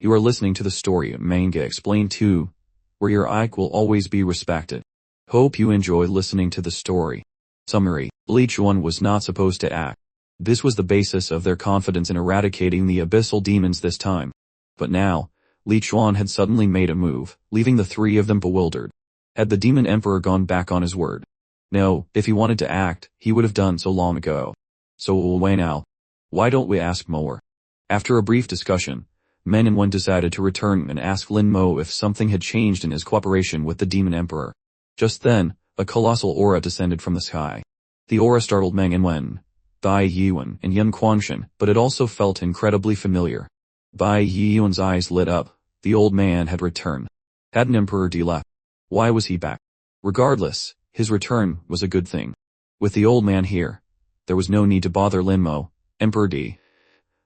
You are listening to the story of Manga Explained 2, where your IQ will always be respected. Hope you enjoy listening to the story. Summary: Bleach 1 was not supposed to act. This was the basis of their confidence in eradicating the abyssal demons this time. But now, Bleach 1 had suddenly made a move, leaving the three of them bewildered. Had the Demon Emperor gone back on his word? No, if he wanted to act, he would have done so long ago. So why now? Why don't we ask more? After a brief discussion, Manhwa decided to return and ask Lin Mo if something had changed in his cooperation with the Demon Emperor. Just then, a colossal aura descended from the sky. The aura startled Manhwa, Bai Yuan, and Yun Quangshan, but it also felt incredibly familiar. Bai Yuan's eyes lit up. The old man had returned. Hadn't Emperor D left? Why was he back? Regardless, his return was a good thing. With the old man here, there was no need to bother Lin Mo. Emperor D,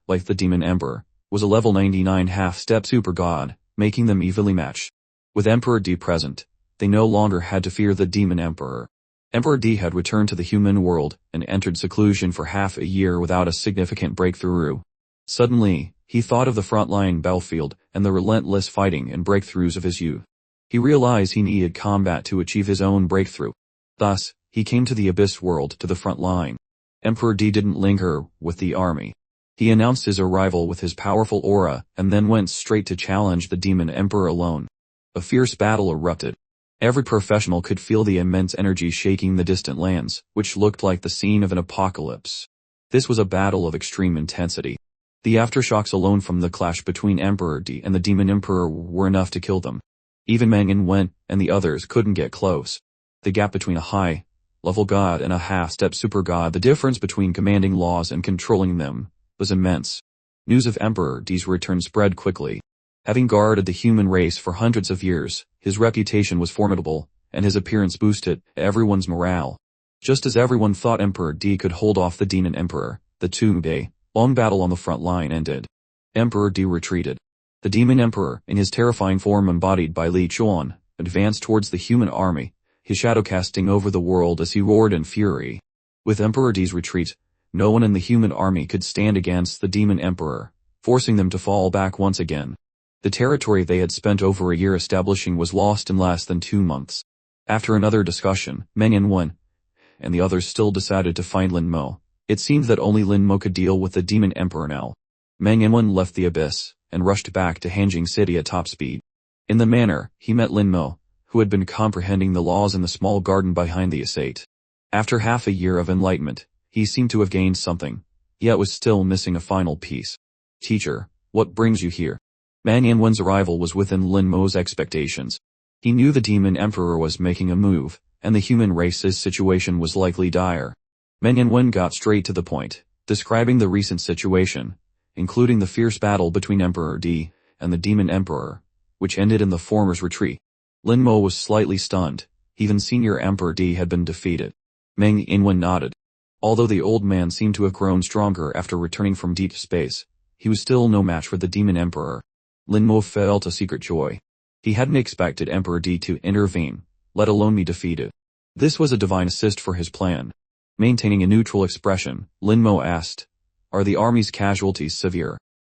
like the Demon Emperor, was a level 99 half-step super god, making them evenly matched. With Emperor D present, they no longer had to fear the Demon Emperor. Emperor D had returned to the human world and entered seclusion for half a year without a significant breakthrough. Suddenly, he thought of the frontline battlefield and the relentless fighting and breakthroughs of his youth. He realized he needed combat to achieve his own breakthrough. Thus, he came to the Abyss world to the front line. Emperor D didn't linger with the army. He announced his arrival with his powerful aura and then went straight to challenge the Demon Emperor alone. A fierce battle erupted. Every professional could feel the immense energy shaking the distant lands, which looked like the scene of an apocalypse. This was a battle of extreme intensity. The aftershocks alone from the clash between Emperor D and the Demon Emperor were enough to kill them. Even Manhwa and the others couldn't get close. The gap between a high-level god and a half-step super god, the difference between commanding laws and controlling them, was immense. News of Emperor D's return spread quickly. Having guarded the human race for hundreds of years, his reputation was formidable, and his appearance boosted everyone's morale. Just as everyone thought Emperor D could hold off the Demon Emperor, the 2-day-long battle on the front line ended. Emperor D retreated. The Demon Emperor, in his terrifying form embodied by Li Chuan, advanced towards the human army, his shadow casting over the world as he roared in fury. With Emperor D's retreat, no one in the human army could stand against the Demon Emperor, forcing them to fall back once again. The territory they had spent over a year establishing was lost in less than 2 months. After another discussion, Manhwa and the others still decided to find Lin Mo. It seemed that only Lin Mo could deal with the Demon Emperor now. Manhwa left the Abyss and rushed back to Hanjing City at top speed. In the manor, he met Lin Mo, who had been comprehending the laws in the small garden behind the estate. After half a year of enlightenment, he seemed to have gained something, yet was still missing a final piece. Teacher, what brings you here? Manhwa's arrival was within Lin Mo's expectations. He knew the Demon Emperor was making a move, and the human race's situation was likely dire. Manhwa got straight to the point, describing the recent situation, including the fierce battle between Emperor D and the Demon Emperor, which ended in the former's retreat. Lin Mo was slightly stunned. Even Senior Emperor D had been defeated. Manhwa nodded. Although the old man seemed to have grown stronger after returning from deep space, he was still no match for the Demon Emperor. Lin Mo felt a secret joy. He hadn't expected Emperor D to intervene, let alone be defeated. This was a divine assist for his plan. Maintaining a neutral expression, Lin Mo asked, "Are the army's casualties severe?"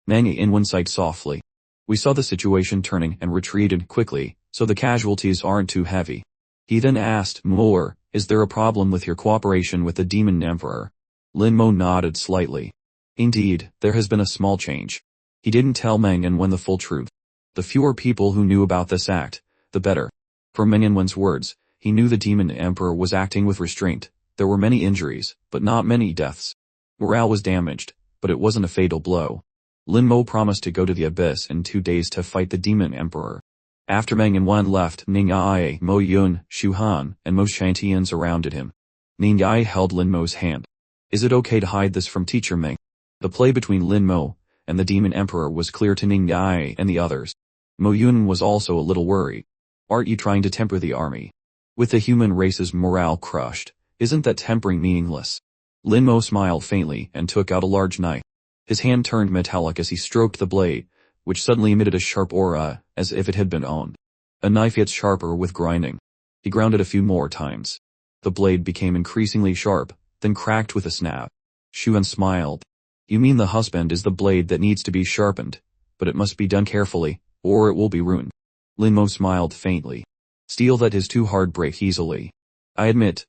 Manhwa sighed softly. "We saw the situation turning and retreated quickly, so the casualties aren't too heavy." He then asked, "More, is there a problem with your cooperation with the Demon Emperor?" Lin Mo nodded slightly. Indeed, there has been a small change. He didn't tell Manhwa the full truth. The fewer people who knew about this act, the better. From Manhwa's words, he knew the Demon Emperor was acting with restraint. There were many injuries, but not many deaths. Morale was damaged, but it wasn't a fatal blow. Lin Mo promised to go to the Abyss in 2 days to fight the Demon Emperor. After Manhwa left, Ning Ai, Mo Yun, Shu Han, and Mo Shantian surrounded him. Ning Ai held Lin Mo's hand. "Is it okay to hide this from Teacher Meng?" The play between Lin Mo and the Demon Emperor was clear to Ning Ai and the others. Mo Yun was also a little worried. "Aren't you trying to temper the army? With the human race's morale crushed, isn't that tempering meaningless?" Lin Mo smiled faintly and took out a large knife. His hand turned metallic as he stroked the blade, which suddenly emitted a sharp aura, as if it had been owned. A knife yet sharper with grinding. He ground it a few more times. The blade became increasingly sharp, then cracked with a snap. Xuan smiled. "You mean the husband is the blade that needs to be sharpened, but it must be done carefully, or it will be ruined. Lin Mo smiled faintly. Steel that is too hard break easily. I admit.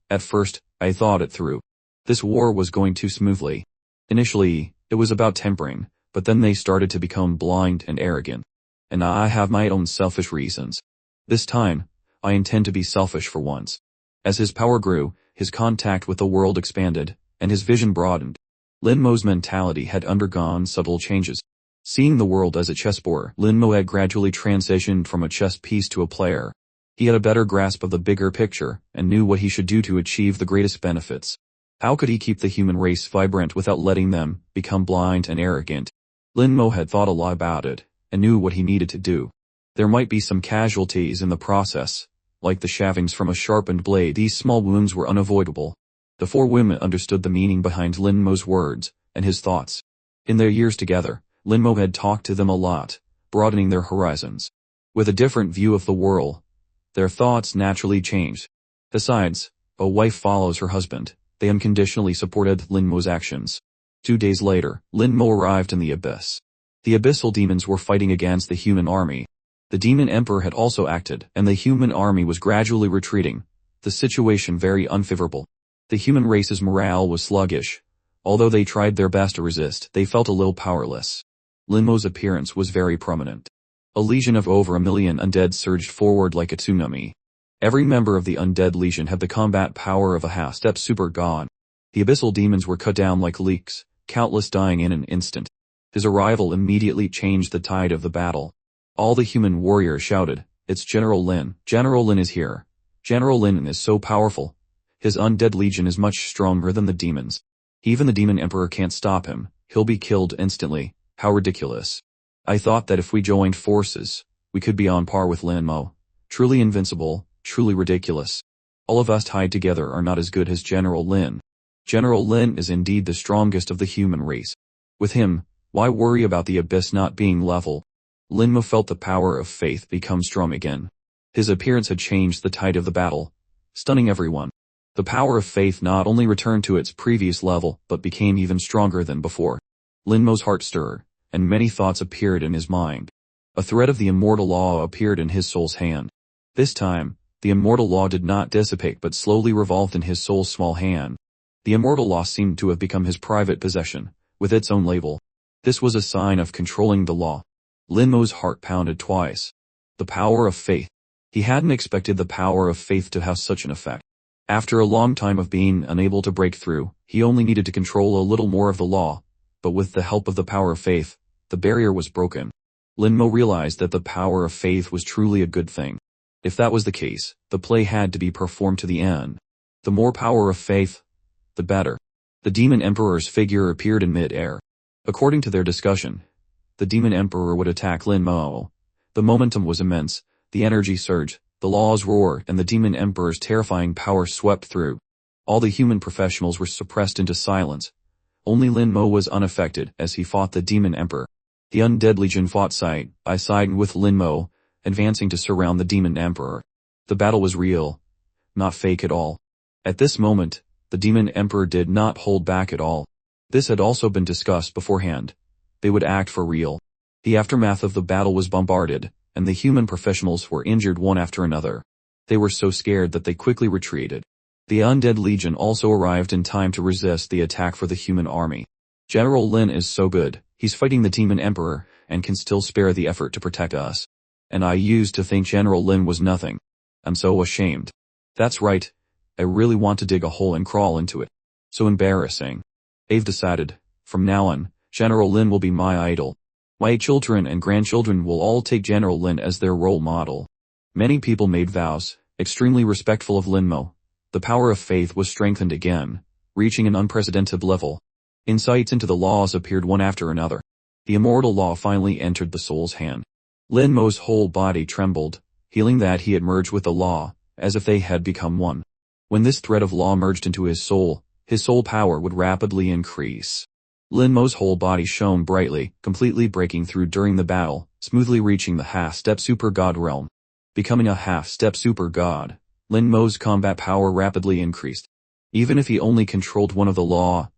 At first, I thought it through. This war was going too smoothly. Initially, it was about tempering, but then they started to become blind and arrogant. And I have my own selfish reasons. This time, I intend to be selfish for once. As his power grew, his contact with the world expanded, and his vision broadened. Lin Mo's mentality had undergone subtle changes. Seeing the world as a chessboard, Lin Mo had gradually transitioned from a chess piece to a player. He had a better grasp of the bigger picture, and knew what he should do to achieve the greatest benefits. How could he keep the human race vibrant without letting them become blind and arrogant? Lin Mo had thought a lot about it, and knew what he needed to do. There might be some casualties in the process, like the shavings from a sharpened blade. These small wounds were unavoidable. The four women understood the meaning behind Lin Mo's words, and his thoughts. In their years together, Lin Mo had talked to them a lot, broadening their horizons. With a different view of the world, their thoughts naturally changed. Besides, a wife follows her husband. They unconditionally supported Lin Mo's actions. 2 days later, Lin Mo arrived in the Abyss. The abyssal demons were fighting against the human army. The demon emperor had also acted, and the human army was gradually retreating, the situation very unfavorable. The human race's morale was sluggish. Although they tried their best to resist, they felt a little powerless. Lin Mo's appearance was very prominent. A legion of over 1 million undead surged forward like a tsunami. Every member of the undead legion had the combat power of a half-step super god. The abyssal demons were cut down like leeks, countless dying in an instant. His arrival immediately changed the tide of the battle. All the human warriors shouted, "It's General Lin. General Lin is here. General Lin is so powerful. His undead legion is much stronger than the demons. Even the demon emperor can't stop him. He'll be killed instantly. How ridiculous. I thought that if we joined forces, we could be on par with Lin Mo. Truly invincible, truly ridiculous. All of us tied together are not as good as General Lin. General Lin is indeed the strongest of the human race. With him, why worry about the abyss not being level?" Lin Mo felt the power of faith become strong again. His appearance had changed the tide of the battle, stunning everyone. The power of faith not only returned to its previous level, but became even stronger than before. Lin Mo's heart stirred, and many thoughts appeared in his mind. A thread of the immortal law appeared in his soul's hand. This time, the immortal law did not dissipate but slowly revolved in his soul's small hand. The immortal law seemed to have become his private possession, with its own label. This was a sign of controlling the law. Lin Mo's heart pounded twice. The power of faith. He hadn't expected the power of faith to have such an effect. After a long time of being unable to break through, he only needed to control a little more of the law, but with the help of the power of faith, the barrier was broken. Lin Mo realized that the power of faith was truly a good thing. If that was the case, the play had to be performed to the end. The more power of faith, the better. The demon emperor's figure appeared in mid-air. According to their discussion, the demon emperor would attack Lin Mo. The momentum was immense, the energy surged, the laws roared, and the demon emperor's terrifying power swept through. All the human professionals were suppressed into silence. Only Lin Mo was unaffected as he fought the demon emperor. The undead legion fought side by side with Lin Mo, advancing to surround the demon emperor. The battle was real, not fake at all. At this moment, the demon emperor did not hold back at all. This had also been discussed beforehand. They would act for real. The aftermath of the battle was bombarded, and the human professionals were injured one after another. They were so scared that they quickly retreated. The undead legion also arrived in time to resist the attack for the human army. General Lin is so good, he's fighting the demon emperor, and can still spare the effort to protect us. And I used to think General Lin was nothing. I'm so ashamed. That's right. I really want to dig a hole and crawl into it. So embarrassing. I've decided, from now on, General Lin will be my idol. My children and grandchildren will all take General Lin as their role model. Many people made vows, extremely respectful of Lin Mo. The power of faith was strengthened again, reaching an unprecedented level. Insights into the laws appeared one after another. The immortal law finally entered the soul's hand. Lin Mo's whole body trembled, feeling that he had merged with the law, as if they had become one. When this thread of law merged into his soul power would rapidly increase. Lin Mo's whole body shone brightly, completely breaking through during the battle, smoothly reaching the half-step super god realm. Becoming a half-step super god, Lin Mo's combat power rapidly increased. Even if he only controlled one of the law,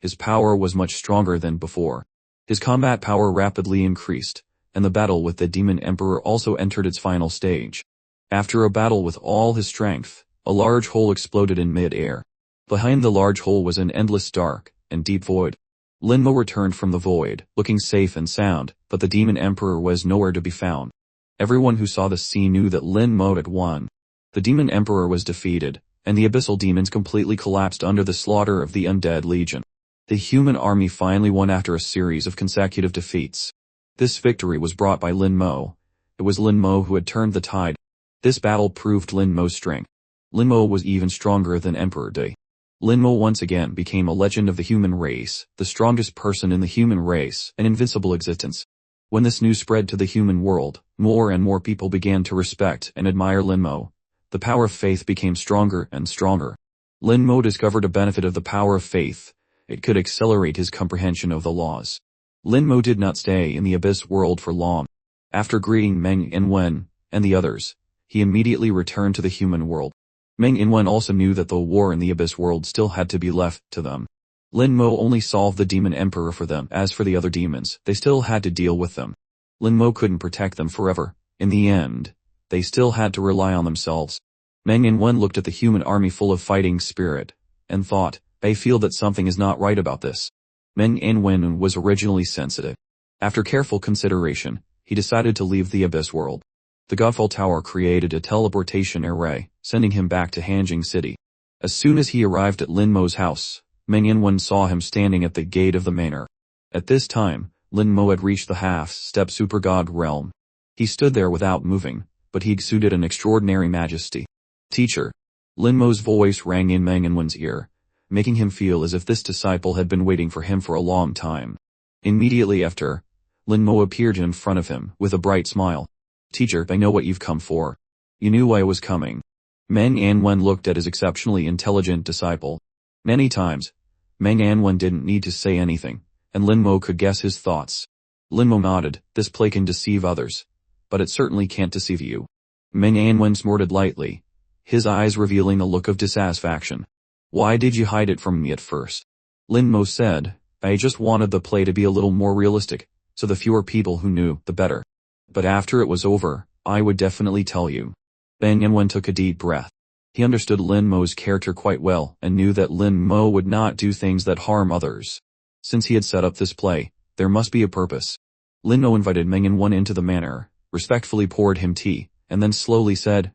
his power was much stronger than before. His combat power rapidly increased, and the battle with the Demon Emperor also entered its final stage. After a battle with all his strength, a large hole exploded in mid-air. Behind the large hole was an endless dark and deep void. Linmo returned from the void, looking safe and sound, but the Demon Emperor was nowhere to be found. Everyone who saw the scene knew that Linmo had won. The Demon Emperor was defeated, and the abyssal demons completely collapsed under the slaughter of the Undead Legion. The human army finally won after a series of consecutive defeats. This victory was brought by Linmo. It was Linmo who had turned the tide. This battle proved Linmo's strength. Linmo was even stronger than Emperor Day. Linmo once again became a legend of the human race, the strongest person in the human race, an invincible existence. When this news spread to the human world, more and more people began to respect and admire Linmo. The power of faith became stronger and stronger. Linmo discovered a benefit of the power of faith. It could accelerate his comprehension of the laws. Linmo did not stay in the abyss world for long. After greeting Meng Inwen and the others, he immediately returned to the human world. Meng Inwen also knew that the war in the abyss world still had to be left to them. Linmo only solved the Demon Emperor for them. As for the other demons, they still had to deal with them. Linmo couldn't protect them forever. In the end, they still had to rely on themselves. Meng Inwen looked at the human army full of fighting spirit, and thought, I feel that something is not right about this. Meng Inwen was originally sensitive. After careful consideration, he decided to leave the abyss world. The Godfall Tower created a teleportation array, sending him back to Hanjing City. As soon as he arrived at Linmo's house, Meng Inwen saw him standing at the gate of the manor. At this time, Linmo had reached the half-step super god realm. He stood there without moving, but he exuded an extraordinary majesty. Teacher. Linmo's voice rang in Meng Inwen's ear, making him feel as if this disciple had been waiting for him for a long time. Immediately after, Linmo appeared in front of him with a bright smile. Teacher, I know what you've come for. You knew I was coming. Meng Inwen looked at his exceptionally intelligent disciple. Many times, Meng Inwen didn't need to say anything, and Linmo could guess his thoughts. Linmo nodded. This play can deceive others, but it certainly can't deceive you. Meng Inwen snorted lightly, his eyes revealing a look of dissatisfaction. Why did you hide it from me at first? Linmo said, I just wanted the play to be a little more realistic, so the fewer people who knew, the better. But after it was over, I would definitely tell you. Meng Inwen took a deep breath. He understood Linmo's character quite well and knew that Linmo would not do things that harm others. Since he had set up this play, there must be a purpose. Linmo invited Meng Inwen into the manor, respectfully poured him tea, and then slowly said,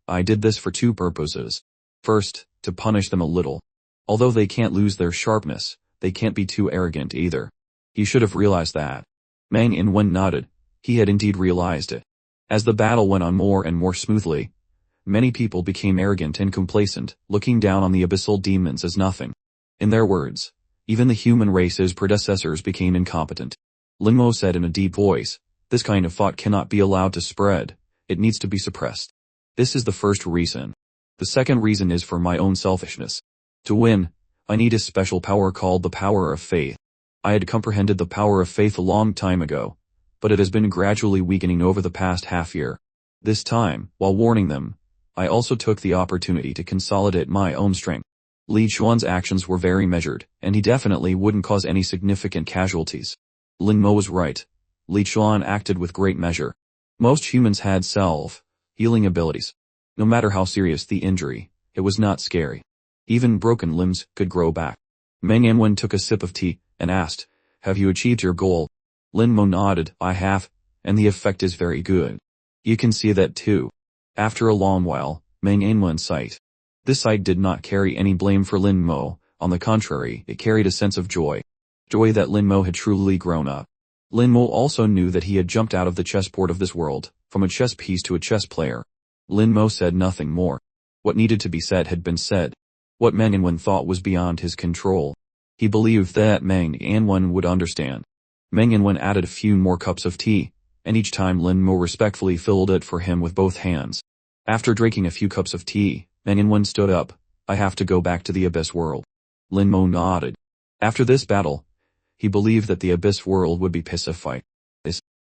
I did this for two purposes. First, to punish them a little. Although they can't lose their sharpness, they can't be too arrogant either. He should have realized that. Meng Inwen nodded. He had indeed realized it. As the battle went on more and more smoothly, many people became arrogant and complacent, looking down on the abyssal demons as nothing. In their words, even the human race's predecessors became incompetent. Linmo said in a deep voice, this kind of thought cannot be allowed to spread. It needs to be suppressed. This is the first reason. The second reason is for my own selfishness. To win, I need a special power called the power of faith. I had comprehended the power of faith a long time ago, but it has been gradually weakening over the past half year. This time, while warning them, I also took the opportunity to consolidate my own strength. Li Xuan's actions were very measured, and he definitely wouldn't cause any significant casualties. Linmo was right. Li Xuan acted with great measure. Most humans had self-healing abilities. No matter how serious the injury, it was not scary. Even broken limbs could grow back. Meng Inwen took a sip of tea and asked, have you achieved your goal? Linmo nodded, I have, and the effect is very good. You can see that too. After a long while, Meng Inwen sighed. This sight did not carry any blame for Linmo, on the contrary, it carried a sense of joy. Joy that Linmo had truly grown up. Linmo also knew that he had jumped out of the chessboard of this world, from a chess piece to a chess player. Linmo said nothing more. What needed to be said had been said. What Meng Inwen thought was beyond his control. He believed that Meng Inwen would understand. Meng Inwen added a few more cups of tea, and each time Linmo respectfully filled it for him with both hands. After drinking a few cups of tea, Meng Inwen stood up. I have to go back to the abyss world. Linmo nodded. After this battle, he believed that the abyss world would be pacified.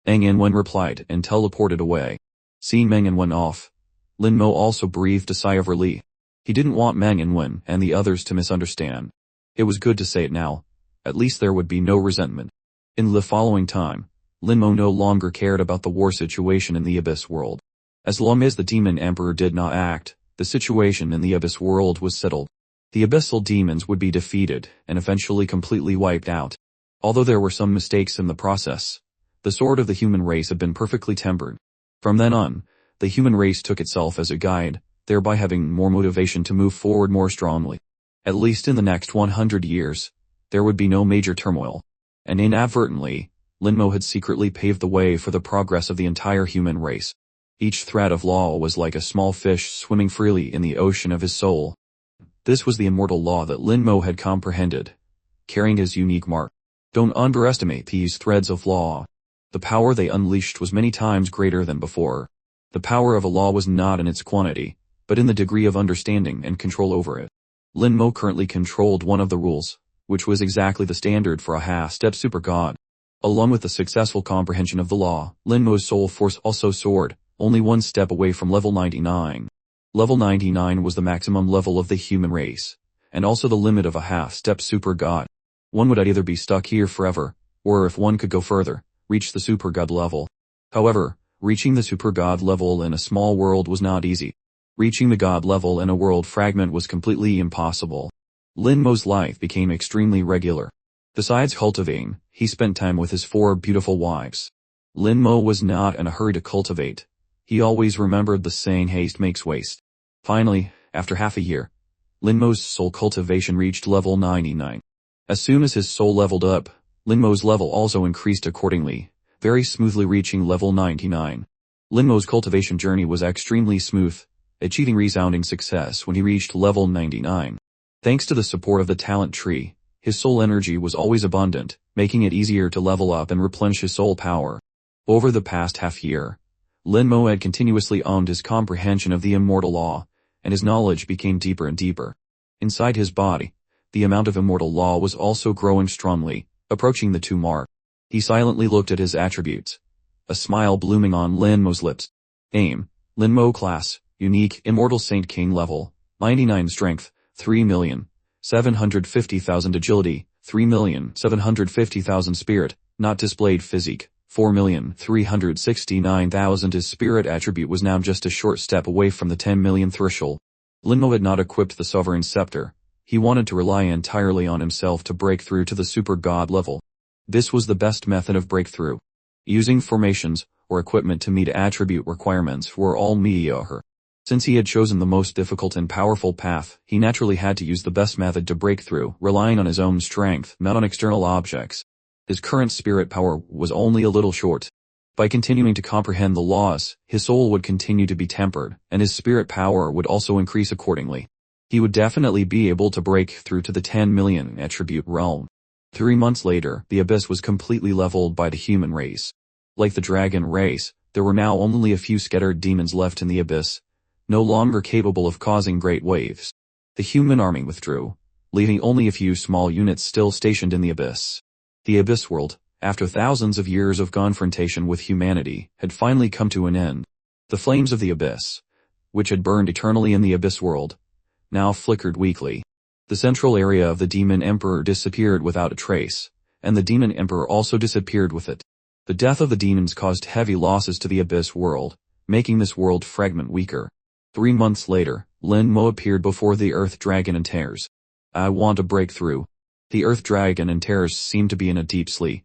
Meng Inwen replied and teleported away. Seeing Meng Inwen off, Linmo also breathed a sigh of relief. He didn't want Meng Inwen and the others to misunderstand. It was good to say it now. At least there would be no resentment. In the following time, Linmo no longer cared about the war situation in the Abyss world. As long as the Demon Emperor did not act, the situation in the Abyss world was settled. The abyssal demons would be defeated and eventually completely wiped out. Although there were some mistakes in the process, the sword of the human race had been perfectly tempered. From then on, the human race took itself as a guide, thereby having more motivation to move forward more strongly. At least in the next 100 years, there would be no major turmoil. And inadvertently, Linmo had secretly paved the way for the progress of the entire human race. Each thread of law was like a small fish swimming freely in the ocean of his soul. This was the immortal law that Linmo had comprehended, carrying his unique mark. Don't underestimate these threads of law. The power they unleashed was many times greater than before. The power of a law was not in its quantity, but in the degree of understanding and control over it. Linmo currently controlled one of the rules, which was exactly the standard for a half-step super god. Along with the successful comprehension of the law, Linmo's soul force also soared, only one step away from level 99. Level 99 was the maximum level of the human race, and also the limit of a half-step super god. One would either be stuck here forever, or if one could go further, reach the super god level. However, reaching the super god level in a small world was not easy. Reaching the god level in a world fragment was completely impossible. Linmo's life became extremely regular. Besides cultivating, he spent time with his 4 beautiful wives. Linmo was not in a hurry to cultivate. He always remembered the saying haste makes waste. Finally, after half a year, Linmo's soul cultivation reached level 99. As soon as his soul leveled up, Linmo's level also increased accordingly, very smoothly reaching level 99. Linmo's cultivation journey was extremely smooth, achieving resounding success when he reached level 99. Thanks to the support of the talent tree, his soul energy was always abundant, making it easier to level up and replenish his soul power. Over the past half year, Linmo had continuously honed his comprehension of the immortal law, and his knowledge became deeper and deeper. Inside his body, the amount of immortal law was also growing strongly, approaching the 2 mark. He silently looked at his attributes, a smile blooming on Linmo's lips. Aim, Linmo class, unique, immortal Saint King level, 99 strength, 3,750,000 agility, 3,750,000 spirit, not displayed physique, 4,369,000. His spirit attribute was now just a short step away from the 10 million threshold. Linmo had not equipped the sovereign scepter. He wanted to rely entirely on himself to break through to the super god level. This was the best method of breakthrough. Using formations or equipment to meet attribute requirements were all mediocre. Since he had chosen the most difficult and powerful path, he naturally had to use the best method to break through, relying on his own strength, not on external objects. His current spirit power was only a little short. By continuing to comprehend the laws, his soul would continue to be tempered, and his spirit power would also increase accordingly. He would definitely be able to break through to the 10 million attribute realm. 3 months later, the abyss was completely leveled by the human race. Like the dragon race, there were now only a few scattered demons left in the abyss, no longer capable of causing great waves. The human army withdrew, leaving only a few small units still stationed in the abyss. The abyss world, after thousands of years of confrontation with humanity, had finally come to an end. The flames of the abyss, which had burned eternally in the abyss world, now flickered weakly. The central area of the Demon Emperor disappeared without a trace, and the Demon Emperor also disappeared with it. The death of the demons caused heavy losses to the abyss world, making this world fragment weaker. 3 months later, Linmo appeared before the Earth Dragon and Tears. I want to break through. The Earth Dragon and Tears seemed to be in a deep sleep.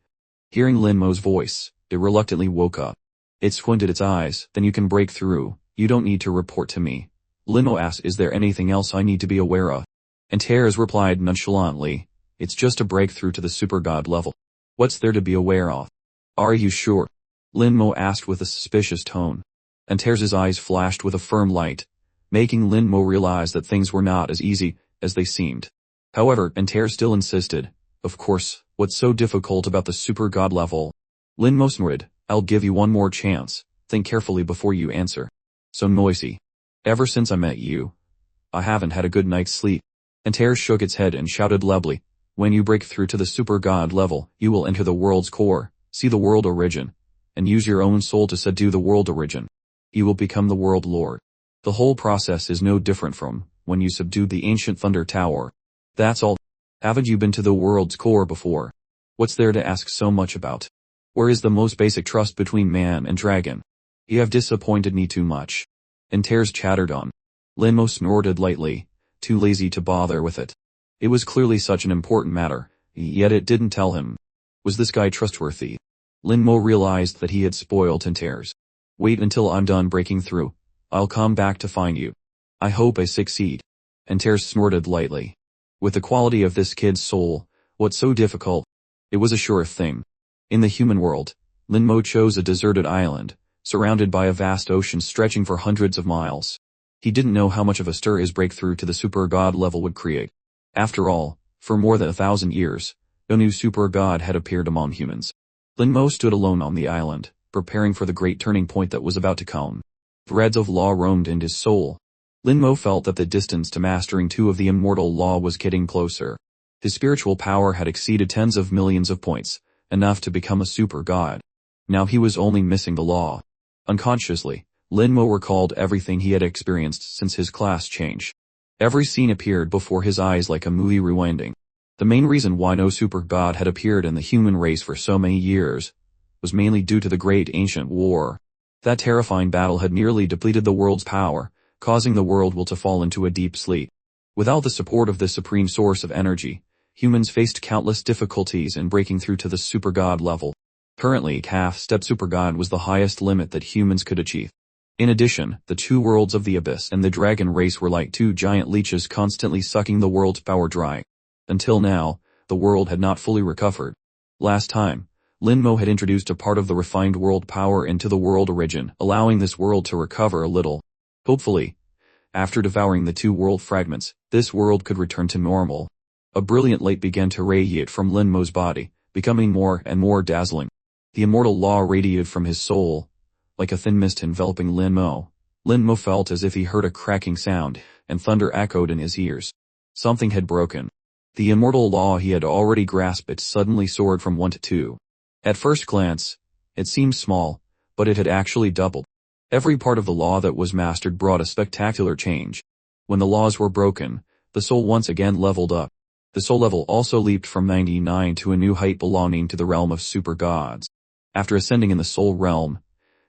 Hearing Linmo's voice, it reluctantly woke up. It squinted its eyes. Then you can break through. You don't need to report to me. Linmo asked, is there anything else I need to be aware of? And Tears replied nonchalantly, it's just a breakthrough to the super god level. What's there to be aware of? Are you sure? Linmo asked with a suspicious tone. And Tears' eyes flashed with a firm light, making Linmo realize that things were not as easy as they seemed. However, Tears still insisted, of course, what's so difficult about the super god level? Linmo snorted, I'll give you one more chance, think carefully before you answer. So noisy. Ever since I met you, I haven't had a good night's sleep. Tears shook its head and shouted loudly, when you break through to the super god level, you will enter the world's core, see the world origin, and use your own soul to subdue the world origin. You will become the world lord. The whole process is no different from when you subdued the ancient thunder tower. That's all. Haven't you been to the world's core before? What's there to ask so much about? Where is the most basic trust between man and dragon? You have disappointed me too much. And Tears chattered on. Linmo snorted lightly, too lazy to bother with it. It was clearly such an important matter, yet it didn't tell him. Was this guy trustworthy? Linmo realized that he had spoiled Tears. Wait until I'm done breaking through. I'll come back to find you. I hope I succeed. Tears snorted lightly. With the quality of this kid's soul, what's so difficult? It was a sure thing. In the human world, Linmo chose a deserted island, surrounded by a vast ocean stretching for hundreds of miles. He didn't know how much of a stir his breakthrough to the super god level would create. After all, for more than 1,000 years, no new super god had appeared among humans. Linmo stood alone on the island, preparing for the great turning point that was about to come. Threads of law roamed in his soul. Linmo felt that the distance to mastering 2 of the immortal law was getting closer. His spiritual power had exceeded tens of millions of points, enough to become a super god. Now he was only missing the law. Unconsciously, Linmo recalled everything he had experienced since his class change. Every scene appeared before his eyes like a movie rewinding. The main reason why no super god had appeared in the human race for so many years was mainly due to the Great Ancient War. That terrifying battle had nearly depleted the world's power, causing the world will to fall into a deep sleep. Without the support of this supreme source of energy, humans faced countless difficulties in breaking through to the super god level. Currently, half-step super god was the highest limit that humans could achieve. In addition, the 2 worlds of the Abyss and the Dragon race were like 2 giant leeches constantly sucking the world's power dry. Until now, the world had not fully recovered. Last time, Linmo had introduced a part of the refined world power into the world origin, allowing this world to recover a little. Hopefully, after devouring the 2 world fragments, this world could return to normal. A brilliant light began to radiate from Linmo's body, becoming more and more dazzling. The immortal law radiated from his soul, like a thin mist enveloping Linmo. Linmo felt as if he heard a cracking sound, and thunder echoed in his ears. Something had broken. The immortal law he had already grasped suddenly soared from 1 to 2. At first glance, it seemed small, but it had actually doubled. Every part of the law that was mastered brought a spectacular change. When the laws were broken, the soul once again leveled up. The soul level also leaped from 99 to a new height belonging to the realm of super gods. After ascending in the soul realm,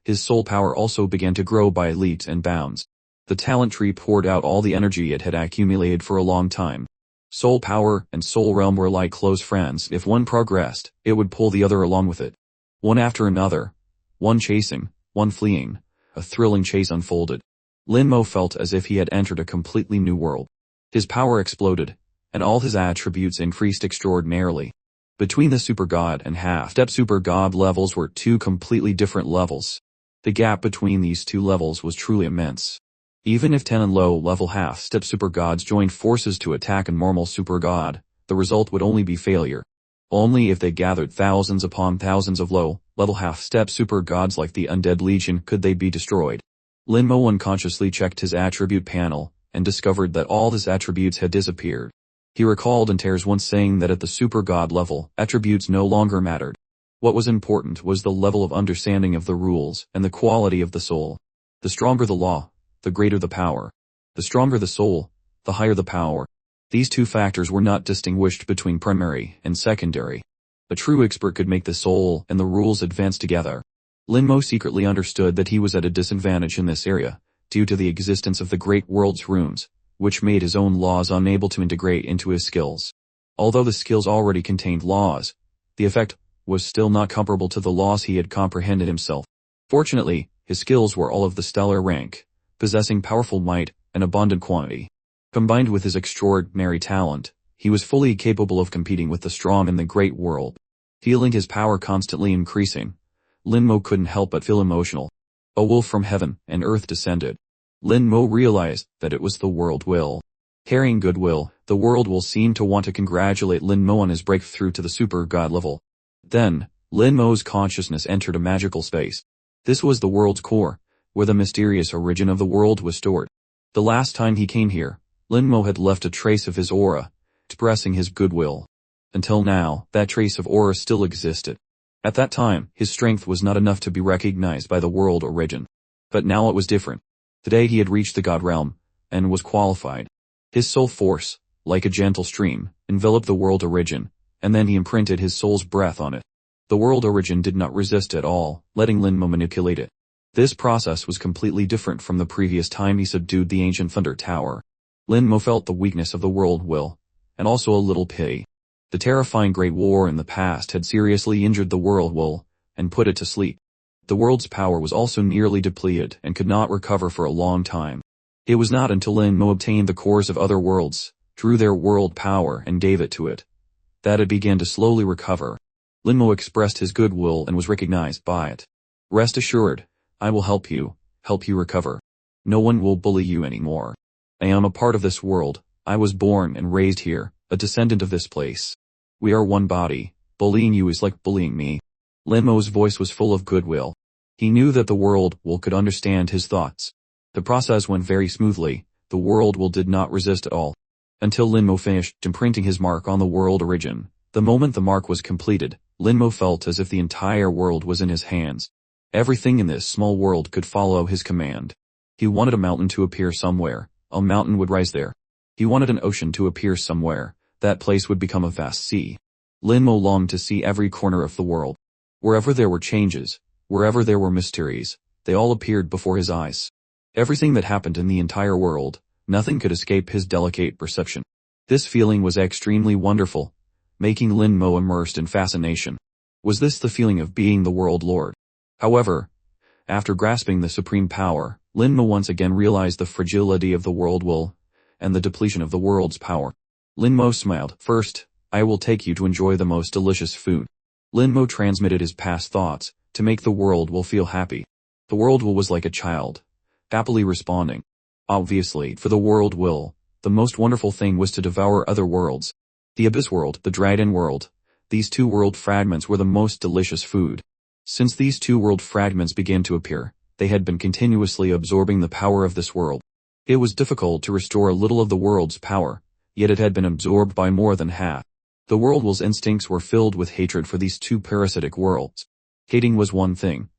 his soul power also began to grow by leaps and bounds. The talent tree poured out all the energy it had accumulated for a long time. Soul power and soul realm were like close friends. If one progressed, it would pull the other along with it. One after another, one chasing, one fleeing, a thrilling chase unfolded. Linmo felt as if he had entered a completely new world. His power exploded, and all his attributes increased extraordinarily. Between the super god and half-step super god levels were 2 completely different levels. The gap between these 2 levels was truly immense. Even if 10 and low-level half-step super gods joined forces to attack a normal super god, the result would only be failure. Only if they gathered thousands upon thousands of low-level half-step super gods like the Undead Legion could they be destroyed. Linmo unconsciously checked his attribute panel, and discovered that all his attributes had disappeared. He recalled Tears once saying that at the super god level, attributes no longer mattered. What was important was the level of understanding of the rules and the quality of the soul. The stronger the law, the greater the power. The stronger the soul, the higher the power. These 2 factors were not distinguished between primary and secondary. A true expert could make the soul and the rules advance together. Linmo secretly understood that he was at a disadvantage in this area, due to the existence of the Great World's runes, which made his own laws unable to integrate into his skills. Although the skills already contained laws, the effect was still not comparable to the laws he had comprehended himself. Fortunately, his skills were all of the stellar rank, possessing powerful might and abundant quantity. Combined with his extraordinary talent, he was fully capable of competing with the strong in the great world. Feeling his power constantly increasing, Linmo couldn't help but feel emotional. A wolf from heaven and earth descended. Linmo realized that it was the world will. Carrying goodwill, the world will seem to want to congratulate Linmo on his breakthrough to the super god level. Then, Linmo's consciousness entered a magical space. This was the world's core, where the mysterious origin of the world was stored. The last time he came here, Linmo had left a trace of his aura, expressing his goodwill. Until now, that trace of aura still existed. At that time, his strength was not enough to be recognized by the world origin. But now it was different. Today he had reached the god realm, and was qualified. His soul force, like a gentle stream, enveloped the world origin, and then he imprinted his soul's breath on it. The world origin did not resist at all, letting Lin Mo manipulate it. This process was completely different from the previous time he subdued the ancient Thunder Tower. Lin Mo felt the weakness of the world will, and also a little pity. The terrifying Great War in the past had seriously injured the world will, and put it to sleep. The world's power was also nearly depleted and could not recover for a long time. It was not until Lin Mo obtained the cores of other worlds, drew their world power and gave it to it, that it began to slowly recover. Lin Mo expressed his goodwill and was recognized by it. Rest assured, I will help you recover. No one will bully you anymore. I am a part of this world, I was born and raised here, a descendant of this place. We are one body, bullying you is like bullying me. Lin Mo's voice was full of goodwill. He knew that the world will could understand his thoughts. The process went very smoothly, the world will did not resist at all. Until Lin Mo finished imprinting his mark on the world origin. The moment the mark was completed, Lin Mo felt as if the entire world was in his hands. Everything in this small world could follow his command. He wanted a mountain to appear somewhere, a mountain would rise there. He wanted an ocean to appear somewhere, that place would become a vast sea. Lin Mo longed to see every corner of the world. Wherever there were changes, wherever there were mysteries, they all appeared before his eyes. Everything that happened in the entire world, nothing could escape his delicate perception. This feeling was extremely wonderful, making Lin Mo immersed in fascination. Was this the feeling of being the world lord? However, after grasping the supreme power, Lin Mo once again realized the fragility of the world will, and the depletion of the world's power. Lin Mo smiled. First, I will take you to enjoy the most delicious food. Lin Mo transmitted his past thoughts, to make the world will feel happy. The world will was like a child, happily responding. Obviously, for the world will, the most wonderful thing was to devour other worlds. The Abyss world, the Dragon world, these two world fragments were the most delicious food. Since these two world fragments began to appear, they had been continuously absorbing the power of this world. It was difficult to restore a little of the world's power, yet it had been absorbed by more than half. The world will's instincts were filled with hatred for these two parasitic worlds. Hating was one thing,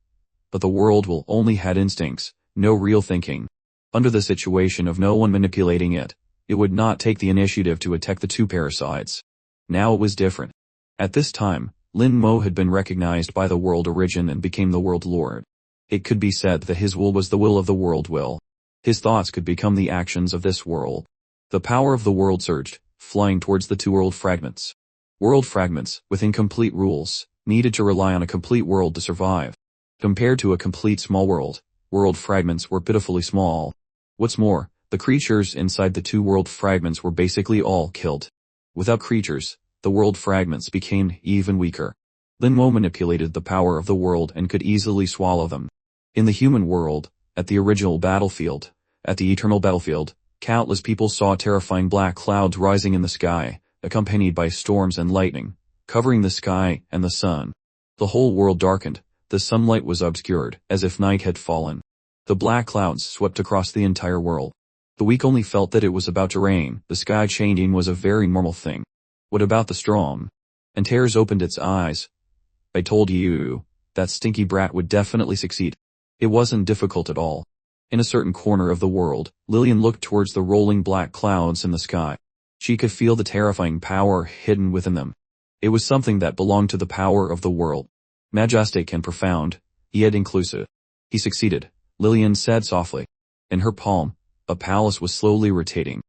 but the world will only had instincts, no real thinking. Under the situation of no one manipulating it, it would not take the initiative to attack the two parasites. Now it was different. At this time, Lin Mo had been recognized by the world origin and became the world lord. It could be said that his will was the will of the world will. His thoughts could become the actions of this world. The power of the world surged, flying towards the two world fragments. World fragments, with incomplete rules, needed to rely on a complete world to survive. Compared to a complete small world, world fragments were pitifully small. What's more, the creatures inside the two world fragments were basically all killed. Without creatures, the world fragments became even weaker. Lin Mo manipulated the power of the world and could easily swallow them. In the human world, at the original battlefield, at the eternal battlefield, countless people saw terrifying black clouds rising in the sky, accompanied by storms and lightning, covering the sky and the sun. The whole world darkened, the sunlight was obscured, as if night had fallen. The black clouds swept across the entire world. The weak only felt that it was about to rain, the sky changing was a very normal thing. What about the storm? And Tears opened its eyes. I told you, that stinky brat would definitely succeed. It wasn't difficult at all. In a certain corner of the world, Lillian looked towards the rolling black clouds in the sky. She could feel the terrifying power hidden within them. It was something that belonged to the power of the world. Majestic and profound, yet inclusive. He succeeded, Lillian said softly. In her palm, a palace was slowly rotating.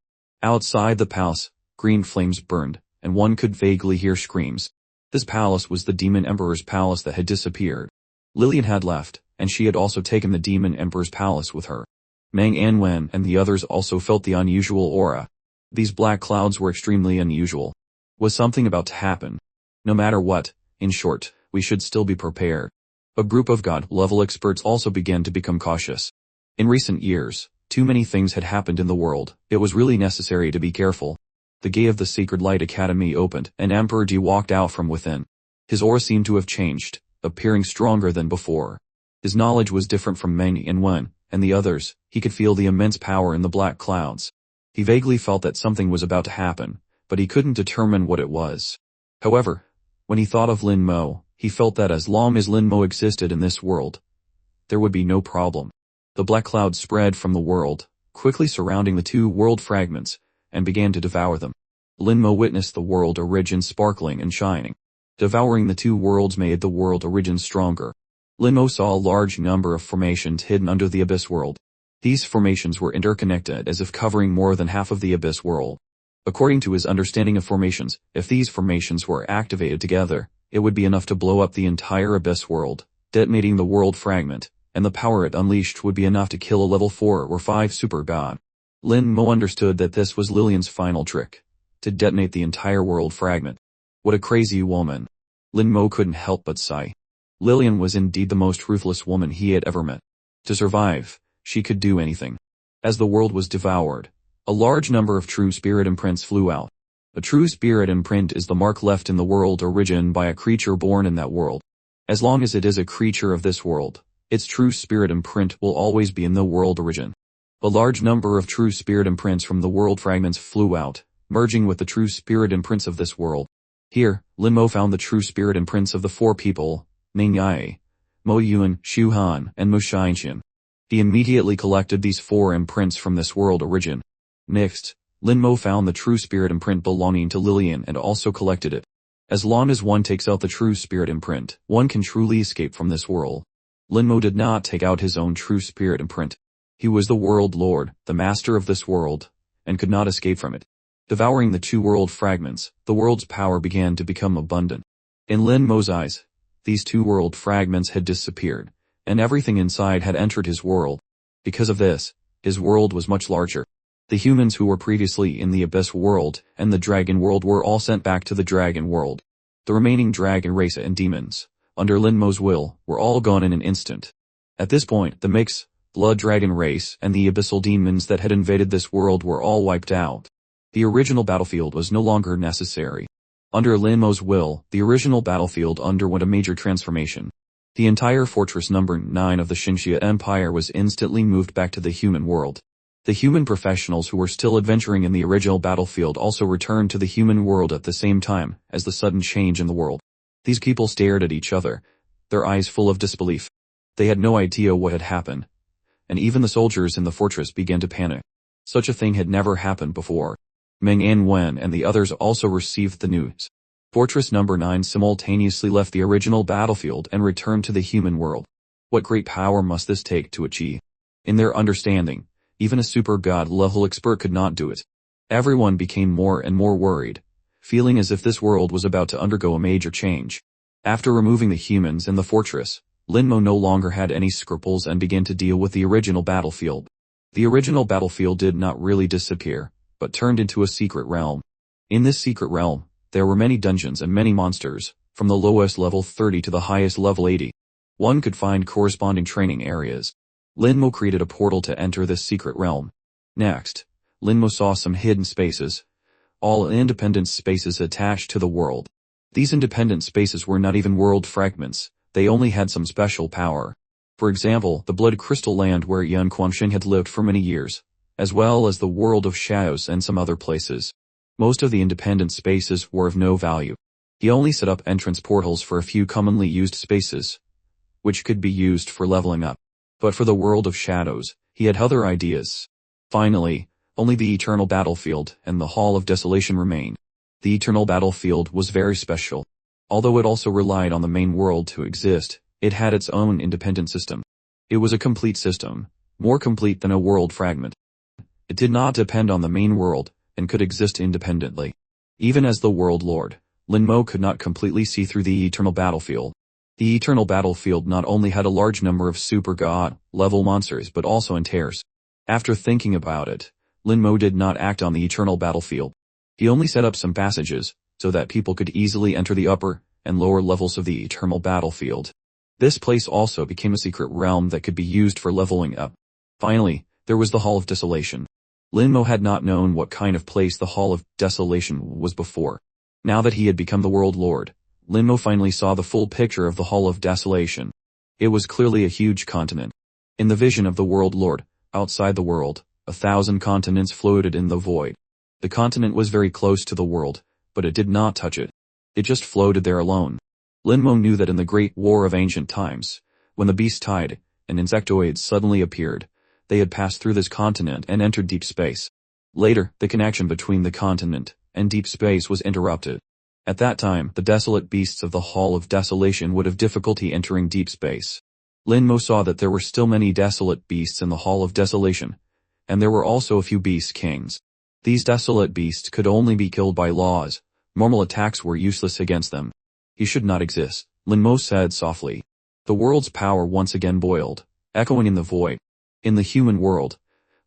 Outside the palace, green flames burned, and one could vaguely hear screams. This palace was the Demon Emperor's palace that had disappeared. Lillian had left, and she had also taken the Demon Emperor's palace with her. Mang Anwen and the others also felt the unusual aura. These black clouds were extremely unusual. Was something about to happen? No matter what, in short, we should still be prepared. A group of God-level experts also began to become cautious. In recent years, too many things had happened in the world, it was really necessary to be careful. The gate of the Sacred Light Academy opened, and Emperor Ji walked out from within. His aura seemed to have changed, appearing stronger than before. His knowledge was different from Mang Anwen and the others, he could feel the immense power in the black clouds. He vaguely felt that something was about to happen, but he couldn't determine what it was. However, when he thought of Lin Mo, he felt that as long as Lin Mo existed in this world, there would be no problem. The black clouds spread from the world, quickly surrounding the two world fragments, and began to devour them. Linmo witnessed the world origin sparkling and shining. Devouring the two worlds made the world origin stronger. Linmo saw a large number of formations hidden under the abyss world. These formations were interconnected as if covering more than half of the abyss world. According to his understanding of formations, if these formations were activated together, it would be enough to blow up the entire abyss world, detonating the world fragment, and the power it unleashed would be enough to kill a level 4 or 5 super god. Linmo understood that this was Lillian's final trick, to detonate the entire world fragment. What a crazy woman. Linmo couldn't help but sigh. Lillian was indeed the most ruthless woman he had ever met. To survive, she could do anything. As the world was devoured, a large number of true spirit imprints flew out. A true spirit imprint is the mark left in the world origin by a creature born in that world. As long as it is a creature of this world, its true spirit imprint will always be in the world origin. A large number of true spirit imprints from the world fragments flew out, merging with the true spirit imprints of this world. Here, Linmo found the true spirit imprints of the 4 people, Ming Yae, Mo Yuan, Shu Han, and Mo Shinshin. He immediately collected these 4 imprints from this world origin. Next, Linmo found the true spirit imprint belonging to Lillian and also collected it. As long as one takes out the true spirit imprint, one can truly escape from this world. Linmo did not take out his own true spirit imprint. He was the world lord, the master of this world, and could not escape from it. Devouring the 2 world fragments, the world's power began to become abundant. In Linmo's eyes, these 2 world fragments had disappeared, and everything inside had entered his world. Because of this, his world was much larger. The humans who were previously in the abyss world and the dragon world were all sent back to the dragon world. The remaining dragon race and demons, under Linmo's will, were all gone in an instant. At this point, the mixed blood dragon race and the abyssal demons that had invaded this world were all wiped out. The original battlefield was no longer necessary. Under Linmo's will, the original battlefield underwent a major transformation. The entire fortress number 9 of the Xinxia Empire was instantly moved back to the human world. The human professionals who were still adventuring in the original battlefield also returned to the human world at the same time as the sudden change in the world. These people stared at each other, their eyes full of disbelief. They had no idea what had happened. And even the soldiers in the fortress began to panic. Such a thing had never happened before. Meng Anwen and the others also received the news. Fortress number 9 simultaneously left the original battlefield and returned to the human world. What great power must this take to achieve? In their understanding, even a super god level expert could not do it. Everyone became more and more worried, feeling as if this world was about to undergo a major change. After removing the humans in the fortress, Linmo no longer had any scruples and began to deal with the original battlefield. The original battlefield did not really disappear, but turned into a secret realm. In this secret realm, there were many dungeons and many monsters, from the lowest level 30 to the highest level 80. One could find corresponding training areas. Linmo created a portal to enter this secret realm. Next, Linmo saw some hidden spaces, all independent spaces attached to the world. These independent spaces were not even world fragments, they only had some special power. For example, the Blood Crystal Land where Yan Quanxing had lived for many years, as well as the world of shadows and some other places. Most of the independent spaces were of no value. He only set up entrance portals for a few commonly used spaces, which could be used for leveling up. But for the world of shadows, he had other ideas. Finally, only the Eternal Battlefield and the Hall of Desolation remained. The Eternal Battlefield was very special. Although it also relied on the main world to exist, it had its own independent system. It was a complete system, more complete than a world fragment. It did not depend on the main world, and could exist independently. Even as the world lord, Linmo could not completely see through the Eternal Battlefield. The Eternal Battlefield not only had a large number of super god-level monsters but also entares. After thinking about it, Linmo did not act on the Eternal Battlefield. He only set up some passages, so that people could easily enter the upper and lower levels of the Eternal Battlefield. This place also became a secret realm that could be used for leveling up. Finally, there was the Hall of Desolation. Linmo had not known what kind of place the Hall of Desolation was before. Now that he had become the world lord, Linmo finally saw the full picture of the Hall of Desolation. It was clearly a huge continent. In the vision of the world lord, outside the world, 1,000 continents floated in the void. The continent was very close to the world, but it did not touch it. It just floated there alone. Linmo knew that in the Great War of ancient times, when the beast tide and insectoids suddenly appeared, they had passed through this continent and entered deep space. Later, the connection between the continent and deep space was interrupted. At that time, the desolate beasts of the Hall of Desolation would have difficulty entering deep space. Lin Mo saw that there were still many desolate beasts in the Hall of Desolation, and there were also a few beast kings. These desolate beasts could only be killed by laws. Normal attacks were useless against them. He should not exist, Lin Mo said softly. The world's power once again boiled, echoing in the void. In the human world,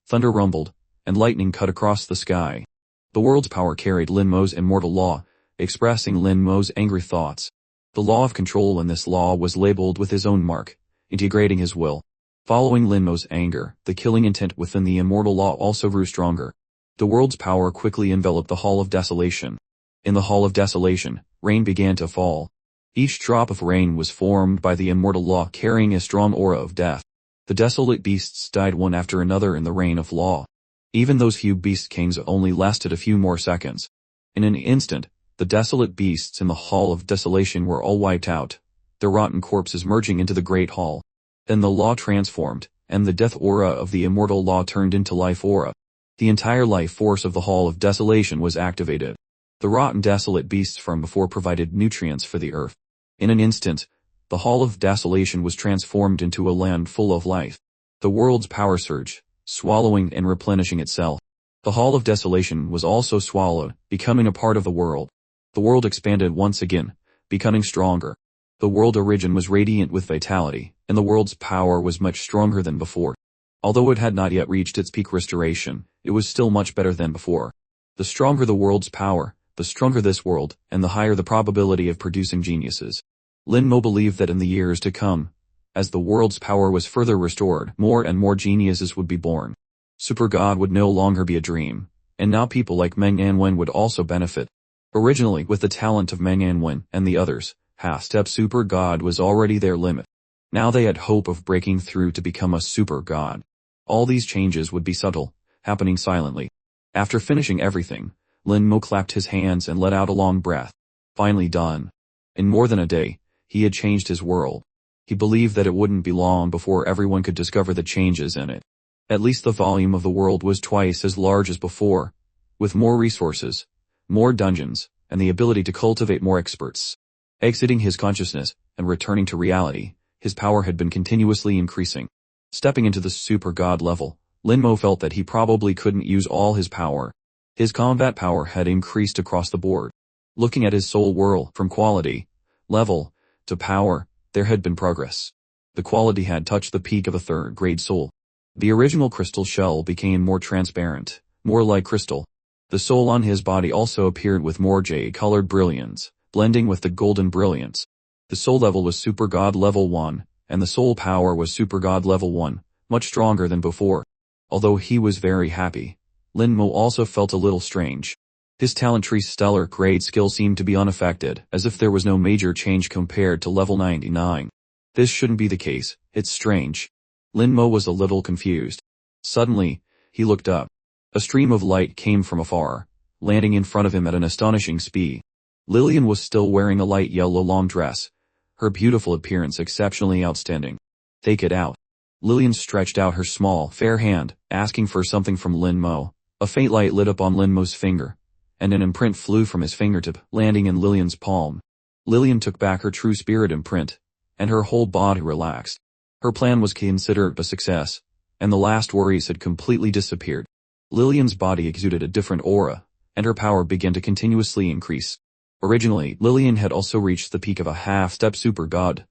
thunder rumbled, and lightning cut across the sky. The world's power carried Lin Mo's immortal law, expressing Lin Mo's angry thoughts. The law of control in this law was labeled with his own mark, integrating his will. Following Lin Mo's anger, the killing intent within the immortal law also grew stronger. The world's power quickly enveloped the Hall of Desolation. In the Hall of Desolation, rain began to fall. Each drop of rain was formed by the immortal law carrying a strong aura of death. The desolate beasts died one after another in the rain of law. Even those few beast kings only lasted a few more seconds. In an instant, the desolate beasts in the Hall of Desolation were all wiped out, their rotten corpses merging into the Great Hall. Then the law transformed, and the death aura of the immortal law turned into life aura. The entire life force of the Hall of Desolation was activated. The rotten desolate beasts from before provided nutrients for the earth. In an instant, the Hall of Desolation was transformed into a land full of life. The world's power surged, swallowing and replenishing itself. The Hall of Desolation was also swallowed, becoming a part of the world. The world expanded once again, becoming stronger. The world origin was radiant with vitality, and the world's power was much stronger than before. Although it had not yet reached its peak restoration, it was still much better than before. The stronger the world's power, the stronger this world, and the higher the probability of producing geniuses. Lin Mo believed that in the years to come, as the world's power was further restored, more and more geniuses would be born. Super God would no longer be a dream, and now people like Meng Anwen would also benefit. Originally, with the talent of Meng Anwen and the others, half-step Super God was already their limit. Now they had hope of breaking through to become a Super God. All these changes would be subtle, happening silently. After finishing everything, Lin Mo clapped his hands and let out a long breath. Finally done. In more than a day, he had changed his world. He believed that it wouldn't be long before everyone could discover the changes in it. At least the volume of the world was twice as large as before, with more resources, more dungeons, and the ability to cultivate more experts. Exiting his consciousness and returning to reality, his power had been continuously increasing. Stepping into the Super God level, Lin Mo felt that he probably couldn't use all his power. His combat power had increased across the board. Looking at his soul whirl from quality, level, to power, there had been progress. The quality had touched the peak of a third-grade soul. The original crystal shell became more transparent, more like crystal. The soul on his body also appeared with more jade-colored brilliance, blending with the golden brilliance. The soul level was Super God level 1, and the soul power was Super God level 1, much stronger than before. Although he was very happy, Lin Mo also felt a little strange. His talent tree's stellar grade skill seemed to be unaffected, as if there was no major change compared to level 99. This shouldn't be the case, it's strange. Lin Mo was a little confused. Suddenly, he looked up. A stream of light came from afar, landing in front of him at an astonishing speed. Lillian was still wearing a light yellow long dress, her beautiful appearance exceptionally outstanding. Take it out. Lillian stretched out her small, fair hand, asking for something from Lin Mo. A faint light lit up on Lin Mo's finger, and an imprint flew from his fingertip, landing in Lillian's palm. Lillian took back her true spirit imprint, and her whole body relaxed. Her plan was considered a success, and the last worries had completely disappeared. Lillian's body exuded a different aura, and her power began to continuously increase. Originally, Lillian had also reached the peak of a half-step Super God,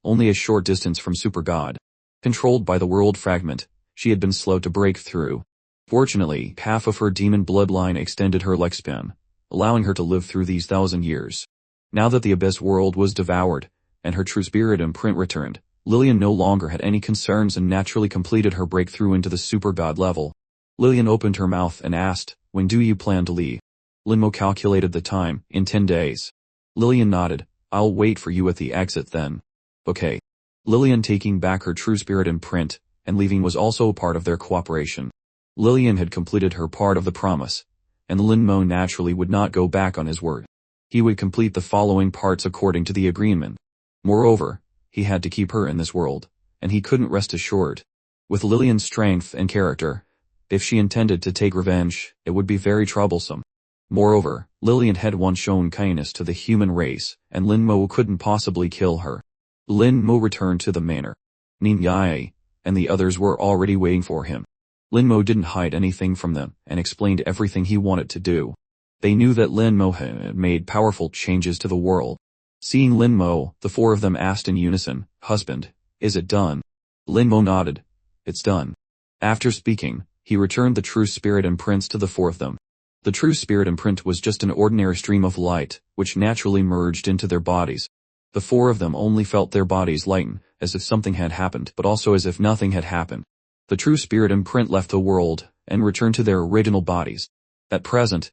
only a short distance from Super God. Controlled by the world fragment, she had been slow to break through. Fortunately, half of her demon bloodline extended her lifespan, allowing her to live through these 1,000 years. Now that the Abyss world was devoured, and her true spirit imprint returned, Lillian no longer had any concerns and naturally completed her breakthrough into the Super God level. Lillian opened her mouth and asked, "When do you plan to leave?" Lin Mo calculated the time, in 10 days. Lillian nodded, "I'll wait for you at the exit then." Okay. Lillian taking back her true spirit imprint, and leaving was also a part of their cooperation. Lillian had completed her part of the promise, and Lin Mo naturally would not go back on his word. He would complete the following parts according to the agreement. Moreover, he had to keep her in this world, and he couldn't rest assured. With Lillian's strength and character, if she intended to take revenge, it would be very troublesome. Moreover, Lillian had once shown kindness to the human race, and Lin Mo couldn't possibly kill her. Lin Mo returned to the manor. Nin Yae and the others were already waiting for him. Lin Mo didn't hide anything from them, and explained everything he wanted to do. They knew that Lin Mo had made powerful changes to the world. Seeing Lin Mo, the four of them asked in unison, "Husband, is it done?" Lin Mo nodded. "It's done." After speaking, he returned the true spirit imprint to the four of them. The true spirit imprint was just an ordinary stream of light, which naturally merged into their bodies. The four of them only felt their bodies lighten, as if something had happened, but also as if nothing had happened. The true spirit imprint left the world, and returned to their original bodies. At present,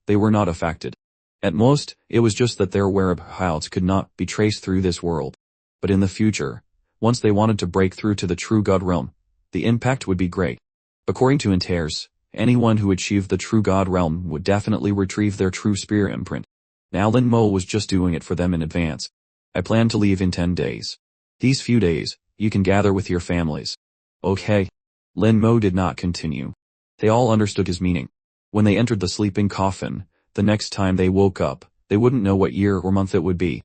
they were not affected. At most, it was just that their whereabouts could not be traced through this world. But in the future, once they wanted to break through to the true God realm, the impact would be great. According to Intares, anyone who achieved the true God realm would definitely retrieve their true spirit imprint. Now Lin Mo was just doing it for them in advance. "I plan to leave in 10 days. These few days, you can gather with your families." "Okay." Lin Mo did not continue. They all understood his meaning. When they entered the sleeping coffin, the next time they woke up, they wouldn't know what year or month it would be.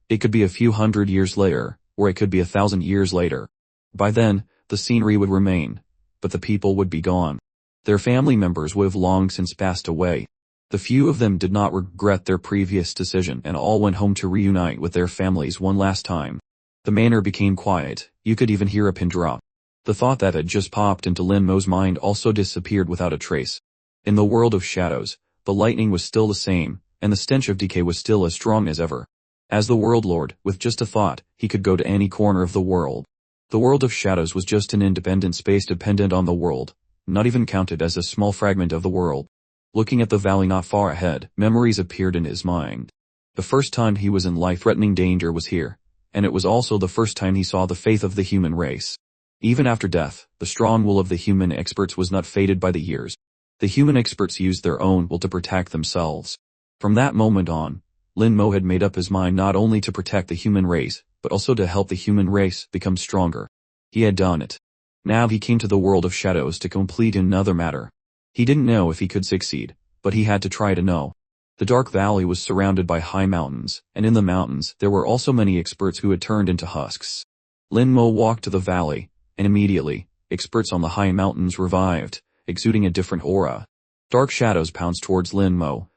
It could be a few hundred years later, or it could be 1,000 years later. By then, the scenery would remain, but the people would be gone. Their family members would have long since passed away. The few of them did not regret their previous decision and all went home to reunite with their families one last time. The manor became quiet, you could even hear a pin drop. The thought that had just popped into Lin Mo's mind also disappeared without a trace. In the world of shadows, the lightning was still the same, and the stench of decay was still as strong as ever. As the world lord, with just a thought, he could go to any corner of the world. The world of shadows was just an independent space dependent on the world, not even counted as a small fragment of the world. Looking at the valley not far ahead, memories appeared in his mind. The first time he was in life-threatening danger was here, and it was also the first time he saw the faith of the human race. Even after death, the strong will of the human experts was not faded by the years. The human experts used their own will to protect themselves. From that moment on, Lin Mo had made up his mind not only to protect the human race, but also to help the human race become stronger. He had done it. Now he came to the world of shadows to complete another matter. He didn't know if he could succeed, but he had to try to know. The dark valley was surrounded by high mountains, and in the mountains there were also many experts who had turned into husks. Lin Mo walked to the valley, and immediately, experts on the high mountains revived, exuding a different aura. Dark shadows pounced towards Lin Mo,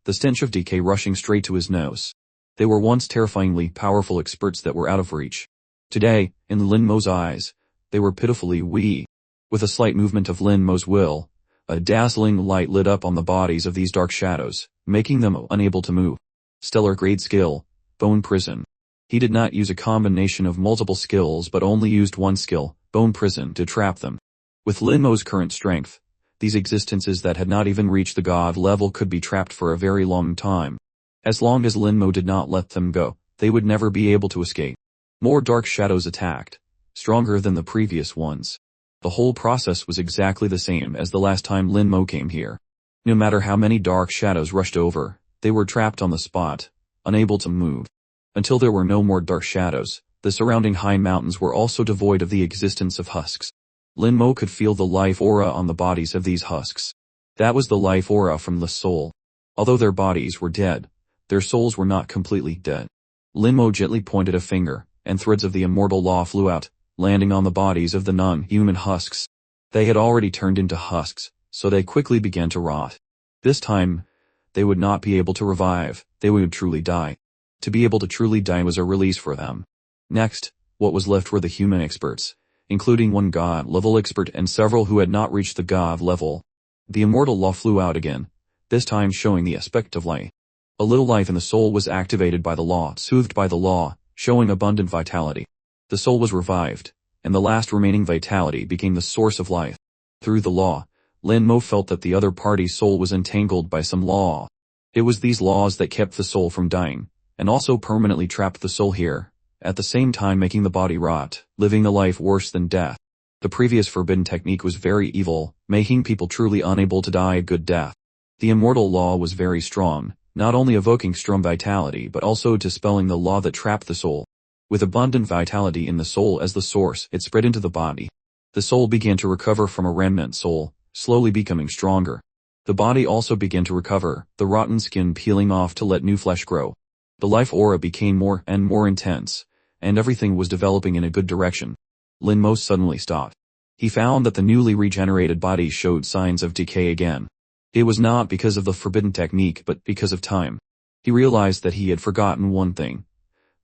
the stench of decay rushing straight to his nose. They were once terrifyingly powerful experts that were out of reach. Today, in Lin Mo's eyes, they were pitifully weak. With a slight movement of Lin Mo's will, a dazzling light lit up on the bodies of these dark shadows, making them unable to move. Stellar grade skill, Bone Prison. He did not use a combination of multiple skills but only used one skill, Bone Prison, to trap them. With Lin Mo's current strength, these existences that had not even reached the god level could be trapped for a very long time. As long as Lin Mo did not let them go, they would never be able to escape. More dark shadows attacked, stronger than the previous ones. The whole process was exactly the same as the last time Lin Mo came here. No matter how many dark shadows rushed over, they were trapped on the spot, unable to move. Until there were no more dark shadows, the surrounding high mountains were also devoid of the existence of husks. Lin Mo could feel the life aura on the bodies of these husks. That was the life aura from the soul. Although their bodies were dead, their souls were not completely dead. Lin Mo gently pointed a finger, and threads of the immortal law flew out, landing on the bodies of the non-human husks. They had already turned into husks, so they quickly began to rot. This time, they would not be able to revive, they would truly die. To be able to truly die was a release for them. Next, what was left were the human experts, including one god-level expert and several who had not reached the god level. The immortal law flew out again, this time showing the aspect of life. A little life in the soul was activated by the law, soothed by the law, showing abundant vitality. The soul was revived, and the last remaining vitality became the source of life. Through the law, Lin Mo felt that the other party's soul was entangled by some law. It was these laws that kept the soul from dying, and also permanently trapped the soul here, at the same time making the body rot, living a life worse than death. The previous forbidden technique was very evil, making people truly unable to die a good death. The immortal law was very strong, not only evoking strong vitality but also dispelling the law that trapped the soul. With abundant vitality in the soul as the source, it spread into the body. The soul began to recover from a remnant soul, slowly becoming stronger. The body also began to recover, the rotten skin peeling off to let new flesh grow. The life aura became more and more intense, and everything was developing in a good direction. Lin Mo suddenly stopped. He found that the newly regenerated body showed signs of decay again. It was not because of the forbidden technique but because of time. He realized that he had forgotten one thing,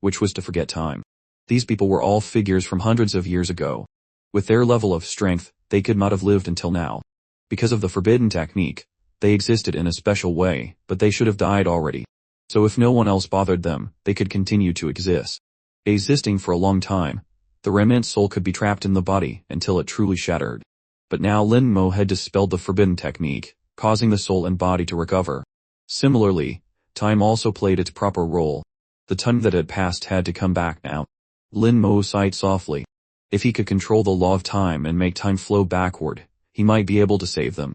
which was to forget time. These people were all figures from hundreds of years ago. With their level of strength, they could not have lived until now. Because of the forbidden technique, they existed in a special way, but they should have died already. So if no one else bothered them, they could continue to exist. Existing for a long time, the remnant soul could be trapped in the body until it truly shattered. But now Lin Mo had dispelled the forbidden technique, causing the soul and body to recover. Similarly, time also played its proper role. The time that had passed had to come back now. Lin Mo sighed softly. If he could control the law of time and make time flow backward, he might be able to save them.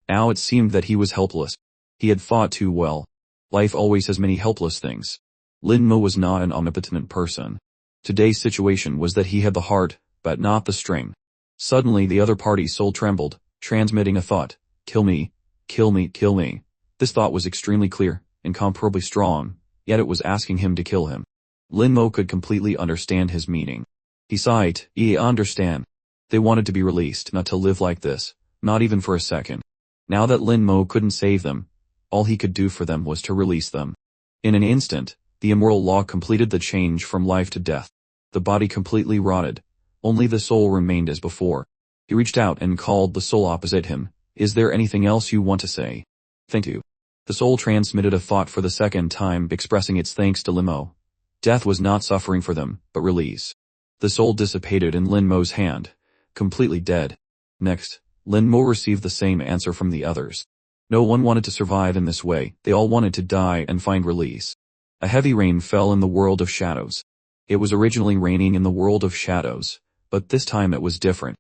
Now it seemed that he was helpless. He had fought too well. Life always has many helpless things. Lin Mo was not an omnipotent person. Today's situation was that he had the heart, but not the strength. Suddenly the other party's soul trembled, transmitting a thought: kill me, kill me, kill me. This thought was extremely clear, incomparably strong, yet it was asking him to kill him. Lin Mo could completely understand his meaning. He sighed. I understand. They wanted to be released, not to live like this, not even for a second. Now that Lin Mo couldn't save them, all he could do for them was to release them. In an instant, the immortal law completed the change from life to death. The body completely rotted. Only the soul remained as before. He reached out and called the soul opposite him. Is there anything else you want to say? Thank you. The soul transmitted a thought for the second time, expressing its thanks to Lin Mo. Death was not suffering for them, but release. The soul dissipated in Lin Mo's hand, completely dead. Next, Lin Mo received the same answer from the others. No one wanted to survive in this way, they all wanted to die and find release. A heavy rain fell in the world of shadows. It was originally raining in the world of shadows, but this time it was different.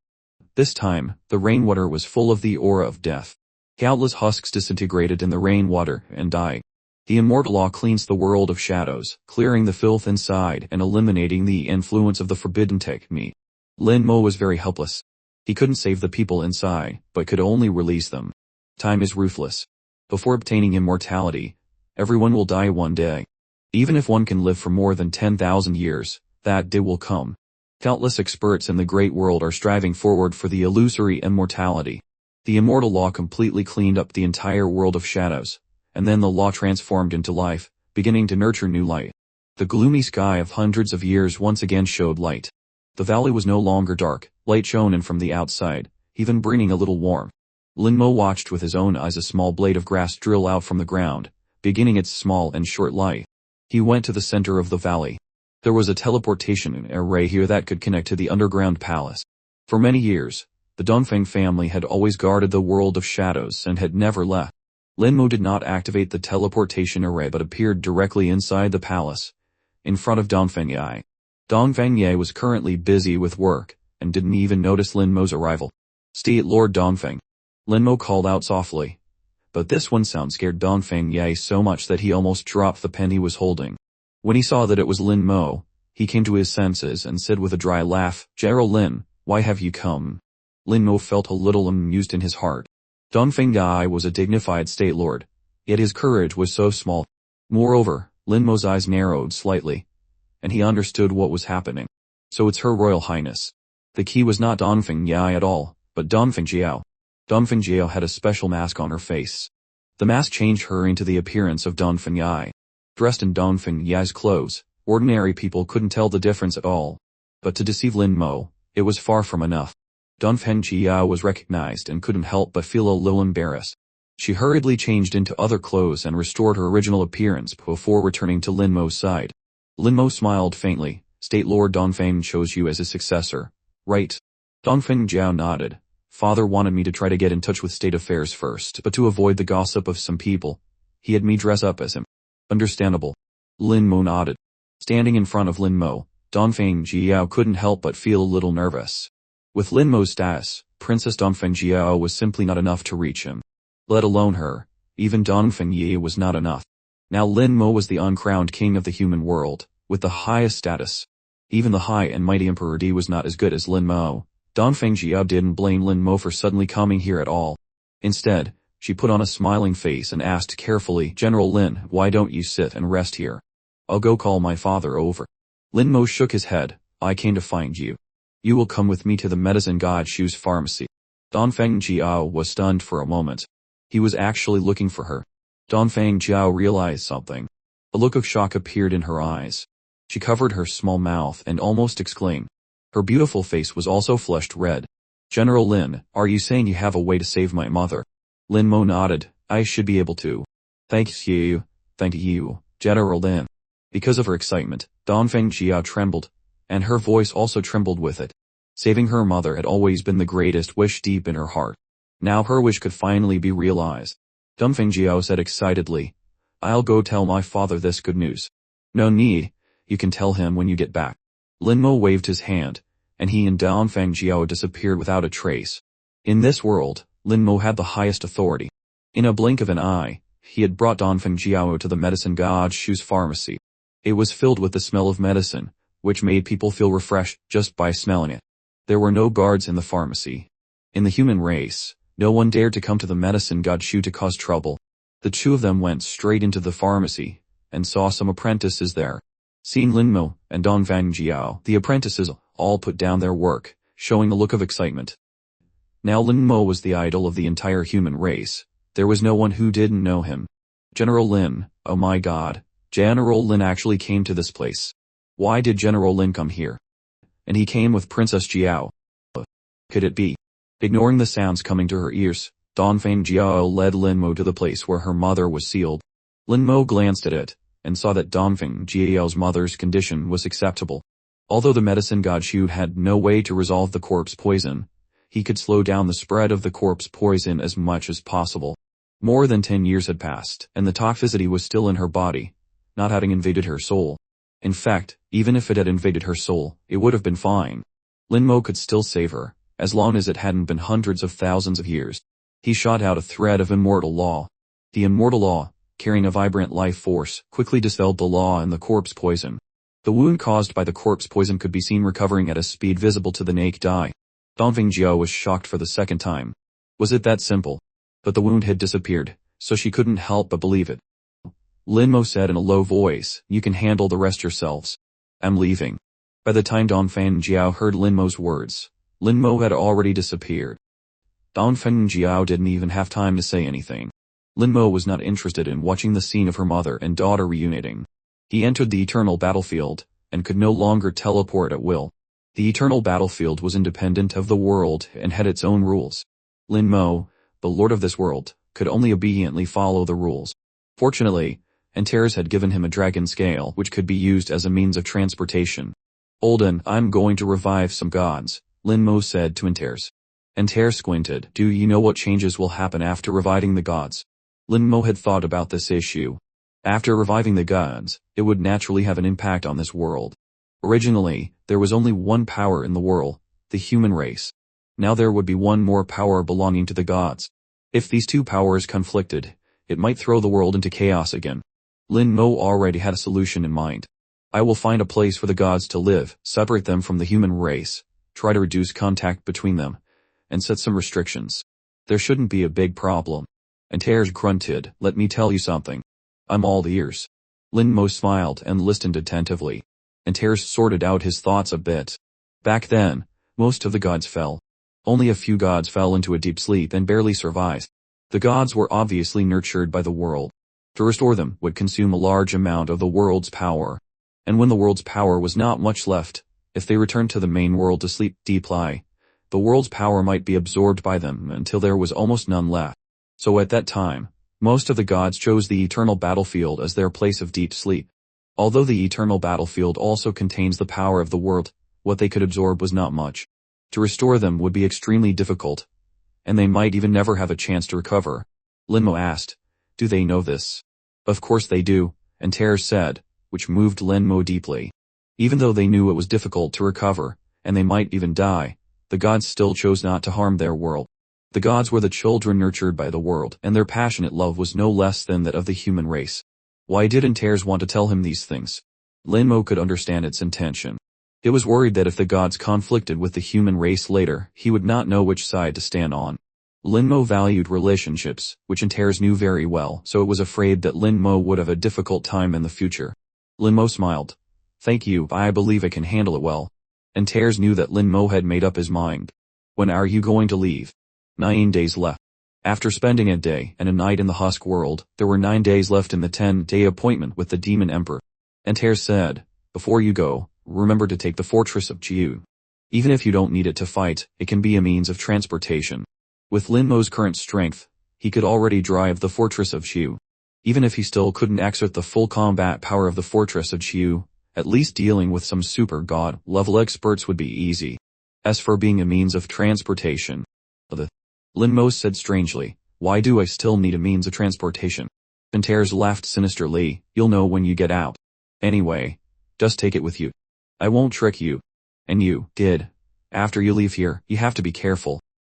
This time, the rainwater was full of the aura of death. Countless husks disintegrated in the rainwater and died. The immortal law cleans the world of shadows, clearing the filth inside and eliminating the influence of the forbidden technique. Lin Mo was very helpless. He couldn't save the people inside, but could only release them. Time is ruthless. Before obtaining immortality, everyone will die one day. Even if one can live for more than 10,000 years, that day will come. Countless experts in the great world are striving forward for the illusory immortality. The immortal law completely cleaned up the entire world of shadows, and then the law transformed into life, beginning to nurture new light. The gloomy sky of hundreds of years once again showed light. The valley was no longer dark, light shone in from the outside, even bringing a little warmth. Lin Mo watched with his own eyes a small blade of grass drill out from the ground, beginning its small and short life. He went to the center of the valley. There was a teleportation array here that could connect to the underground palace. For many years, the Dongfeng family had always guarded the world of shadows and had never left. Lin Mo did not activate the teleportation array but appeared directly inside the palace, in front of Dongfeng Yi. Dongfeng Yi was currently busy with work, and didn't even notice Lin Mo's arrival. State Lord Dongfeng. Lin Mo called out softly. But this one sound scared Dongfeng Yi so much that he almost dropped the pen he was holding. When he saw that it was Lin Mo, he came to his senses and said with a dry laugh, General Lin, why have you come? Lin Mo felt a little amused in his heart. Dongfeng Yi was a dignified state lord, yet his courage was so small. Moreover, Lin Mo's eyes narrowed slightly, and he understood what was happening. So it's Her Royal Highness. The key was not Dongfeng Yi at all, but Dongfeng Jiao. Dongfeng Jiao had a special mask on her face. The mask changed her into the appearance of Dongfeng Yi. Dressed in Dongfeng Yi's clothes, ordinary people couldn't tell the difference at all. But to deceive Lin Mo, it was far from enough. Dongfeng Jiao was recognized and couldn't help but feel a little embarrassed. She hurriedly changed into other clothes and restored her original appearance before returning to Lin Mo's side. Lin Mo smiled faintly. State Lord Dongfeng chose you as his successor, right? Dongfeng Jiao nodded. Father wanted me to try to get in touch with state affairs first, but to avoid the gossip of some people, he had me dress up as him. Understandable. Lin Mo nodded. Standing in front of Lin Mo, Dongfeng Jiao couldn't help but feel a little nervous. With Lin Mo's status, Princess Dongfeng Jiao was simply not enough to reach him. Let alone her, even Dongfeng Yi was not enough. Now Lin Mo was the uncrowned king of the human world, with the highest status. Even the high and mighty Emperor Di was not as good as Lin Mo. Dongfeng Jiao didn't blame Lin Mo for suddenly coming here at all. Instead, She put on a smiling face and asked carefully, General Lin, why don't you sit and rest here? I'll go call my father over. Lin Mo shook his head. I came to find you. You will come with me to the medicine god Shu's pharmacy. Donfang Jiao was stunned for a moment. He was actually looking for her. Donfang Jiao realized something. A look of shock appeared in her eyes. She covered her small mouth and almost exclaimed. Her beautiful face was also flushed red. General Lin, are you saying you have a way to save my mother? Lin Mo nodded. I should be able to. Thank you, General Lin. Because of her excitement, Donfang Jiao trembled, and her voice also trembled with it. Saving her mother had always been the greatest wish deep in her heart. Now her wish could finally be realized. Donfang Jiao said excitedly, I'll go tell my father this good news. No need, you can tell him when you get back. Lin Mo waved his hand, and he and Donfang Jiao disappeared without a trace. In this world, Lin Mo had the highest authority. In a blink of an eye, he had brought Donfang Jiao to the medicine god Shu's pharmacy. It was filled with the smell of medicine, which made people feel refreshed just by smelling it. There were no guards in the pharmacy. In the human race, no one dared to come to the medicine god Shu to cause trouble. The two of them went straight into the pharmacy, and saw some apprentices there. Seeing Lin Mo and Donfang Jiao, the apprentices all put down their work, showing a look of excitement. Now Lin Mo was the idol of the entire human race. There was no one who didn't know him. General Lin, oh my god, General Lin actually came to this place. Why did General Lin come here? And he came with Princess Jiao. Could it be? Ignoring the sounds coming to her ears, Donfang Jiao led Lin Mo to the place where her mother was sealed. Lin Mo glanced at it, and saw that Donfang Jiao's mother's condition was acceptable. Although the medicine god Shu had no way to resolve the corpse poison, he could slow down the spread of the corpse poison as much as possible. More than 10 years had passed, and the toxicity was still in her body, not having invaded her soul. In fact, even if it had invaded her soul, it would have been fine. Lin Mo could still save her, as long as it hadn't been hundreds of thousands of years. He shot out a thread of immortal law. The immortal law, carrying a vibrant life force, quickly dispelled the law and the corpse poison. The wound caused by the corpse poison could be seen recovering at a speed visible to the naked eye. Donfang Jiao was shocked for the second time. Was it that simple? But the wound had disappeared, so she couldn't help but believe it. Lin Mo said in a low voice, you can handle the rest yourselves. I'm leaving. By the time Donfang Jiao heard Lin Mo's words, Lin Mo had already disappeared. Donfang Jiao didn't even have time to say anything. Lin Mo was not interested in watching the scene of her mother and daughter reuniting. He entered the eternal battlefield, and could no longer teleport at will. The eternal battlefield was independent of the world and had its own rules. Lin Mo, the lord of this world, could only obediently follow the rules. Fortunately, Antares had given him a dragon scale which could be used as a means of transportation. Olden, I'm going to revive some gods, Lin Mo said to Antares. Antares squinted. Do you know what changes will happen after reviving the gods? Lin Mo had thought about this issue. After reviving the gods, it would naturally have an impact on this world. Originally, there was only one power in the world, the human race. Now there would be one more power belonging to the gods. If these two powers conflicted, it might throw the world into chaos again. Lin Mo already had a solution in mind. I will find a place for the gods to live, separate them from the human race, try to reduce contact between them, and set some restrictions. There shouldn't be a big problem. Antares grunted, let me tell you something. I'm all ears. Lin Mo smiled and listened attentively. Antares sorted out his thoughts a bit. Back then, most of the gods fell. Only a few gods fell into a deep sleep and barely survived. The gods were obviously nurtured by the world. To restore them would consume a large amount of the world's power. And when the world's power was not much left, if they returned to the main world to sleep deeply, the world's power might be absorbed by them until there was almost none left. So at that time, most of the gods chose the eternal battlefield as their place of deep sleep. Although the eternal battlefield also contains the power of the world, what they could absorb was not much. To restore them would be extremely difficult, and they might even never have a chance to recover. Lin Mo asked, do they know this? Of course they do, Antares said, which moved Lin Mo deeply. Even though they knew it was difficult to recover, and they might even die, the gods still chose not to harm their world. The gods were the children nurtured by the world, and their passionate love was no less than that of the human race. Why did Antares want to tell him these things? Lin Mo could understand its intention. It was worried that if the gods conflicted with the human race later, he would not know which side to stand on. Lin Mo valued relationships, which Antares knew very well, so it was afraid that Lin Mo would have a difficult time in the future. Lin Mo smiled. Thank you, I believe I can handle it well. Antares knew that Lin Mo had made up his mind. When are you going to leave? 9 days left. After spending a day and a night in the Husk world, there were 9 days left in the 10-day appointment with the Demon Emperor. Antares said, before you go, remember to take the fortress of Jiu. Even if you don't need it to fight, it can be a means of transportation. With Lin Mo's current strength, he could already drive the fortress of Jiu. Even if he still couldn't exert the full combat power of the fortress of Jiu, at least dealing with some super god-level experts would be easy. As for being a means of transportation, Lin Mo said strangely, why do I still need a means of transportation? Antares laughed sinisterly, you'll know when you get out. Anyway, just take it with you. I won't trick you. And you, kid. After you leave here, you have to be careful.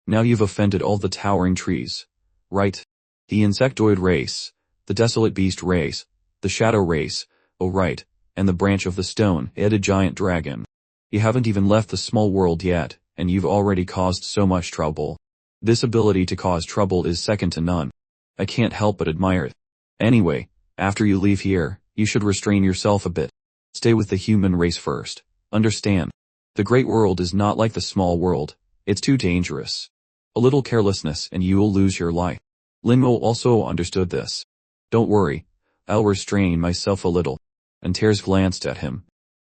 Now you've offended all the towering trees. Right? The insectoid race, the desolate beast race, the shadow race, oh right, and the branch of the stone-headed giant dragon. You haven't even left the small world yet, and you've already caused so much trouble. This ability to cause trouble is second to none. I can't help but admire it. Anyway, after you leave here, you should restrain yourself a bit. Stay with the human race first. Understand? The great world is not like the small world. It's too dangerous. A little carelessness and you will lose your life. Lin Mo also understood this. Don't worry. I'll restrain myself a little. Antares glanced at him.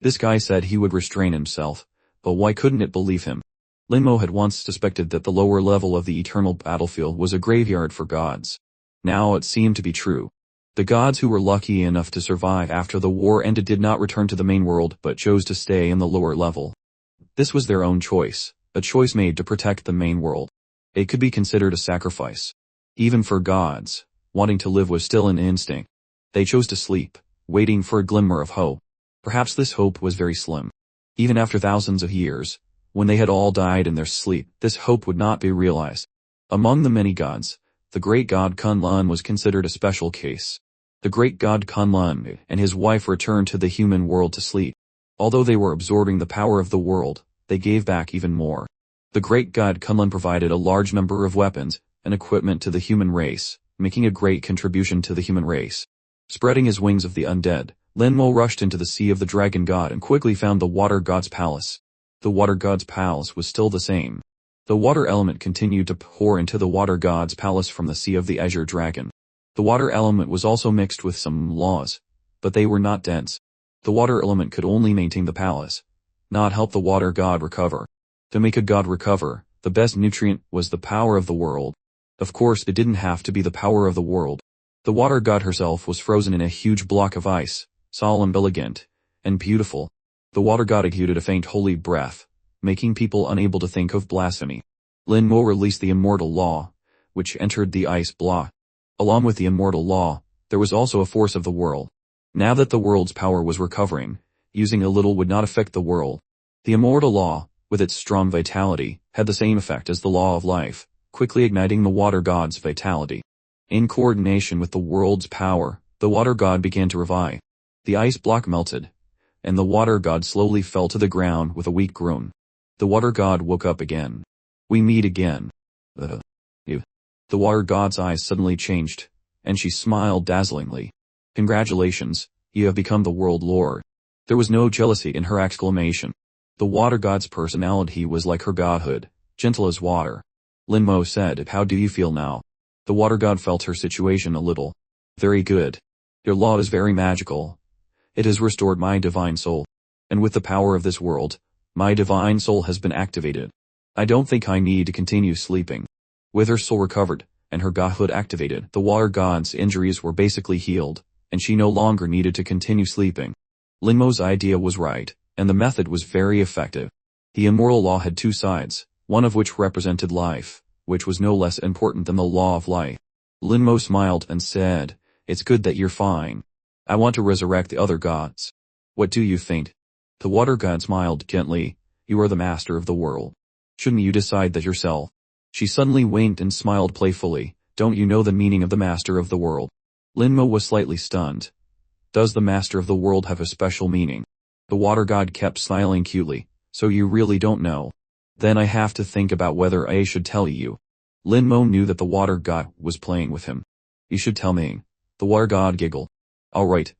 This guy said he would restrain himself, but why couldn't it believe him? Lin Mo had once suspected that the lower level of the eternal battlefield was a graveyard for gods. Now it seemed to be true. The gods who were lucky enough to survive after the war ended did not return to the main world but chose to stay in the lower level. This was their own choice, a choice made to protect the main world. It could be considered a sacrifice. Even for gods, wanting to live was still an instinct. They chose to sleep, waiting for a glimmer of hope. Perhaps this hope was very slim. Even after thousands of years, when they had all died in their sleep, this hope would not be realized. Among the many gods, the great god Kunlun was considered a special case. The great god Kunlun and his wife returned to the human world to sleep. Although they were absorbing the power of the world, they gave back even more. The great god Kunlun provided a large number of weapons and equipment to the human race, making a great contribution to the human race. Spreading his wings of the undead, Lin Mo rushed into the sea of the dragon god and quickly found the water god's palace. The water god's palace was still the same. The water element continued to pour into the water god's palace from the sea of the azure dragon. The water element was also mixed with some laws, but they were not dense. The water element could only maintain the palace, not help the water god recover. To make a god recover, the best nutrient was the power of the world. Of course, it didn't have to be the power of the world. The water god herself was frozen in a huge block of ice, solemn, elegant, and beautiful. The water god exuded a faint holy breath, making people unable to think of blasphemy. Lin Mo released the immortal law, which entered the ice block. Along with the immortal law, there was also a force of the world. Now that the world's power was recovering, using a little would not affect the world. The immortal law, with its strong vitality, had the same effect as the law of life, quickly igniting the water god's vitality. In coordination with the world's power, the water god began to revive. The ice block melted, and the water god slowly fell to the ground with a weak groan. The water god woke up again. We meet again. The water god's eyes suddenly changed, and she smiled dazzlingly. Congratulations, you have become the world lord. There was no jealousy in her exclamation. The water god's personality was like her godhood, gentle as water. Lin Mo said, how do you feel now? The water god felt her situation a little. Very good. Your law is very magical. It has restored my divine soul. And with the power of this world, my divine soul has been activated. I don't think I need to continue sleeping. With her soul recovered, and her godhood activated, the water god's injuries were basically healed, and she no longer needed to continue sleeping. Lin Mo's idea was right, and the method was very effective. The immortal law had two sides, one of which represented life, which was no less important than the law of life. Lin Mo smiled and said, it's good that you're fine. I want to resurrect the other gods. What do you think? The water god smiled gently, you are the master of the world. Shouldn't you decide that yourself? She suddenly winked and smiled playfully, don't you know the meaning of the master of the world? Lin Mo was slightly stunned. Does the master of the world have a special meaning? The water god kept smiling cutely, so you really don't know? Then I have to think about whether I should tell you. Lin Mo knew that the water god was playing with him. You should tell me. The water god giggled. Alright.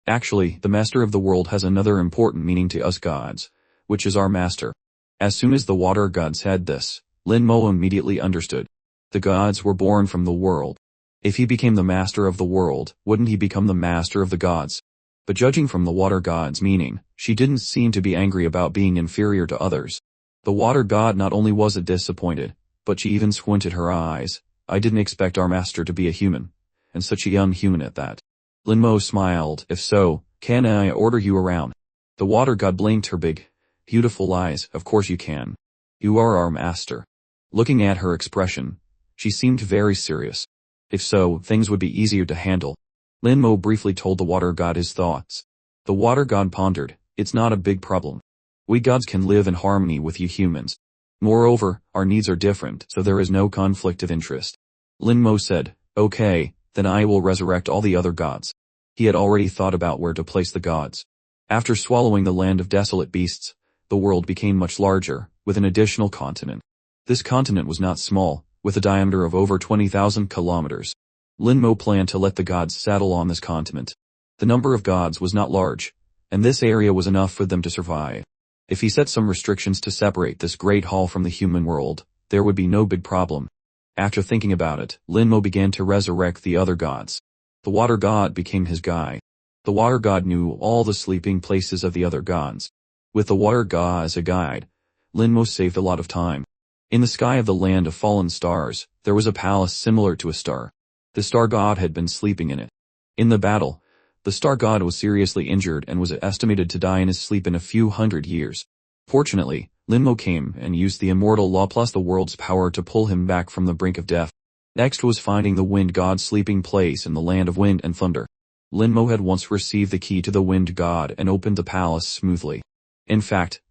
Actually, the master of the world has another important meaning to us gods, which is our master. As soon as the water god said this, Lin Mo immediately understood. The gods were born from the world. If he became the master of the world, wouldn't he become the master of the gods? But judging from the water god's meaning, she didn't seem to be angry about being inferior to others. The water god not only wasn't disappointed, but she even squinted her eyes. I didn't expect our master to be a human. And such a young human at that. Lin Mo smiled. If so, can I order you around? The water god blinked her big, beautiful eyes. Of course you can. You are our master. Looking at her expression, she seemed very serious. If so, things would be easier to handle. Lin Mo briefly told the water god his thoughts. The water god pondered. It's not a big problem. We gods can live in harmony with you humans. Moreover, our needs are different, so there is no conflict of interest. Lin Mo said, okay, then I will resurrect all the other gods. He had already thought about where to place the gods. After swallowing the land of desolate beasts, the world became much larger, with an additional continent. This continent was not small, with a diameter of over 20,000 kilometers. Lin Mo planned to let the gods settle on this continent. The number of gods was not large, and this area was enough for them to survive. If he set some restrictions to separate this great hall from the human world, there would be no big problem. After thinking about it, Lin Mo began to resurrect the other gods. The water god became his guide. The water god knew all the sleeping places of the other gods. With the water god as a guide, Lin Mo saved a lot of time. In the sky of the land of fallen stars, there was a palace similar to a star. The star god had been sleeping in it. In the battle, the star god was seriously injured and was estimated to die in his sleep in a few hundred years. Fortunately, Lin Mo came and used the immortal law plus the world's power to pull him back from the brink of death. Next was finding the wind god's sleeping place in the land of wind and thunder. Lin Mo had once received the key to the wind god and opened the palace smoothly. In fact,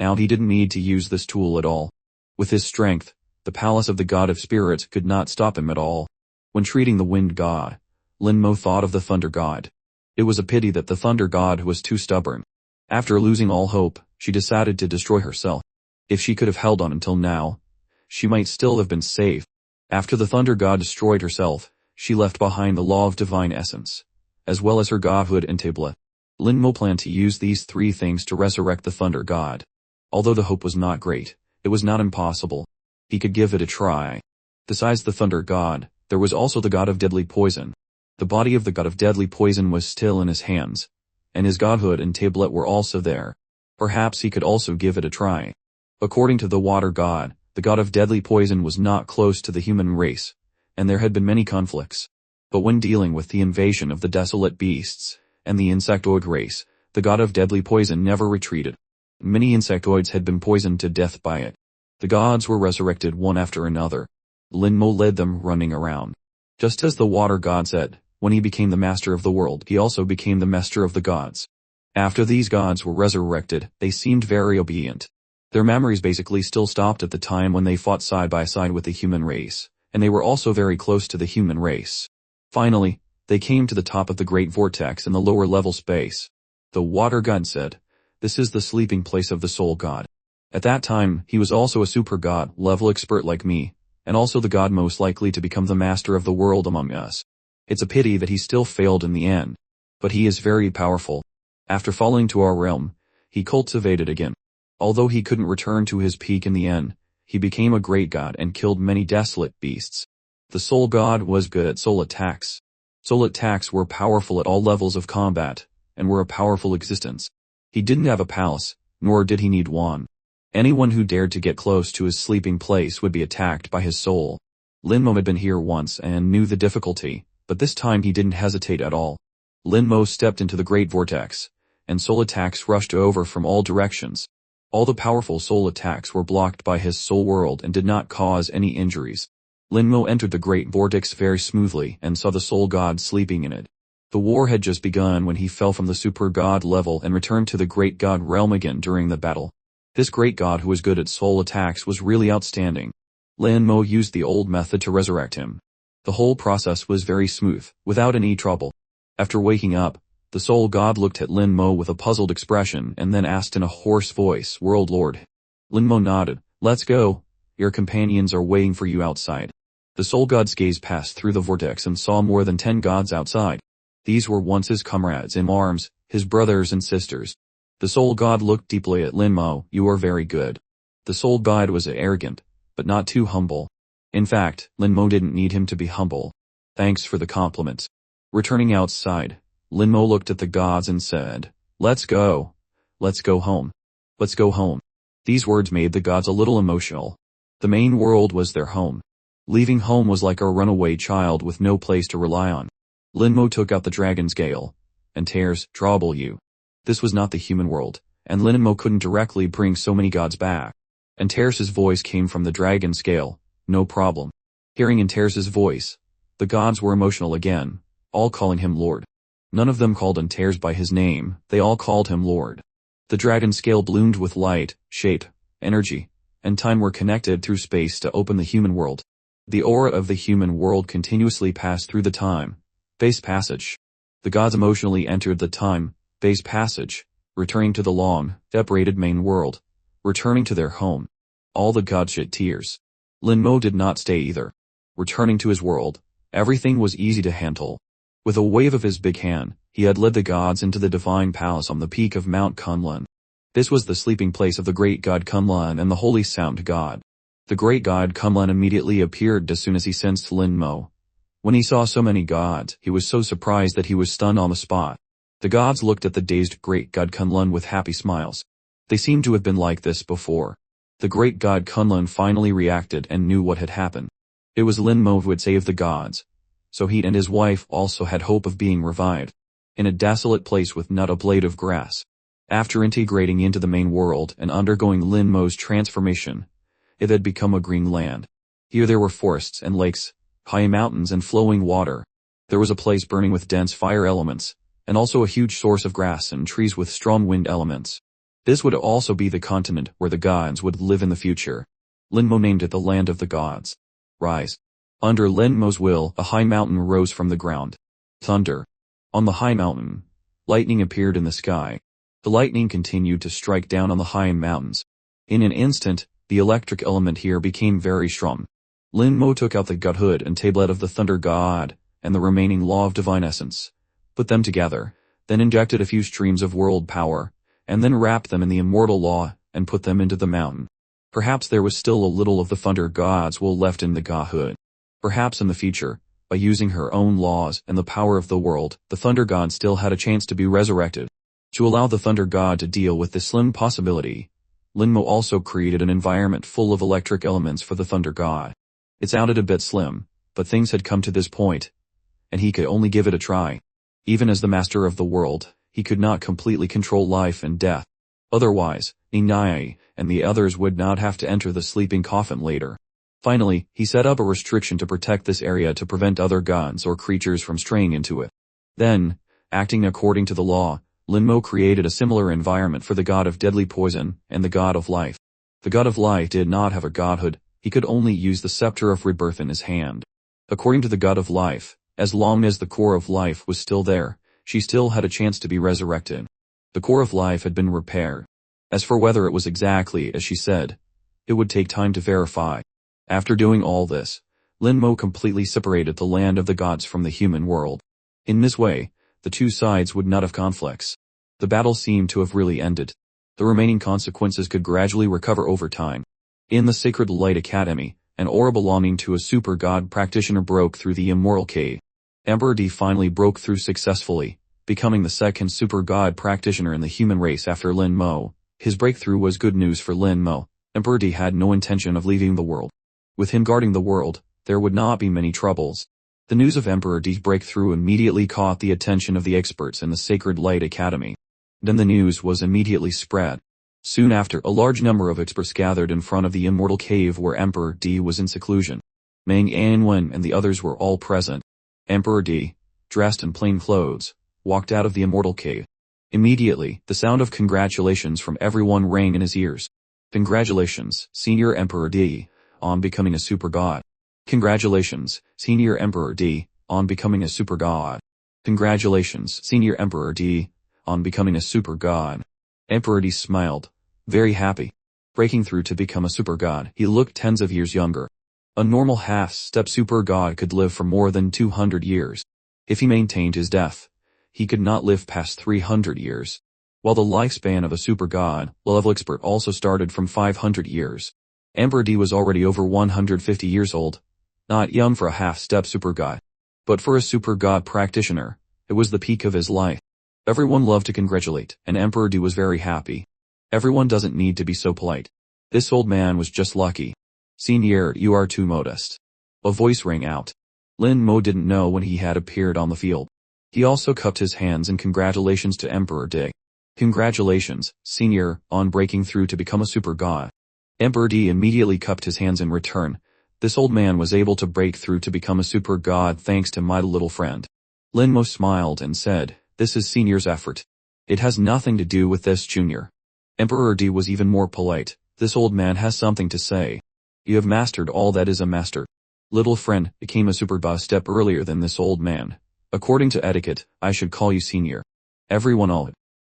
now he didn't need to use this tool at all. With his strength, the palace of the god of spirits could not stop him at all. When treating the wind god, Lin Mo thought of the thunder god. It was a pity that the thunder god was too stubborn. After losing all hope, she decided to destroy herself. If she could have held on until now, she might still have been saved. After the thunder god destroyed herself, she left behind the law of divine essence, as well as her godhood and tablet. Lin Mo planned to use these three things to resurrect the thunder god. Although the hope was not great, it was not impossible. He could give it a try. Besides the thunder god, there was also the god of deadly poison. The body of the god of deadly poison was still in his hands, and his godhood and tablet were also there. Perhaps he could also give it a try. According to the water god, the god of deadly poison was not close to the human race, and there had been many conflicts. But when dealing with the invasion of the desolate beasts and the insectoid race, the god of deadly poison never retreated. Many insectoids had been poisoned to death by it. The gods were resurrected one after another. Lin Mo led them running around. Just as the water god said, when he became the master of the world, he also became the master of the gods. After these gods were resurrected, they seemed very obedient. Their memories basically still stopped at the time when they fought side by side with the human race, and they were also very close to the human race. Finally, they came to the top of the great vortex in the lower level space. The water god said, "This is the sleeping place of the soul god." At that time, he was also a super god level expert like me, and also the god most likely to become the master of the world among us. It's a pity that he still failed in the end. But he is very powerful. After falling to our realm, he cultivated again. Although he couldn't return to his peak in the end, he became a great god and killed many desolate beasts. The soul god was good at soul attacks. Soul attacks were powerful at all levels of combat, and were a powerful existence. He didn't have a palace, nor did he need one. Anyone who dared to get close to his sleeping place would be attacked by his soul. Lin Mo had been here once and knew the difficulty, but this time he didn't hesitate at all. Lin Mo stepped into the great vortex, and soul attacks rushed over from all directions. All the powerful soul attacks were blocked by his soul world and did not cause any injuries. Lin Mo entered the great vortex very smoothly and saw the soul god sleeping in it. The war had just begun when he fell from the super god level and returned to the great god realm again during the battle. This great god who was good at soul attacks was really outstanding. Lin Mo used the old method to resurrect him. The whole process was very smooth, without any trouble. After waking up, the soul god looked at Lin Mo with a puzzled expression and then asked in a hoarse voice, "World Lord?" Lin Mo nodded. "Let's go. Your companions are waiting for you outside. The soul god's gaze passed through the vortex and saw more than 10 gods outside. These were once his comrades in arms, his brothers and sisters. The soul god looked deeply at Lin Mo. You are very good. The soul god was arrogant, but not too humble. In fact, Lin Mo didn't need him to be humble. Thanks for the compliments. Returning outside, Lin Mo looked at the gods and said, Let's go. Let's go home. Let's go home. These words made the gods a little emotional. The main world was their home. Leaving home was like a runaway child with no place to rely on. Lin Mo took out the dragon scale. And tears, trouble you. This was not the human world, and Lin Mo couldn't directly bring so many gods back. And Ters's voice came from the dragon scale. No problem. Hearing Ters's voice, the gods were emotional again, all calling him Lord. None of them called Ters by his name, they all called him Lord. The dragon scale bloomed with light, shape, energy, and time were connected through space to open the human world. The aura of the human world continuously passed through the time-based passage. The gods emotionally entered the time-based passage, returning to the long, separated main world, returning to their home. All the gods shed tears. Lin Mo did not stay either. Returning to his world, everything was easy to handle. With a wave of his big hand, he had led the gods into the divine palace on the peak of Mount Kunlun. This was the sleeping place of the great god Kunlun and the holy sound god. The great god Kunlun immediately appeared as soon as he sensed Lin Mo. When he saw so many gods, he was so surprised that he was stunned on the spot. The gods looked at the dazed great god Kunlun with happy smiles. They seemed to have been like this before. The great god Kunlun finally reacted and knew what had happened. It was Lin Mo who had saved the gods. So he and his wife also had hope of being revived. In a desolate place with not a blade of grass. After integrating into the main world and undergoing Lin Mo's transformation, it had become a green land. Here there were forests and lakes, high mountains and flowing water. There was a place burning with dense fire elements, and also a huge source of grass and trees with strong wind elements. This would also be the continent where the gods would live in the future. Lin Mo named it the Land of the Gods. Rise. Under Lin Mo's will, a high mountain rose from the ground. Thunder. On the high mountain, lightning appeared in the sky. The lightning continued to strike down on the high mountains. In an instant, the electric element here became very strong. Lin Mo took out the godhood and tablet of the thunder god, and the remaining law of divine essence, put them together, then injected a few streams of world power, and then wrapped them in the immortal law, and put them into the mountain. Perhaps there was still a little of the thunder god's will left in the godhood. Perhaps in the future, by using her own laws and the power of the world, the thunder god still had a chance to be resurrected. To allow the thunder god to deal with this slim possibility, Lin Mo also created an environment full of electric elements for the thunder god. It sounded a bit slim, but things had come to this point, and he could only give it a try. Even as the master of the world, he could not completely control life and death. Otherwise, Ninai and the others would not have to enter the sleeping coffin later. Finally, he set up a restriction to protect this area to prevent other gods or creatures from straying into it. Then, acting according to the law, Lin Mo created a similar environment for the god of deadly poison and the god of life. The god of life did not have a godhood, he could only use the scepter of rebirth in his hand. According to the god of life, as long as the core of life was still there, she still had a chance to be resurrected. The core of life had been repaired. As for whether it was exactly as she said, it would take time to verify. After doing all this, Lin Mo completely separated the land of the gods from the human world. In this way, the two sides would not have conflicts. The battle seemed to have really ended. The remaining consequences could gradually recover over time. In the Sacred Light Academy, an aura belonging to a super god practitioner broke through the immortal cave. Emperor D finally broke through successfully, becoming the second super god practitioner in the human race after Lin Mo. His breakthrough was good news for Lin Mo. Emperor D had no intention of leaving the world. With him guarding the world, there would not be many troubles. The news of Emperor D's breakthrough immediately caught the attention of the experts in the Sacred Light Academy. Then the news was immediately spread. Soon after, a large number of experts gathered in front of the immortal cave where Emperor D was in seclusion. Meng Anwen and the others were all present. Emperor D, dressed in plain clothes, walked out of the immortal cave. Immediately, the sound of congratulations from everyone rang in his ears. Congratulations, Senior Emperor D, on becoming a super god. Congratulations, Senior Emperor D, on becoming a super god. Congratulations, Senior Emperor D, on becoming a super god. Emperor D smiled, very happy. breaking through to become a super god. He looked tens of years younger. A normal half-step super god could live for more than 200 years. If he maintained his depth, he could not live past 300 years. While the lifespan of a super god, level expert also started from 500 years. Emperor D was already over 150 years old. Not young for a half-step super god. But for a super god practitioner, it was the peak of his life. Everyone loved to congratulate, and Emperor D was very happy. Everyone doesn't need to be so polite. This old man was just lucky. Senior, you are too modest. A voice rang out. Lin Mo didn't know when he had appeared on the field. He also cupped his hands in congratulations to Emperor D. Congratulations, Senior, on breaking through to become a super god. Emperor D immediately cupped his hands in return. This old man was able to break through to become a super god thanks to my little friend. Lin Mo smiled and said, this is Senior's effort. It has nothing to do with this Junior. Emperor D was even more polite. This old man has something to say. You have mastered all that is a master. Little friend became a super god step earlier than this old man. According to etiquette, I should call you Senior. Everyone all.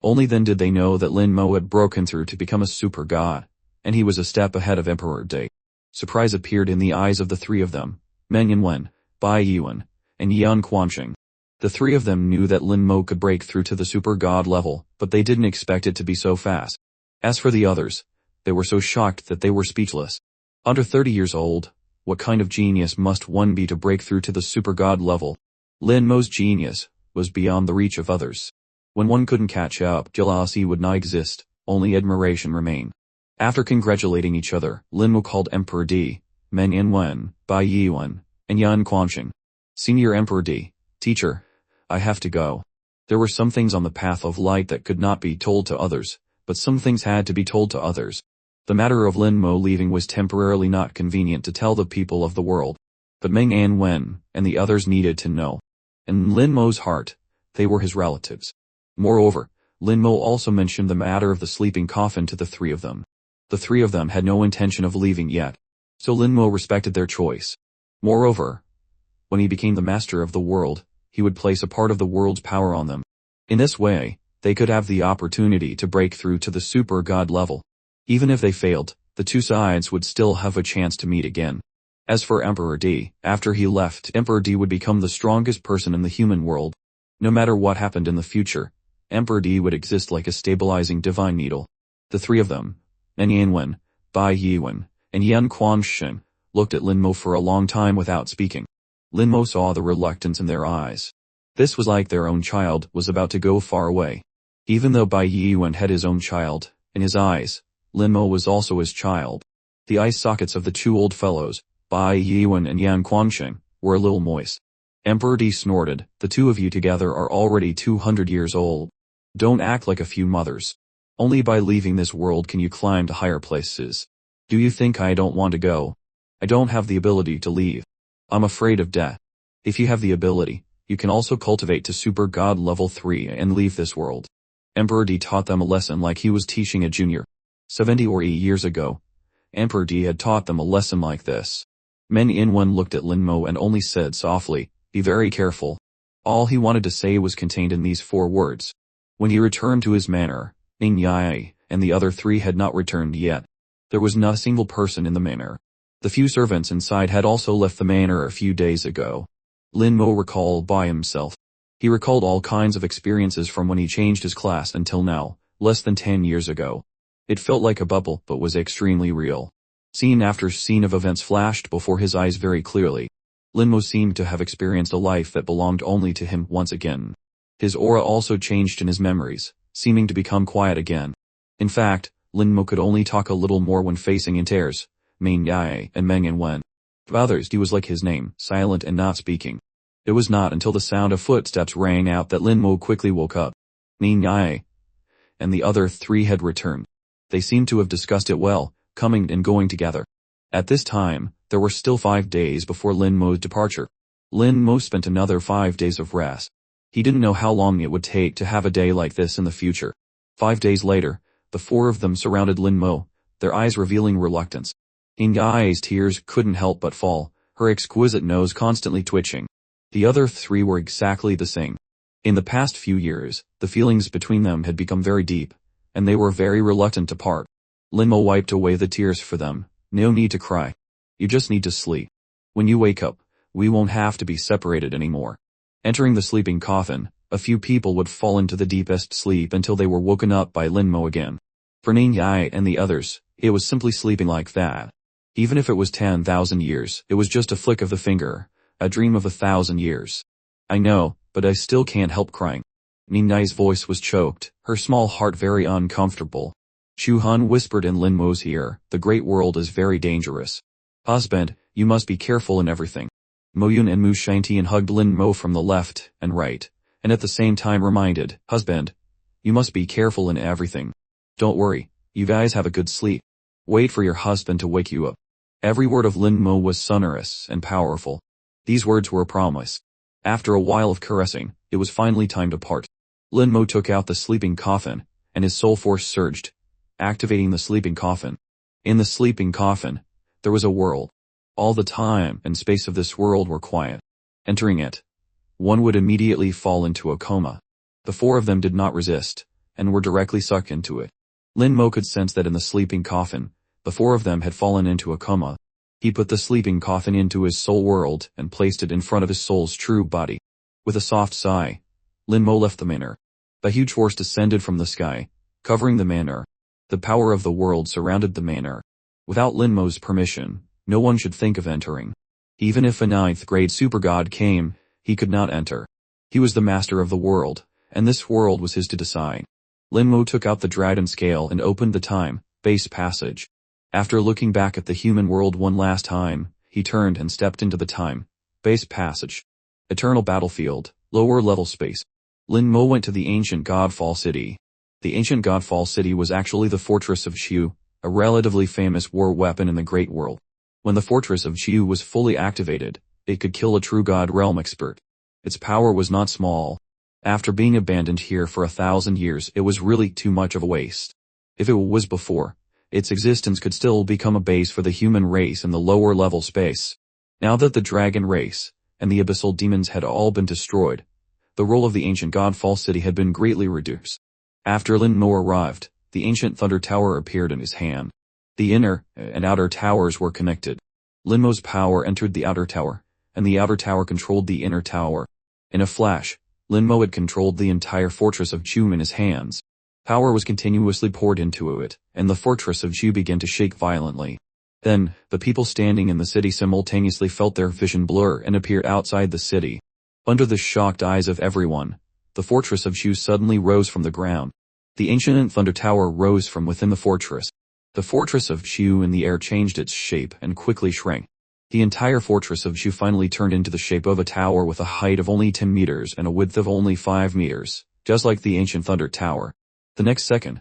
Only then did they know that Lin Mo had broken through to become a super god, and he was a step ahead of Emperor D. Surprise appeared in the eyes of the three of them, Meng Yanwen, Bai Yuan, and Yan Quanqing. The three of them knew that Lin Mo could break through to the super god level, but they didn't expect it to be so fast. As for the others, they were so shocked that they were speechless. Under 30 years old, what kind of genius must one be to break through to the super god level? Lin Mo's genius was beyond the reach of others. When one couldn't catch up, jealousy would not exist, only admiration remained. After congratulating each other, Lin Mo called Emperor D, Meng Yanwen, Bai Yuan, and Yan Quanqing. Senior Emperor D, teacher, I have to go. There were some things on the path of light that could not be told to others, but some things had to be told to others. The matter of Lin Mo leaving was temporarily not convenient to tell the people of the world, but Meng Yanwen and the others needed to know. In Lin Mo's heart, they were his relatives. Moreover, Lin Mo also mentioned the matter of the sleeping coffin to the three of them. The three of them had no intention of leaving yet, so Lin Mo respected their choice. Moreover, when he became the master of the world, he would place a part of the world's power on them. In this way, they could have the opportunity to break through to the super god level. Even if they failed, the two sides would still have a chance to meet again. As for Emperor D, after he left, Emperor D would become the strongest person in the human world. No matter what happened in the future, Emperor D would exist like a stabilizing divine needle. The three of them, Meng Yanwen, Bai Yuan, and Yan Quanqing, looked at Lin Mo for a long time without speaking. Lin Mo saw the reluctance in their eyes. This was like their own child was about to go far away. Even though Bai Yuan had his own child, in his eyes, Lin Mo was also his child. The eye sockets of the two old fellows, Bai Yuan and Yan Quanqing, were a little moist. Emperor D snorted, the two of you together are already 200 years old. Don't act like a few mothers. Only by leaving this world can you climb to higher places. Do you think I don't want to go? I don't have the ability to leave. I'm afraid of death. If you have the ability, you can also cultivate to super god level 3 and leave this world. Emperor D taught them a lesson like he was teaching a junior. 70 or 80 years ago, Emperor D had taught them a lesson like this. Meng Yanwen looked at Lin Mo and only said softly, be very careful. All he wanted to say was contained in these 4 words. When he returned to his manor, Ning Yai and the other 3 had not returned yet. There was not a single person in the manor. The few servants inside had also left the manor a few days ago. Lin Mo recalled by himself. He recalled all kinds of experiences from when he changed his class until now, less than 10 years ago. It felt like a bubble but was extremely real. Scene after scene of events flashed before his eyes very clearly. Lin Mo seemed to have experienced a life that belonged only to him once again. His aura also changed in his memories, seeming to become quiet again. In fact, Lin Mo could only talk a little more when facing interns, Meng Yai and Meng Yanwen. To others he was like his name, silent and not speaking. It was not until the sound of footsteps rang out that Lin Mo quickly woke up. Meng Yai and the other 3 had returned. They seemed to have discussed it well, coming and going together. At this time, there were still 5 days before Lin Mo's departure. Lin Mo spent another 5 days of rest. He didn't know how long it would take to have a day like this in the future. 5 days later, the 4 of them surrounded Lin Mo, their eyes revealing reluctance. Ning Yai's tears couldn't help but fall, her exquisite nose constantly twitching. The other 3 were exactly the same. In the past few years, the feelings between them had become very deep, and they were very reluctant to part. Linmo wiped away the tears for them. No need to cry. You just need to sleep. When you wake up, we won't have to be separated anymore. Entering the sleeping coffin, a few people would fall into the deepest sleep until they were woken up by Linmo again. For Ning Yai and the others, it was simply sleeping like that. Even if it was 10,000 years, it was just a flick of the finger, a dream of 1,000 years. I know, but I still can't help crying. Ning Yai's voice was choked, her small heart very uncomfortable. Shu Han whispered in Lin Mo's ear, the great world is very dangerous. Husband, you must be careful in everything. Mo Yun and Mu Shangtian hugged Lin Mo from the left and right, and at the same time reminded, husband, you must be careful in everything. Don't worry, you guys have a good sleep. Wait for your husband to wake you up. Every word of Lin Mo was sonorous and powerful. These words were a promise. After a while of caressing, it was finally time to part. Lin Mo took out the sleeping coffin, and his soul force surged, activating the sleeping coffin. In the sleeping coffin, there was a world. All the time and space of this world were quiet. Entering it, one would immediately fall into a coma. The four of them did not resist, and were directly sucked into it. Lin Mo could sense that in the sleeping coffin, the four of them had fallen into a coma. He put the sleeping coffin into his soul world and placed it in front of his soul's true body. With a soft sigh, Lin Mo left the manor. A huge force descended from the sky, covering the manor. The power of the world surrounded the manor. Without Lin Mo's permission, no one should think of entering. Even if a 9th grade super god came, he could not enter. He was the master of the world, and this world was his to decide. Lin Mo took out the dragon scale and opened the time-base passage. After looking back at the human world one last time, he turned and stepped into the time-base passage. Eternal battlefield, lower level space. Lin Mo went to the ancient Godfall city. The ancient Godfall city was actually the fortress of Shu, a relatively famous war weapon in the Great World. When the fortress of Shu was fully activated, it could kill a true God realm expert. Its power was not small. After being abandoned here for 1,000 years, it was really too much of a waste. If it was before, its existence could still become a base for the human race in the lower level space. Now that the dragon race and the abyssal demons had all been destroyed, the role of the ancient Godfall city had been greatly reduced. After Lin Mo arrived, the ancient thunder tower appeared in his hand. The inner and outer towers were connected. Lin Mo's power entered the outer tower, and the outer tower controlled the inner tower. In a flash, Lin Mo had controlled the entire fortress of Chu in his hands. Power was continuously poured into it, and the fortress of Chu began to shake violently. Then, the people standing in the city simultaneously felt their vision blur and appeared outside the city. Under the shocked eyes of everyone, the fortress of Chu suddenly rose from the ground. The ancient thunder tower rose from within the fortress. The fortress of Chu in the air changed its shape and quickly shrank. The entire fortress of Chu finally turned into the shape of a tower with a height of only 10 meters and a width of only 5 meters, just like the ancient thunder tower. The next second,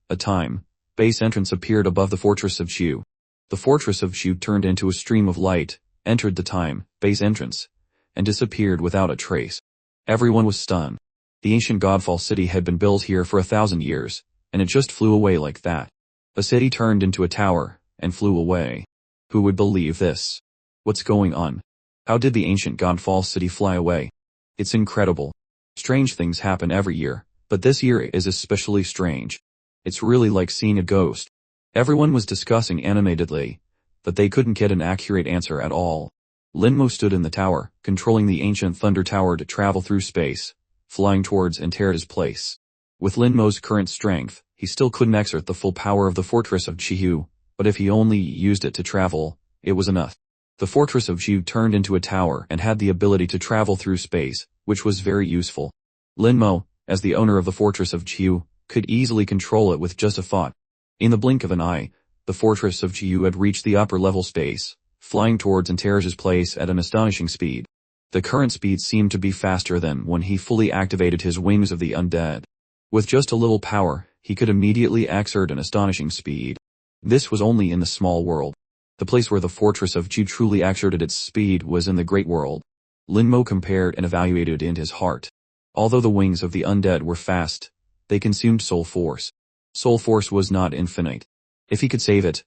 a time-base entrance appeared above the fortress of Chu. The fortress of Chu turned into a stream of light, entered the time-base entrance, and disappeared without a trace. Everyone was stunned. The ancient Godfall city had been built here for 1,000 years, and it just flew away like that. A city turned into a tower, and flew away. Who would believe this? What's going on? How did the ancient Godfall city fly away? It's incredible. Strange things happen every year, but this year is especially strange. It's really like seeing a ghost. Everyone was discussing animatedly, but they couldn't get an accurate answer at all. Lin Mo stood in the tower, controlling the ancient thunder tower to travel through space, flying towards Antares' place. With Lin Mo's current strength, he still couldn't exert the full power of the fortress of Chihu, but if he only used it to travel, it was enough. The fortress of Chihu turned into a tower and had the ability to travel through space, which was very useful. Lin Mo, as the owner of the fortress of Chihu, could easily control it with just a thought. In the blink of an eye, the fortress of Chihu had reached the upper level space, flying towards Antares' place at an astonishing speed. The current speed seemed to be faster than when he fully activated his wings of the undead. With just a little power, he could immediately exert an astonishing speed. This was only in the small world. The place where the fortress of Chihu truly exerted its speed was in the great world. Lin Mo compared and evaluated in his heart. Although the wings of the undead were fast, they consumed soul force. Soul force was not infinite. If he could save it,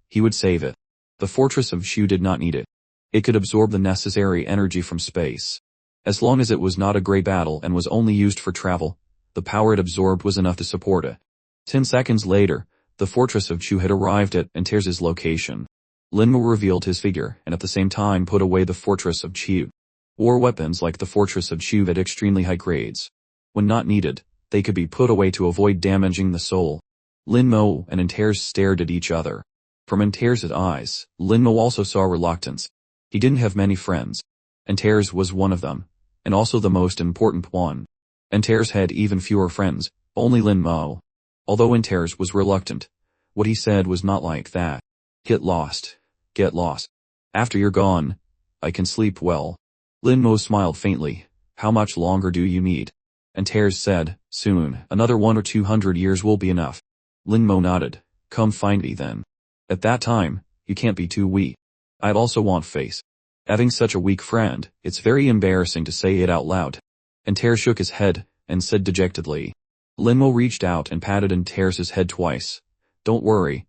he would save it. The fortress of Chihu did not need it. It could absorb the necessary energy from space. As long as it was not a great battle and was only used for travel, the power it absorbed was enough to support it. 10 seconds later, The fortress of Chu had arrived at Antares' location. Linmo revealed his figure and at the same time put away the fortress of Chu. War weapons like the fortress of Chu had extremely high grades. When not needed, they could be put away to avoid damaging the soul. Linmo and Antares stared at each other. From Antares' eyes, Linmo also saw reluctance. He didn't have many friends. Antares was one of them, and also the most important one. Antares had even fewer friends, only Linmo. Although Antares was reluctant, what he said was not like that. Get lost. Get lost. After you're gone, I can sleep well. Linmo smiled faintly. How much longer do you need? Antares said, soon, another 100 or 200 years will be enough. Linmo nodded. Come find me then. At that time, you can't be too weak. I'd also want face. Having such a weak friend, it's very embarrassing to say it out loud. Antares shook his head, and said dejectedly. Linmo reached out and patted Antares' head twice. Don't worry.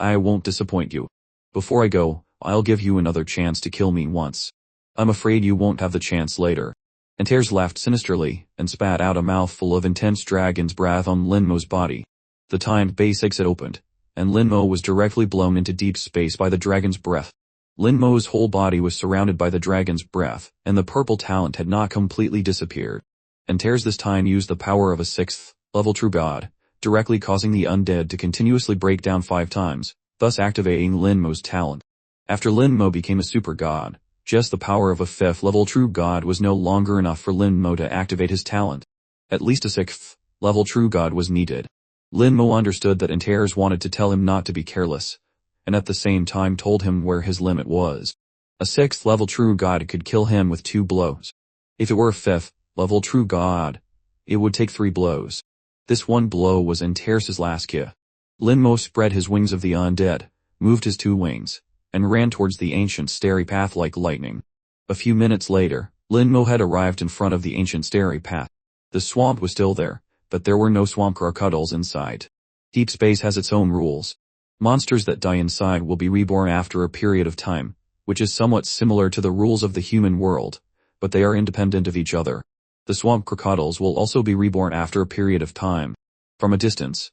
I won't disappoint you. Before I go, I'll give you another chance to kill me once. I'm afraid you won't have the chance later. Antares laughed sinisterly, and spat out a mouthful of intense dragon's breath on Linmo's body. The timed base exit opened, and Linmo was directly blown into deep space by the dragon's breath. Linmo's whole body was surrounded by the dragon's breath, and the purple talent had not completely disappeared. Antares this time used the power of a 6th level true god, directly causing the undead to continuously break down 5 times, thus activating Linmo's talent. After Linmo became a super god, just the power of a 5th level true god was no longer enough for Linmo to activate his talent. At least a 6th level true god was needed. Linmo understood that Antares wanted to tell him not to be careless, and at the same time told him where his limit was. A 6th level true god could kill him with 2 blows. If it were a 5th level true god, it would take 3 blows. This one blow was Antares' last kill. Linmo spread his wings of the undead, moved his 2 wings, and ran towards the ancient starry path like lightning. A few minutes later, Linmo had arrived in front of the ancient starry path. The swamp was still there, but there were no swamp crocodiles inside. Deep space has its own rules. Monsters that die inside will be reborn after a period of time, which is somewhat similar to the rules of the human world, but they are independent of each other. The swamp crocodiles will also be reborn after a period of time. From a distance,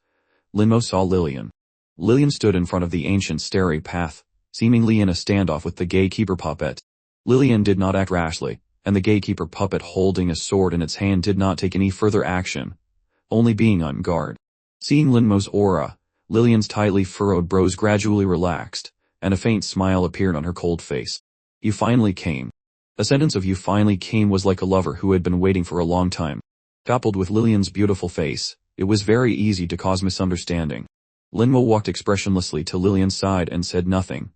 Linmo saw Lillian. Lillian stood in front of the ancient starry path, seemingly in a standoff with the gatekeeper puppet. Lillian did not act rashly, and the gatekeeper puppet holding a sword in its hand did not take any further action, only being on guard. Seeing Linmo's aura, Lillian's tightly furrowed brows gradually relaxed, and a faint smile appeared on her cold face. You finally came. A sentence of you finally came was like a lover who had been waiting for a long time. Coupled with Lillian's beautiful face, it was very easy to cause misunderstanding. Linmo walked expressionlessly to Lillian's side and said nothing,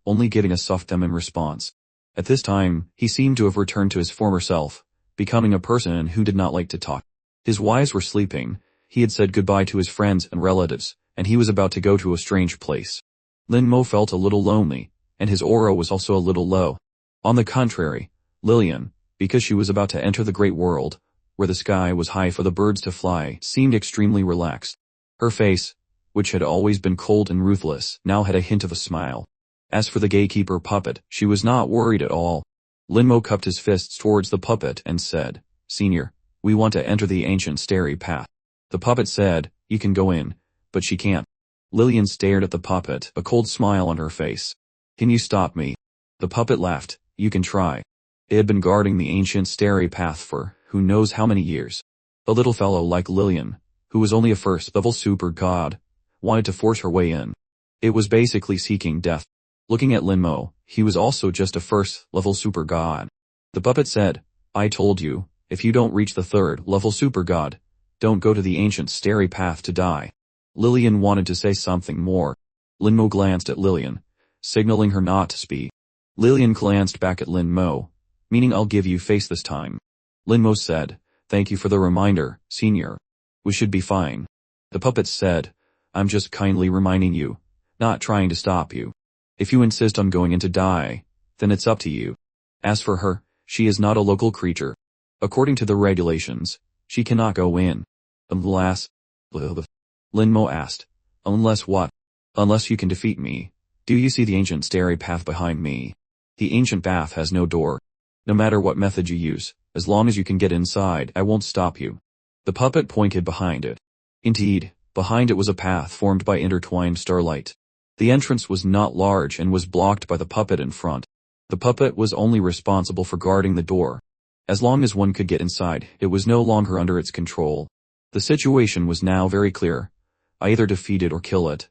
only giving a soft in response. At this time, he seemed to have returned to his former self, becoming a person who did not like to talk. His wives were sleeping, he had said goodbye to his friends and relatives, and he was about to go to a strange place. Linmo felt a little lonely, and his aura was also a little low. On the contrary, Lillian, because she was about to enter the great world, where the sky was high for the birds to fly, seemed extremely relaxed. Her face, which had always been cold and ruthless, now had a hint of a smile. As for the gatekeeper puppet, she was not worried at all. Linmo cupped his fists towards the puppet and said, Senior, we want to enter the ancient starry path. The puppet said, you can go in, but she can't. Lillian stared at the puppet, a cold smile on her face. Can you stop me? The puppet laughed, you can try. It had been guarding the ancient starry path for, who knows how many years. A little fellow like Lillian, who was only a 1st level super god, wanted to force her way in. It was basically seeking death. Looking at Linmo, he was also just a 1st level super god. The puppet said, I told you, if you don't reach the 3rd level super god, don't go to the ancient starry path to die. Lillian wanted to say something more. Linmo glanced at Lillian, signaling her not to speak. Lillian glanced back at Linmo, meaning I'll give you face this time. Linmo said, thank you for the reminder, Senior. We should be fine. The puppet said, I'm just kindly reminding you, not trying to stop you. If you insist on going in to die, then it's up to you. As for her, she is not a local creature. According to the regulations, she cannot go in. Unless... Linmo asked. Unless what? Unless you can defeat me. Do you see the ancient starry path behind me? The ancient path has no door. No matter what method you use, as long as you can get inside, I won't stop you. The puppet pointed behind it. Indeed, Behind it was a path formed by intertwined starlight. The entrance was not large and was blocked by the puppet in front. The puppet was only responsible for guarding the door. As long as one could get inside, it was no longer under its control. The situation was now very clear. Either defeat it or kill it.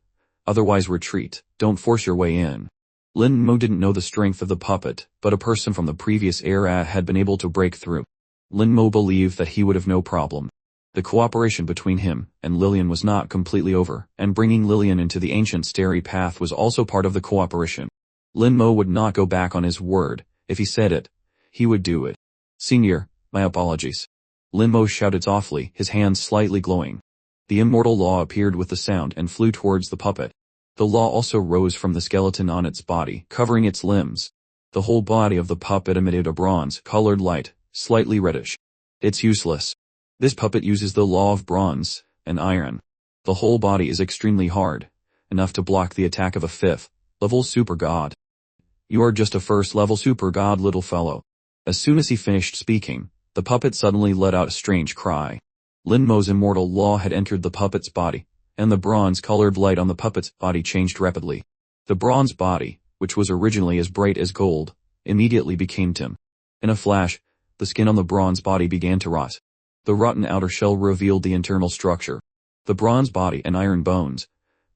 Otherwise retreat, don't force your way in. Lin Mo didn't know the strength of the puppet, but a person from the previous era had been able to break through. Lin Mo believed that he would have no problem. The cooperation between him and Lillian was not completely over, and bringing Lillian into the ancient starry path was also part of the cooperation. Lin Mo would not go back on his word. If he said it, he would do it. Senior, my apologies. Lin Mo shouted softly, his hands slightly glowing. The immortal law appeared with the sound and flew towards the puppet. The law also rose from the skeleton on its body, covering its limbs. The whole body of the puppet emitted a bronze-colored light, slightly reddish. It's useless. This puppet uses the law of bronze and iron. The whole body is extremely hard, enough to block the attack of a 5th-level super god. You are just a 1st-level super god, little fellow. As soon as he finished speaking, the puppet suddenly let out a strange cry. Lin Mo's immortal law had entered the puppet's body, and the bronze-colored light on the puppet's body changed rapidly. The bronze body, which was originally as bright as gold, immediately became dim. In a flash, the skin on the bronze body began to rot. The rotten outer shell revealed the internal structure. The bronze body and iron bones,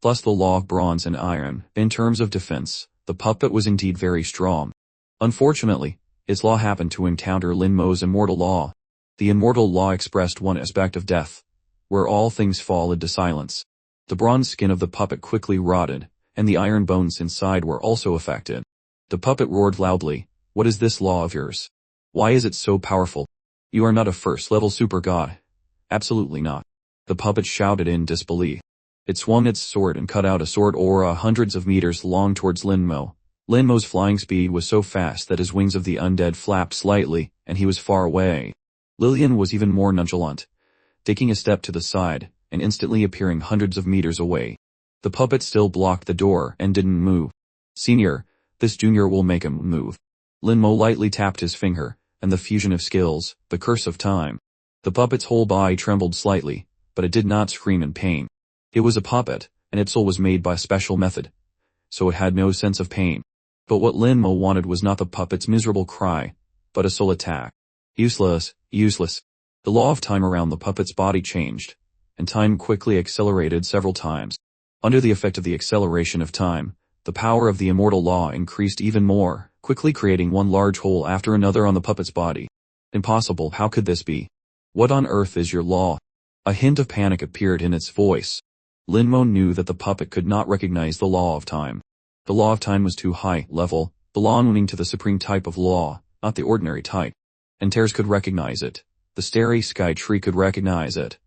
plus the law of bronze and iron. In terms of defense, the puppet was indeed very strong. Unfortunately, its law happened to encounter Lin Mo's immortal law. The immortal law expressed one aspect of death, where all things fall into silence. The bronze skin of the puppet quickly rotted, and the iron bones inside were also affected. The puppet roared loudly, "What is this law of yours? Why is it so powerful? You are not a 1st-level super god." "Absolutely not." The puppet shouted in disbelief. It swung its sword and cut out a sword aura hundreds of meters long towards Lin Mo. Lin Mo's flying speed was so fast that his wings of the undead flapped slightly, and he was far away. Lillian was even more nonchalant, taking a step to the side, and instantly appearing hundreds of meters away. The puppet still blocked the door and didn't move. "Senior, this junior will make him move." Lin Mo lightly tapped his finger, and the fusion of skills, the curse of time. The puppet's whole body trembled slightly, but it did not scream in pain. It was a puppet, and its soul was made by a special method, so it had no sense of pain. But what Lin Mo wanted was not the puppet's miserable cry, but a soul attack. Useless, useless. The law of time around the puppet's body changed, and time quickly accelerated several times. Under the effect of the acceleration of time, the power of the immortal law increased even more, quickly creating one large hole after another on the puppet's body. Impossible, how could this be? What on earth is your law? A hint of panic appeared in its voice. Lin Mo knew that the puppet could not recognize the law of time. The law of time was too high level, belonging to the supreme type of law, not the ordinary type. And Tears could recognize it. The starry sky tree could recognize it.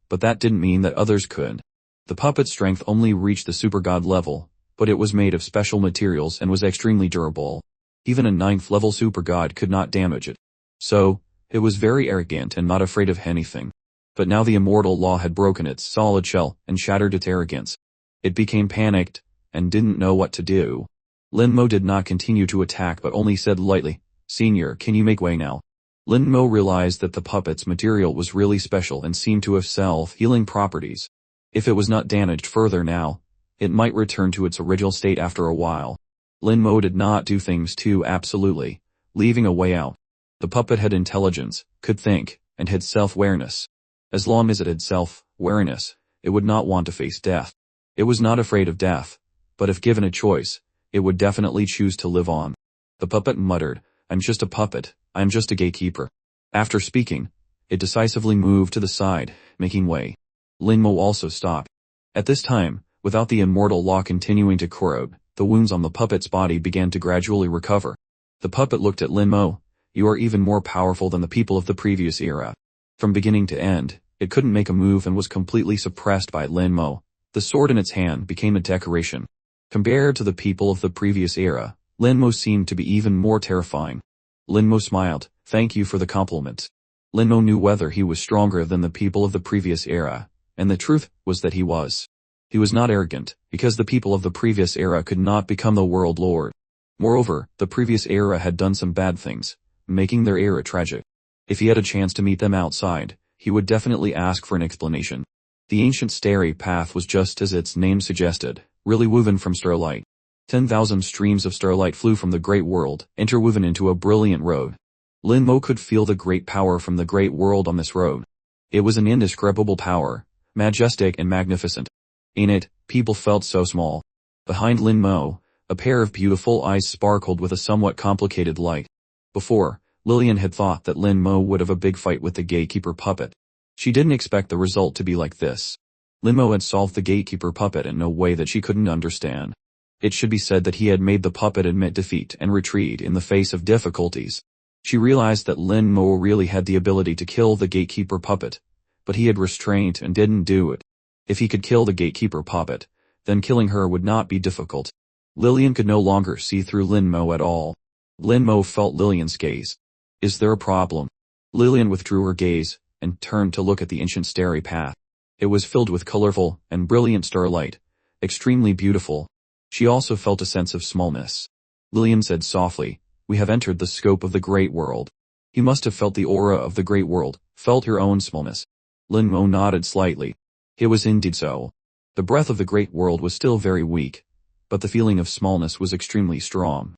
But that didn't mean that others could. The puppet's strength only reached the super god level, but it was made of special materials and was extremely durable. Even a 9th-level super god could not damage it. So, it was very arrogant and not afraid of anything. But now the immortal law had broken its solid shell and shattered its arrogance. It became panicked, and didn't know what to do. Lin Mo did not continue to attack but only said lightly, "Senior, can you make way now?" Lin Mo realized that the puppet's material was really special and seemed to have self-healing properties. If it was not damaged further now, it might return to its original state after a while. Lin Mo did not do things too absolutely, leaving a way out. The puppet had intelligence, could think, and had self-awareness. As long as it had self-awareness, it would not want to face death. It was not afraid of death, but if given a choice, it would definitely choose to live on. The puppet muttered, "I'm just a puppet, I'm just a gatekeeper." After speaking, it decisively moved to the side, making way. Lin Mo also stopped. At this time, without the immortal law continuing to corrode, the wounds on the puppet's body began to gradually recover. The puppet looked at Lin Mo. "You are even more powerful than the people of the previous era." From beginning to end, it couldn't make a move and was completely suppressed by Lin Mo. The sword in its hand became a decoration. Compared to the people of the previous era, Lin Mo seemed to be even more terrifying. Lin Mo smiled, "Thank you for the compliment." Lin Mo knew whether he was stronger than the people of the previous era, and the truth was that he was. He was not arrogant, because the people of the previous era could not become the world lord. Moreover, the previous era had done some bad things, making their era tragic. If he had a chance to meet them outside, he would definitely ask for an explanation. The ancient starry path was just as its name suggested, really woven from starlight. 10,000 streams of starlight flew from the great world, interwoven into a brilliant road. Lin Mo could feel the great power from the great world on this road. It was an indescribable power, majestic and magnificent. In it, people felt so small. Behind Lin Mo, a pair of beautiful eyes sparkled with a somewhat complicated light. Before, Lillian had thought that Lin Mo would have a big fight with the gatekeeper puppet. She didn't expect the result to be like this. Lin Mo had solved the gatekeeper puppet in a way that she couldn't understand. It should be said that he had made the puppet admit defeat and retreat in the face of difficulties. She realized that Lin Mo really had the ability to kill the gatekeeper puppet, but he had restraint and didn't do it. If he could kill the gatekeeper puppet, then killing her would not be difficult. Lillian could no longer see through Lin Mo at all. Lin Mo felt Lillian's gaze. Is there a problem? Lillian withdrew her gaze and turned to look at the ancient starry path. It was filled with colorful and brilliant starlight, extremely beautiful. She also felt a sense of smallness. Lillian said softly, "We have entered the scope of the great world." He must have felt the aura of the great world, felt her own smallness. Lin Mo nodded slightly. It was indeed so. The breath of the great world was still very weak, but the feeling of smallness was extremely strong.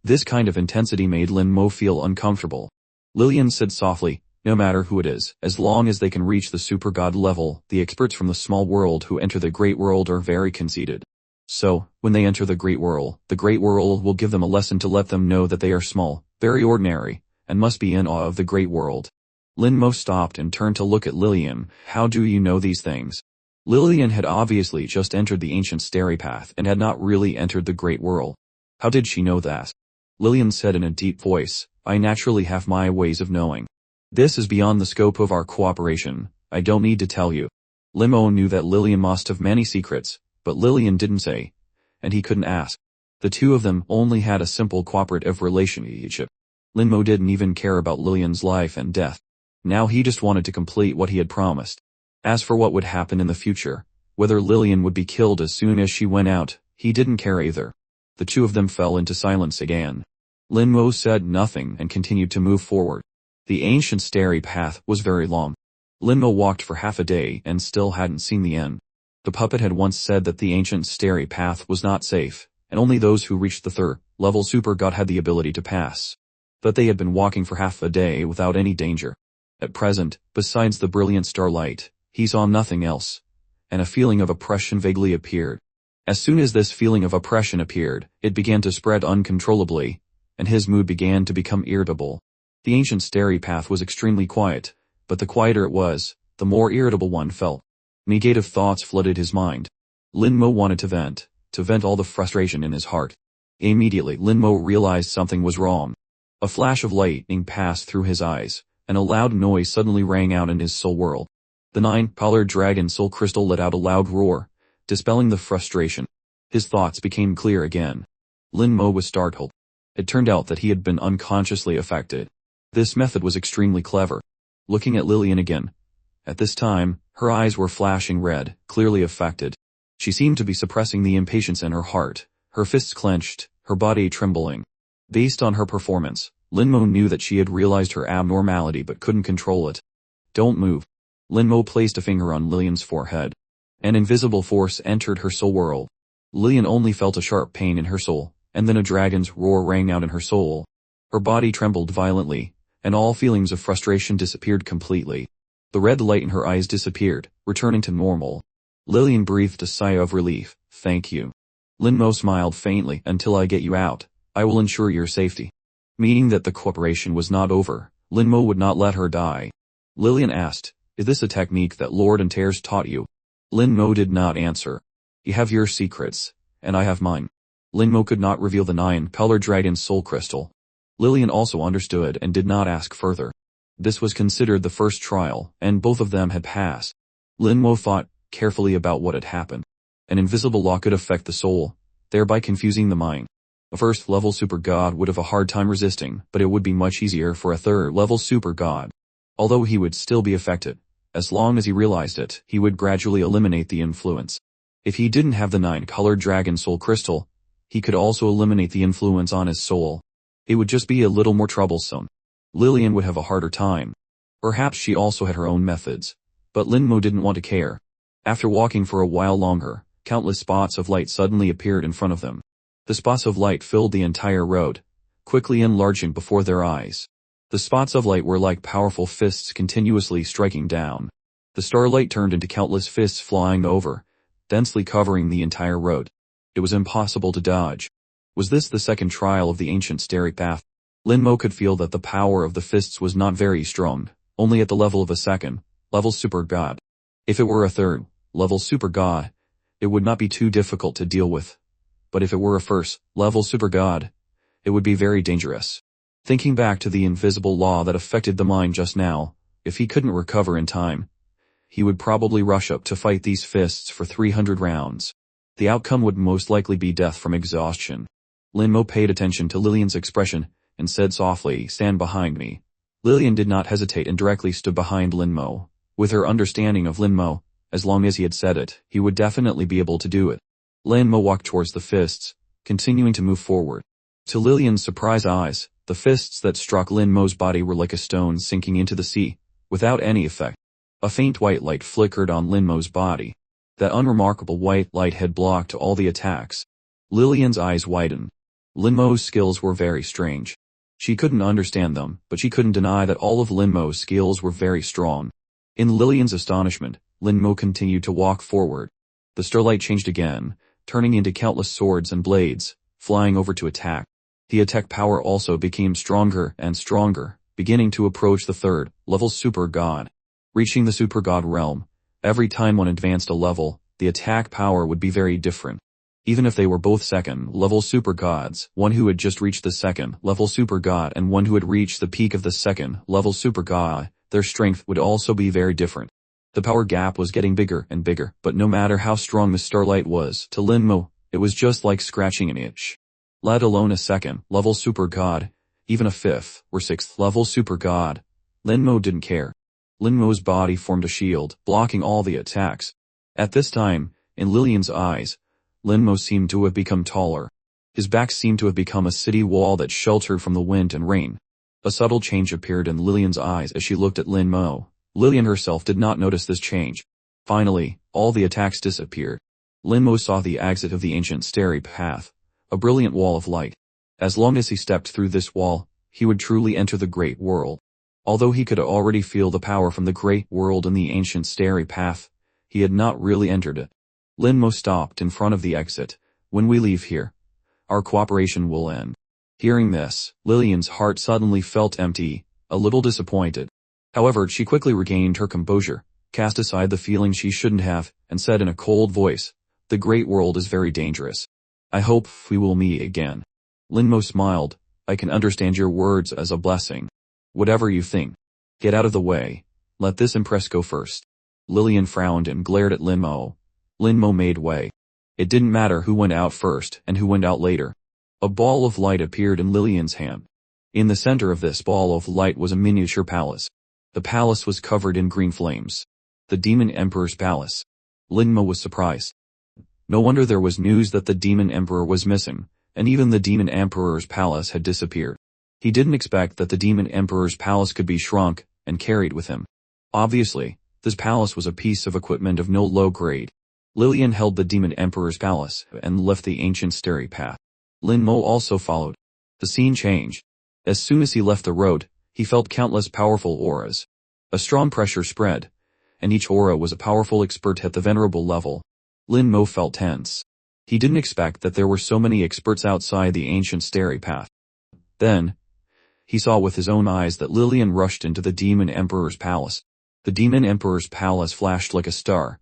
This kind of intensity made Lin Mo feel uncomfortable. Lillian said softly, "No matter who it is, as long as they can reach the super god level, the experts from the small world who enter the great world are very conceited. So, when they enter the great world will give them a lesson to let them know that they are small, very ordinary, and must be in awe of the great world." Lin Mo stopped and turned to look at Lillian. "How do you know these things?" Lillian had obviously just entered the ancient starry path and had not really entered the great world. How did she know that? Lillian said in a deep voice, "I naturally have my ways of knowing. This is beyond the scope of our cooperation, I don't need to tell you." Lin Mo knew that Lillian must have many secrets, but Lillian didn't say, and he couldn't ask. The two of them only had a simple cooperative relationship. Lin Mo didn't even care about Lillian's life and death. Now he just wanted to complete what he had promised. As for what would happen in the future, whether Lillian would be killed as soon as she went out, he didn't care either. The two of them fell into silence again. Lin Mo said nothing and continued to move forward. The ancient starry path was very long. Lin Mo walked for half a day and still hadn't seen the end. The puppet had once said that the ancient starry path was not safe, and only those who reached the third-level super god had the ability to pass. But they had been walking for half a day without any danger. At present, besides the brilliant starlight, he saw nothing else, and a feeling of oppression vaguely appeared. As soon as this feeling of oppression appeared, it began to spread uncontrollably, and his mood began to become irritable. The ancient starry path was extremely quiet, but the quieter it was, the more irritable one felt. Negative thoughts flooded his mind. Lin Mo wanted to vent all the frustration in his heart. Immediately Lin Mo realized something was wrong. A flash of lightning passed through his eyes, and a loud noise suddenly rang out in his soul world. The 9-colored dragon soul crystal let out a loud roar, dispelling the frustration. His thoughts became clear again. Lin Mo was startled. It turned out that he had been unconsciously affected. This method was extremely clever. Looking at Lillian again. At this time, her eyes were flashing red, clearly affected. She seemed to be suppressing the impatience in her heart, her fists clenched, her body trembling. Based on her performance, Lin Mo knew that she had realized her abnormality but couldn't control it. "Don't move." Lin Mo placed a finger on Lillian's forehead. An invisible force entered her soul world. Lillian only felt a sharp pain in her soul, and then a dragon's roar rang out in her soul. Her body trembled violently, and all feelings of frustration disappeared completely. The red light in her eyes disappeared, returning to normal. Lillian breathed a sigh of relief. "Thank you." Lin Mo smiled faintly. "Until I get you out, I will ensure your safety." Meaning that the cooperation was not over, Lin Mo would not let her die. Lillian asked, "Is this a technique that Lord Antares taught you?" Lin Mo did not answer. "You have your secrets, and I have mine." Lin Mo could not reveal the 9-colored dragon soul crystal. Lillian also understood and did not ask further. This was considered the first trial, and both of them had passed. Lin Mo thought carefully about what had happened. An invisible law could affect the soul, thereby confusing the mind. A first-level super god would have a hard time resisting, but it would be much easier for a third-level super god. Although he would still be affected, as long as he realized it, he would gradually eliminate the influence. If he didn't have the 9-colored dragon soul crystal, he could also eliminate the influence on his soul. It would just be a little more troublesome. Lillian would have a harder time. Perhaps she also had her own methods. But Lin Mo didn't want to care. After walking for a while longer, countless spots of light suddenly appeared in front of them. The spots of light filled the entire road, quickly enlarging before their eyes. The spots of light were like powerful fists continuously striking down. The starlight turned into countless fists flying over, densely covering the entire road. It was impossible to dodge. Was this the second trial of the ancient starry path? Lin Mo could feel that the power of the fists was not very strong, only at the level of a second-level super god. If it were a third-level super god, it would not be too difficult to deal with. But if it were a first-level super god, it would be very dangerous. Thinking back to the invisible law that affected the mind just now, if he couldn't recover in time, he would probably rush up to fight these fists for 300 rounds. The outcome would most likely be death from exhaustion. Lin Mo paid attention to Lillian's expression and said softly, "Stand behind me." Lillian did not hesitate and directly stood behind Lin Mo. With her understanding of Lin Mo, as long as he had said it, he would definitely be able to do it. Lin Mo walked towards the fists, continuing to move forward. To Lillian's surprised eyes, the fists that struck Lin Mo's body were like a stone sinking into the sea, without any effect. A faint white light flickered on Lin Mo's body. That unremarkable white light had blocked all the attacks. Lillian's eyes widened. Lin Mo's skills were very strange. She couldn't understand them, but she couldn't deny that all of Lin Mo's skills were very strong. In Lillian's astonishment, Lin Mo continued to walk forward. The starlight changed again, turning into countless swords and blades, flying over to attack. The attack power also became stronger and stronger, beginning to approach the third-level super god. Reaching the super god realm, every time one advanced a level, the attack power would be very different. Even if they were both second-level super gods, one who had just reached the second-level super god and one who had reached the peak of the second-level super god, their strength would also be very different. The power gap was getting bigger and bigger, but no matter how strong the starlight was, to Lin Mo, it was just like scratching an itch. Let alone a second-level super god, even a fifth or sixth-level super god, Lin Mo didn't care. Lin Mo's body formed a shield, blocking all the attacks. At this time, in Lillian's eyes, Lin Mo seemed to have become taller. His back seemed to have become a city wall that sheltered from the wind and rain. A subtle change appeared in Lillian's eyes as she looked at Lin Mo. Lillian herself did not notice this change. Finally, all the attacks disappeared. Lin Mo saw the exit of the ancient starry path, a brilliant wall of light. As long as he stepped through this wall, he would truly enter the great world. Although he could already feel the power from the great world in the ancient starry path, he had not really entered it. Lin Mo stopped in front of the exit. "When we leave here, our cooperation will end." Hearing this, Lillian's heart suddenly felt empty, a little disappointed. However, she quickly regained her composure, cast aside the feeling she shouldn't have, and said in a cold voice, "The great world is very dangerous. I hope we will meet again." Lin Mo smiled. "I can understand your words as a blessing. Whatever you think. Get out of the way. Let this impress go first." Lillian frowned and glared at Lin Mo. Lin Mo made way. It didn't matter who went out first and who went out later. A ball of light appeared in Lillian's hand. In the center of this ball of light was a miniature palace. The palace was covered in green flames. The Demon Emperor's palace. Lin Mo was surprised. No wonder there was news that the Demon Emperor was missing, and even the Demon Emperor's palace had disappeared. He didn't expect that the Demon Emperor's palace could be shrunk and carried with him. Obviously, this palace was a piece of equipment of no low grade. Lillian held the Demon Emperor's palace and left the ancient starry path. Lin Mo also followed. The scene changed. As soon as he left the road, he felt countless powerful auras. A strong pressure spread, and each aura was a powerful expert at the venerable level. Lin Mo felt tense. He didn't expect that there were so many experts outside the ancient starry path. Then, he saw with his own eyes that Lillian rushed into the Demon Emperor's palace. The Demon Emperor's palace flashed like a star,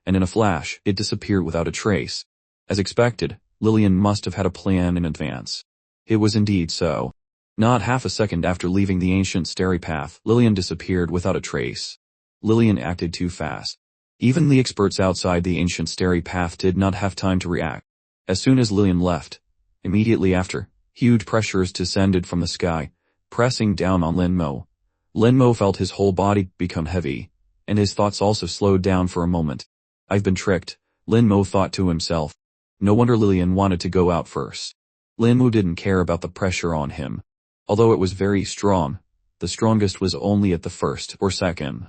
and in a flash, it disappeared without a trace. As expected, Lillian must have had a plan in advance. It was indeed so. Not half a second after leaving the ancient starry path, Lillian disappeared without a trace. Lillian acted too fast. Even the experts outside the ancient starry path did not have time to react. As soon as Lillian left, immediately after, huge pressures descended from the sky, pressing down on Lin Mo. Lin Mo felt his whole body become heavy, and his thoughts also slowed down for a moment. "I've been tricked," Lin Mo thought to himself. No wonder Lillian wanted to go out first. Lin Mo didn't care about the pressure on him. Although it was very strong, the strongest was only at the first or second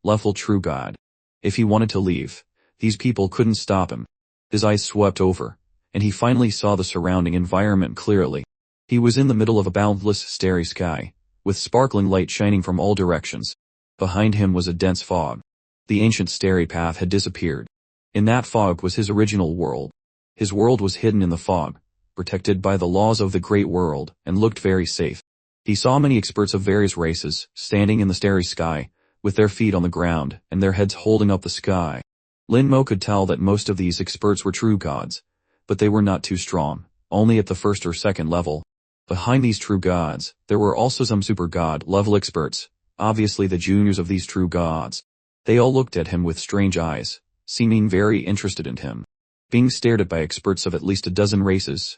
level true god. If he wanted to leave, these people couldn't stop him. His eyes swept over, and he finally saw the surrounding environment clearly. He was in the middle of a boundless starry sky, with sparkling light shining from all directions. Behind him was a dense fog. The ancient starry path had disappeared. In that fog was his original world. His world was hidden in the fog, protected by the laws of the great world, and looked very safe. He saw many experts of various races, standing in the starry sky, with their feet on the ground, and their heads holding up the sky. Lin Mo could tell that most of these experts were true gods, but they were not too strong, only at the first or second level. Behind these true gods, there were also some super god level experts, obviously the juniors of these true gods. They all looked at him with strange eyes, seeming very interested in him. Being stared at by experts of at least a dozen races,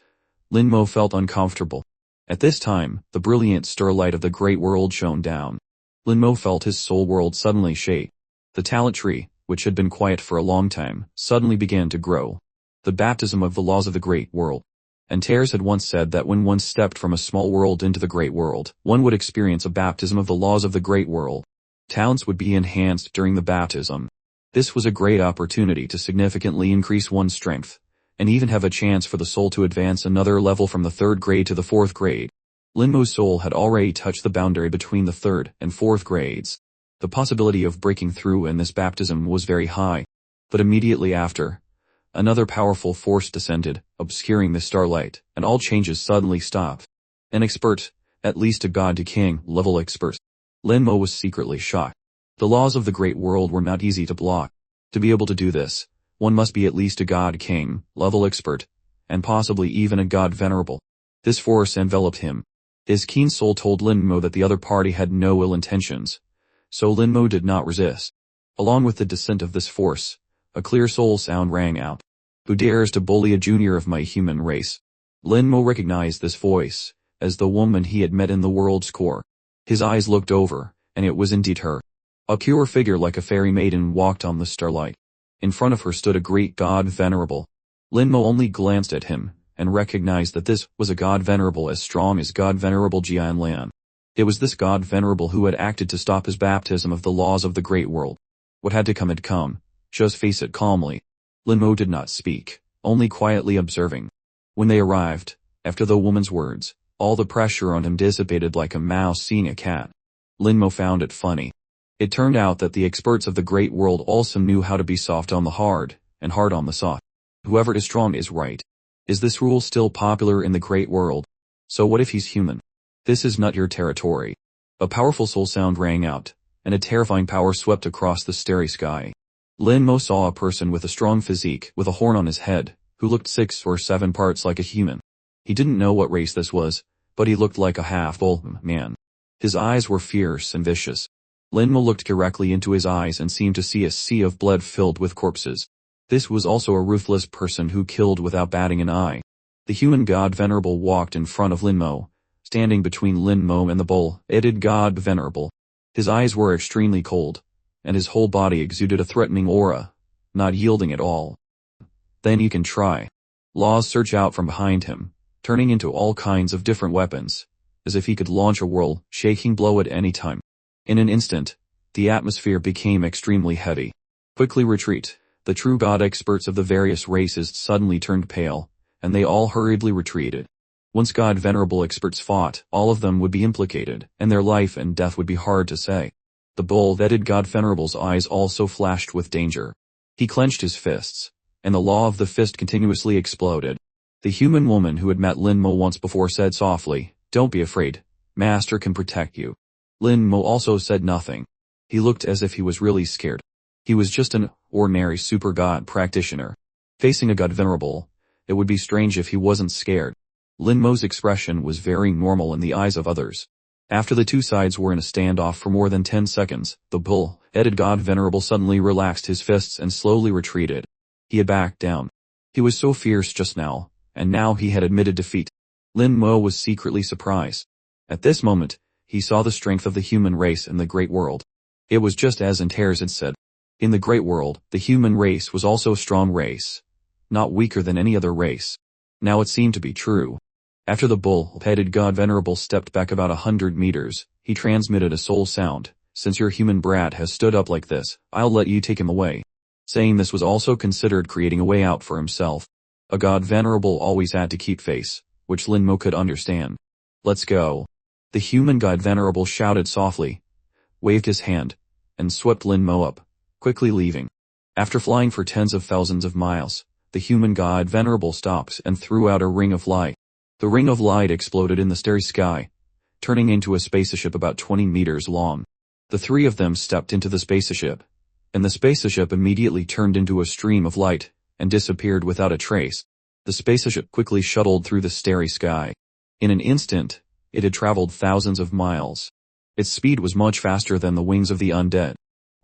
Lin Mo felt uncomfortable. At this time, the brilliant starlight of the great world shone down. Lin Mo felt his soul world suddenly shake. The talent tree, which had been quiet for a long time, suddenly began to grow. The baptism of the laws of the great world. And Tears had once said that when one stepped from a small world into the great world, one would experience a baptism of the laws of the great world. Talents would be enhanced during the baptism. This was a great opportunity to significantly increase one's strength, and even have a chance for the soul to advance another level from the 3rd grade to the 4th grade. Lin Mo's soul had already touched the boundary between the 3rd and 4th grades. The possibility of breaking through in this baptism was very high. But immediately after, another powerful force descended, obscuring the starlight, and all changes suddenly stopped. An expert, at least a god to king level expert. Lin Mo was secretly shocked. The laws of the great world were not easy to block. To be able to do this, one must be at least a god king level expert, and possibly even a god venerable. This force enveloped him. His keen soul told Lin Mo that the other party had no ill intentions, so Lin Mo did not resist. Along with the descent of this force, a clear soul sound rang out. Who dares to bully a junior of my human race? Lin Mo recognized this voice as the woman he had met in the world's core. His eyes looked over, and it was indeed her. A pure figure like a fairy maiden walked on the starlight. In front of her stood a great god venerable. Lin Mo only glanced at him, and recognized that this was a god venerable as strong as god venerable Jian Lan. It was this god venerable who had acted to stop his baptism of the laws of the great world. What had to come had come, just face it calmly. Lin Mo did not speak, only quietly observing. When they arrived, after the woman's words, all the pressure on him dissipated like a mouse seeing a cat. Lin Mo found it funny. It turned out that the experts of the great world also knew how to be soft on the hard, and hard on the soft. Whoever is strong is right. Is this rule still popular in the great world? So what if he's human? This is not your territory. A powerful soul sound rang out, and a terrifying power swept across the starry sky. Lin Mo saw a person with a strong physique with a horn on his head, who looked 6 or 7 parts like a human. He didn't know what race this was, but he looked like a half-bull man. His eyes were fierce and vicious. Lin Mo looked directly into his eyes and seemed to see a sea of blood filled with corpses. This was also a ruthless person who killed without batting an eye. The human god venerable walked in front of Lin Mo, standing between Lin Mo and the bull-headed god venerable. His eyes were extremely cold, and his whole body exuded a threatening aura, not yielding at all. Then you can try. Laws surged out from behind him, turning into all kinds of different weapons, as if he could launch a world-shaking blow at any time. In an instant, the atmosphere became extremely heavy. Quickly retreat. The true god experts of the various races suddenly turned pale, and they all hurriedly retreated. Once god venerable experts fought, all of them would be implicated, and their life and death would be hard to say. The bull-headed god venerable's eyes also flashed with danger. He clenched his fists, and the law of the fist continuously exploded. The human woman who had met Lin Mo once before said softly, "Don't be afraid. Master can protect you." Lin Mo also said nothing. He looked as if he was really scared. He was just an ordinary super god practitioner. Facing a god venerable, it would be strange if he wasn't scared. Lin Mo's expression was very normal in the eyes of others. After the two sides were in a standoff for more than 10 seconds, the bull-headed god venerable suddenly relaxed his fists and slowly retreated. He had backed down. He was so fierce just now, and now he had admitted defeat. Lin Mo was secretly surprised. At this moment, he saw the strength of the human race in the great world. It was just as Antares had said. In the great world, the human race was also a strong race, not weaker than any other race. Now it seemed to be true. After the bull-headed god venerable stepped back about 100 meters, he transmitted a soul sound, since your human brat has stood up like this, I'll let you take him away. Saying this was also considered creating a way out for himself. A god venerable always had to keep face, which Lin Mo could understand. Let's go. The human god venerable shouted softly, waved his hand, and swept Lin Mo up, quickly leaving. After flying for tens of thousands of miles, the human god venerable stopped and threw out a ring of light. The ring of light exploded in the starry sky, turning into a spaceship about 20 meters long. The three of them stepped into the spaceship, and the spaceship immediately turned into a stream of light and disappeared without a trace. The spaceship quickly shuttled through the starry sky. In an instant, it had traveled thousands of miles. Its speed was much faster than the wings of the undead.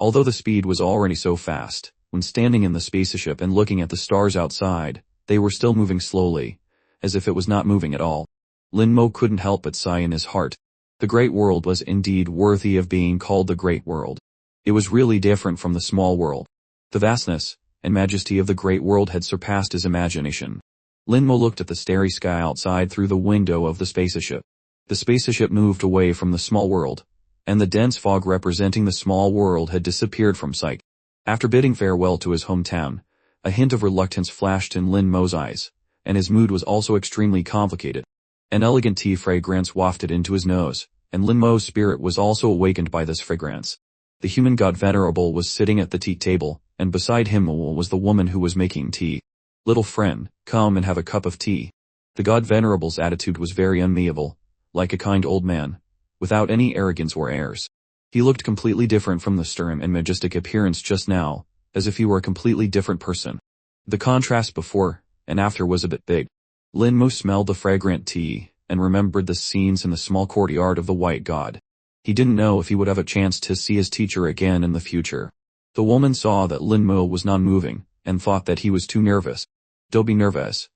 Although the speed was already so fast, when standing in the spaceship and looking at the stars outside, they were still moving slowly, as if it was not moving at all. Lin Mo couldn't help but sigh in his heart. The Great World was indeed worthy of being called the Great World. It was really different from the small world. The vastness and majesty of the Great World had surpassed his imagination. Lin Mo looked at the starry sky outside through the window of the spaceship. The spaceship moved away from the small world, and the dense fog representing the small world had disappeared from sight. After bidding farewell to his hometown, a hint of reluctance flashed in Lin Mo's eyes, and his mood was also extremely complicated. An elegant tea fragrance wafted into his nose, and Lin Mo's spirit was also awakened by this fragrance. The human god venerable was sitting at the tea table, and beside him was the woman who was making tea. Little friend, come and have a cup of tea. The god venerable's attitude was very amiable, like a kind old man, without any arrogance or airs. He looked completely different from the stern and majestic appearance just now, as if he were a completely different person. The contrast before and after was a bit big. Lin Mo smelled the fragrant tea, and remembered the scenes in the small courtyard of the White God. He didn't know if he would have a chance to see his teacher again in the future. The woman saw that Lin Mo was non-moving, and thought that he was too nervous. Don't be nervous.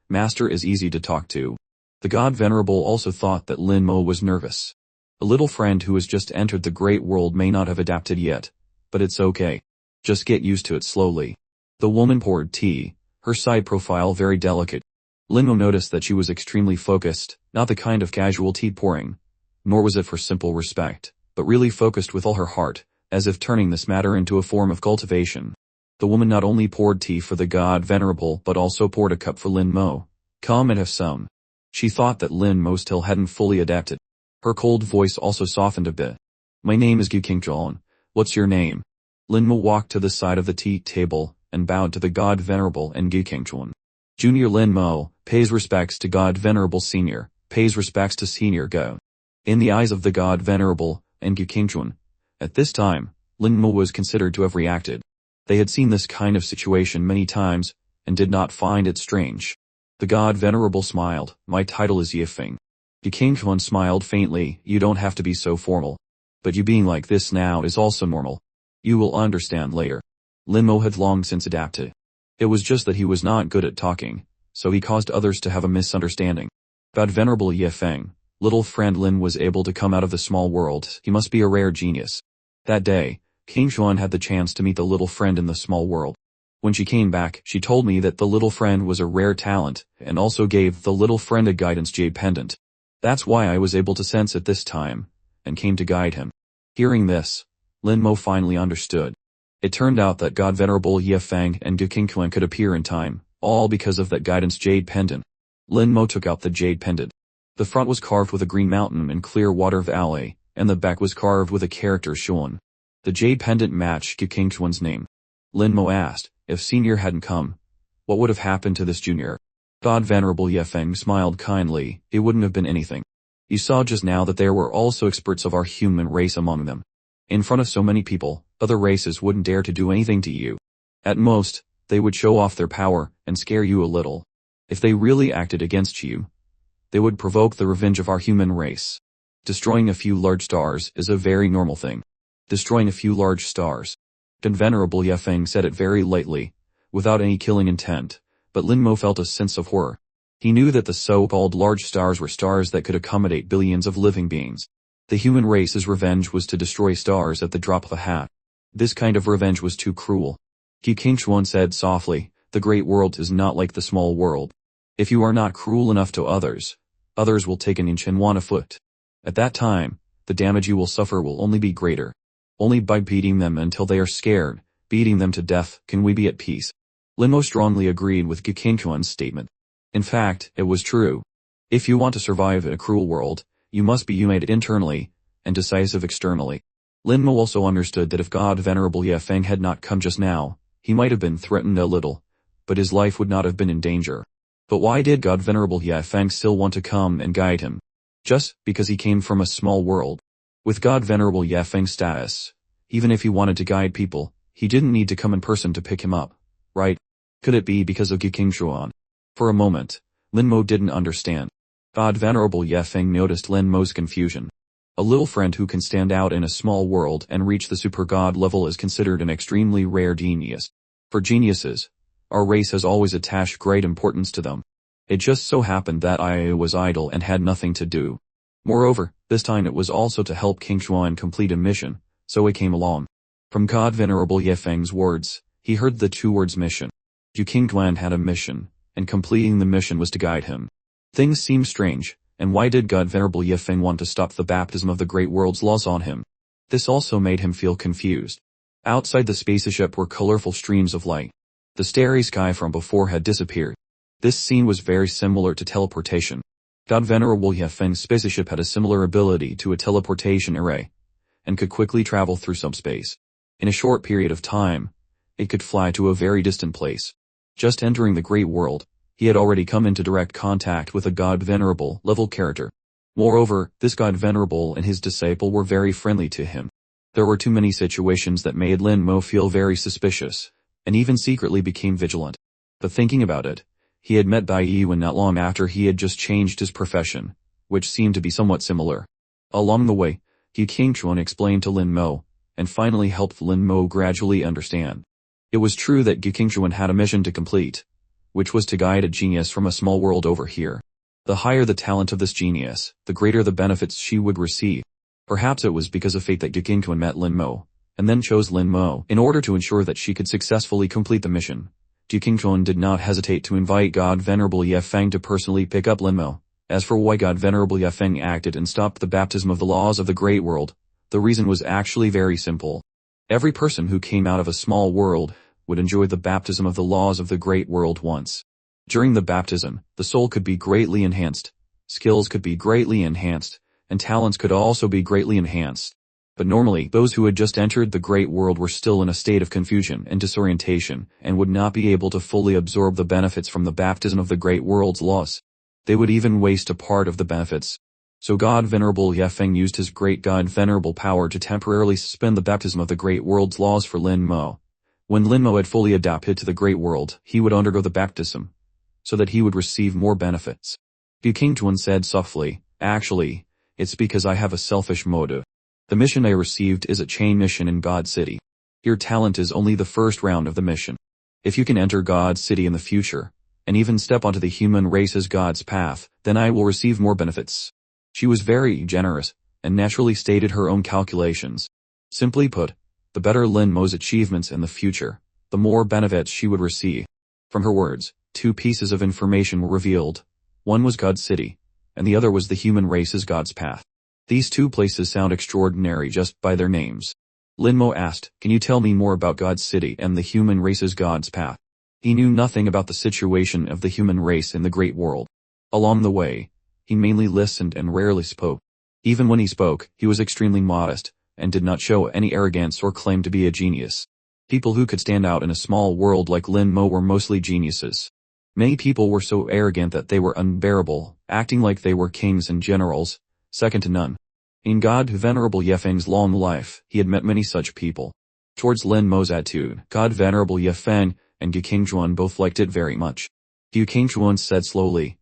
Master is easy to talk to. The god venerable also thought that Lin Mo was nervous. A little friend who has just entered the great world may not have adapted yet, but it's okay. Just get used to it slowly. The woman poured tea, her side profile very delicate. Lin Mo noticed that she was extremely focused, not the kind of casual tea pouring, nor was it for simple respect, but really focused with all her heart, as if turning this matter into a form of cultivation. The woman not only poured tea for the god venerable but also poured a cup for Lin Mo. Come and have some. She thought that Lin Mo still hadn't fully adapted. Her cold voice also softened a bit. My name is Gu Qingchuan. What's your name? Lin Mo walked to the side of the tea table and bowed to the god venerable and Gu Qingchuan. Junior Lin Mo pays respects to god venerable senior, pays respects to senior Go. In the eyes of the god venerable and Gu Qingchuan, at this time, Lin Mo was considered to have reacted. They had seen this kind of situation many times, and did not find it strange. The god venerable smiled. My title is Yifeng. Gu Qingchuan smiled faintly. You don't have to be so formal. But you being like this now is also normal. You will understand later. Lin Mo had long since adapted. It was just that he was not good at talking, so he caused others to have a misunderstanding. God venerable Yifeng, little friend Lin was able to come out of the small world. He must be a rare genius. That day, Qingchuan had the chance to meet the little friend in the small world. When she came back, she told me that the little friend was a rare talent, and also gave the little friend a guidance jade pendant. That's why I was able to sense it this time, and came to guide him. Hearing this, Lin Mo finally understood. It turned out that God Venerable Yifeng and Gu Qingchuan could appear in time, all because of that guidance jade pendant. Lin Mo took out the jade pendant. The front was carved with a green mountain and clear water valley, and the back was carved with a character Shuan. The jade pendant matched Gu Qingchuan's name. Lin Mo asked, if senior hadn't come, what would have happened to this junior? God Venerable Yifeng smiled kindly. It wouldn't have been anything. You saw just now that there were also experts of our human race among them. In front of so many people, other races wouldn't dare to do anything to you. At most, they would show off their power and scare you a little. If they really acted against you, they would provoke the revenge of our human race. Destroying a few large stars is a very normal thing. Destroying a few large stars. God Venerable Yifeng said it very lightly, without any killing intent, but Lin Mo felt a sense of horror. He knew that the so-called large stars were stars that could accommodate billions of living beings. The human race's revenge was to destroy stars at the drop of a hat. This kind of revenge was too cruel. Gu Qingchuan said softly, the great world is not like the small world. If you are not cruel enough to others, others will take an inch and want a foot. At that time, the damage you will suffer will only be greater. Only by beating them until they are scared, beating them to death, can we be at peace. Linmo strongly agreed with Gikingchuan's statement. In fact, it was true. If you want to survive in a cruel world, you must be united internally and decisive externally. Linmo also understood that if God Venerable Yefeng had not come just now, he might have been threatened a little, but his life would not have been in danger. But why did God Venerable Yefeng still want to come and guide him? Just because he came from a small world. With God Venerable Yefeng's status, even if he wanted to guide people, he didn't need to come in person to pick him up, right? Could it be because of Gikingchuan? For a moment, Linmo didn't understand. God Venerable Yefeng noticed Linmo's confusion. A little friend who can stand out in a small world and reach the super god level is considered an extremely rare genius. For geniuses, our race has always attached great importance to them. It just so happened that I was idle and had nothing to do. Moreover, this time it was also to help King Xuan complete a mission, so it came along. From God Venerable Yefeng's words, he heard the two words mission. King Xuan had a mission, and completing the mission was to guide him. Things seemed strange, and why did God Venerable Yefeng want to stop the baptism of the Great World's laws on him? This also made him feel confused. Outside the spaceship were colorful streams of light. The starry sky from before had disappeared. This scene was very similar to teleportation. God Venerable Yefeng's spaceship had a similar ability to a teleportation array, and could quickly travel through subspace. In a short period of time, it could fly to a very distant place. Just entering the Great World, he had already come into direct contact with a God Venerable level character. Moreover, this God Venerable and his disciple were very friendly to him. There were too many situations that made Lin Mo feel very suspicious, and even secretly became vigilant. But thinking about it, he had met Bai Yiwen not long after he had just changed his profession, which seemed to be somewhat similar. Along the way, King Chuan explained to Lin Mo, and finally helped Lin Mo gradually understand. It was true that King Chuan had a mission to complete, which was to guide a genius from a small world over here. The higher the talent of this genius, the greater the benefits she would receive. Perhaps it was because of fate that King Chuan met Lin Mo, and then chose Lin Mo in order to ensure that she could successfully complete the mission. King Chuan did not hesitate to invite God Venerable Yefeng to personally pick up Lin Mo. As for why God Venerable Yefeng acted and stopped the baptism of the laws of the Great World, the reason was actually very simple. Every person who came out of a small world would enjoy the baptism of the laws of the Great World once. During the baptism, the soul could be greatly enhanced, skills could be greatly enhanced, and talents could also be greatly enhanced. But normally, those who had just entered the Great World were still in a state of confusion and disorientation, and would not be able to fully absorb the benefits from the baptism of the Great World's laws. They would even waste a part of the benefits. So God Venerable Yefeng used his great God Venerable power to temporarily suspend the baptism of the Great World's laws for Lin Mo. When Lin Mo had fully adapted to the Great World, he would undergo the baptism, so that he would receive more benefits. King Chuan said softly, "Actually, it's because I have a selfish motive. The mission I received is a chain mission in God City. Your talent is only the first round of the mission. If you can enter God City in the future, and even step onto the human race's God's path, then I will receive more benefits." She was very generous, and naturally stated her own calculations. Simply put, the better Lin Mo's achievements in the future, the more benefits she would receive. From her words, two pieces of information were revealed. One was God City, and the other was the human race's God's path. These two places sound extraordinary just by their names. Lin Mo asked, "Can you tell me more about God's City and the human race's God's path?" He knew nothing about the situation of the human race in the Great World. Along the way, he mainly listened and rarely spoke. Even when he spoke, he was extremely modest, and did not show any arrogance or claim to be a genius. People who could stand out in a small world like Lin Mo were mostly geniuses. Many people were so arrogant that they were unbearable, acting like they were kings and generals, second to none. In God Venerable Yefeng's long life, he had met many such people. Towards Lin Mo's attitude, God Venerable Yefeng and King Chuan both liked it very much. King Chuan said slowly,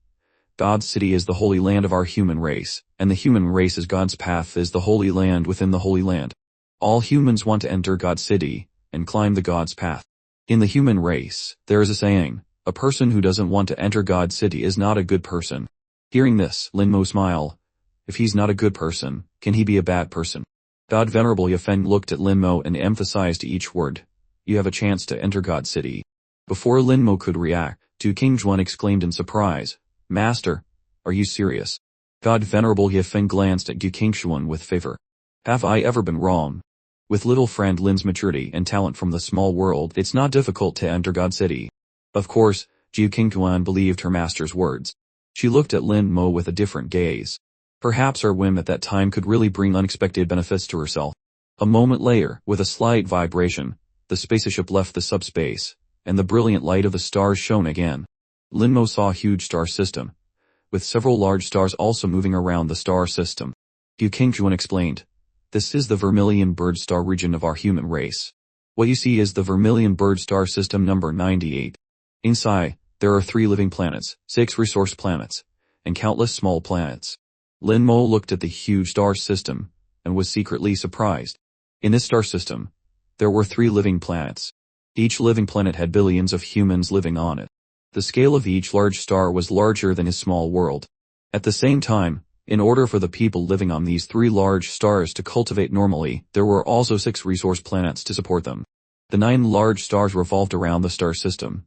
"God's City is the holy land of our human race, and the human race's God's path is the holy land within the holy land. All humans want to enter God's City and climb the God's path. In the human race, there is a saying, a person who doesn't want to enter God's City is not a good person." Hearing this, Lin Mo smiled. If he's not a good person, can he be a bad person? God Venerable Yefeng looked at Lin Mo and emphasized each word. "You have a chance to enter God's City." Before Lin Mo could react, King Chuan exclaimed in surprise, "Master, are you serious?" God Venerable Yefeng glanced at King Chuan with favor. "Have I ever been wrong?" With little friend Lin's maturity and talent from the small world, it's not difficult to enter God City. Of course, Jiu Qingquan believed her master's words. She looked at Lin Mo with a different gaze. Perhaps her whim at that time could really bring unexpected benefits to herself. A moment later, with a slight vibration, the spaceship left the subspace, and the brilliant light of the stars shone again. Lin Mo saw a huge star system, with several large stars also moving around the star system. Jiu Qingquan explained, "This is the Vermilion Bird Star region of our human race. What you see is the Vermilion Bird Star system number 98. Inside, there are 3 living planets, 6 resource planets, and countless small planets." Lin Mo looked at the huge star system, and was secretly surprised. In this star system, there were 3 living planets. Each living planet had billions of humans living on it. The scale of each large star was larger than his small world. At the same time, in order for the people living on these 3 large stars to cultivate normally, there were also 6 resource planets to support them. The 9 large stars revolved around the star system,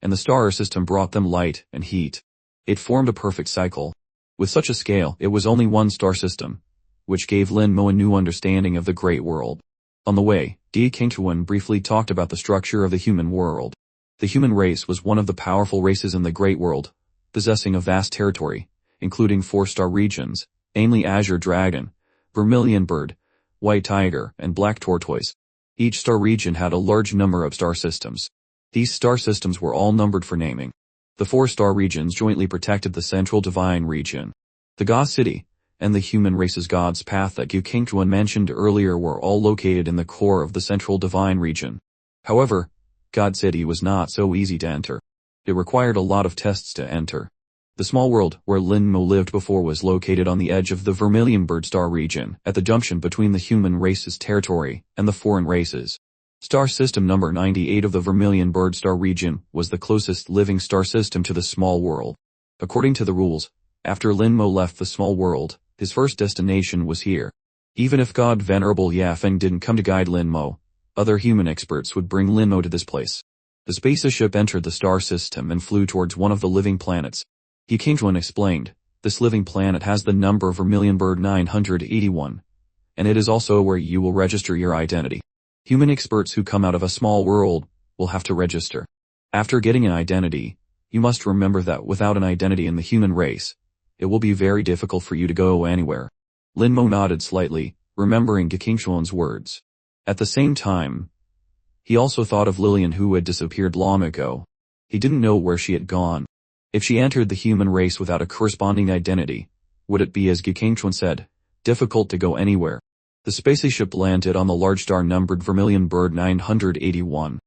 and the star system brought them light and heat. It formed a perfect cycle. With such a scale, it was only one star system, which gave Lin Mo a new understanding of the great world. On the way, Jiu Qingquan briefly talked about the structure of the human world. The human race was one of the powerful races in the great world, possessing a vast territory, including 4 star regions, namely Azure Dragon, Vermilion Bird, White Tiger, and Black Tortoise. Each star region had a large number of star systems. These star systems were all numbered for naming. The 4 star regions jointly protected the central divine region. The God City, and the human race's God's Path that Jiu Qingquan mentioned earlier were all located in the core of the central divine region. However, God City was not so easy to enter. It required a lot of tests to enter. The small world where Lin Mo lived before was located on the edge of the Vermilion Bird Star region, at the junction between the human race's territory and the foreign races. Star system number 98 of the Vermilion Bird Star region was the closest living star system to the small world. According to the rules, after Lin Mo left the small world, his first destination was here. Even if God Venerable Yafeng didn't come to guide Lin Mo, other human experts would bring Lin Mo to this place. The spaceship entered the star system and flew towards one of the living planets. Jiu Qingquan explained, "This living planet has the number Vermilion Bird 981, and it is also where you will register your identity. Human experts who come out of a small world will have to register. After getting an identity, you must remember that without an identity in the human race, it will be very difficult for you to go anywhere." Lin Mo nodded slightly, remembering Jiu Qingquan's words. At the same time, he also thought of Lillian who had disappeared long ago. He didn't know where she had gone. If she entered the human race without a corresponding identity, would it be, as Jiu Qingquan said, difficult to go anywhere? The spaceship landed on the large star-numbered Vermilion Bird 981.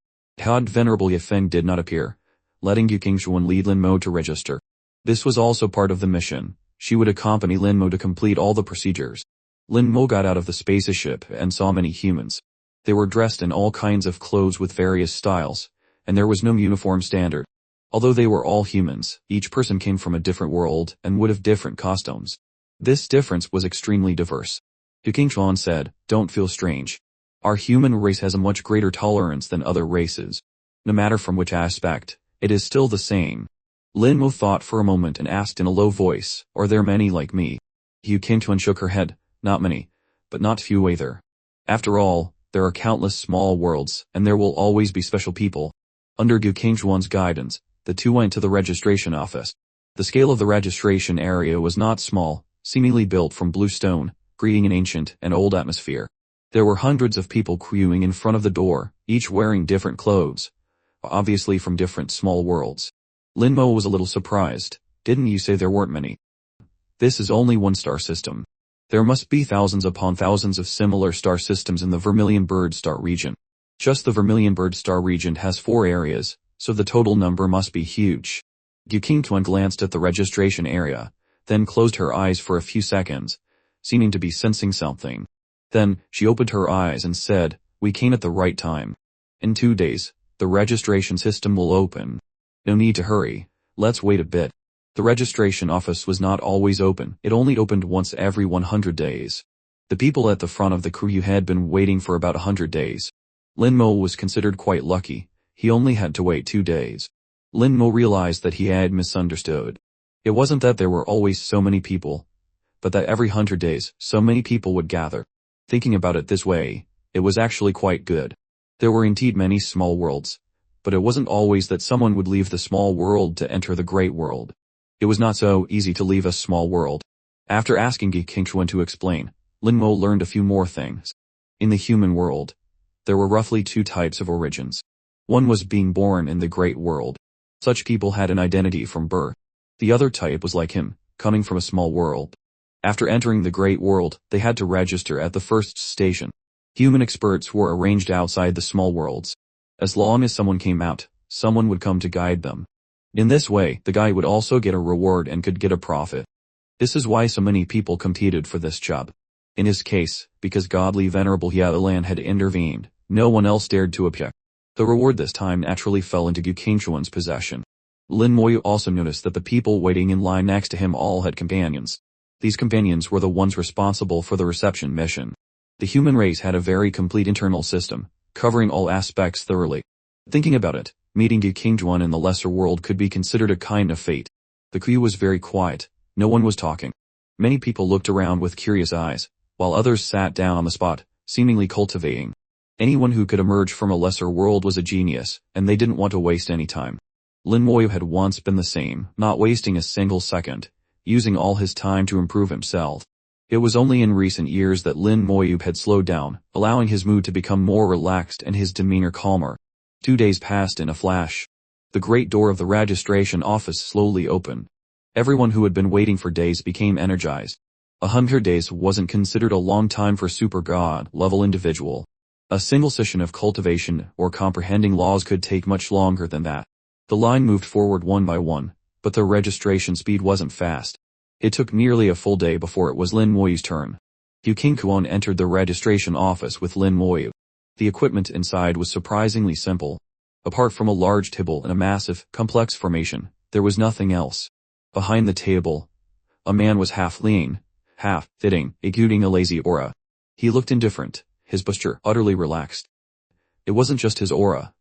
God Venerable Yafeng did not appear, letting Jiu Qingquan lead Lin Mo to register. This was also part of the mission. She would accompany Lin Mo to complete all the procedures. Lin Mo got out of the spaceship and saw many humans. They were dressed in all kinds of clothes with various styles, and there was no uniform standard. Although they were all humans, each person came from a different world and would have different costumes. This difference was extremely diverse. Jiu Qingquan said, "Don't feel strange. Our human race has a much greater tolerance than other races. No matter from which aspect, it is still the same." Lin Mo thought for a moment and asked in a low voice, "Are there many like me?" Jiu Qingquan shook her head, "Not many, but not few either. After all, there are countless small worlds, and there will always be special people." Under Jiu Qingquan's guidance, the two went to the registration office. The scale of the registration area was not small, seemingly built from blue stone, creating an ancient and old atmosphere. There were hundreds of people queuing in front of the door, each wearing different clothes, obviously from different small worlds. Lin Mo was a little surprised. "Didn't you say there weren't many? This is only one star system. There must be thousands upon thousands of similar star systems in the Vermilion Bird Star region. Just the Vermilion Bird Star region has 4 areas, so the total number must be huge." Jiu Qingquan glanced at the registration area, then closed her eyes for a few seconds, seeming to be sensing something. Then, she opened her eyes and said, "We came at the right time. In 2 days, the registration system will open. No need to hurry, let's wait a bit." The registration office was not always open, it only opened once every 100 days. The people at the front of the queue had been waiting for about 100 days. Lin Mo was considered quite lucky, he only had to wait 2 days. Lin Mo realized that he had misunderstood. It wasn't that there were always so many people, but that every 100 days, so many people would gather. Thinking about it this way, It was actually quite good. There were indeed many small worlds, but it wasn't always that someone would leave the small world to enter the great world. It was not so easy to leave a small world. After asking Ge Qingchuan to explain, Lin Mo learned a few more things. In the human world, there were roughly two types of origins. One was being born in the great world. Such people had an identity from birth. The other type was like him, coming from a small world. After entering the great world, they had to register at the first station. Human experts were arranged outside the small worlds. As long as someone came out, someone would come to guide them. In this way, the guy would also get a reward and could get a profit. This is why so many people competed for this job. In his case, because godly venerable Yaolan had intervened, no one else dared to appear. The reward this time naturally fell into Ge Qingchuan's possession. Lin Moyu also noticed that the people waiting in line next to him all had companions. These companions were the ones responsible for the reception mission. The human race had a very complete internal system, covering all aspects thoroughly. Thinking about it, meeting Ge Qingchuan in the lesser world could be considered a kind of fate. The queue was very quiet, no one was talking. Many people looked around with curious eyes, while others sat down on the spot, seemingly cultivating. Anyone who could emerge from a lesser world was a genius, and they didn't want to waste any time. Lin Moyu had once been the same, not wasting a single second, using all his time to improve himself. It was only in recent years that Lin Moyu had slowed down, allowing his mood to become more relaxed and his demeanor calmer. 2 days passed in a flash. The great door of the registration office slowly opened. Everyone who had been waiting for days became energized. 100 days wasn't considered a long time for super god-level individual. A single session of cultivation or comprehending laws could take much longer than that. The line moved forward one by one, but the registration speed wasn't fast. It took nearly a full day before it was Lin Moyu's turn. Ge Qingchuan entered the registration office with Lin Moyu. The equipment inside was surprisingly simple. Apart from a large table and a massive, complex formation, there was nothing else. Behind the table, a man was half lean, half sitting, exuding a lazy aura. He looked indifferent, his posture utterly relaxed. It wasn't just his aura.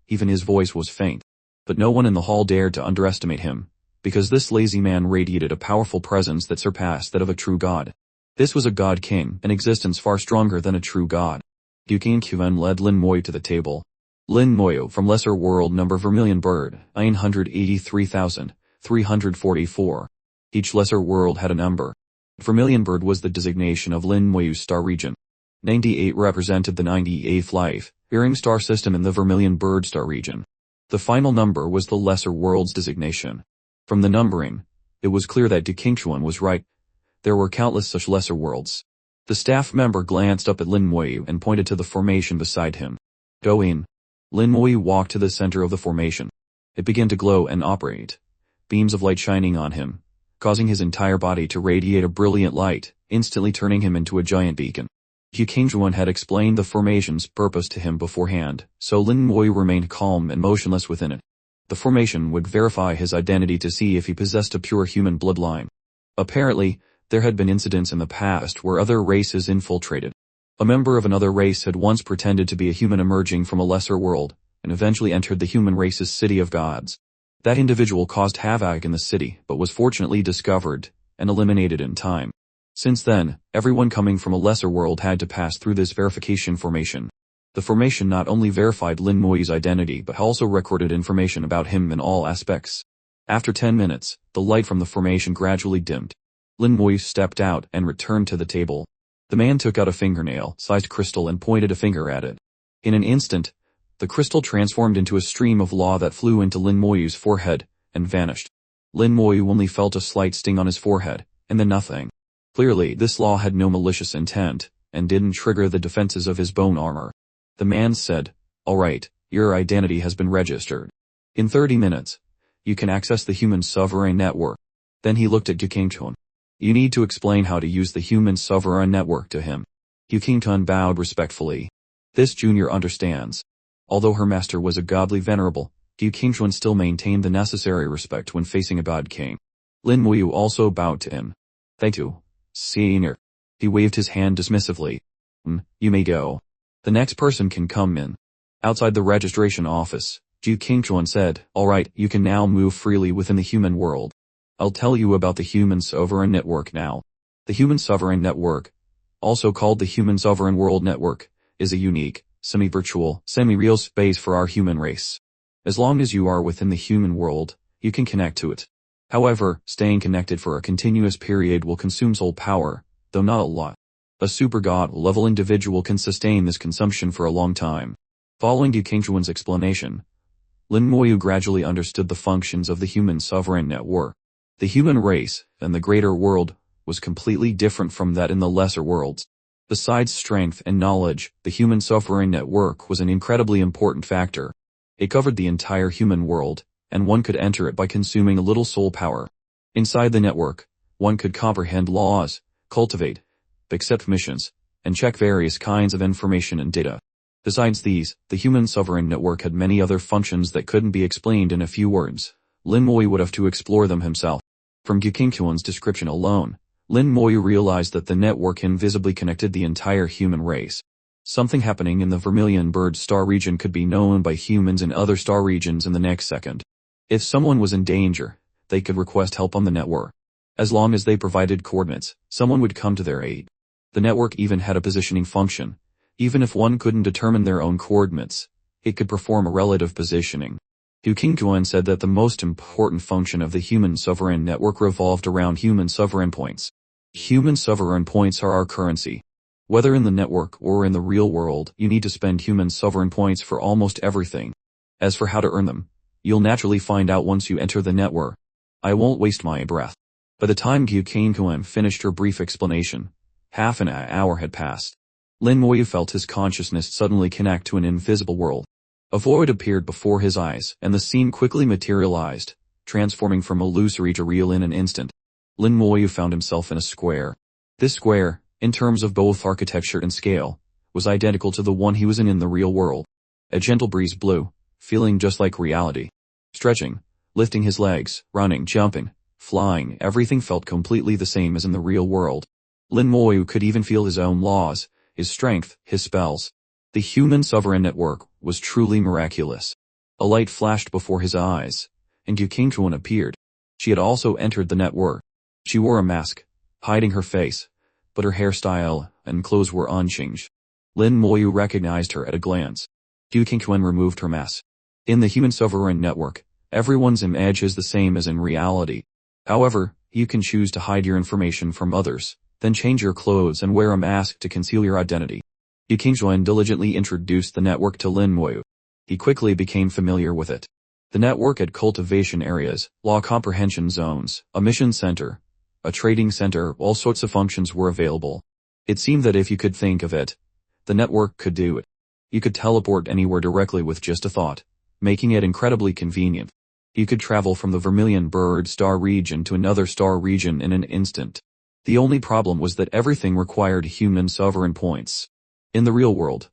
Even his voice was faint. But no one in the hall dared to underestimate him, because this lazy man radiated a powerful presence that surpassed that of a true god. This was a god king, an existence far stronger than a true god. Ge Qingchuan led Lin Moyu to the table. Lin Moyu from Lesser World number Vermilion Bird, 983,344. Each Lesser World had a number. Vermilion Bird was the designation of Lin Moyu's star region. 98 represented the 98th life-bearing star system in the Vermilion Bird star region. The final number was the Lesser World's designation. From the numbering, it was clear that Ge Qingchuan was right. There were countless such lesser worlds. The staff member glanced up at Lin Moyu and pointed to the formation beside him. Go in. Lin Moyu walked to the center of the formation. It began to glow and operate. Beams of light shining on him, causing his entire body to radiate a brilliant light, instantly turning him into a giant beacon. Ge Qingchuan had explained the formation's purpose to him beforehand, so Lin Moyu remained calm and motionless within it. The formation would verify his identity to see if he possessed a pure human bloodline. Apparently, there had been incidents in the past where other races infiltrated. A member of another race had once pretended to be a human emerging from a lesser world, and eventually entered the human race's city of gods. That individual caused havoc in the city, but was fortunately discovered and eliminated in time. Since then, everyone coming from a lesser world had to pass through this verification formation. The formation not only verified Lin Moyu's identity but also recorded information about him in all aspects. After 10 minutes, the light from the formation gradually dimmed. Lin Moyu stepped out and returned to the table. The man took out a fingernail-sized crystal and pointed a finger at it. In an instant, the crystal transformed into a stream of law that flew into Lin Moyu's forehead and vanished. Lin Moyu only felt a slight sting on his forehead, and then nothing. Clearly, this law had no malicious intent, and didn't trigger the defenses of his bone armor. The man said, "All right, your identity has been registered. In 30 minutes, you can access the Human Sovereign Network." Then he looked at Ge Qingchuan. "You need to explain how to use the Human Sovereign Network to him." Ge Qingchuan bowed respectfully. This junior understands. Although her master was a godly venerable, Ge Qingchuan still maintained the necessary respect when facing a god king. Lin Moyu also bowed to him. "Thank you, senior." He waved his hand dismissively. You may go. The next person can come in." Outside the registration office, Ge Qingchuan said, "All right, you can now move freely within the human world. I'll tell you about the Human Sovereign Network now." The Human Sovereign Network, also called the Human Sovereign World Network, is a unique, semi-virtual, semi-real space for our human race. As long as you are within the human world, you can connect to it. However, staying connected for a continuous period will consume soul power, though not a lot. A super god-level individual can sustain this consumption for a long time. Following Du Qingchuan's explanation, Lin Moyu gradually understood the functions of the human sovereign network. The human race, and the greater world, was completely different from that in the lesser worlds. Besides strength and knowledge, the human sovereign network was an incredibly important factor. It covered the entire human world, and one could enter it by consuming a little soul power. Inside the network, one could comprehend laws, cultivate, accept missions, and check various kinds of information and data. Besides these, the human sovereign network had many other functions that couldn't be explained in a few words. Lin Moyu would have to explore them himself. From Du Qingchuan's description alone, Lin Moyu realized that the network invisibly connected the entire human race. Something happening in the Vermilion Bird star region could be known by humans in other star regions in the next second. If someone was in danger, they could request help on the network. As long as they provided coordinates, someone would come to their aid. The network even had a positioning function. Even if one couldn't determine their own coordinates, it could perform a relative positioning. Du Qingchuan said that the most important function of the human sovereign network revolved around human sovereign points. Human sovereign points are our currency. Whether in the network or in the real world, you need to spend human sovereign points for almost everything. As for how to earn them, you'll naturally find out once you enter the network. I won't waste my breath. By the time Du Qingchuan finished her brief explanation, half an hour had passed. Lin Moyu felt his consciousness suddenly connect to an invisible world. A void appeared before his eyes, and the scene quickly materialized, transforming from illusory to real in an instant. Lin Moyu found himself in a square. This square, in terms of both architecture and scale, was identical to the one he was in the real world. A gentle breeze blew, feeling just like reality. Stretching, lifting his legs, running, jumping, flying, everything felt completely the same as in the real world. Lin Moyu could even feel his own laws, his strength, his spells. The human sovereign network was truly miraculous. A light flashed before his eyes, and Du Qingchuan appeared. She had also entered the network. She wore a mask, hiding her face, but her hairstyle and clothes were unchanged. Lin Moyu recognized her at a glance. Du Qingchuan removed her mask. In the human sovereign network, everyone's image is the same as in reality. However, you can choose to hide your information from others, then change your clothes and wear a mask to conceal your identity. Du Qingchuan diligently introduced the network to Lin Moyu. He quickly became familiar with it. The network had cultivation areas, law comprehension zones, a mission center, a trading center, all sorts of functions were available. It seemed that if you could think of it, the network could do it. You could teleport anywhere directly with just a thought, making it incredibly convenient. You could travel from the Vermilion Bird star region to another star region in an instant. The only problem was that everything required human sovereign points. In the real world,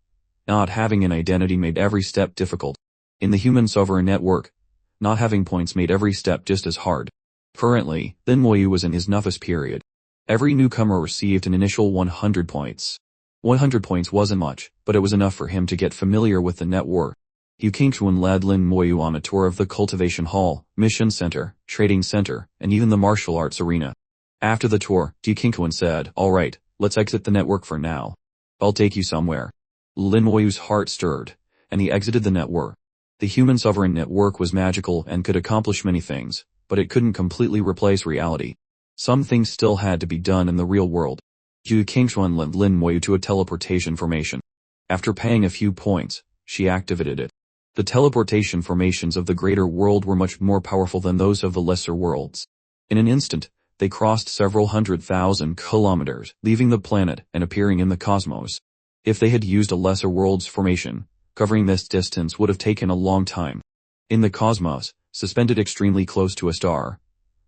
not having an identity made every step difficult. In the human sovereign network, not having points made every step just as hard. Currently, Lin Moyu was in his novice period. Every newcomer received an initial 100 points. 100 points wasn't much, but it was enough for him to get familiar with the network. Du Qingchuan led Lin Moyu on a tour of the cultivation hall, mission center, trading center, and even the martial arts arena. After the tour, Du Qingchuan said, "Alright, let's exit the network for now. I'll take you somewhere." Lin Moyu's heart stirred, and he exited the network. The human sovereign network was magical and could accomplish many things, but it couldn't completely replace reality. Some things still had to be done in the real world. Du Qingchuan led Lin Moyu to a teleportation formation. After paying a few points, she activated it. The teleportation formations of the greater world were much more powerful than those of the lesser worlds. In an instant, they crossed several 100,000 kilometers, leaving the planet and appearing in the cosmos. If they had used a lesser world's formation, covering this distance would have taken a long time. In the cosmos, suspended extremely close to a star,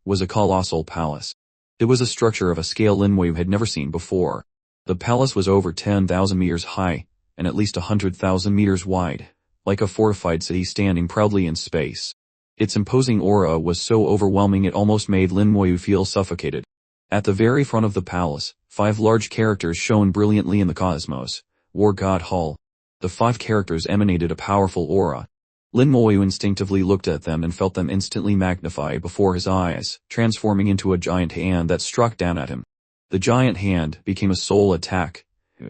was a colossal palace. It was a structure of a scale Lin Moyu had never seen before. The palace was over 10,000 meters high, and at least 100,000 meters wide, like a fortified city standing proudly in space. Its imposing aura was so overwhelming it almost made Lin Moyu feel suffocated. At the very front of the palace, 5 large characters shone brilliantly in the cosmos. War God Hall. The 5 characters emanated a powerful aura. Lin Moyu instinctively looked at them and felt them instantly magnify before his eyes, transforming into a giant hand that struck down at him. The giant hand became a soul attack,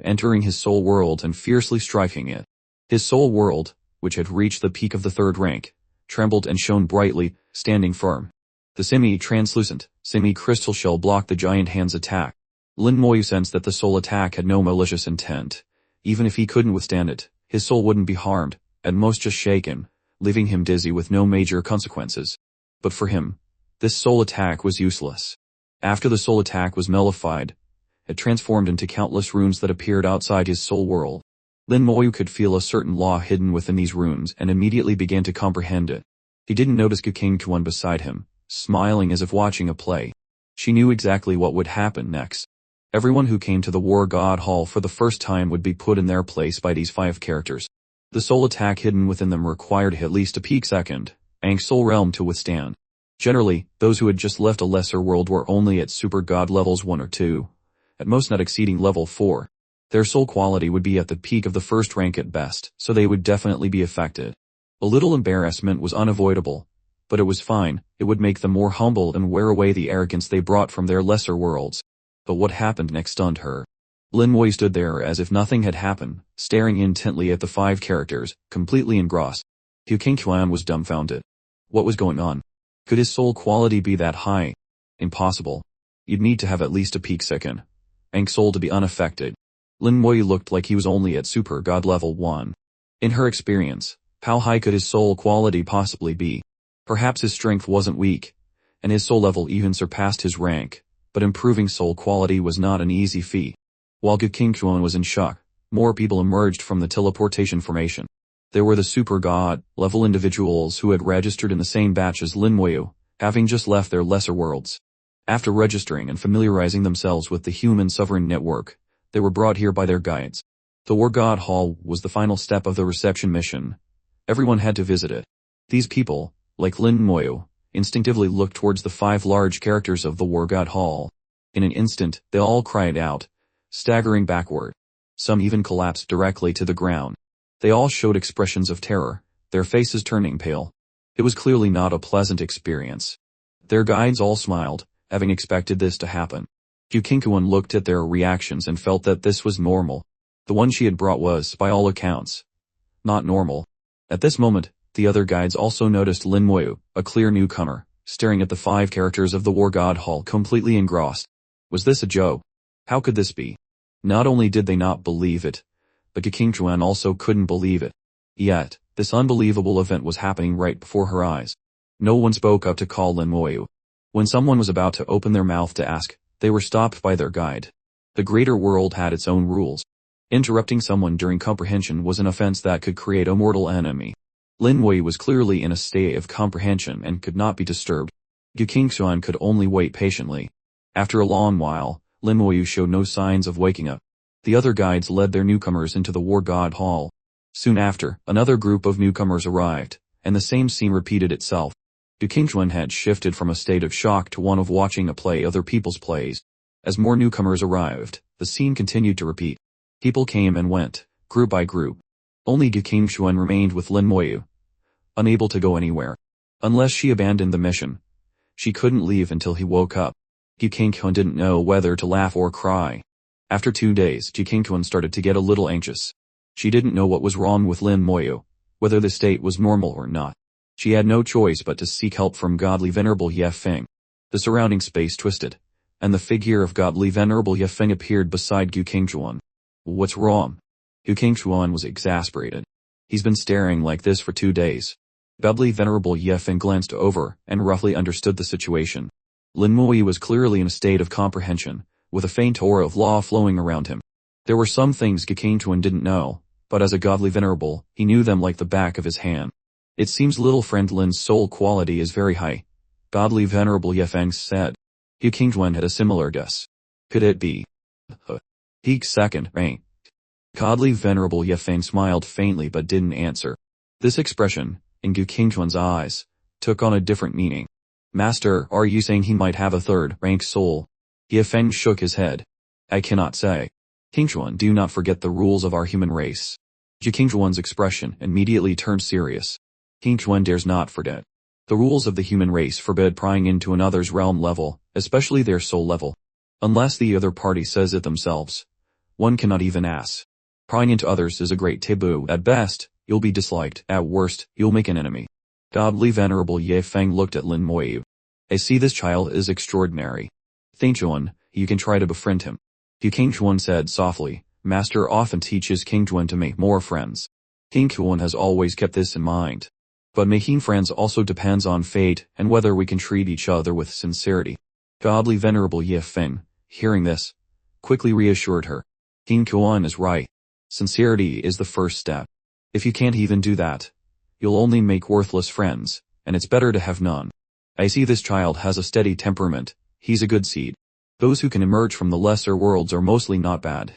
entering his soul world and fiercely striking it. His soul world, which had reached the peak of the 3rd rank, trembled and shone brightly, standing firm. The semi-translucent, semi-crystal shell blocked the giant hand's attack. Lin Moyu sensed that the soul attack had no malicious intent. Even if he couldn't withstand it, his soul wouldn't be harmed, at most just shaken, leaving him dizzy with no major consequences. But for him, this soul attack was useless. After the soul attack was nullified, it transformed into countless runes that appeared outside his soul world. Lin Moyu could feel a certain law hidden within these runes and immediately began to comprehend it. He didn't notice Gukingchuan beside him, smiling as if watching a play. She knew exactly what would happen next. Everyone who came to the War God Hall for the first time would be put in their place by these 5 characters. The soul attack hidden within them required at least a peak second, Ankh Soul Realm to withstand. Generally, those who had just left a lesser world were only at super god levels 1 or 2, at most not exceeding level 4. Their soul quality would be at the peak of the 1st rank at best, so they would definitely be affected. A little embarrassment was unavoidable, but it was fine. It would make them more humble and wear away the arrogance they brought from their lesser worlds. But what happened next stunned her. Lin Moyu stood there as if nothing had happened, staring intently at the 5 characters, completely engrossed. Gukingchuan was dumbfounded. What was going on? Could his soul quality be that high? Impossible. You'd need to have at least a peak second Ankh Soul to be unaffected. Lin Moyu looked like he was only at super god level 1. In her experience, how high could his soul quality possibly be? Perhaps his strength wasn't weak, and his soul level even surpassed his rank, but improving soul quality was not an easy feat. While Gukingchuan was in shock, more people emerged from the teleportation formation. There were the super god level individuals who had registered in the same batch as Lin Moyu, having just left their lesser worlds. After registering and familiarizing themselves with the human sovereign network, they were brought here by their guides. The War God Hall was the final step of the reception mission. Everyone had to visit it. These people, like Lin Moyu, instinctively looked towards the 5 large characters of the War God Hall. In an instant, they all cried out, staggering backward. Some even collapsed directly to the ground. They all showed expressions of terror, their faces turning pale. It was clearly not a pleasant experience. Their guides all smiled, having expected this to happen. Gukingchuan looked at their reactions and felt that this was normal. The one she had brought was, by all accounts, not normal. At this moment, the other guides also noticed Lin Moyu, a clear newcomer, staring at the 5 characters of the War God Hall completely engrossed. Was this a joke? How could this be? Not only did they not believe it, but Gukingchuan also couldn't believe it. Yet, this unbelievable event was happening right before her eyes. No one spoke up to call Lin Moyu. When someone was about to open their mouth to ask, they were stopped by their guide. The greater world had its own rules. Interrupting someone during comprehension was an offense that could create a mortal enemy. Lin Moyu was clearly in a state of comprehension and could not be disturbed. Gukingchuan could only wait patiently. After a long while, Lin Moyu showed no signs of waking up. The other guides led their newcomers into the War God Hall. Soon after, another group of newcomers arrived, and the same scene repeated itself. Gukingchuan had shifted from a state of shock to one of watching a play other people's plays. As more newcomers arrived, the scene continued to repeat. People came and went, group by group. Only Gukingchuan remained with Lin Moyu, unable to go anywhere. Unless she abandoned the mission, she couldn't leave until he woke up. Gukingchuan didn't know whether to laugh or cry. After 2 days, Gukingchuan started to get a little anxious. She didn't know what was wrong with Lin Moyu, whether the state was normal or not. She had no choice but to seek help from Godly Venerable Ye Feng. The surrounding space twisted, and the figure of Godly Venerable Ye Feng appeared beside Gukingchuan. What's wrong? Gukingchuan was exasperated. He's been staring like this for 2 days. Godly Venerable Ye Feng glanced over and roughly understood the situation. Lin Moyu was clearly in a state of comprehension, with a faint aura of law flowing around him. There were some things Gukingchuan didn't know, but as a Godly Venerable, he knew them like the back of his hand. It seems little friend Lin's soul quality is very high, Godly Venerable Ye Feng said. Gukingchuan had a similar guess. Could it be peak 2nd rank? Godly Venerable Ye Feng smiled faintly but didn't answer. This expression, in Gukingchuan's eyes, took on a different meaning. Master, are you saying he might have a 3rd rank soul? Ye Feng shook his head. I cannot say. Gukingchuan, do not forget the rules of our human race. Gukingchuan's expression immediately turned serious. Gukingchuan dares not forget. The rules of the human race forbid prying into another's realm level, especially their soul level. Unless the other party says it themselves. one cannot even ask. Prying into others is a great taboo. At best, you'll be disliked. At worst, you'll make an enemy. Godly Venerable Ye Feng looked at Lin Moyu. I see this child is extraordinary. Think Juan, you can try to befriend him. King Juan said softly, Master often teaches King Juan to make more friends. King Juan has always kept this in mind. But making friends also depends on fate and whether we can treat each other with sincerity. Godly Venerable Ye Feng, hearing this, quickly reassured her. King Juan is right. Sincerity is the first step. If you can't even do that, you'll only make worthless friends, and it's better to have none. I see this child has a steady temperament. He's a good seed. Those who can emerge from the lesser worlds are mostly not bad.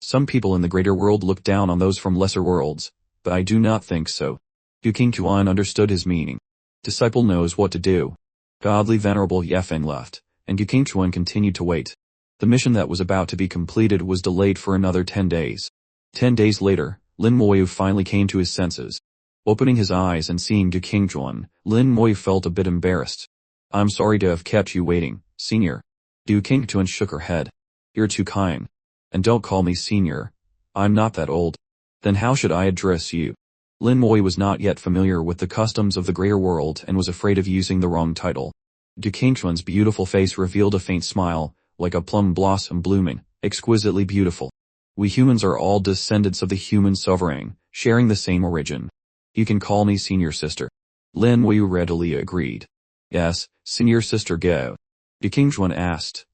Some people in the greater world look down on those from lesser worlds, but I do not think so. King Juan understood his meaning. Disciple knows what to do. Godly Venerable Ye Feng left, and King Juan continued to wait. The mission that was about to be completed was delayed for another 10 days. 10 days later, Lin Moyu finally came to his senses. Opening his eyes and seeing King Juan, Lin Moyu felt a bit embarrassed. I'm sorry to have kept you waiting, senior. King Juan shook her head. You're too kind. And don't call me senior. I'm not that old. Then how should I address you? Lin Moyu was not yet familiar with the customs of the greater world and was afraid of using the wrong title. King Juan's beautiful face revealed a faint smile, like a plum blossom blooming, exquisitely beautiful. We humans are all descendants of the human sovereign, sharing the same origin. You can call me senior sister. Lin Moyu readily agreed. Yes, senior sister go. King Juan asked.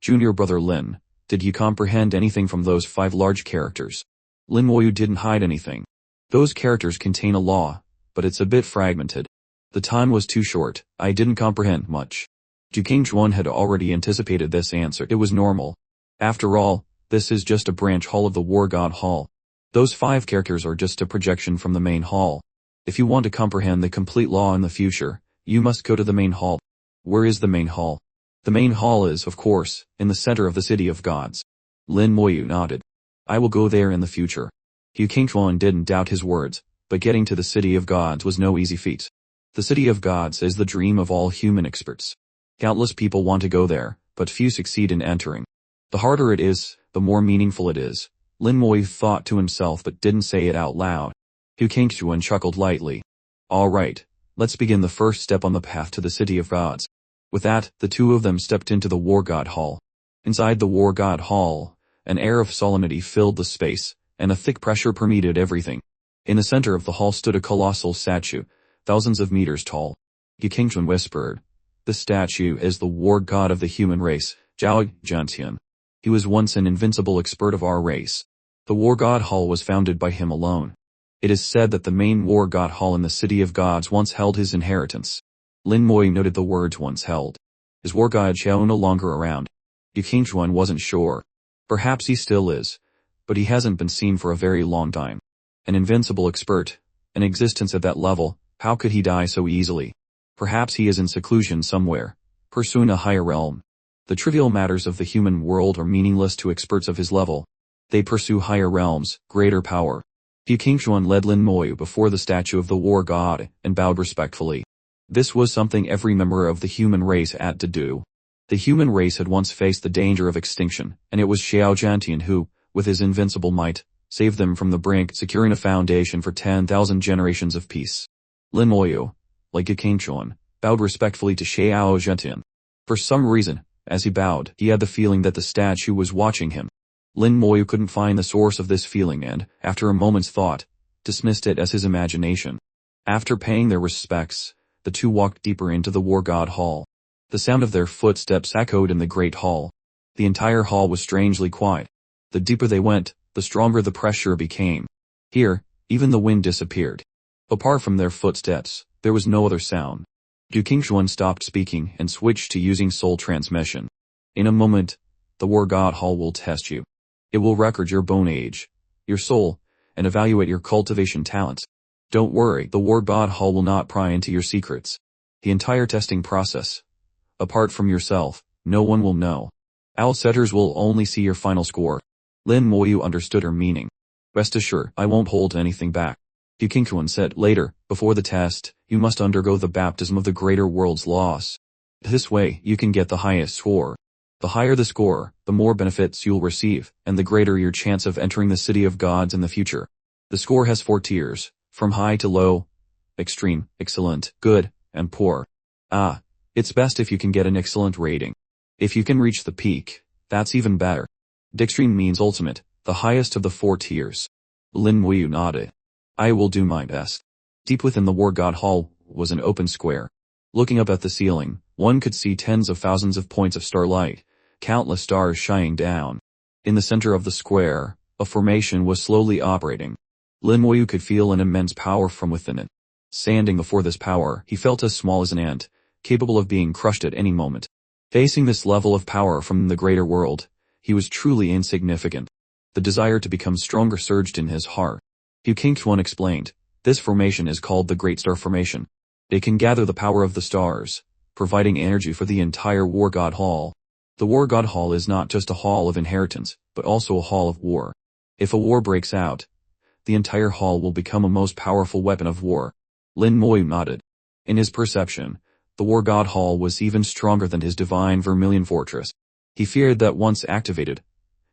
Junior brother Lin, did you comprehend anything from those 5 large characters? Lin Moyu didn't hide anything. Those characters contain a law, but it's a bit fragmented. The time was too short, I didn't comprehend much. King Juan had already anticipated this answer. It was normal. After all, this is just a branch hall of the War God Hall. Those 5 characters are just a projection from the main hall. If you want to comprehend the complete law in the future, you must go to the main hall. Where is the main hall? The main hall is, of course, in the center of the City of Gods. Lin Moyu nodded. I will go there in the future. King Juan didn't doubt his words, but getting to the City of Gods was no easy feat. The City of Gods is the dream of all human experts. Countless people want to go there, but few succeed in entering. The harder it is, the more meaningful it is. Lin Moyu thought to himself but didn't say it out loud. King Juan chuckled lightly. All right, let's begin the first step on the path to the City of Gods. With that, the two of them stepped into the War God Hall. Inside the War God Hall, an air of solemnity filled the space, and a thick pressure permeated everything. In the center of the hall stood a colossal statue, thousands of meters tall. King Juan whispered. This statue is the war god of the human race, Zhao Zhantian. He was once an invincible expert of our race. The War God Hall was founded by him alone. It is said that the main War God Hall in the City of Gods once held his inheritance. Lin Moyu noted the words once held. Is War God Xiao no longer around? King Juan wasn't sure. Perhaps he still is, but he hasn't been seen for a very long time. An invincible expert, an existence at that level, how could he die so easily? Perhaps he is in seclusion somewhere, pursuing a higher realm. The trivial matters of the human world are meaningless to experts of his level. They pursue higher realms, greater power. King Juan led Lin Moyu before the statue of the war god and bowed respectfully. This was something every member of the human race had to do. The human race had once faced the danger of extinction, and it was Xiao Zhantian who, with his invincible might, saved them from the brink, securing a foundation for 10,000 generations of peace. Lin Moyu, like King Juan, bowed respectfully to Xiao Zhantian. For some reason, as he bowed, he had the feeling that the statue was watching him. Lin Moyu couldn't find the source of this feeling and, after a moment's thought, dismissed it as his imagination. After paying their respects, the two walked deeper into the War God Hall. The sound of their footsteps echoed in the great hall. The entire hall was strangely quiet. The deeper they went, the stronger the pressure became. Here, even the wind disappeared. Apart from their footsteps, there was no other sound. King Juan stopped speaking and switched to using soul transmission. In a moment, the War God Hall will test you. It will record your bone age, your soul, and evaluate your cultivation talents. Don't worry, the War God Hall will not pry into your secrets. The entire testing process, apart from yourself, no one will know. Outsetters will only see your final score. Lin Moyu understood her meaning. Rest assured, I won't hold anything back. King Juan said later, before the test, you must undergo the baptism of the greater world's laws. This way, you can get the highest score. The higher the score, the more benefits you'll receive, and the greater your chance of entering the city of gods in the future. The score has 4 tiers, from high to low, extreme, excellent, good, and poor. It's best if you can get an excellent rating. If you can reach the peak, that's even better. Extreme means ultimate, the highest of the 4 tiers. Lin Muyu nodded. I will do my best. Deep within the War God Hall was an open square. Looking up at the ceiling, one could see tens of thousands of points of starlight, countless stars shining down. In the center of the square, a formation was slowly operating. Lin Muyu could feel an immense power from within it. Standing before this power, he felt as small as an ant, capable of being crushed at any moment. Facing this level of power from the greater world, he was truly insignificant. The desire to become stronger surged in his heart. Yu Qingchuan explained, this formation is called the Great Star Formation. It can gather the power of the stars, providing energy for the entire War God Hall. The War God Hall is not just a hall of inheritance, but also a hall of war. If a war breaks out, the entire hall will become a most powerful weapon of war. Lin Muyu nodded. In his perception, the War God Hall was even stronger than his divine Vermilion Fortress. He feared that once activated,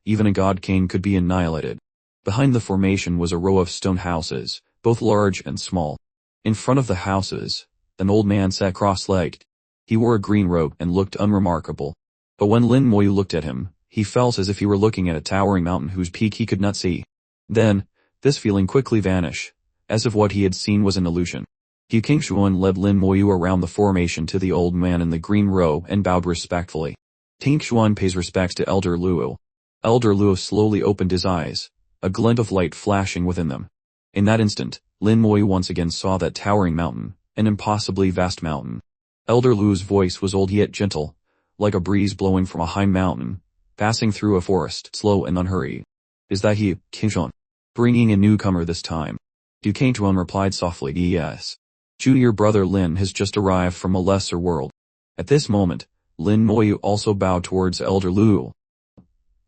even a God King could be annihilated. Behind the formation was a row of stone houses, both large and small. In front of the houses, an old man sat cross-legged. He wore a green robe and looked unremarkable. But when Lin Muyu looked at him, he felt as if he were looking at a towering mountain whose peak he could not see. Then, this feeling quickly vanished, as if what he had seen was an illusion. Yu Qingchuan led Lin Muyu around the formation to the old man in the green robe and bowed respectfully. Qingchuan pays respects to Elder Luo. Elder Luo slowly opened his eyes, a glint of light flashing within them. In that instant, Lin Muyu once again saw that towering mountain, an impossibly vast mountain. Elder Luo's voice was old yet gentle, like a breeze blowing from a high mountain, passing through a forest, slow and unhurried. Is that he, Qingchuan? Bringing a newcomer this time? Yu Qingchuan replied softly, yes. Junior brother Lin has just arrived from a lesser world. At this moment, Lin Muyu also bowed towards Elder Luo.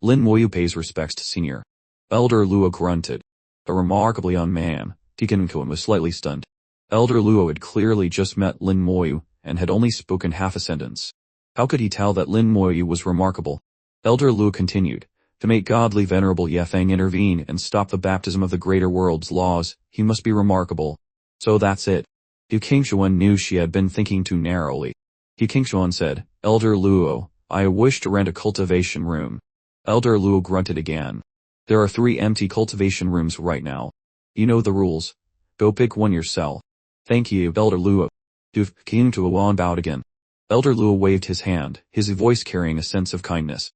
Lin Muyu pays respects to senior. Elder Luo grunted. A remarkably young man. Qingchuan was slightly stunned. Elder Luo had clearly just met Lin Muyu, and had only spoken half a sentence. How could he tell that Lin Muyu was remarkable? Elder Luo continued. To make godly venerable Yefeng intervene and stop the baptism of the greater world's laws, he must be remarkable. So that's it. Yu Qingchuan knew she had been thinking too narrowly. Yu Qingchuan said, Elder Luo, I wish to rent a cultivation room. Elder Luo grunted again. There are 3 empty cultivation rooms right now. You know the rules. Go pick one yourself. Thank you, Elder Luo. Yu Qingchuan bowed again. Elder Luo waved his hand, his voice carrying a sense of kindness.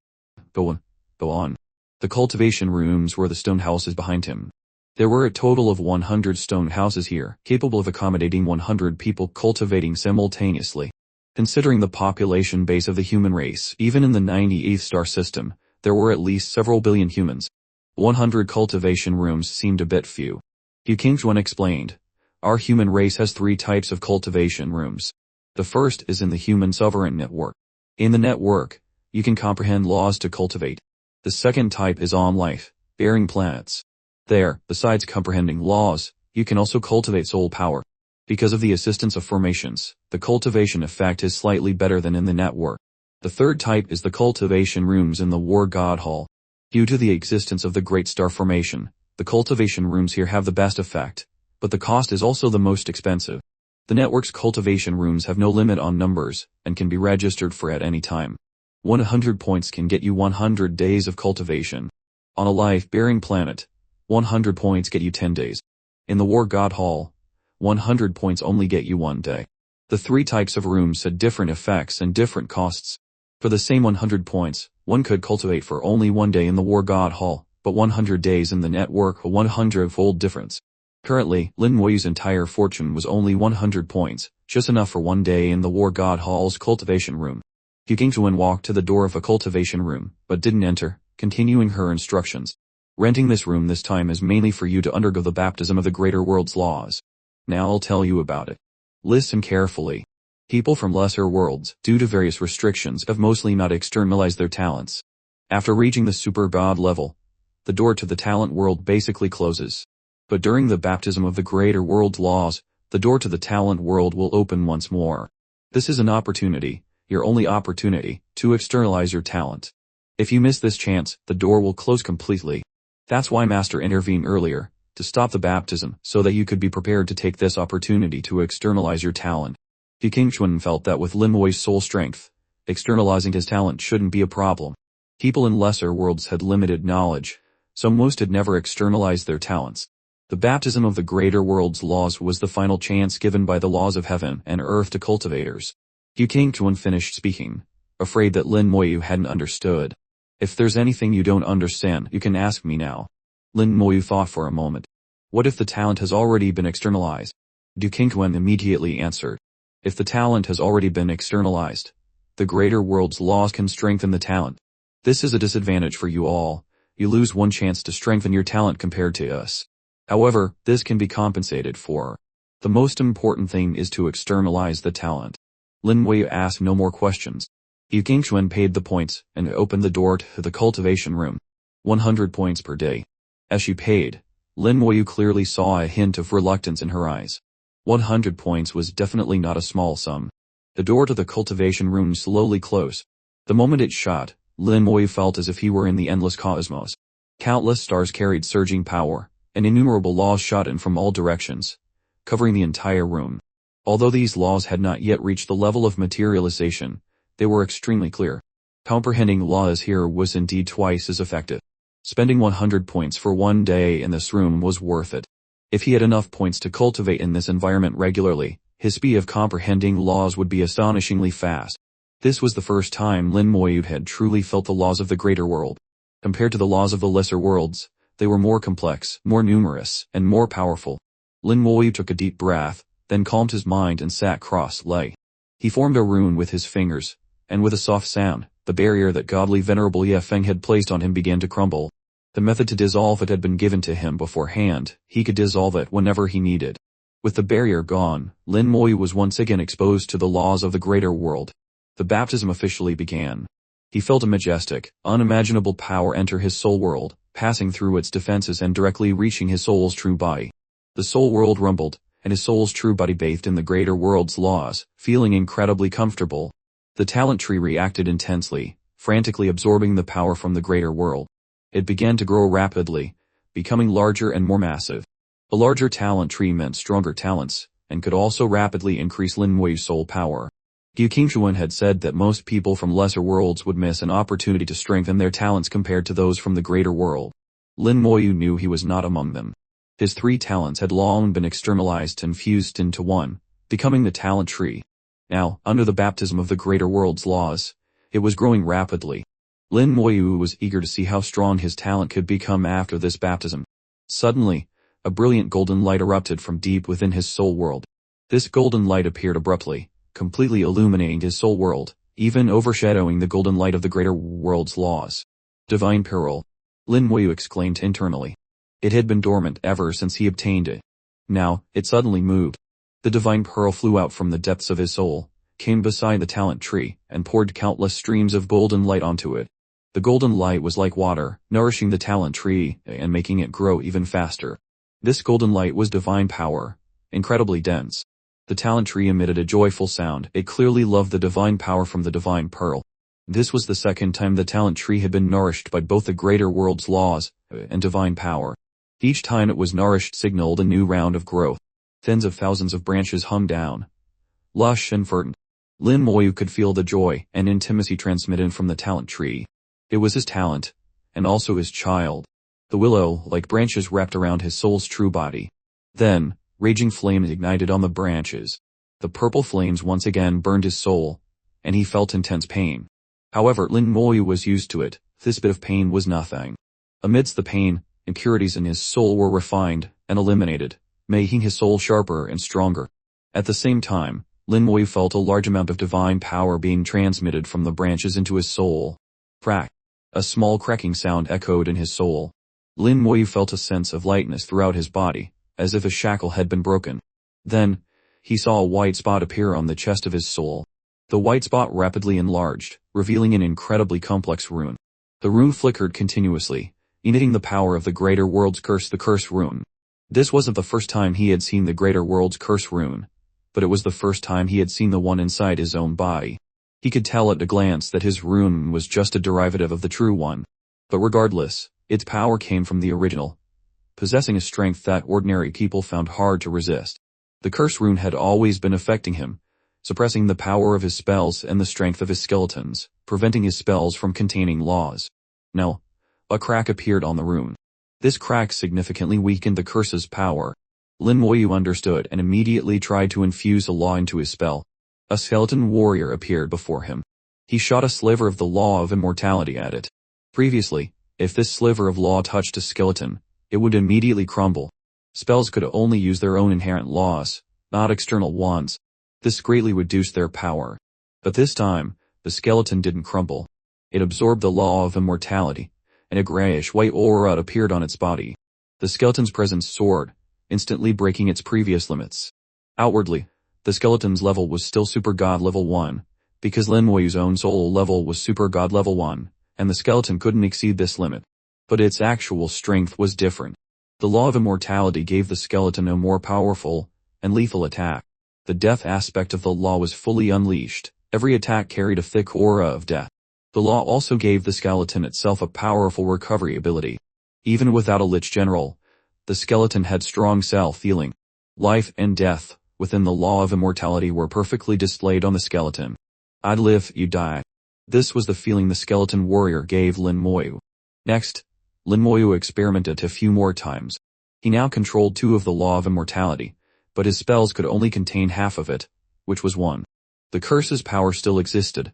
Go on. The cultivation rooms were the stone houses behind him. There were a total of 100 stone houses here, capable of accommodating 100 people cultivating simultaneously. Considering the population base of the human race, even in the 98th star system, there were at least several billion humans. 100 cultivation rooms seemed a bit few. Yu Qingchuan explained. Our human race has 3 types of cultivation rooms. The first is in the human sovereign network. In the network, you can comprehend laws to cultivate. The second type is on life-bearing planets. There, besides comprehending laws, you can also cultivate soul power. Because of the assistance of formations, the cultivation effect is slightly better than in the network. The third type is the cultivation rooms in the War God Hall. Due to the existence of the Great Star Formation, the cultivation rooms here have the best effect, but the cost is also the most expensive. The network's cultivation rooms have no limit on numbers, and can be registered for at any time. 100 points can get you 100 days of cultivation. On a life-bearing planet, 100 points get you 10 days. In the War God Hall, 100 points only get you 1 day. The 3 types of rooms had different effects and different costs. For the same 100 points, one could cultivate for only 1 day in the War God Hall, but 100 days in the network a 100-fold difference. Currently, Lin Muyu's entire fortune was only 100 points, just enough for 1 day in the War God Hall's cultivation room. Yu Qingchuan walked to the door of a cultivation room, but didn't enter, continuing her instructions. Renting this room this time is mainly for you to undergo the baptism of the greater world's laws. Now I'll tell you about it. Listen carefully. People from lesser worlds, due to various restrictions, have mostly not externalized their talents. After reaching the super god level, the door to the talent world basically closes. But during the baptism of the greater world's laws, the door to the talent world will open once more. This is an opportunity. your only opportunity to externalize your talent. If you miss this chance, the door will close completely. That's why Master intervened earlier, to stop the baptism, so that you could be prepared to take this opportunity to externalize your talent. Qingquan felt that with Lin Moi's soul strength, externalizing his talent shouldn't be a problem. People in lesser worlds had limited knowledge, so most had never externalized their talents. The baptism of the greater world's laws was the final chance given by the laws of heaven and earth to cultivators. Qingquan finished speaking, afraid that Lin Moyu hadn't understood. If there's anything you don't understand, you can ask me now. Lin Moyu thought for a moment. What if the talent has already been externalized? Qingquan immediately answered. If the talent has already been externalized, the greater world's laws can strengthen the talent. This is a disadvantage for you all. You lose one chance to strengthen your talent compared to us. However, this can be compensated for. The most important thing is to externalize the talent. Lin Moyu asked no more questions. Qingquan paid the points and opened the door to the cultivation room. 100 points per day. As she paid, Lin Moyu clearly saw a hint of reluctance in her eyes. 100 points was definitely not a small sum. The door to the cultivation room slowly closed. The moment it shut, Lin Moyu felt as if he were in the endless cosmos. Countless stars carried surging power, and innumerable laws shot in from all directions, covering the entire room. Although these laws had not yet reached the level of materialization, they were extremely clear. Comprehending laws here was indeed twice as effective. Spending 100 points for one day in this room was worth it. If he had enough points to cultivate in this environment regularly, his speed of comprehending laws would be astonishingly fast. This was the first time Lin Moyu had truly felt the laws of the greater world. Compared to the laws of the lesser worlds, they were more complex, more numerous, and more powerful. Lin Moyu took a deep breath, then calmed his mind and sat cross-legged. He formed a rune with his fingers, and with a soft sound, the barrier that godly venerable Ye Feng had placed on him began to crumble. The method to dissolve it had been given to him beforehand. He could dissolve it whenever he needed. With the barrier gone, Lin Moyu was once again exposed to the laws of the greater world. The baptism officially began. He felt a majestic, unimaginable power enter his soul world, passing through its defenses and directly reaching his soul's true body. The soul world rumbled, and his soul's true body bathed in the greater world's laws, feeling incredibly comfortable. The talent tree reacted intensely, frantically absorbing the power from the greater world. It began to grow rapidly, becoming larger and more massive. A larger talent tree meant stronger talents, and could also rapidly increase Lin Moyu's soul power. Qingquan had said that most people from lesser worlds would miss an opportunity to strengthen their talents compared to those from the greater world. Lin Moyu knew he was not among them. His 3 talents had long been externalized and fused into one, becoming the talent tree. Now, under the baptism of the greater world's laws, it was growing rapidly. Lin Moyu was eager to see how strong his talent could become after this baptism. Suddenly, a brilliant golden light erupted from deep within his soul world. This golden light appeared abruptly, completely illuminating his soul world, even overshadowing the golden light of the greater world's laws. Divine Pearl. Lin Moyu exclaimed internally. It had been dormant ever since he obtained it. Now, it suddenly moved. The divine pearl flew out from the depths of his soul, came beside the talent tree, and poured countless streams of golden light onto it. The golden light was like water, nourishing the talent tree and making it grow even faster. This golden light was divine power, incredibly dense. The talent tree emitted a joyful sound. It clearly loved the divine power from the divine pearl. This was the second time the talent tree had been nourished by both the greater world's laws and divine power. Each time it was nourished signaled a new round of growth. Tens of thousands of branches hung down, lush and verdant. Lin Moyu could feel the joy and intimacy transmitted from the talent tree. It was his talent, and also his child. The willow-like branches wrapped around his soul's true body. Then, raging flames ignited on the branches. The purple flames once again burned his soul, and he felt intense pain. However, Lin Moyu was used to it. This bit of pain was nothing. Amidst the pain, impurities in his soul were refined and eliminated, making his soul sharper and stronger. At the same time, Lin Moyu felt a large amount of divine power being transmitted from the branches into his soul. Crack. A small cracking sound echoed in his soul. Lin Moyu felt a sense of lightness throughout his body, as if a shackle had been broken. Then, he saw a white spot appear on the chest of his soul. The white spot rapidly enlarged, revealing an incredibly complex rune. The rune flickered continuously, emitting the power of the greater world's curse, the curse rune. This wasn't the first time he had seen the greater world's curse rune, but it was the first time he had seen the one inside his own body. He could tell at a glance that his rune was just a derivative of the true one. But regardless, its power came from the original, possessing a strength that ordinary people found hard to resist. The curse rune had always been affecting him, suppressing the power of his spells and the strength of his skeletons, preventing his spells from containing laws. Now, a crack appeared on the rune. This crack significantly weakened the curse's power. Lin Moyu understood and immediately tried to infuse a law into his spell. A skeleton warrior appeared before him. He shot a sliver of the law of immortality at it. Previously, if this sliver of law touched a skeleton, it would immediately crumble. Spells could only use their own inherent laws, not external ones. This greatly reduced their power. But this time, the skeleton didn't crumble. It absorbed the law of immortality, and a grayish-white aura appeared on its body. The skeleton's presence soared, instantly breaking its previous limits. Outwardly, the skeleton's level was still Super God Level 1, because Lin Moyu's own soul level was Super God Level 1, and the skeleton couldn't exceed this limit. But its actual strength was different. The law of immortality gave the skeleton a more powerful and lethal attack. The death aspect of the law was fully unleashed. Every attack carried a thick aura of death. The law also gave the skeleton itself a powerful recovery ability. Even without a Lich General, the skeleton had strong self-healing. Life and death within the law of immortality were perfectly displayed on the skeleton. I'd live, you die. This was the feeling the skeleton warrior gave Lin Moyu. Next, Lin Moyu experimented a few more times. He now controlled 2 of the law of immortality, but his spells could only contain half of it, which was 1. The curse's power still existed,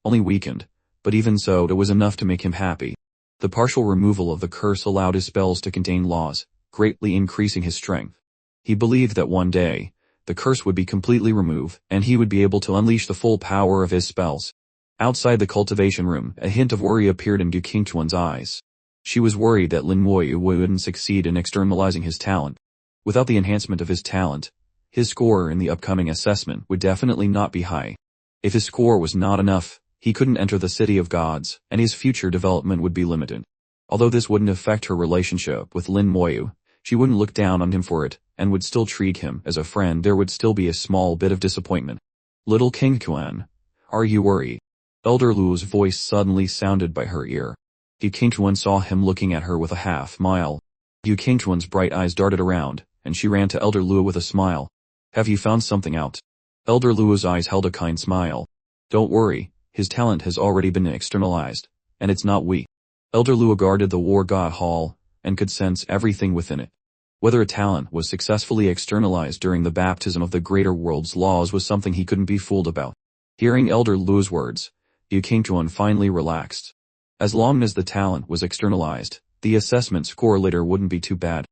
only weakened, but even so it was enough to make him happy. The partial removal of the curse allowed his spells to contain laws, greatly increasing his strength. He believed that one day, the curse would be completely removed, and he would be able to unleash the full power of his spells. Outside the cultivation room, a hint of worry appeared in Gu Qingchuan's eyes. She was worried that Lin Moyu wouldn't succeed in externalizing his talent. Without the enhancement of his talent, his score in the upcoming assessment would definitely not be high. If his score was not enough, he couldn't enter the City of Gods, and his future development would be limited. Although this wouldn't affect her relationship with Lin Moyu, she wouldn't look down on him for it, and would still treat him as a friend. There would still be a small bit of disappointment. Little Qingchuan, are you worried? Elder Luo's voice suddenly sounded by her ear. Gu Qingchuan saw him looking at her with a half-smile. Gu Qingchuan's bright eyes darted around, and she ran to Elder Luo with a smile. Have you found something out? Elder Luo's eyes held a kind smile. Don't worry, his talent has already been externalized, and it's not weak. Elder Luo guarded the War God Hall, and could sense everything within it. Whether a talent was successfully externalized during the baptism of the greater world's laws was something he couldn't be fooled about. Hearing Elder Luo's words, Gu Qingchuan finally relaxed. As long as the talent was externalized, the assessment score later wouldn't be too bad.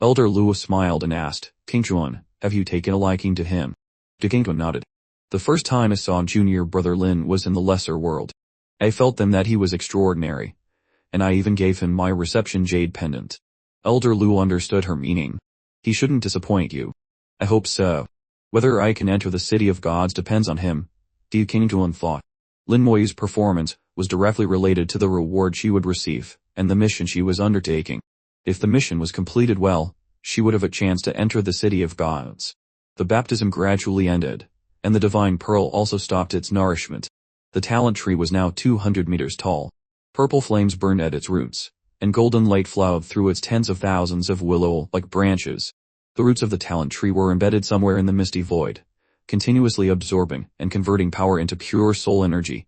Elder Luo smiled and asked, Qingchuan, have you taken a liking to him? Gu Qingchuan nodded. The first time I saw junior brother Lin was in the lesser world. I felt then that he was extraordinary, and I even gave him my reception jade pendant. Elder Luo understood her meaning. He shouldn't disappoint you. I hope so. Whether I can enter the City of Gods depends on him, Gu Qingchuan thought. Lin Moyu's performance was directly related to the reward she would receive, and the mission she was undertaking. If the mission was completed well, she would have a chance to enter the City of Gods. The baptism gradually ended, and the divine pearl also stopped its nourishment. The talent tree was now 200 meters tall. Purple flames burned at its roots, and golden light flowed through its tens of thousands of willow-like branches. The roots of the talent tree were embedded somewhere in the misty void, continuously absorbing and converting power into pure soul energy,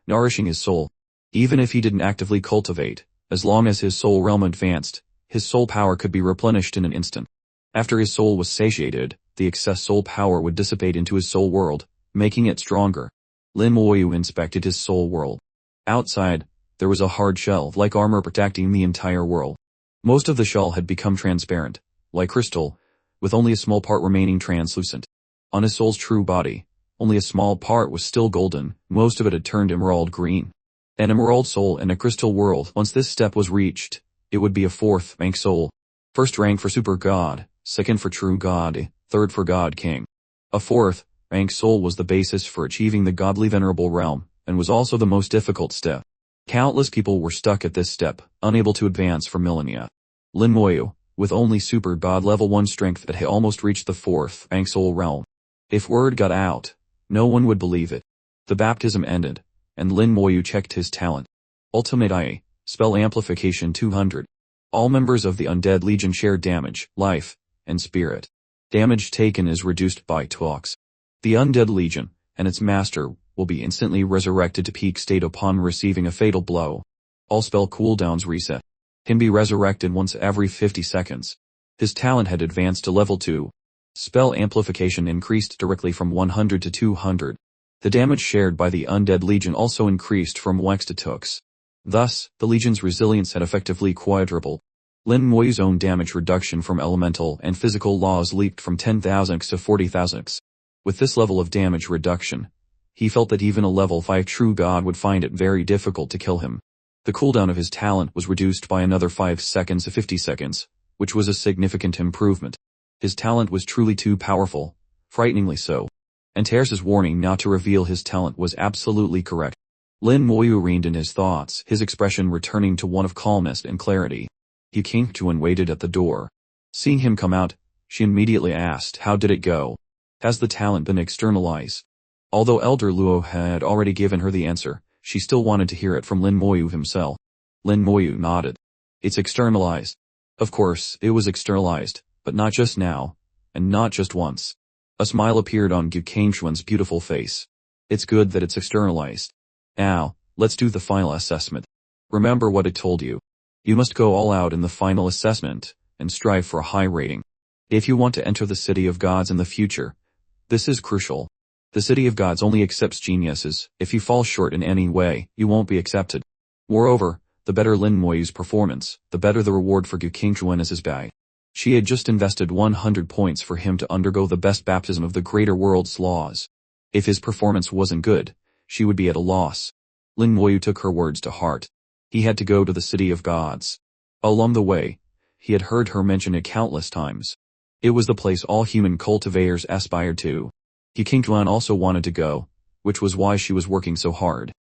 nourishing his soul. Even if he didn't actively cultivate, as long as his soul realm advanced, his soul power could be replenished in an instant. After his soul was satiated, the excess soul power would dissipate into his soul world, making it stronger. Lin Moyu inspected his soul world. Outside, there was a hard shell-like armor protecting the entire world. Most of the shell had become transparent, like crystal, with only a small part remaining translucent. On his soul's true body, only a small part was still golden, most of it had turned emerald green. An emerald soul in a crystal world. Once this step was reached, it would be a 4th rank soul. 1st rank for Super God, 2nd for True God, 3rd for God King. A 4th rank soul was the basis for achieving the godly venerable realm, and was also the most difficult step. Countless people were stuck at this step, unable to advance for millennia. Lin Moyu, with only Super God Level 1 strength, had almost reached the 4th rank soul realm. If word got out, no one would believe it. The baptism ended, and Lin Moyu checked his talent. Ultimate IA, spell amplification 200. All members of the Undead Legion share damage, life, and spirit. Damage taken is reduced by 2x. The Undead Legion, and its master, will be instantly resurrected to peak state upon receiving a fatal blow. All spell cooldowns reset. Can be resurrected once every 50 seconds. His talent had advanced to level 2. Spell amplification increased directly from 100 to 200. The damage shared by the Undead Legion also increased from 1x to 2x. Thus, the Legion's resilience had effectively quadrupled. Lin Moyu's own damage reduction from elemental and physical laws leaped from 10,000x to 40,000x. With this level of damage reduction, he felt that even a level 5 true god would find it very difficult to kill him. The cooldown of his talent was reduced by another 5 seconds to 50 seconds, which was a significant improvement. His talent was truly too powerful, frighteningly so. And Ters's warning not to reveal his talent was absolutely correct. Lin Moyu reined in his thoughts, his expression returning to one of calmness and clarity. Yu Qingchuan waited at the door. Seeing him come out, she immediately asked, "How did it go? Has the talent been externalized?" Although Elder Luo had already given her the answer, she still wanted to hear it from Lin Moyu himself. Lin Moyu nodded. "It's externalized." Of course, it was externalized, but not just now, and not just once. A smile appeared on Yu Qingchuan's beautiful face. "It's good that it's externalized. Now, let's do the final assessment. Remember what I told you. You must go all out in the final assessment, and strive for a high rating. If you want to enter the City of Gods in the future, this is crucial. The City of Gods only accepts geniuses. If you fall short in any way, you won't be accepted. Moreover, the better Lin Moyu's performance, the better the reward for Yu Qingchuan as his bag." She had just invested 100 points for him to undergo the best baptism of the greater world's laws. If his performance wasn't good, she would be at a loss. Lin Moyu took her words to heart. He had to go to the City of Gods. Along the way, he had heard her mention it countless times. It was the place all human cultivators aspired to. Yu Qingchuan also wanted to go, which was why she was working so hard.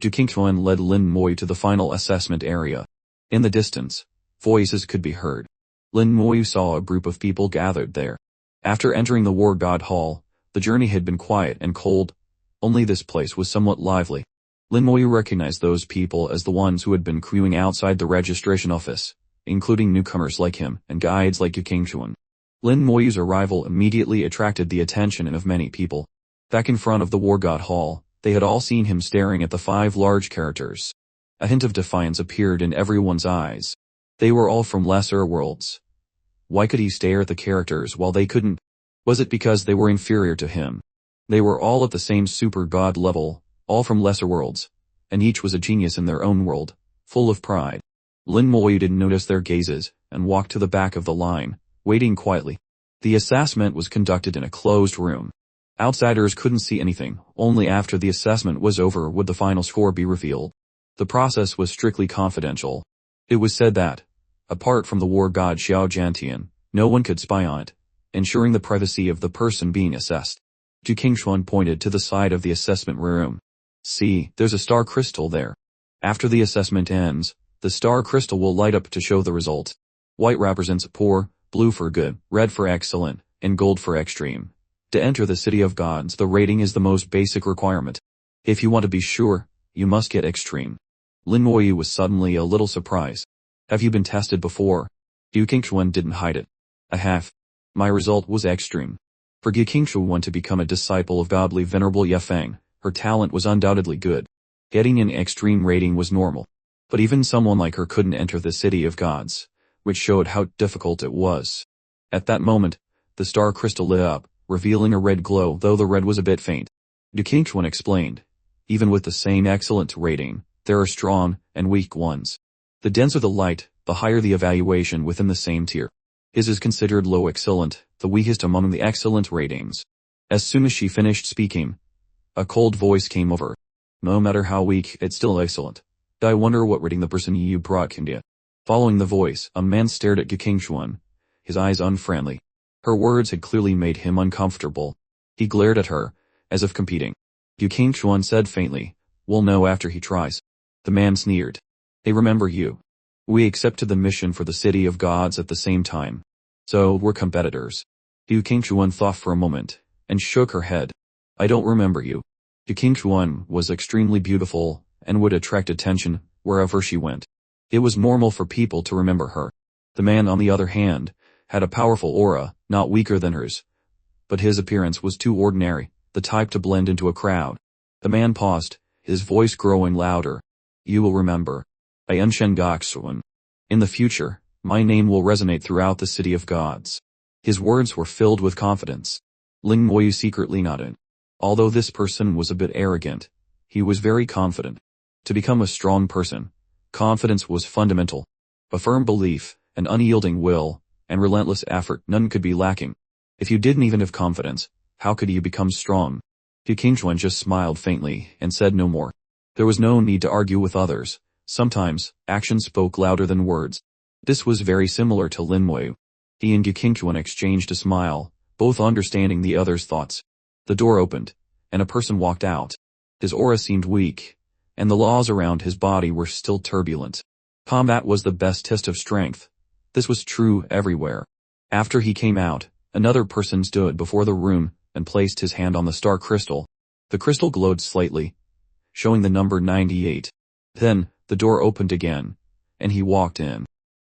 Yu Qingchuan led Lin Moyu to the final assessment area. In the distance, voices could be heard. Lin Moyu saw a group of people gathered there. After entering the War God Hall, the journey had been quiet and cold. Only this place was somewhat lively. Lin Moyu recognized those people as the ones who had been queuing outside the registration office, including newcomers like him and guides like Yu Qingchuan. Lin Moyu's arrival immediately attracted the attention of many people. Back in front of the War God Hall, they had all seen him staring at the 5 large characters. A hint of defiance appeared in everyone's eyes. They were all from lesser worlds. Why could he stare at the characters while they couldn't? Was it because they were inferior to him? They were all at the same super god level, all from lesser worlds, and each was a genius in their own world, full of pride. Lin Moyu didn't notice their gazes, and walked to the back of the line, waiting quietly. The assessment was conducted in a closed room. Outsiders couldn't see anything. Only after the assessment was over would the final score be revealed. The process was strictly confidential. It was said that, apart from the war god Xiao Jiantian, no one could spy on it, ensuring the privacy of the person being assessed. Yu Qingchuan pointed to the side of the assessment room. "See, there's a star crystal there. After the assessment ends, the star crystal will light up to show the results. White represents poor, blue for good, red for excellent, and gold for extreme. To enter the City of Gods, the rating is the most basic requirement. If you want to be sure, you must get extreme." Lin Moyu was suddenly a little surprised. "Have you been tested before?" Yu Qingchuan didn't hide it. "I have. My result was extreme." For Yu Qingchuan to become a disciple of godly venerable Ye Feng, her talent was undoubtedly good. Getting an extreme rating was normal. But even someone like her couldn't enter the City of Gods, which showed how difficult it was. At that moment, the star crystal lit up, revealing a red glow, though the red was a bit faint. Yu Qingchuan explained, "Even with the same excellent rating, there are strong and weak ones. The denser the light, the higher the evaluation within the same tier. His is considered low excellent, the weakest among the excellent ratings." As soon as she finished speaking, a cold voice came over. "No matter how weak, it's still excellent. I wonder what rating the person you brought can get." Following the voice, a man stared at Yu Qingchuan, his eyes unfriendly. Her words had clearly made him uncomfortable. He glared at her, as if competing. Yu Qingchuan said faintly, "We'll know after he tries." The man sneered. "They remember you. We accepted the mission for the City of Gods at the same time. So, we're competitors." Yu Qingchuan thought for a moment, and shook her head. "I don't remember you." Qingquan was extremely beautiful and would attract attention wherever she went. It was normal for people to remember her. The man, on the other hand, had a powerful aura, not weaker than hers. But his appearance was too ordinary, the type to blend into a crowd. The man paused, his voice growing louder. You will remember. I am Shen Gaksuan. In the future, my name will resonate throughout the city of gods. His words were filled with confidence. Lin Moyu secretly nodded. Although this person was a bit arrogant, he was very confident. To become a strong person, confidence was fundamental. A firm belief, an unyielding will, and relentless effort none could be lacking. If you didn't even have confidence, how could you become strong? Qingquan just smiled faintly and said no more. There was no need to argue with others. Sometimes, action spoke louder than words. This was very similar to Lin Moyu. He and Qingquan exchanged a smile, both understanding the other's thoughts. The door opened, and a person walked out. His aura seemed weak, and the laws around his body were still turbulent. Combat was the best test of strength. This was true everywhere. After he came out, another person stood before the room and placed his hand on the star crystal. The crystal glowed slightly, showing the number 98. Then, the door opened again, and he walked in.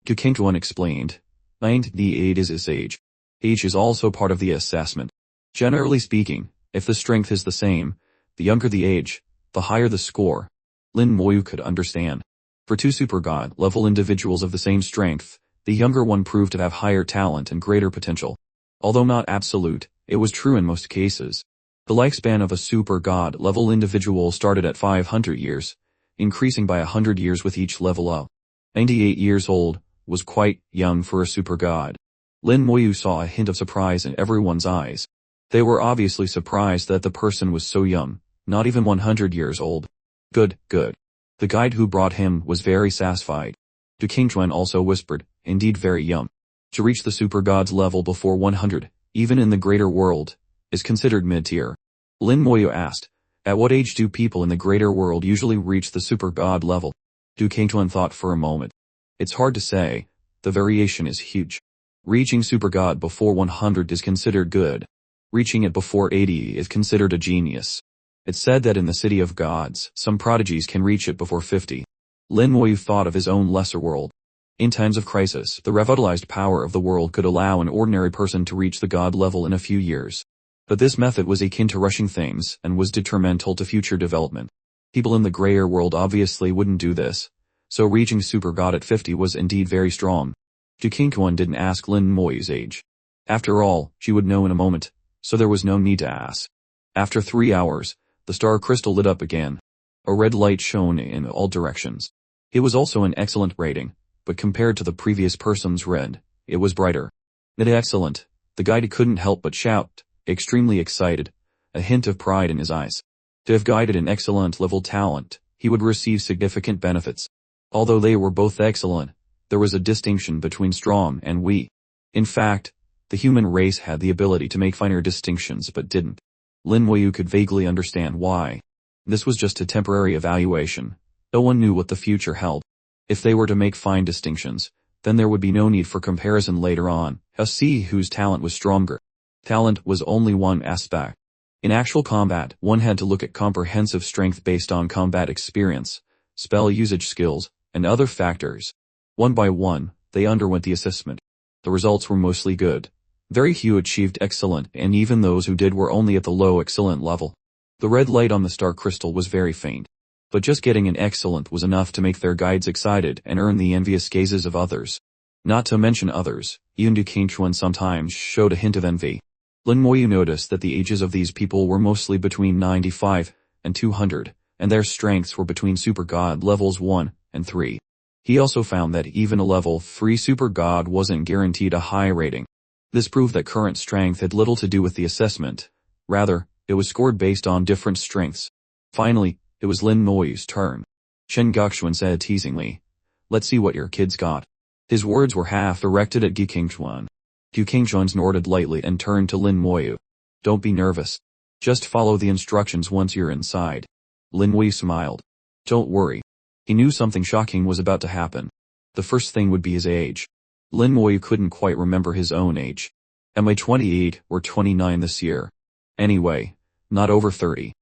Qingquan explained, 98 is his age. Age is also part of the assessment. Generally speaking, if the strength is the same, the younger the age, the higher the score. Lin Moyu could understand. For two super god level individuals of the same strength, the younger one proved to have higher talent and greater potential. Although not absolute, it was true in most cases. The lifespan of a super god level individual started at 500 years, increasing by 100 years with each level up. 98 years old was quite young for a super god. Lin Moyu saw a hint of surprise in everyone's eyes. They were obviously surprised that the person was so young, not even 100 years old. Good. The guide who brought him was very satisfied. Qingquan also whispered, indeed very young. To reach the super god's level before 100, even in the greater world, is considered mid-tier. Lin Moyu asked, at what age do people in the greater world usually reach the super god level? Qingquan thought for a moment. It's hard to say, the variation is huge. Reaching super god before 100 is considered good. Reaching it before 80 is considered a genius. It's said that in the city of gods, some prodigies can reach it before 50. Lin Moyu thought of his own lesser world. In times of crisis, the revitalized power of the world could allow an ordinary person to reach the god level in a few years. But this method was akin to rushing things and was detrimental to future development. People in the grayer world obviously wouldn't do this, so reaching super god at 50 was indeed very strong. Qingquan didn't ask Lin Moyu's age. After all, she would know in a moment, so there was no need to ask. After 3 hours, the star crystal lit up again. A red light shone in all directions. It was also an excellent rating, but compared to the previous person's red, it was brighter. Excellent, the guide couldn't help but shout, extremely excited, a hint of pride in his eyes. To have guided an excellent level talent, he would receive significant benefits. Although they were both excellent, there was a distinction between strong and weak. In fact, the human race had the ability to make finer distinctions but didn't. Lin Moyu could vaguely understand why. This was just a temporary evaluation. No one knew what the future held. If they were to make fine distinctions, then there would be no need for comparison later on, to see whose talent was stronger. Talent was only one aspect. In actual combat, one had to look at comprehensive strength based on combat experience, spell usage skills, and other factors. One by one, they underwent the assessment. The results were mostly good. Very few achieved excellent, and even those who did were only at the low excellent level. The red light on the star crystal was very faint. But just getting an excellent was enough to make their guides excited and earn the envious gazes of others. Not to mention others, even Qingquan sometimes showed a hint of envy. Lin Moyu noticed that the ages of these people were mostly between 95 and 200, and their strengths were between super god levels 1 and 3. He also found that even a level 3 super god wasn't guaranteed a high rating. This proved that current strength had little to do with the assessment. Rather, it was scored based on different strengths. Finally, it was Lin Moyu's turn. Shen Gaksuan said teasingly, let's see what your kid's got. His words were half directed at Qingquan. Qingquan nodded lightly and turned to Lin Moyu. Don't be nervous. Just follow the instructions once you're inside. Lin Moyu smiled. Don't worry. He knew something shocking was about to happen. The first thing would be his age. Lin Moyu couldn't quite remember his own age. Am I 28 or 29 this year? Anyway, not over 30.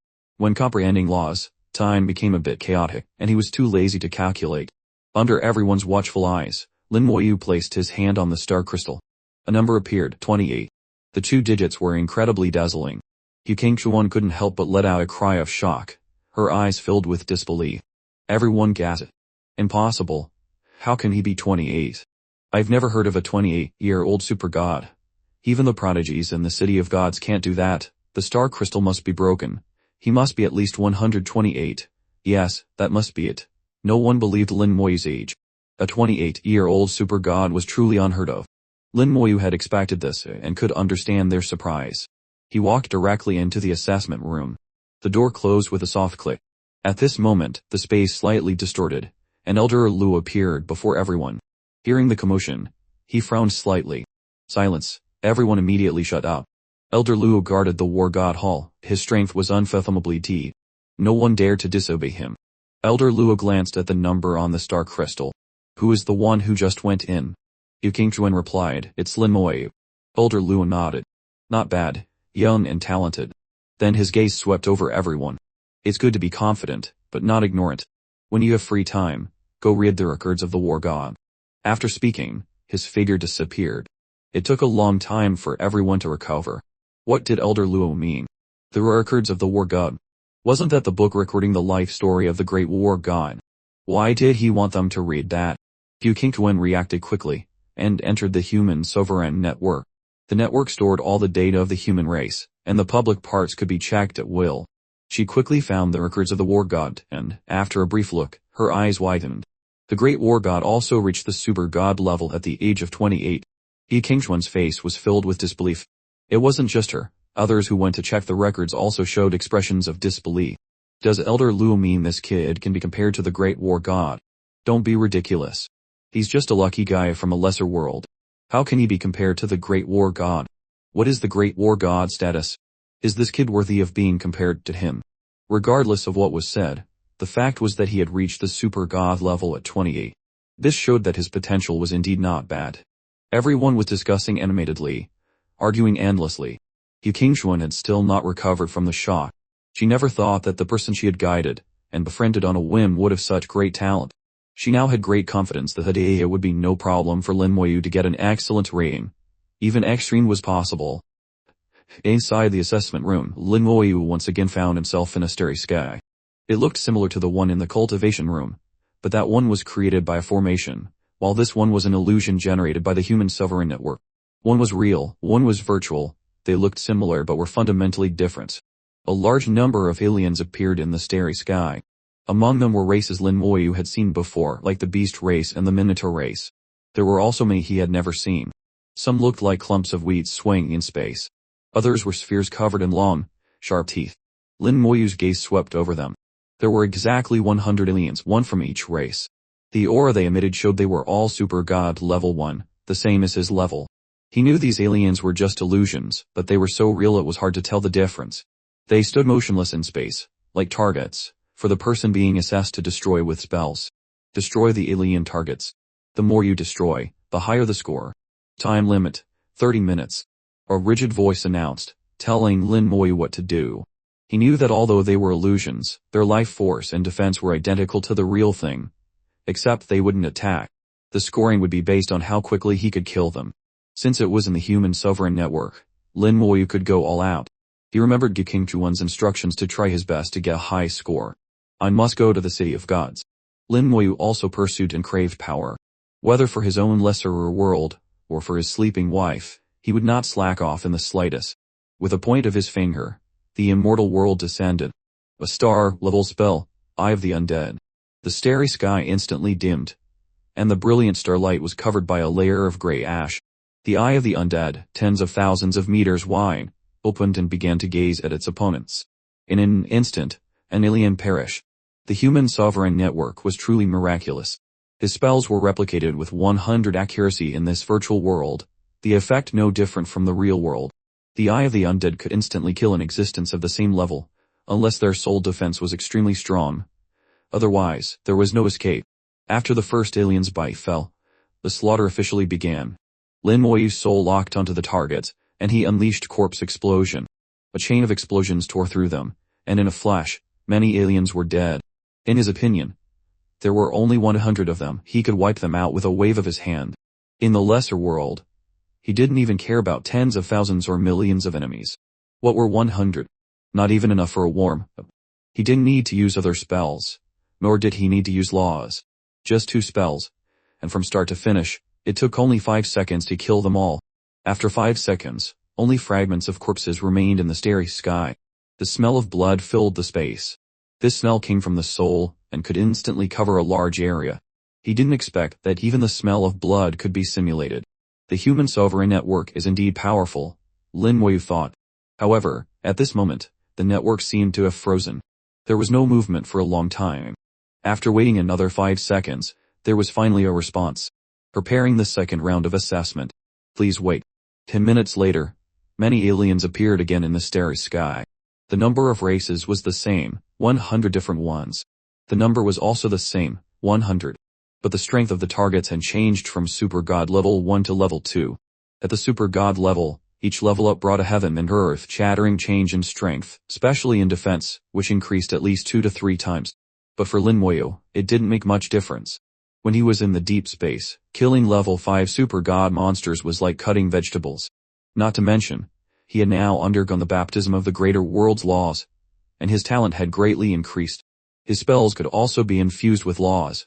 When comprehending laws, time became a bit chaotic, and he was too lazy to calculate. Under everyone's watchful eyes, Lin Moyu placed his hand on the star crystal. A number appeared, 28. The 2 digits were incredibly dazzling. Yu Qingchuan couldn't help but let out a cry of shock. Her eyes filled with disbelief. Everyone gasped. Impossible. How can he be 28? I've never heard of a 28-year-old super god. Even the prodigies in the city of gods can't do that. The star crystal must be broken. He must be at least 128. Yes, that must be it. No one believed Lin Moyu's age. A 28-year-old super god was truly unheard of. Lin Moyu had expected this and could understand their surprise. He walked directly into the assessment room. The door closed with a soft click. At this moment, the space slightly distorted. An elder Lu appeared before everyone. Hearing the commotion, he frowned slightly. Silence. Everyone immediately shut up. Elder Lu guarded the war god hall. His strength was unfathomably deep. No one dared to disobey him. Elder Lu glanced at the number on the star crystal. Who is the one who just went in? Yu Qingchuan replied, It's Lin Moyu. Elder Lu nodded. Not bad. Young and talented. Then his gaze swept over everyone. It's good to be confident, but not ignorant. When you have free time, go read the records of the war god. After speaking, his figure disappeared. It took a long time for everyone to recover. What did Elder Luo mean? The records of the war god. Wasn't that the book recording the life story of the great war god? Why did he want them to read that? Yu Qingchuan reacted quickly, and entered the human sovereign network. The network stored all the data of the human race, and the public parts could be checked at will. She quickly found the records of the war god, and, after a brief look, her eyes widened. The great war god also reached the super god level at the age of 28. Yu Qingchuan's face was filled with disbelief. It wasn't just her. Others who went to check the records also showed expressions of disbelief. Does Elder Lu mean this kid can be compared to the great war god? Don't be ridiculous. He's just a lucky guy from a lesser world. How can he be compared to the great war god? What is the great war god's status? Is this kid worthy of being compared to him? Regardless of what was said, the fact was that he had reached the super god level at 28. This showed that his potential was indeed not bad. Everyone was discussing animatedly, arguing endlessly. Yu Qingchuan had still not recovered from the shock. She never thought that the person she had guided and befriended on a whim would have such great talent. She now had great confidence that it would be no problem for Lin Moyu to get an excellent rating. Even extreme was possible. Inside the assessment room, Lin Moyu once again found himself in a starry sky. It looked similar to the one in the cultivation room, but that one was created by a formation, while this one was an illusion generated by the human sovereign network. One was real, one was virtual. They looked similar but were fundamentally different. A large number of aliens appeared in the starry sky. Among them were races Lin Moyu had seen before, like the beast race and the minotaur race. There were also many he had never seen. Some looked like clumps of weeds swaying in space. Others were spheres covered in long, sharp teeth. Lin Moyu's gaze swept over them. There were exactly 100 aliens, one from each race. The aura they emitted showed they were all super god level 1, the same as his level. He knew these aliens were just illusions, but they were so real it was hard to tell the difference. They stood motionless in space, like targets, for the person being assessed to destroy with spells. Destroy the alien targets. The more you destroy, the higher the score. Time limit, 30 minutes. A rigid voice announced, telling Lin Moyu what to do. He knew that although they were illusions, their life force and defense were identical to the real thing. Except they wouldn't attack. The scoring would be based on how quickly he could kill them. Since it was in the human sovereign network, Lin Moyu could go all out. He remembered Yu Qingchuan's instructions to try his best to get a high score. I must go to the city of gods. Lin Moyu also pursued and craved power. Whether for his own lesser world, or for his sleeping wife, he would not slack off in the slightest. With a point of his finger, the immortal world descended. A star-level spell, Eye of the Undead. The starry sky instantly dimmed, and the brilliant starlight was covered by a layer of gray ash. The Eye of the Undead, tens of thousands of meters wide, opened and began to gaze at its opponents. In an instant, an alien perished. The human sovereign network was truly miraculous. His spells were replicated with 100 accuracy in this virtual world, the effect no different from the real world. The Eye of the Undead could instantly kill an existence of the same level, unless their soul defense was extremely strong. Otherwise, there was no escape. After the first alien's bite fell, the slaughter officially began. Lin Moyu's soul locked onto the targets, and he unleashed corpse explosion. A chain of explosions tore through them, and in a flash, many aliens were dead. In his opinion, there were only 100 of them. He could wipe them out with a wave of his hand. In the lesser world, he didn't even care about tens of thousands or millions of enemies. What were 100? Not even enough for a warm-up. He didn't need to use other spells, nor did he need to use laws. Just 2 spells, and from start to finish, it took only 5 seconds to kill them all. After 5 seconds, only fragments of corpses remained in the starry sky. The smell of blood filled the space. This smell came from the soul, and could instantly cover a large area. He didn't expect that even the smell of blood could be simulated. The human sovereign network is indeed powerful, Lin Moyu thought. However, at this moment, the network seemed to have frozen. There was no movement for a long time. After waiting another 5 seconds, there was finally a response. Preparing the second round of assessment. Please wait. 10 minutes later, many aliens appeared again in the starry sky. The number of races was the same, 100 different ones. The number was also the same, 100. But the strength of the targets had changed from Super God level 1 to level 2. At the Super God level, each level up brought a heaven and earth-shattering change in strength, especially in defense, which increased at least 2 to 3 times. But for Lin Moyu, it didn't make much difference. When he was in the deep space, killing level 5 Super God monsters was like cutting vegetables. Not to mention, he had now undergone the baptism of the greater world's laws, and his talent had greatly increased. His spells could also be infused with laws,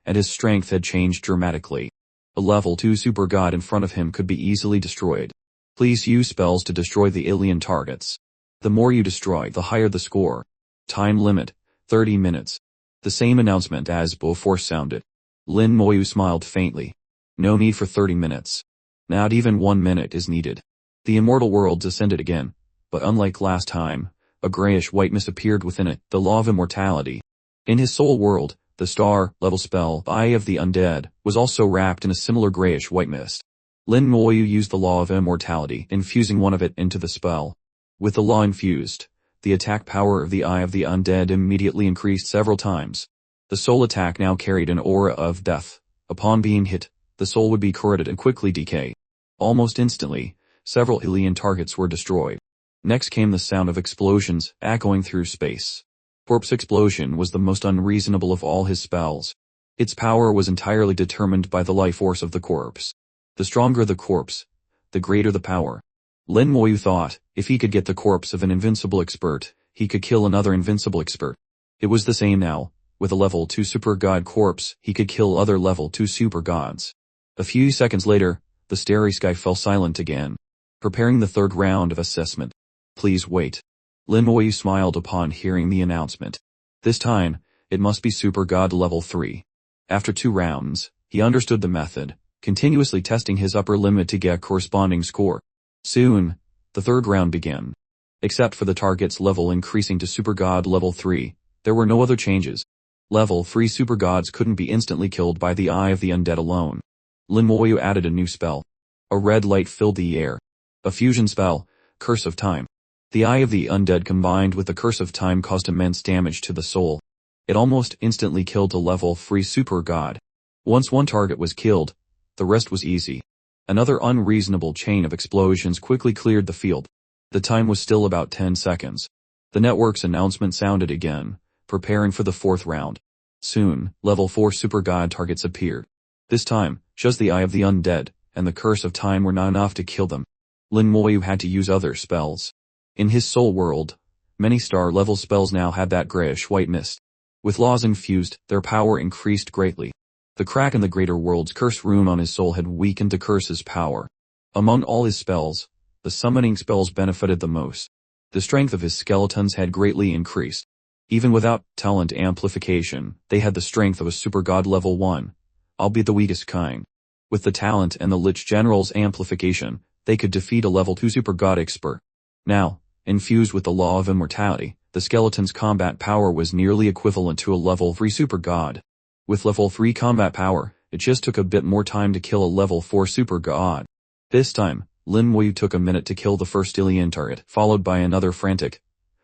and his strength had changed dramatically. A level 2 Super God in front of him could be easily destroyed. Please use spells to destroy the alien targets. The more you destroy, the higher the score. Time limit, 30 minutes. The same announcement as before sounded. Lin Moyu smiled faintly. No need for 30 minutes. Not even 1 minute is needed. The immortal world descended again, but unlike last time, a grayish-white mist appeared within it, the law of immortality. In his soul world, the star-level spell, Eye of the Undead, was also wrapped in a similar grayish-white mist. Lin Moyu used the law of immortality, infusing one of it into the spell. With the law infused, the attack power of the Eye of the Undead immediately increased several times. The soul attack now carried an aura of death. Upon being hit, the soul would be corroded and quickly decay. Almost instantly, several alien targets were destroyed. Next came the sound of explosions, echoing through space. Corpse explosion was the most unreasonable of all his spells. Its power was entirely determined by the life force of the corpse. The stronger the corpse, the greater the power. Lin Moyu thought, if he could get the corpse of an invincible expert, he could kill another invincible expert. It was the same now. With a level 2 super god corpse, he could kill other level 2 super gods. A few seconds later, the starry sky fell silent again. Preparing the third round of assessment. Please wait. Lin Moyu smiled upon hearing the announcement. This time, it must be super god level 3. After 2 rounds, he understood the method, continuously testing his upper limit to get a corresponding score. Soon, the third round began. Except for the target's level increasing to super god level 3, there were no other changes. Level 3 super gods couldn't be instantly killed by the Eye of the Undead alone. Lin Moyu added a new spell. A red light filled the air. A fusion spell, Curse of Time. The Eye of the Undead combined with the Curse of Time caused immense damage to the soul. It almost instantly killed a level 3 super god. Once one target was killed, the rest was easy. Another unreasonable chain of explosions quickly cleared the field. The time was still about 10 seconds. The network's announcement sounded again, preparing for the fourth round. Soon, level 4 super god targets appeared. This time, just the Eye of the Undead and the Curse of Time were not enough to kill them. Lin Moyu had to use other spells. In his soul world, many star-level spells now had that grayish-white mist. With laws infused, their power increased greatly. The crack in the greater world's curse rune on his soul had weakened the curse's power. Among all his spells, the summoning spells benefited the most. The strength of his skeletons had greatly increased. Even without talent amplification, they had the strength of a super god level 1, albeit the weakest kind. With the talent and the Lich General's amplification, they could defeat a level 2 super god expert. Now, infused with the law of immortality, the skeleton's combat power was nearly equivalent to a level 3 super god. With level 3 combat power, it just took a bit more time to kill a level 4 super god. This time, Lin Moyu took a minute to kill the first alien target, followed by another frantic,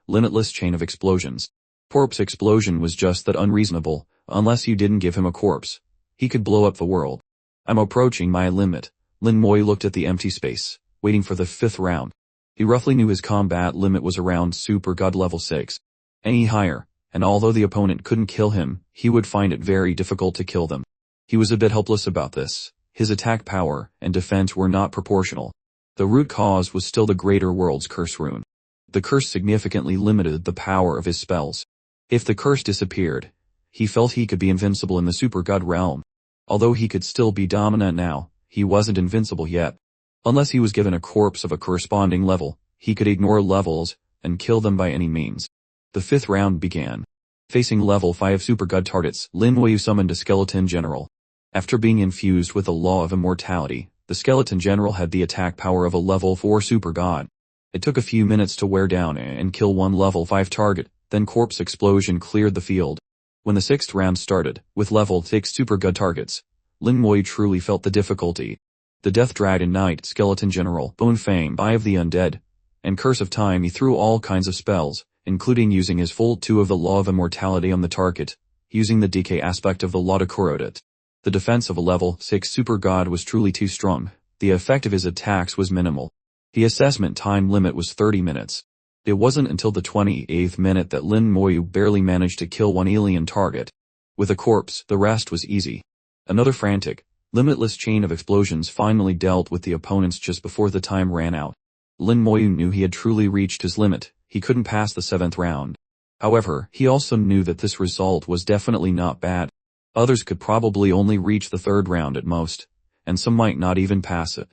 limitless chain of explosions. Corpse explosion was just that unreasonable. Unless you didn't give him a corpse, he could blow up the world. I'm approaching my limit. Lin Moyu looked at the empty space, waiting for the fifth round. He roughly knew his combat limit was around super god level 6. any higher, and although the opponent couldn't kill him, he would find it very difficult to kill them. He was a bit helpless about this. His attack power and defense were not proportional. The root cause was still the Greater World's curse rune. The curse significantly limited the power of his spells. If the curse disappeared, he felt he could be invincible in the super god realm. Although he could still be dominant now, he wasn't invincible yet. Unless he was given a corpse of a corresponding level, he could ignore levels and kill them by any means. The 5th round began. Facing level 5 super god targets, Lin Wei summoned a skeleton general. After being infused with the law of immortality, the skeleton general had the attack power of a level 4 super god. It took a few minutes to wear down and kill one level 5 target, then corpse explosion cleared the field. When the 6th round started, with level 6 super god targets, Lin Wei truly felt the difficulty. The Death Dragon Knight skeleton general, Bone Fang, Eye of the Undead, and Curse of Time, he threw all kinds of spells, including using his full 2 of the law of immortality on the target, using the decay aspect of the law to corrode it. The defense of a level 6 super god was truly too strong. The effect of his attacks was minimal. The assessment time limit was 30 minutes. It wasn't until the 28th minute that Lin Wei barely managed to kill one alien target. With a corpse, the rest was easy. Another frantic, limitless chain of explosions finally dealt with the opponents just before the time ran out. Lin Wei knew he had truly reached his limit. He couldn't pass the 7th round. However, he also knew that this result was definitely not bad. Others could probably only reach the 3rd round at most, and some might not even pass it.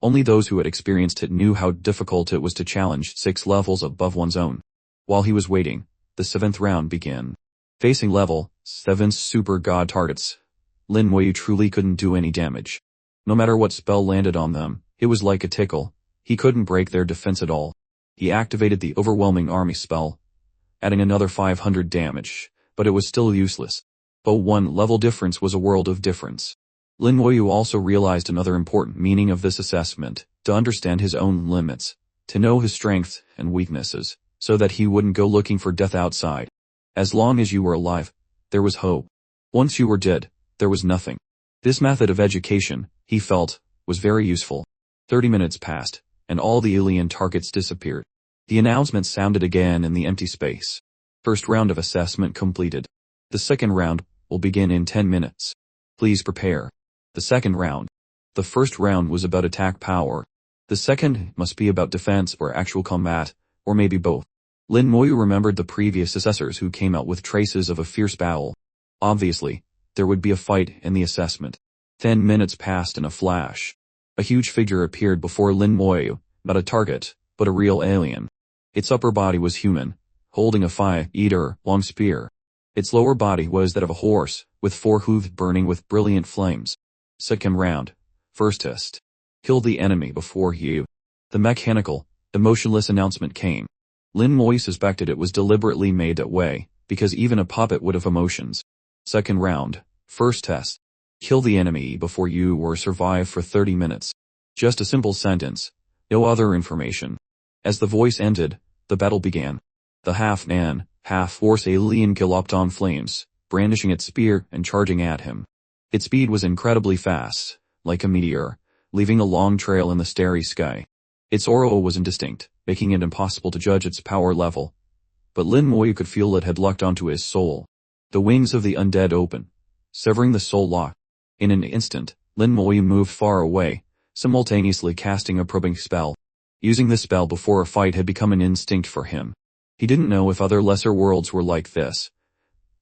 Only those who had experienced it knew how difficult it was to challenge 6 levels above one's own. While he was waiting, the 7th round began. Facing level 7 super god targets, Lin Wei truly couldn't do any damage. No matter what spell landed on them, it was like a tickle. He couldn't break their defense at all. He activated the overwhelming army spell, adding another 500 damage, but it was still useless. But 1 level difference was a world of difference. Lin Wei also realized another important meaning of this assessment, to understand his own limits, to know his strengths and weaknesses, so that he wouldn't go looking for death outside. As long as you were alive, there was hope. Once you were dead, there was nothing. This method of education, he felt, was very useful. 30 minutes passed, and all the alien targets disappeared. The announcement sounded again in the empty space. First round of assessment completed. The 2nd round will begin in 10 minutes. Please prepare. The 2nd round. The 1st round was about attack power. The 2nd must be about defense or actual combat, or maybe both. Lin Wei remembered the previous assessors who came out with traces of a fierce battle. Obviously, there would be a fight in the assessment. 10 minutes passed in a flash. A huge figure appeared before Lin Wei, not a target, but a real alien. Its upper body was human, holding a fire-eater long spear. Its lower body was that of a horse, with 4 hooves burning with brilliant flames. 2nd round. First test. Kill the enemy before you. The mechanical, emotionless announcement came. Lin Wei suspected it was deliberately made that way, because even a puppet would have emotions. 2nd round. First test. Kill the enemy before you or survive for 30 minutes. Just a simple sentence. No other information. As the voice ended, the battle began. The half-man, half-horse alien galloped on flames, brandishing its spear and charging at him. Its speed was incredibly fast, like a meteor, leaving a long trail in the starry sky. Its aura was indistinct, making it impossible to judge its power level. But Lin Wei could feel it had locked onto his soul. The wings of the undead opened, severing the soul lock. In an instant, Lin Wei moved far away, simultaneously casting a probing spell. Using this spell before a fight had become an instinct for him. He didn't know if other lesser worlds were like this,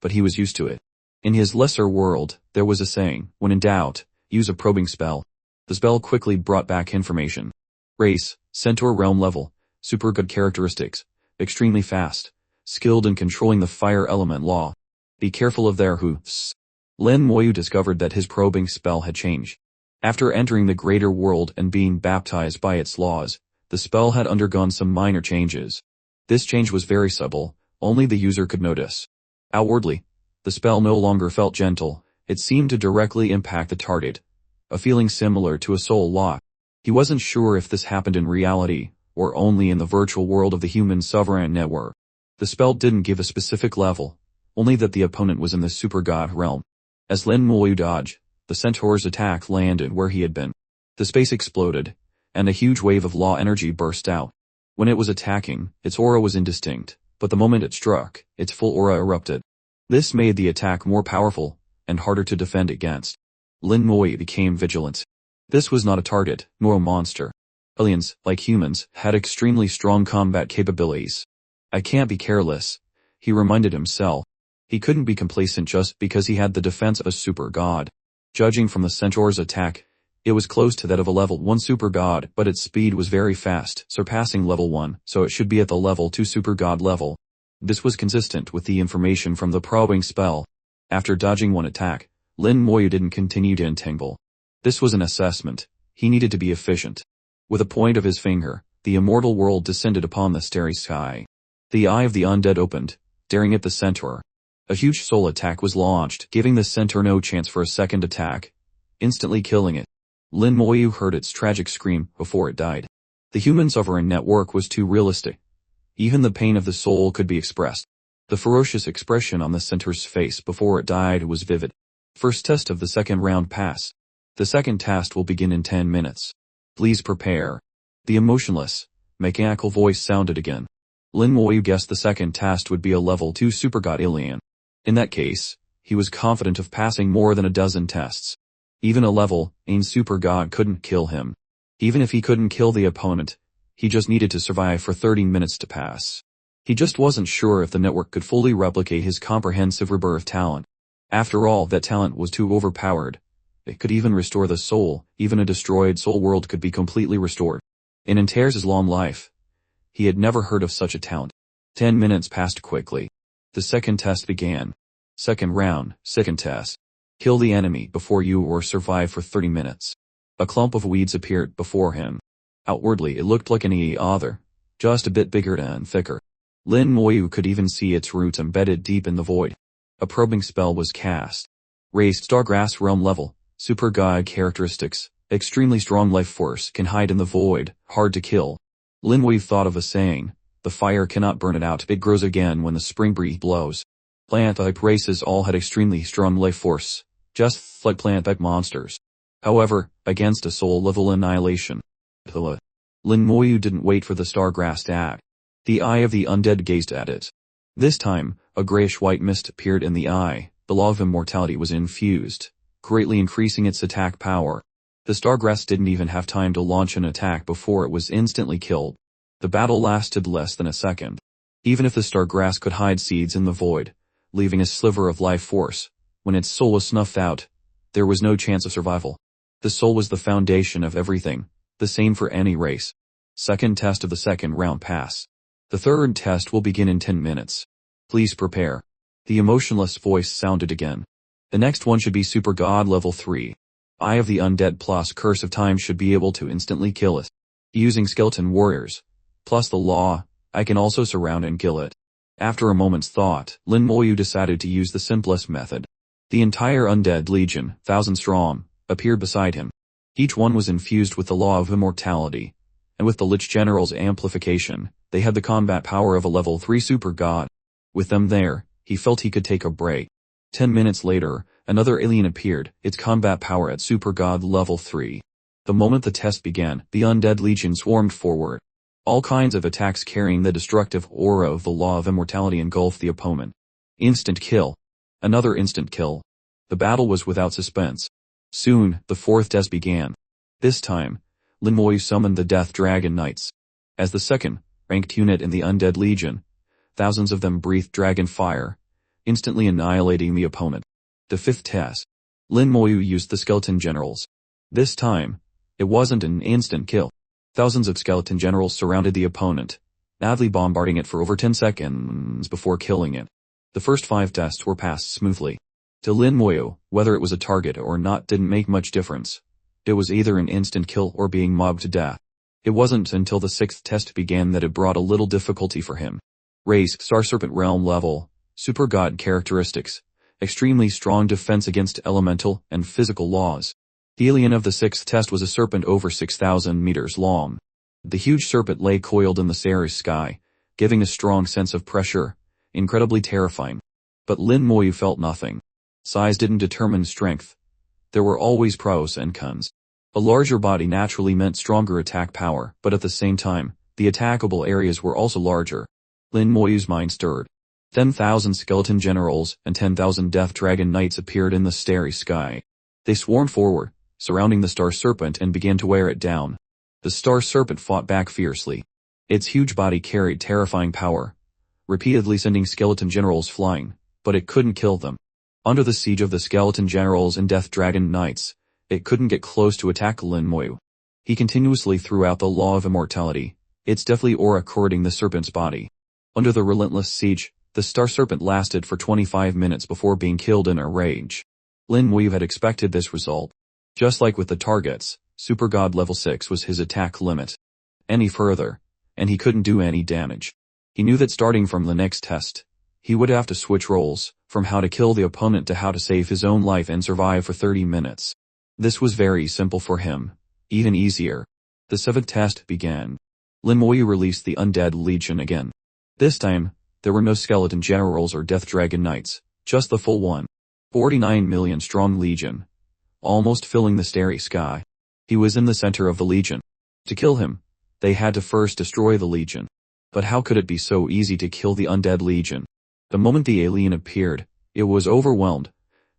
but he was used to it. In his lesser world, there was a saying, when in doubt, use a probing spell. The spell quickly brought back information. Race, Centaur realm level, super good characteristics, extremely fast, skilled in controlling the fire element law. Be careful of their hoofs. Lin Wei discovered that his probing spell had changed. After entering the greater world and being baptized by its laws, the spell had undergone some minor changes. This change was very subtle, only the user could notice. Outwardly, the spell no longer felt gentle, it seemed to directly impact the target, a feeling similar to a soul lock. He wasn't sure if this happened in reality, or only in the virtual world of the human sovereign network. The spell didn't give a specific level, only that the opponent was in the super god realm. As Lin Wei dodged, the centaur's attack landed where he had been. The space exploded, and a huge wave of law energy burst out. When it was attacking, its aura was indistinct, but the moment it struck, its full aura erupted. This made the attack more powerful and harder to defend against. Lin Moyu became vigilant. This was not a target, nor a monster. Aliens, like humans, had extremely strong combat capabilities. I can't be careless, he reminded himself. He couldn't be complacent just because he had the defense of a super god. Judging from the centaur's attack, it was close to that of a level 1 super god, but its speed was very fast, surpassing level 1, so it should be at the level 2 super god level. This was consistent with the information from the probing spell. After dodging one attack, Lin Moyu didn't continue to entangle. This was an assessment. He needed to be efficient. With a point of his finger, the immortal world descended upon the starry sky. The eye of the undead opened, staring at the centaur. A huge soul attack was launched, giving the centaur no chance for a second attack, instantly killing it. Lin Moyu heard its tragic scream before it died. The human sovereign network was too realistic. Even the pain of the soul could be expressed. The ferocious expression on the centaur's face before it died was vivid. First test of the second round passed. The second test will begin in 10 minutes. Please prepare. The emotionless, mechanical voice sounded again. Lin Moyu guessed the second test would be a level 2 supergod alien. In that case, he was confident of passing more than a dozen tests. Even a level 1 supergod couldn't kill him. Even if he couldn't kill the opponent, he just needed to survive for 30 minutes to pass. He just wasn't sure if the network could fully replicate his comprehensive rebirth talent. After all, that talent was too overpowered. It could even restore the soul. Even a destroyed soul world could be completely restored. In Antares' long life, he had never heard of such a talent. 10 minutes passed quickly. The second test began. Second round, second test. Kill the enemy before you or survive for 30 minutes. A clump of weeds appeared before him. Outwardly it looked like any other, just a bit bigger and thicker. Lin Moyu could even see its roots embedded deep in the void. A probing spell was cast. Raised Stargrass realm level, super god characteristics, extremely strong life force can hide in the void, hard to kill. Lin Moyu thought of a saying, the fire cannot burn it out, it grows again when the spring breeze blows. Plant-type races all had extremely strong life force, just like plant-type monsters. However, against a soul-level annihilation. Lin Moyu didn't wait for the Stargrass to act. The eye of the undead gazed at it. This time, a grayish-white mist appeared in the eye. The law of immortality was infused, greatly increasing its attack power. The Stargrass didn't even have time to launch an attack before it was instantly killed. The battle lasted less than a second. Even if the Stargrass could hide seeds in the void, leaving a sliver of life force, when its soul was snuffed out, there was no chance of survival. The soul was the foundation of everything, the same for any race. Second test of the second round pass. The third test will begin in 10 minutes. Please prepare. The emotionless voice sounded again. The next one should be Super God level 3. Eye of the Undead plus Curse of Time should be able to instantly kill it. Using skeleton warriors, plus the law, I can also surround and kill it. After a moment's thought, Lin Moyu decided to use the simplest method. The entire Undead Legion, 1,000 strong, appeared beside him. Each one was infused with the law of immortality, and with the Lich General's amplification, they had the combat power of a level 3 super god. With them there, he felt he could take a break. 10 minutes later, another alien appeared, its combat power at super god level 3. The moment the test began, the Undead Legion swarmed forward. All kinds of attacks carrying the destructive aura of the law of immortality engulfed the opponent. Instant kill. Another instant kill. The battle was without suspense. Soon, the fourth test began. This time, Lin Moyu summoned the Death Dragon Knights. As the second ranked unit in the Undead Legion, thousands of them breathed dragon fire, instantly annihilating the opponent. The fifth test. Lin Moyu used the skeleton generals. This time, it wasn't an instant kill. Thousands of skeleton generals surrounded the opponent, madly bombarding it for over 10 seconds before killing it. The first 5 tests were passed smoothly. To Lin Moyu, whether it was a target or not didn't make much difference. It was either an instant kill or being mobbed to death. It wasn't until the 6th test began that it brought a little difficulty for him. Race, Star Serpent Realm level, Super God characteristics, extremely strong defense against elemental and physical laws. The alien of the 6th test was a serpent over 6,000 meters long. The huge serpent lay coiled in the starry sky, giving a strong sense of pressure, incredibly terrifying. But Lin Moyu felt nothing. Size didn't determine strength. There were always pros and cons. A larger body naturally meant stronger attack power, but at the same time, the attackable areas were also larger. Lin Moyu's mind stirred. 10,000 skeleton generals and 10,000 death dragon knights appeared in the starry sky. They swarmed forward, surrounding the star serpent and began to wear it down. The star serpent fought back fiercely. Its huge body carried terrifying power, repeatedly sending skeleton generals flying, but it couldn't kill them. Under the siege of the skeleton generals and death dragon knights, it couldn't get close to attack Lin Moyu. He continuously threw out the law of immortality, its deathly aura courting the serpent's body. Under the relentless siege, the star serpent lasted for 25 minutes before being killed in a rage. Lin Moyu had expected this result. Just like with the targets, Super God level 6 was his attack limit. Any further, and he couldn't do any damage. He knew that starting from the next test, he would have to switch roles, from how to kill the opponent to how to save his own life and survive for 30 minutes. This was very simple for him, even easier. The 7th test began. Lin Moyu released the Undead Legion again. This time, there were no skeleton generals or death dragon knights, just the full 149 million strong legion, almost filling the starry sky. He was in the center of the legion. To kill him, they had to first destroy the legion. But how could it be so easy to kill the undead legion? The moment the alien appeared, it was overwhelmed,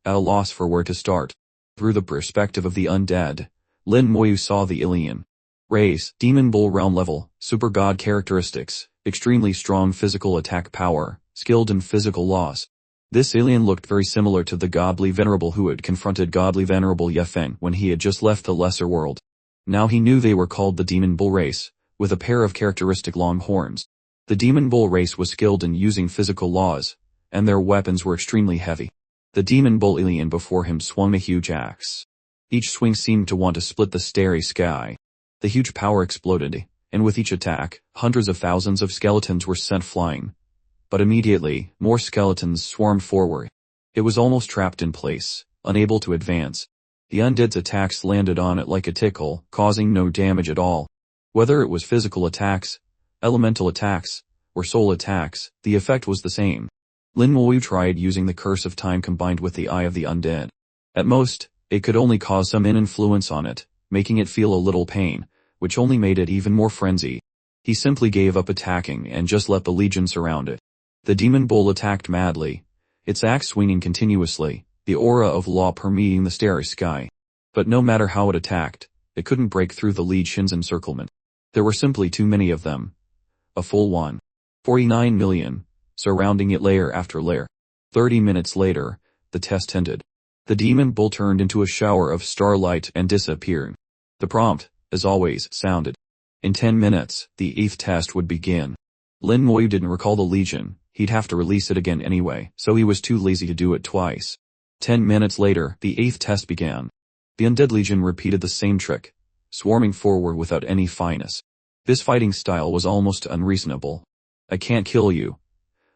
at a loss for where to start. Through the perspective of the undead, Lin Moyu saw the alien. Race, Demon Bull realm level, super god characteristics, extremely strong physical attack power, skilled in physical laws. This alien looked very similar to the godly venerable who had confronted godly venerable Yefeng when he had just left the lesser world. Now he knew they were called the Demon Bull race, with a pair of characteristic long horns. The Demon Bull race was skilled in using physical laws, and their weapons were extremely heavy. The Demon Bull alien before him swung a huge axe. Each swing seemed to want to split the starry sky. The huge power exploded, and with each attack, hundreds of thousands of skeletons were sent flying. But immediately, more skeletons swarmed forward. It was almost trapped in place, unable to advance. The undead's attacks landed on it like a tickle, causing no damage at all. Whether it was physical attacks, elemental attacks, or soul attacks, the effect was the same. Lin Moyu tried using the Curse of Time combined with the Eye of the Undead. At most, it could only cause some influence on it, making it feel a little pain, which only made it even more frenzy. He simply gave up attacking and just let the legion surround it. The Demon Bull attacked madly, its axe swinging continuously, the aura of law permeating the starry sky. But no matter how it attacked, it couldn't break through the legion's encirclement. There were simply too many of them. A full 149 million, surrounding it layer after layer. 30 minutes later, the test ended. The Demon Bull turned into a shower of starlight and disappeared. The prompt, as always, sounded. In 10 minutes, the 8th test would begin. Lin Moyu didn't recall the legion. He'd have to release it again anyway, so he was too lazy to do it twice. 10 minutes later, the 8th test began. The Undead Legion repeated the same trick, swarming forward without any finesse. This fighting style was almost unreasonable. I can't kill you,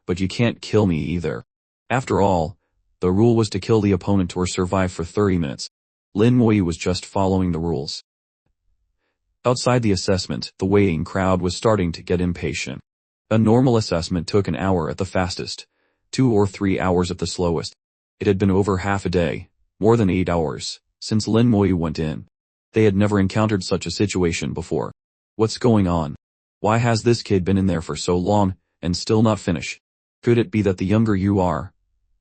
but you can't kill me either. After all, the rule was to kill the opponent or survive for 30 minutes. Lin Moyu was just following the rules. Outside the assessment, the waiting crowd was starting to get impatient. A normal assessment took an hour at the fastest, 2 or 3 hours at the slowest. It had been over half a day, more than 8 hours, since Lin Moyu went in. They had never encountered such a situation before. What's going on? Why has this kid been in there for so long, and still not finished? Could it be that the younger you are,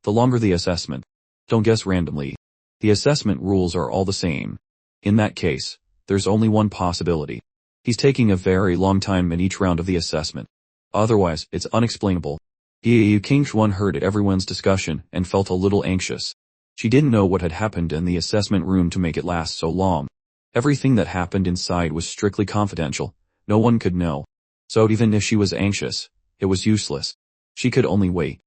the longer the assessment? Don't guess randomly. The assessment rules are all the same. In that case, there's only one possibility. He's taking a very long time in each round of the assessment. Otherwise, it's unexplainable. King Xuan heard everyone's discussion and felt a little anxious. She didn't know what had happened in the assessment room to make it last so long. Everything that happened inside was strictly confidential. No one could know. So even if she was anxious, it was useless. She could only wait.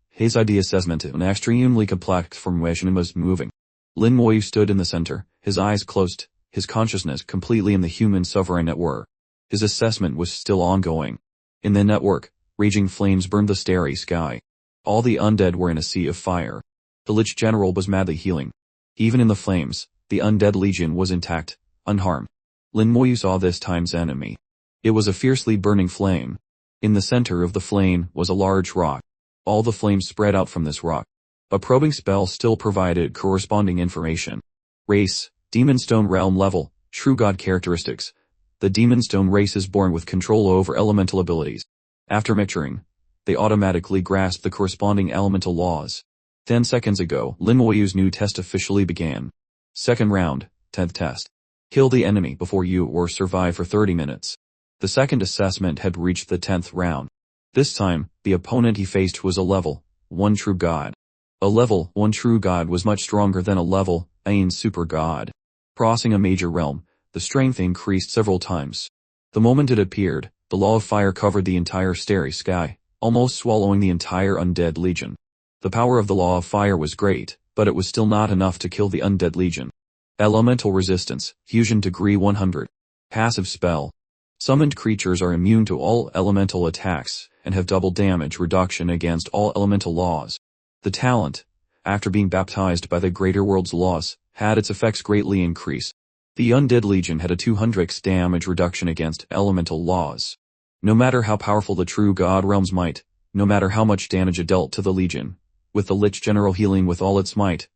His ID assessment an extremely complex formation was moving. Lin Moyu stood in the center, his eyes closed, his consciousness completely in the human sovereign network. His assessment was still ongoing. In the network, raging flames burned the starry sky. All the undead were in a sea of fire. The Lich General was madly healing. Even in the flames, the Undead Legion was intact, unharmed. Lin Moyu saw this time's enemy. It was a fiercely burning flame. In the center of the flame was a large rock. All the flames spread out from this rock. A probing spell still provided corresponding information. Race, Demonstone realm level, True God characteristics. The Demonstone race is born with control over elemental abilities. After maturing, they automatically grasp the corresponding elemental laws. 10 seconds ago, Lin Moyu's new test officially began. Second round, 10th test. Kill the enemy before you or survive for 30 minutes. The second assessment had reached the 10th round. This time, the opponent he faced was a level 1 true god. A level 1 true god was much stronger than a level 1 super god. Crossing a major realm, the strength increased several times. The moment it appeared, the law of fire covered the entire starry sky, almost swallowing the entire undead legion. The power of the law of fire was great, but it was still not enough to kill the undead legion. Elemental resistance, fusion degree 100. Passive spell. Summoned creatures are immune to all elemental attacks, and have double damage reduction against all elemental laws. The talent, after being baptized by the greater world's laws, had its effects greatly increased. The undead legion had a 200x damage reduction against elemental laws. No matter how powerful the true god realm's might, no matter how much damage it dealt to the legion, with the Lich General healing with all its might,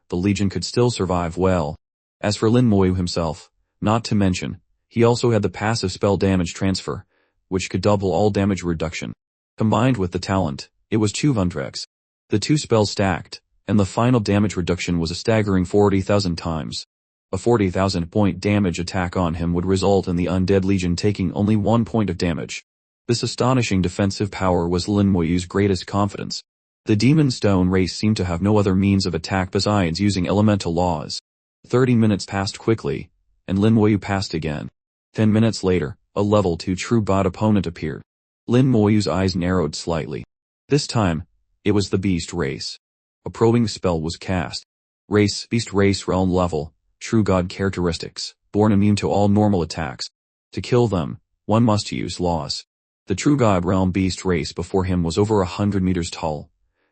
the legion could still survive well. As for Lin Moyu himself, not to mention, he also had the passive spell damage transfer, which could double all damage reduction. Combined with the talent, it was 200x. The two spells stacked, and the final damage reduction was a staggering 40,000 times. A 40,000 point damage attack on him would result in the undead legion taking only 1 point of damage. This astonishing defensive power was Lin Moyu's greatest confidence. The Demon Stone race seemed to have no other means of attack besides using elemental laws. 30 minutes passed quickly, and Lin Moyu passed again. 10 minutes later, a level 2 true god opponent appeared. Lin Moyu's eyes narrowed slightly. This time, it was the Beast Race. A probing spell was cast. Race, Beast Race realm level, true god characteristics, born immune to all normal attacks. To kill them, one must use laws. The true god realm beast race before him was over 100 meters tall,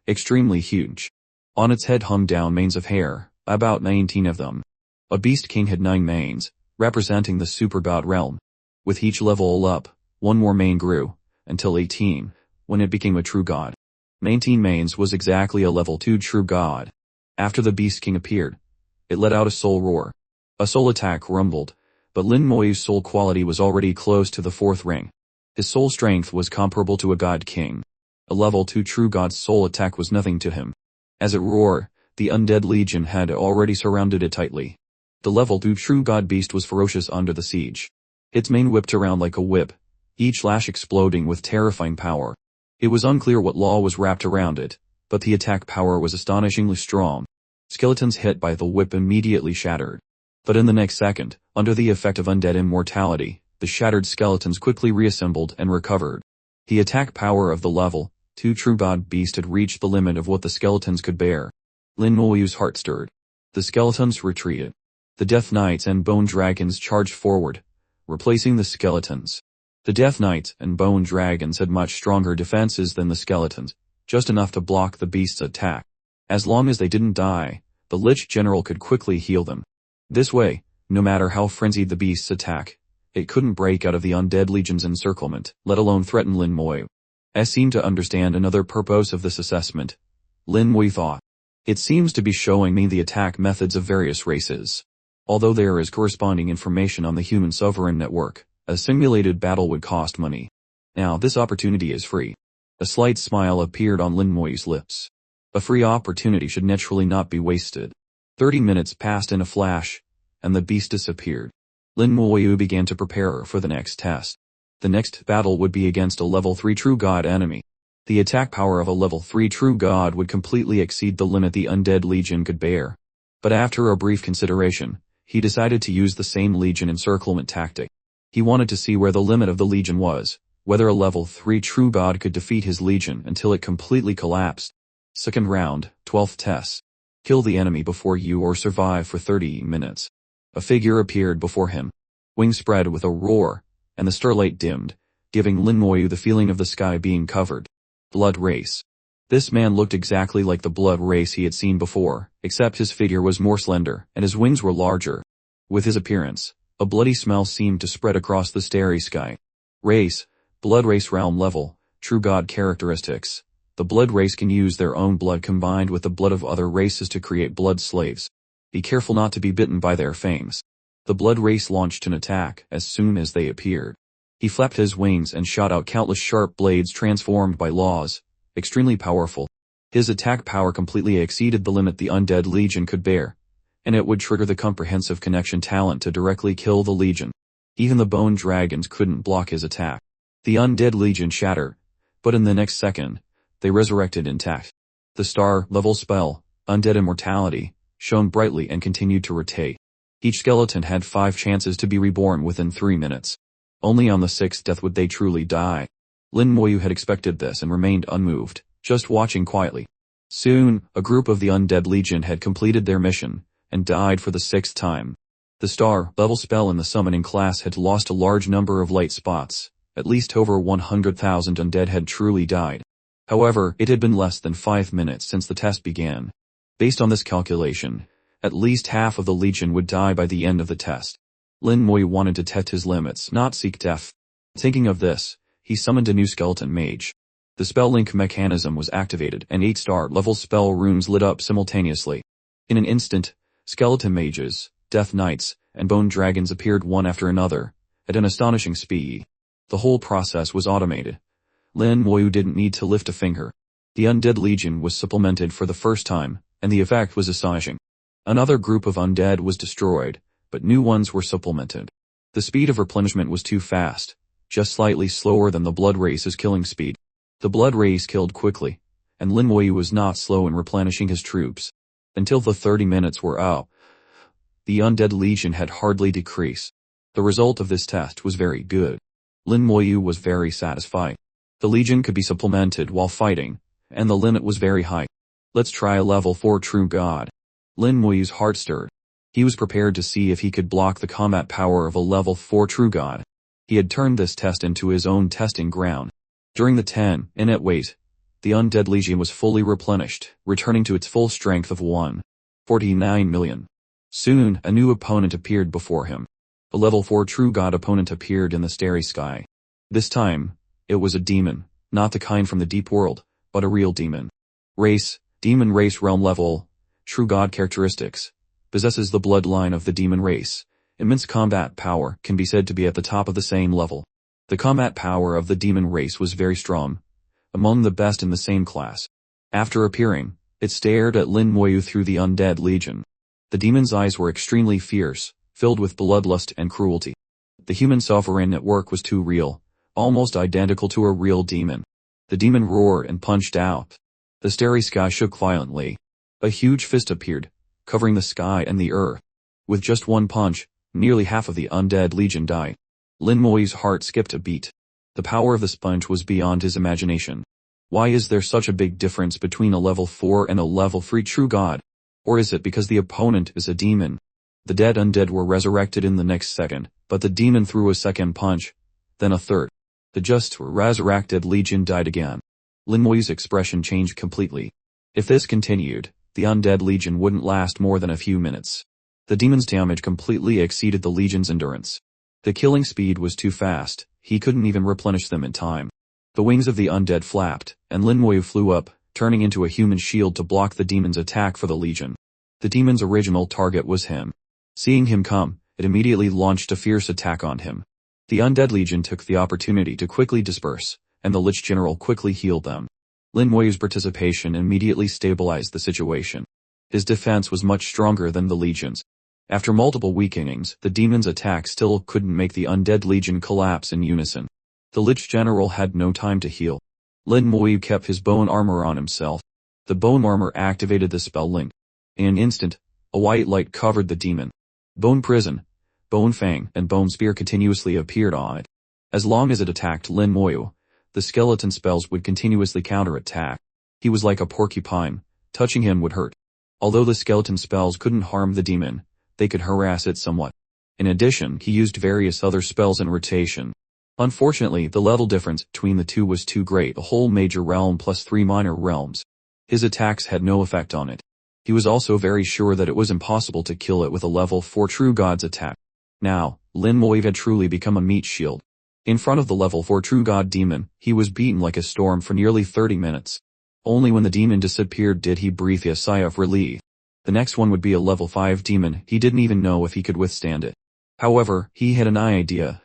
extremely huge. On its head hung down manes of hair, about 19 of them. A beast king had 9 manes, representing the super god realm. With each level up, one more mane grew, until 18, when it became a true god. 19 manes was exactly a level 2 true god. After the beast king appeared, it let out a soul roar. A soul attack rumbled, but Lin Moyu's soul quality was already close to the 4th ring. His soul strength was comparable to a god king. A level 2 true god's soul attack was nothing to him. As it roared, the undead legion had already surrounded it tightly. The level 2 true god beast was ferocious under the siege. Its mane whipped around like a whip, each lash exploding with terrifying power. It was unclear what law was wrapped around it, but the attack power was astonishingly strong. Skeletons hit by the whip immediately shattered. But in the next second, under the effect of undead immortality, the shattered skeletons quickly reassembled and recovered. The attack power of the level 2 true god beast had reached the limit of what the skeletons could bear. Lin Moyu's heart stirred. The skeletons retreated. The Death Knights and Bone Dragons charged forward, replacing the skeletons. The Death Knights and Bone Dragons had much stronger defenses than the skeletons, just enough to block the beast's attack. As long as they didn't die, the Lich General could quickly heal them. This way, no matter how frenzied the beast's attack, it couldn't break out of the undead legion's encirclement, let alone threaten Lin Moyu. As seemed to understand another purpose of this assessment, Lin Moyu thought. It seems to be showing me the attack methods of various races. Although there is corresponding information on the Human Sovereign Network, a simulated battle would cost money. Now this opportunity is free. A slight smile appeared on Lin Moyu's lips. A free opportunity should naturally not be wasted. 30 minutes passed in a flash, and the beast disappeared. Lin Moyu began to prepare for the next test. The next battle would be against a level 3 true god enemy. The attack power of a level 3 true god would completely exceed the limit the undead legion could bear. But after a brief consideration, he decided to use the same legion encirclement tactic. He wanted to see where the limit of the legion was, whether a level 3 true god could defeat his legion until it completely collapsed. Second round, 12th test. Kill the enemy before you or survive for 30 minutes. A figure appeared before him. Wings spread with a roar, and the starlight dimmed, giving Lin Moyu the feeling of the sky being covered. Blood Race. This man looked exactly like the Blood Race he had seen before, except his figure was more slender, and his wings were larger. With his appearance, a bloody smell seemed to spread across the starry sky. Race, Blood Race realm level, true god characteristics. The Blood Race can use their own blood combined with the blood of other races to create blood slaves. Be careful not to be bitten by their fangs. The Blood Race launched an attack as soon as they appeared. He flapped his wings and shot out countless sharp blades transformed by laws, extremely powerful. His attack power completely exceeded the limit the Undead Legion could bear, and it would trigger the comprehensive connection talent to directly kill the Legion. Even the bone dragons couldn't block his attack. The Undead Legion shattered, but in the next second, they resurrected intact. The star-level spell, Undead Immortality, shone brightly and continued to rotate. Each skeleton had 5 chances to be reborn within 3 minutes. Only on the 6th death would they truly die. Lin Moyu had expected this and remained unmoved, just watching quietly. Soon, a group of the Undead Legion had completed their mission, and died for the 6th time. The star-level spell in the summoning class had lost a large number of light spots. At least over 100,000 undead had truly died. However, it had been less than 5 minutes since the test began. Based on this calculation, at least half of the Legion would die by the end of the test. Lin Moyu wanted to test his limits, not seek death. Thinking of this, he summoned a new skeleton mage. The spell link mechanism was activated and 8 star-level spell runes lit up simultaneously. In an instant, skeleton mages, death knights, and bone dragons appeared one after another, at an astonishing speed. The whole process was automated. Lin Moyu didn't need to lift a finger. The Undead Legion was supplemented for the first time, and the effect was astonishing. Another group of undead was destroyed, but new ones were supplemented. The speed of replenishment was too fast, just slightly slower than the Blood Race's killing speed. The Blood Race killed quickly, and Lin Moyu was not slow in replenishing his troops. Until the 30 minutes were up, the Undead Legion had hardly decreased. The result of this test was very good. Lin Moyu was very satisfied. The Legion could be supplemented while fighting, and the limit was very high. Let's try a level 4 True God. Lin Moyu's heart stirred. He was prepared to see if he could block the combat power of a level 4 True God. He had turned this test into his own testing ground. During the 10-minute wait, the Undead Legion was fully replenished, returning to its full strength of 1.49 million. Soon, a new opponent appeared before him. A level 4 True God opponent appeared in the starry sky. This time, it was a demon, not the kind from the deep world, but a real demon. Race, demon race realm level, True God characteristics. Possesses the bloodline of the demon race. Immense combat power, can be said to be at the top of the same level. The combat power of the demon race was very strong, among the best in the same class. After appearing, it stared at Lin Moyu through the Undead Legion. The demon's eyes were extremely fierce, filled with bloodlust and cruelty. The human sovereign network was too real, almost identical to a real demon. The demon roared and punched out. The starry sky shook violently. A huge fist appeared, covering the sky and the earth. With just one punch, nearly half of the Undead Legion died. Lin Moyu's heart skipped a beat. The power of the sponge was beyond his imagination. Why is there such a big difference between a level 4 and a level 3 True God? Or is it because the opponent is a demon? The dead undead were resurrected in the next second, but the demon threw a second punch, then a third. The just resurrected Legion died again. Lin Moyu's expression changed completely. If this continued, the Undead Legion wouldn't last more than a few minutes. The demon's damage completely exceeded the Legion's endurance. The killing speed was too fast, he couldn't even replenish them in time. The wings of the undead flapped, and Lin Moyu flew up, turning into a human shield to block the demon's attack for the Legion. The demon's original target was him. Seeing him come, it immediately launched a fierce attack on him. The Undead Legion took the opportunity to quickly disperse, and the Lich General quickly healed them. Lin Moyu's participation immediately stabilized the situation. His defense was much stronger than the Legion's. After multiple weakenings, the demon's attack still couldn't make the Undead Legion collapse in unison. The Lich General had no time to heal. Lin Moyu kept his bone armor on himself. The bone armor activated the spell link. In an instant, a white light covered the demon. Bone Prison, Bone Fang, and Bone Spear continuously appeared on it. As long as it attacked Lin Moyu, the skeleton spells would continuously counterattack. He was like a porcupine. Touching him would hurt. Although the skeleton spells couldn't harm the demon, they could harass it somewhat. In addition, he used various other spells in rotation. Unfortunately, the level difference between the two was too great, a whole major realm plus 3 minor realms. His attacks had no effect on it. He was also very sure that it was impossible to kill it with a level 4 True God's attack. Now, Lin Moyu had truly become a meat shield. In front of the level 4 True God demon, he was beaten like a storm for nearly 30 minutes. Only when the demon disappeared did he breathe a sigh of relief. The next one would be a level 5 demon, he didn't even know if he could withstand it. However, he had an idea.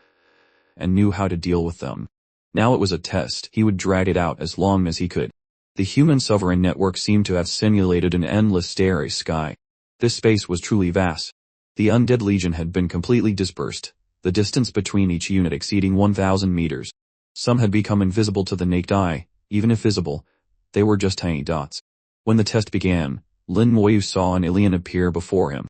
and knew how to deal with them. Now it was a test. He would drag it out as long as he could. The human sovereign network seemed to have simulated an endless starry sky. This space was truly vast. The undead legion had been completely dispersed, the distance between each unit exceeding 1,000 meters. Some had become invisible to the naked eye. Even if visible, they were just tiny dots. When the test began, Lin Moyu saw an alien appear before him.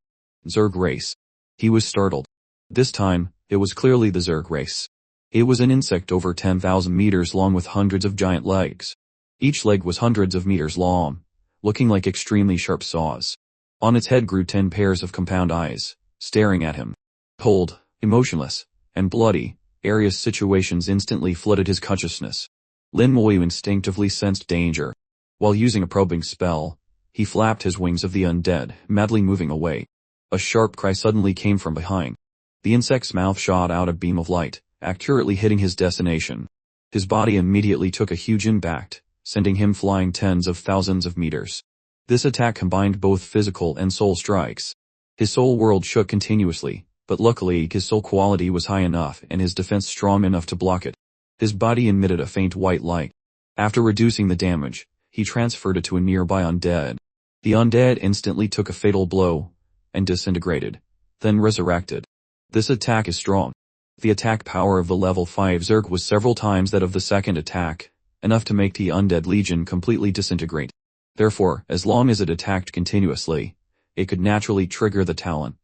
Zerg race. He was startled. This time, it was clearly the Zerg race. It was an insect over 10,000 meters long with hundreds of giant legs. Each leg was hundreds of meters long, looking like extremely sharp saws. On its head grew 10 pairs of compound eyes, staring at him. Cold, emotionless, and bloody, Arius' situations instantly flooded his consciousness. Lin Moyu instinctively sensed danger. While using a probing spell, he flapped his wings of the undead, madly moving away. A sharp cry suddenly came from behind. The insect's mouth shot out a beam of light, accurately hitting his destination. His body immediately took a huge impact, sending him flying tens of thousands of meters. This attack combined both physical and soul strikes. His soul world shook continuously, but luckily his soul quality was high enough and his defense strong enough to block it. His body emitted a faint white light. After reducing the damage, he transferred it to a nearby undead. The undead instantly took a fatal blow and disintegrated, then resurrected. This attack is strong. The attack power of the level 5 Zerg was several times that of the second attack, enough to make the undead legion completely disintegrate. Therefore, as long as it attacked continuously, it could naturally trigger the talent.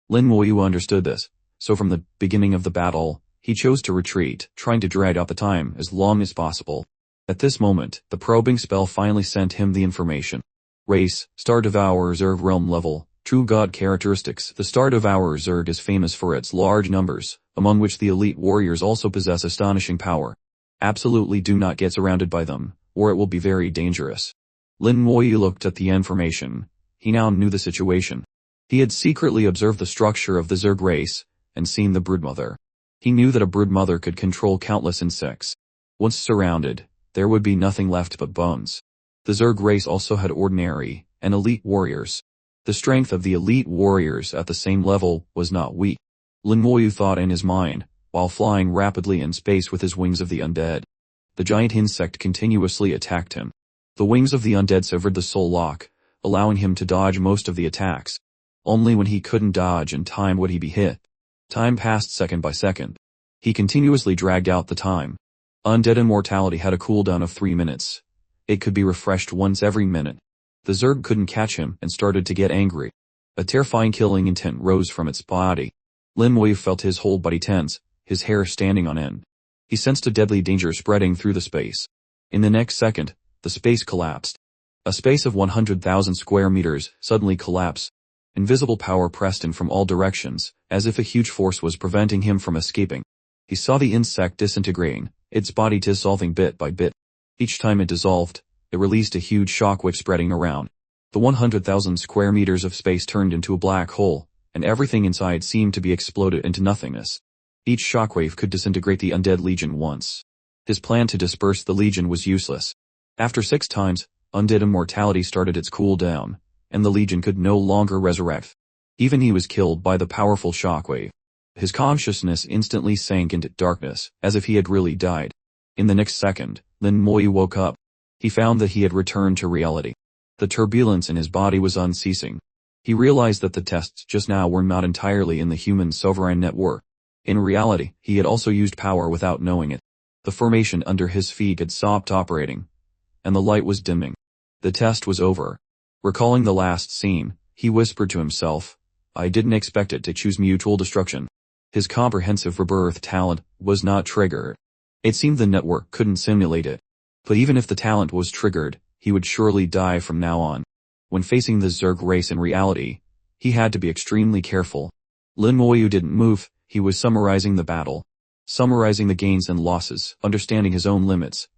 Lin Moyu understood this, so from the beginning of the battle, he chose to retreat, trying to drag out the time as long as possible. At this moment, the probing spell finally sent him the information. Race, Star Devourer Zerg Realm Level, True God Characteristics. The Star Devourer Zerg is famous for its large numbers, among which the elite warriors also possess astonishing power. Absolutely do not get surrounded by them, or it will be very dangerous. Lin Moyu looked at the information. He now knew the situation. He had secretly observed the structure of the Zerg race, and seen the broodmother. He knew that a broodmother could control countless insects. Once surrounded, there would be nothing left but bones. The Zerg race also had ordinary and elite warriors. The strength of the elite warriors at the same level was not weak. Lin Moyu thought in his mind, while flying rapidly in space with his wings of the undead. The giant insect continuously attacked him. The wings of the undead severed the soul lock, allowing him to dodge most of the attacks. Only when he couldn't dodge in time would he be hit. Time passed second by second. He continuously dragged out the time. Undead immortality had a cooldown of 3 minutes. It could be refreshed once every minute. The Zerg couldn't catch him and started to get angry. A terrifying killing intent rose from its body. Lin Moyu felt his whole body tense, his hair standing on end. He sensed a deadly danger spreading through the space. In the next second, the space collapsed. A space of 100,000 square meters suddenly collapsed. Invisible power pressed in from all directions, as if a huge force was preventing him from escaping. He saw the insect disintegrating, its body dissolving bit by bit. Each time it dissolved, it released a huge shockwave spreading around. The 100,000 square meters of space turned into a black hole, and everything inside seemed to be exploded into nothingness. Each shockwave could disintegrate the undead legion once. His plan to disperse the legion was useless. After 6 times, undead immortality started its cooldown, and the legion could no longer resurrect. Even he was killed by the powerful shockwave. His consciousness instantly sank into darkness, as if he had really died. In the next second, Lin Moyu woke up. He found that he had returned to reality. The turbulence in his body was unceasing. He realized that the tests just now were not entirely in the human sovereign network. In reality, he had also used power without knowing it. The formation under his feet had stopped operating, and the light was dimming. The test was over. Recalling the last scene, he whispered to himself, I didn't expect it to choose mutual destruction. His comprehensive rebirth talent was not triggered. It seemed the network couldn't simulate it. But even if the talent was triggered, he would surely die from now on. When facing the Zerg race in reality, he had to be extremely careful. Lin Moyu didn't move, he was summarizing the battle. Summarizing the gains and losses, understanding his own limits,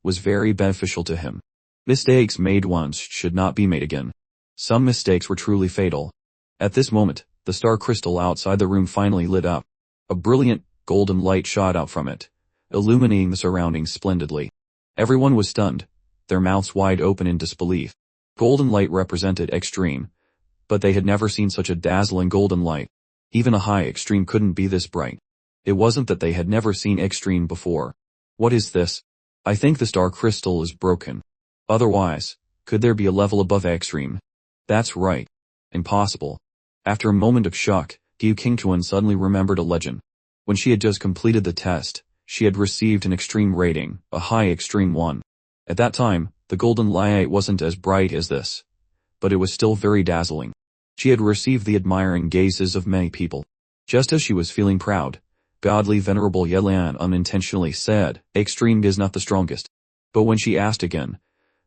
was very beneficial to him. Mistakes made once should not be made again. Some mistakes were truly fatal. At this moment, the star crystal outside the room finally lit up. A brilliant, golden light shot out from it, illuminating the surroundings splendidly. Everyone was stunned, their mouths wide open in disbelief. Golden light represented extreme, but they had never seen such a dazzling golden light. Even a high extreme couldn't be this bright. It wasn't that they had never seen extreme before. What is this? I think the star crystal is broken. Otherwise, could there be a level above extreme? That's right. Impossible. After a moment of shock, Gu Qingchuan suddenly remembered a legend. When she had just completed the test, she had received an extreme rating, a high extreme one. At that time, the golden light wasn't as bright as this, but it was still very dazzling. She had received the admiring gazes of many people. Just as she was feeling proud, godly venerable Yelan unintentionally said, "Extreme is not the strongest." But when she asked again,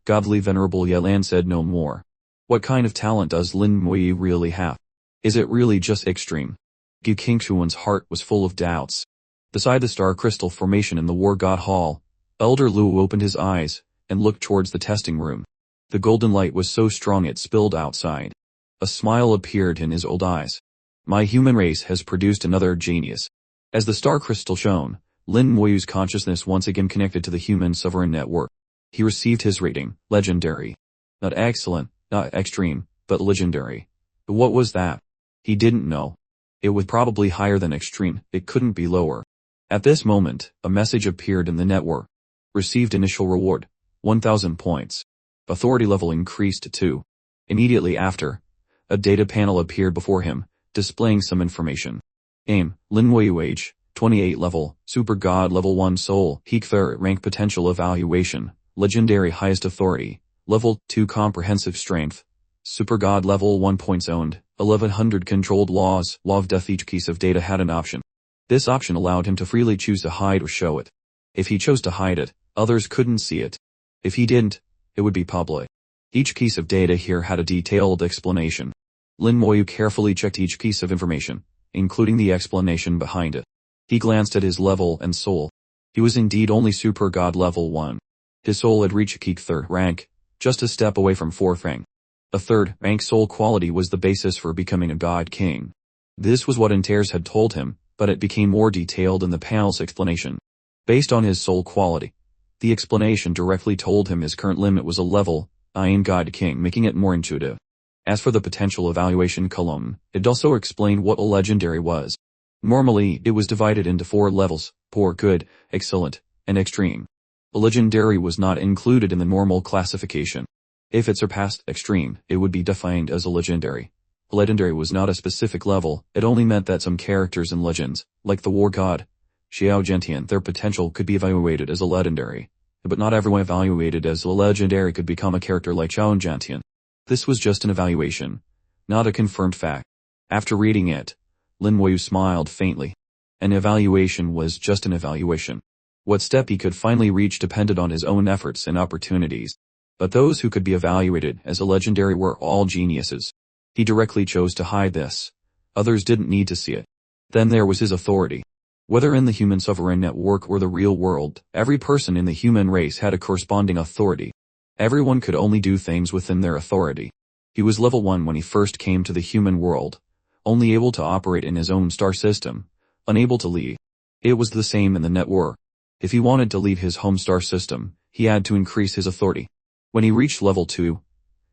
godly venerable Yelan said no more. What kind of talent does Lin Mui really have? Is it really just extreme? Gu Qingchuan's heart was full of doubts. Beside the star crystal formation in the War God Hall, Elder Lu opened his eyes and looked towards the testing room. The golden light was so strong it spilled outside. A smile appeared in his old eyes. My human race has produced another genius. As the star crystal shone, Lin Mui's consciousness once again connected to the human sovereign network. He received his rating, legendary. Not excellent, not extreme, but legendary. But what was that? He didn't know. It was probably higher than extreme, it couldn't be lower. At this moment, a message appeared in the network. Received initial reward, 1,000 points. Authority level increased to 2. Immediately after, a data panel appeared before him, displaying some information. Aim, Lin Mui age, 28 level, Super God level 1 soul, SSS-Rank potential evaluation, legendary highest authority, level 2 comprehensive strength, Super God level 1 points owned, 1100 controlled laws, law of death. Each piece of data had an option. This option allowed him to freely choose to hide or show it. If he chose to hide it, others couldn't see it. If he didn't, it would be public. Each piece of data here had a detailed explanation. Lin Mui carefully checked each piece of information, including the explanation behind it. He glanced at his level and soul. He was indeed only Super God level 1. His soul had reached third rank, just a step away from 4th rank. A third rank soul quality was the basis for becoming a God King. This was what Antares had told him, but it became more detailed in the panel's explanation. Based on his soul quality, the explanation directly told him his current limit was a level, I am God King, making it more intuitive. As for the potential evaluation column, it also explained what a legendary was. Normally, it was divided into 4 levels, poor, good, excellent, and extreme. A legendary was not included in the normal classification. If it surpassed extreme, it would be defined as a legendary. A legendary was not a specific level, it only meant that some characters in legends, like the war god, Xiao Gentian, their potential could be evaluated as a legendary. But not everyone evaluated as a legendary could become a character like Xiao Gentian. This was just an evaluation, not a confirmed fact. After reading it, Lin Mui smiled faintly. An evaluation was just an evaluation. What step he could finally reach depended on his own efforts and opportunities. But those who could be evaluated as a legendary were all geniuses. He directly chose to hide this. Others didn't need to see it. Then there was his authority. Whether in the human sovereign network or the real world, every person in the human race had a corresponding authority. Everyone could only do things within their authority. He was level 1 when he first came to the human world, only able to operate in his own star system, unable to leave. It was the same in the network. If he wanted to leave his home star system, he had to increase his authority. When he reached level 2,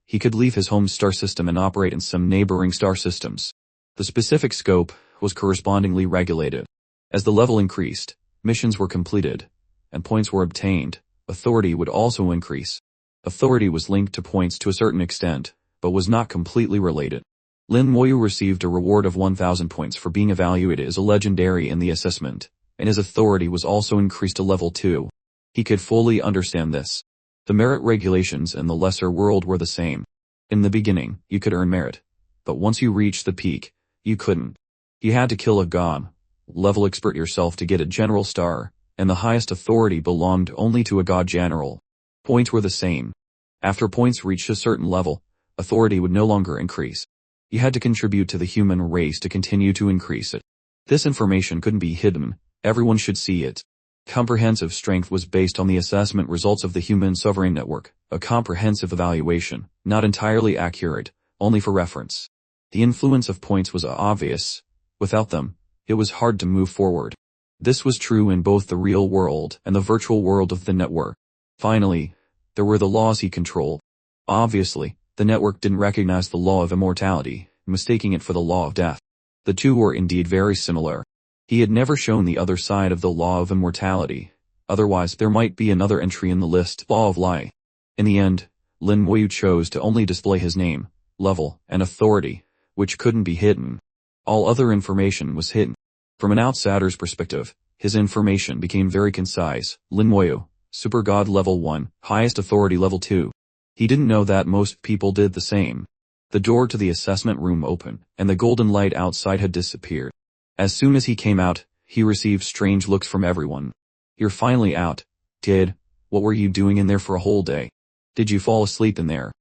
he could leave his home star system and operate in some neighboring star systems. The specific scope was correspondingly regulated. As the level increased, missions were completed, and points were obtained, authority would also increase. Authority was linked to points to a certain extent, but was not completely related. Lin Mui received a reward of 1,000 points for being evaluated as a legendary in the assessment, and his authority was also increased to level 2. He could fully understand this. The merit regulations in the lesser world were the same. In the beginning, you could earn merit, but once you reached the peak, you couldn't. You had to kill a god, level expert yourself to get a general star, and the highest authority belonged only to a god general. Points were the same. After points reached a certain level, authority would no longer increase. You had to contribute to the human race to continue to increase it. This information couldn't be hidden, everyone should see it. Comprehensive strength was based on the assessment results of the human sovereign network, a comprehensive evaluation, not entirely accurate, only for reference. The influence of points was obvious. Without them, it was hard to move forward. This was true in both the real world and the virtual world of the network. Finally, there were the laws he controlled. Obviously, the network didn't recognize the law of immortality, mistaking it for the law of death. The two were indeed very similar. He had never shown the other side of the law of immortality, otherwise there might be another entry in the list, law of lie. In the end, Lin Moyu chose to only display his name, level, and authority, which couldn't be hidden. All other information was hidden. From an outsider's perspective, his information became very concise. Lin Moyu, Super God level 1, highest authority level 2. He didn't know that most people did the same. The door to the assessment room opened, and the golden light outside had disappeared. As soon as he came out, he received strange looks from everyone. You're finally out, kid. What were you doing in there for a whole day? Did you fall asleep in there?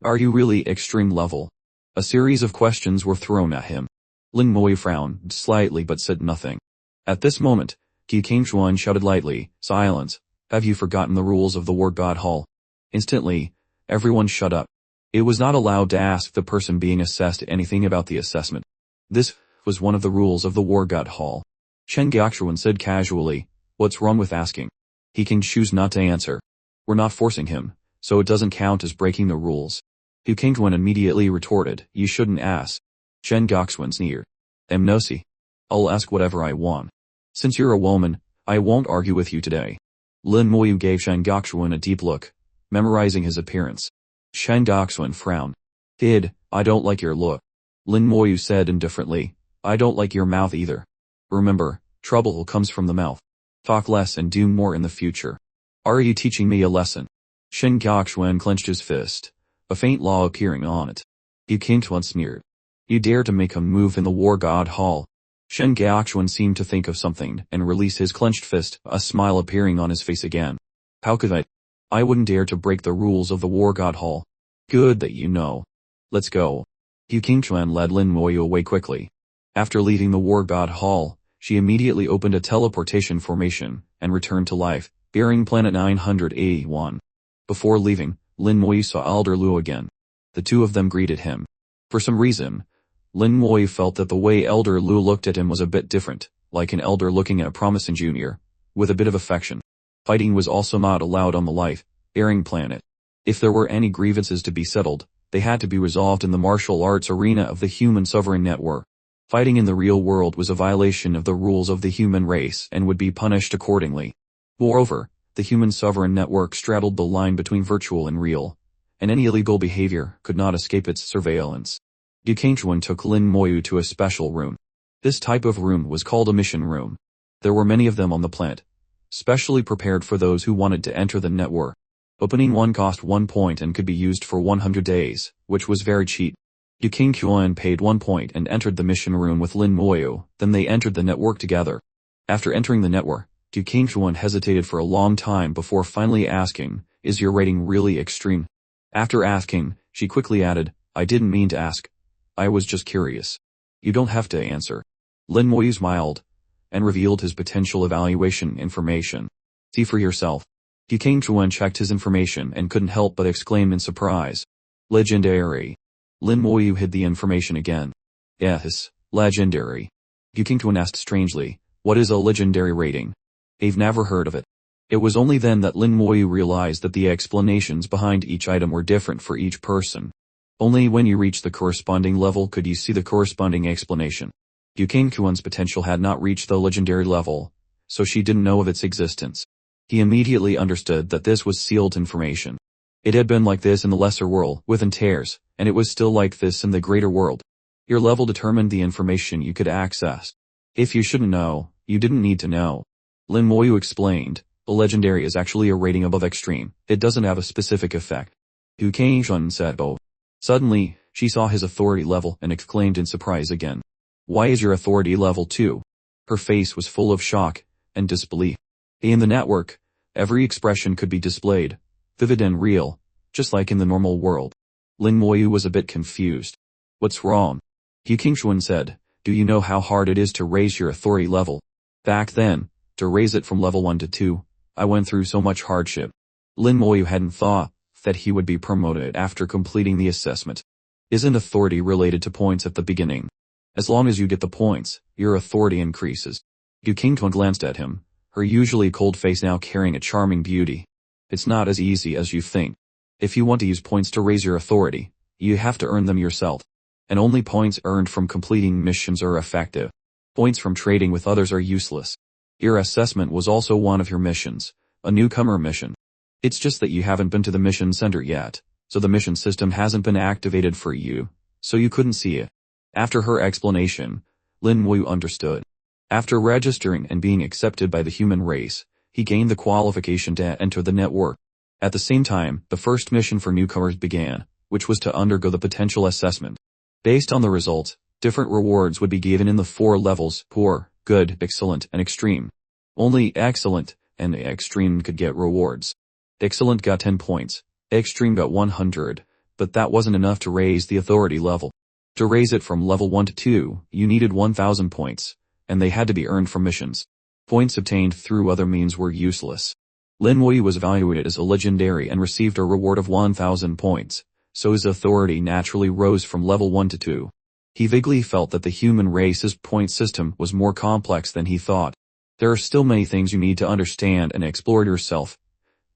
Are you really extreme level? A series of questions were thrown at him. Lin Moyu frowned slightly but said nothing. At this moment, Qi Kingchuan shouted lightly, "Silence! Have you forgotten the rules of the War God Hall?" Instantly, everyone shut up. It was not allowed to ask the person being assessed anything about the assessment. This was one of the rules of the War God Hall. Chen Gyakshuan said casually, "What's wrong with asking?" He can choose not to answer. We're not forcing him, so it doesn't count as breaking the rules. Hu Qingchuan immediately retorted, "You shouldn't ask." Chen Gyakshuan sneered. "Nosi. I'll ask whatever I want. Since you're a woman, I won't argue with you today." Lin Moyu gave Chen Gyakshuan a deep look, memorizing his appearance. Chen Gyakshuan frowned. "Kid, I don't like your look." Lin Moyu said indifferently, "I don't like your mouth either. Remember, trouble comes from the mouth. Talk less and do more in the future. Are you teaching me a lesson?" Chen Gyakshuan clenched his fist, a faint law appearing on it. Hu Qingchuan sneered. "You dare to make a move in the War God Hall?" Chen Gyakshuan seemed to think of something and release his clenched fist, a smile appearing on his face again. "How could I? I wouldn't dare to break the rules of the War God Hall." "Good that you know. Let's go." Hu Qingchuan led Lin Moyu away quickly. After leaving the War God Hall, she immediately opened a teleportation formation and returned to life, bearing planet 981. Before leaving, Lin Moyu saw Elder Lu again. The two of them greeted him. For some reason, Lin Moyu felt that the way Elder Lu looked at him was a bit different, like an elder looking at a promising junior, with a bit of affection. Fighting was also not allowed on the life-bearing planet. If there were any grievances to be settled, they had to be resolved in the martial arts arena of the Human Sovereign Network. Fighting in the real world was a violation of the rules of the human race and would be punished accordingly. Moreover, the Human Sovereign Network straddled the line between virtual and real, and any illegal behavior could not escape its surveillance. Hu Qingchuan took Lin Moyu to a special room. This type of room was called a mission room. There were many of them on the planet, specially prepared for those who wanted to enter the network. Opening one cost 1 point and could be used for 100 days, which was very cheap. Hu Qingchuan paid 1 point and entered the mission room with Lin Moyu, then they entered the network together. After entering the network, Hu Qingchuan hesitated for a long time before finally asking, "Is your rating really extreme?" After asking, she quickly added, "I didn't mean to ask. I was just curious." "You don't have to answer." Lin Moyu smiled, and revealed his potential evaluation information. "See for yourself." Hu Qingchuan checked his information and couldn't help but exclaim in surprise. "Legendary." Lin Moyu hid the information again. "Yes, legendary." Hu Qingchuan asked strangely, "What is a legendary rating?" "I've never heard of it." It was only then that Lin Moyu realized that the explanations behind each item were different for each person. Only when you reached the corresponding level could you see the corresponding explanation. Hu Qingchuan's potential had not reached the legendary level, so she didn't know of its existence. He immediately understood that this was sealed information. It had been like this in the lesser world, within tears, and it was still like this in the greater world. Your level determined the information you could access. If you shouldn't know, you didn't need to know. Lin Moyu explained, "The legendary is actually a rating above extreme. It doesn't have a specific effect." Hu Qingchuan said, "Oh." Suddenly, she saw his authority level and exclaimed in surprise again. "Why is your authority level 2? Her face was full of shock and disbelief. In the network, every expression could be displayed, vivid and real, just like in the normal world. Lin Moyu was a bit confused. "What's wrong?" Hu Qingchuan said, "Do you know how hard it is to raise your authority level? Back then, to raise it from level 1 to 2, I went through so much hardship." Lin Moyu hadn't thought that he would be promoted after completing the assessment. Isn't authority related to points at the beginning? As long as you get the points, your authority increases. Hu Qingchuan glanced at him, her usually cold face now carrying a charming beauty. "It's not as easy as you think. If you want to use points to raise your authority, you have to earn them yourself. And only points earned from completing missions are effective. Points from trading with others are useless. Your assessment was also one of your missions, a newcomer mission. It's just that you haven't been to the mission center yet, so the mission system hasn't been activated for you, so you couldn't see it. After her explanation, Lin Wu understood. After registering and being accepted by the human race, he gained the qualification to enter the network. At the same time, the first mission for newcomers began, which was to undergo the potential assessment. Based on the results, different rewards would be given in the 4 levels: poor, good, excellent, and extreme. Only excellent and extreme could get rewards. Excellent got 10 points, extreme got 100, but that wasn't enough to raise the authority level. To raise it from level 1 to 2, you needed 1,000 points, and they had to be earned from missions. Points obtained through other means were useless. Lin Wu was evaluated as a legendary and received a reward of 1,000 points, so his authority naturally rose from level 1 to 2. He vaguely felt that the human race's point system was more complex than he thought. There are still many things you need to understand and explore yourself,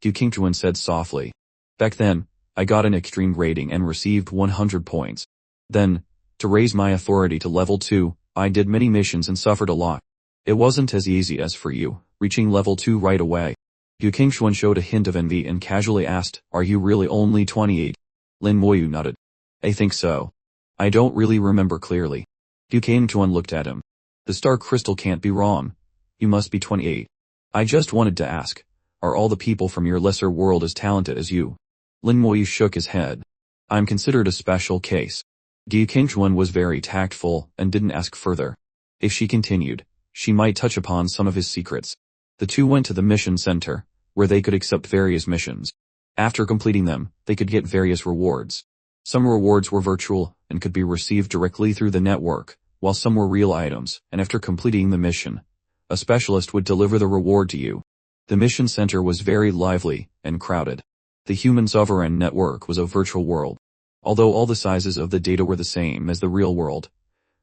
Yu Qingchuan said softly. Back then, I got an extreme rating and received 100 points. Then, to raise my authority to level 2, I did many missions and suffered a lot. It wasn't as easy as for you, reaching level 2 right away. Yu Qingchuan showed a hint of envy and casually asked, "Are you really only 28? Lin Moyu nodded. I think so. I don't really remember clearly. Yu Qingchuan looked at him. The star crystal can't be wrong. You must be 28. I just wanted to ask, are all the people from your lesser world as talented as you? Lin Moyu shook his head. I'm considered a special case. Yu Qingchuan was very tactful and didn't ask further. If she continued, she might touch upon some of his secrets. The two went to the mission center, where they could accept various missions. After completing them, they could get various rewards. Some rewards were virtual and could be received directly through the network, while some were real items, and after completing the mission, a specialist would deliver the reward to you. The mission center was very lively and crowded. The human sovereign network was a virtual world. Although all the sizes of the data were the same as the real world,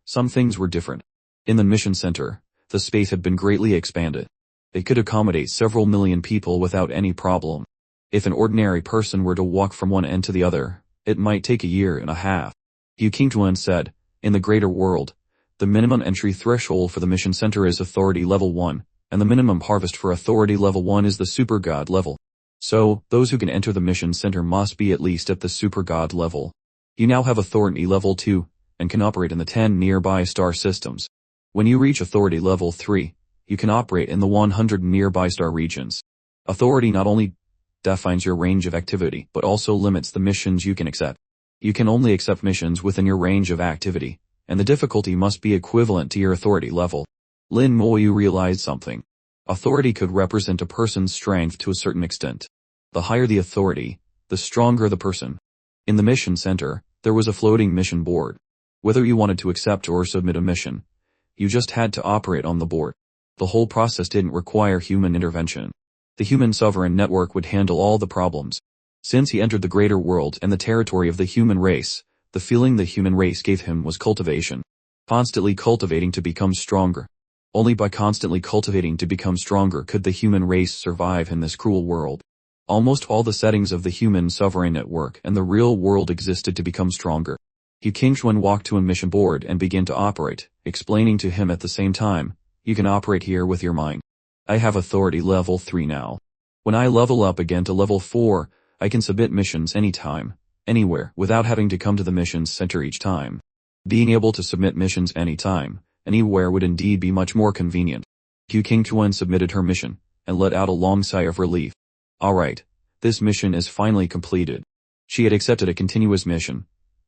some things were different. In the mission center, the space had been greatly expanded. It could accommodate several million people without any problem. If an ordinary person were to walk from one end to the other, it might take a year and a half. Yu Qingchuan said, in the greater world, the minimum entry threshold for the mission center is authority level 1, and the minimum harvest for authority level 1 is the super god level. So, those who can enter the mission center must be at least at the super god level. You now have authority level 2, and can operate in the 10 nearby star systems. When you reach authority level 3, you can operate in the 100 nearby star regions. Authority not only defines your range of activity, but also limits the missions you can accept. You can only accept missions within your range of activity, and the difficulty must be equivalent to your authority level. Lin Moyu realized something. Authority could represent a person's strength to a certain extent. The higher the authority, the stronger the person. In the mission center, there was a floating mission board. Whether you wanted to accept or submit a mission, you just had to operate on the board. The whole process didn't require human intervention. The human sovereign network would handle all the problems. Since he entered the greater world and the territory of the human race, the feeling the human race gave him was cultivation. Constantly cultivating to become stronger. Only by constantly cultivating to become stronger could the human race survive in this cruel world. Almost all the settings of the human sovereign network and the real world existed to become stronger. Yu Qingchuan walked to a mission board and began to operate, explaining to him at the same time, you can operate here with your mind. I have authority level 3 now. When I level up again to level 4, I can submit missions anytime, anywhere, without having to come to the missions center each time. Being able to submit missions anytime, anywhere would indeed be much more convenient. Yu Qingchuan submitted her mission, and let out a long sigh of relief. Alright, this mission is finally completed. She had accepted a continuous mission.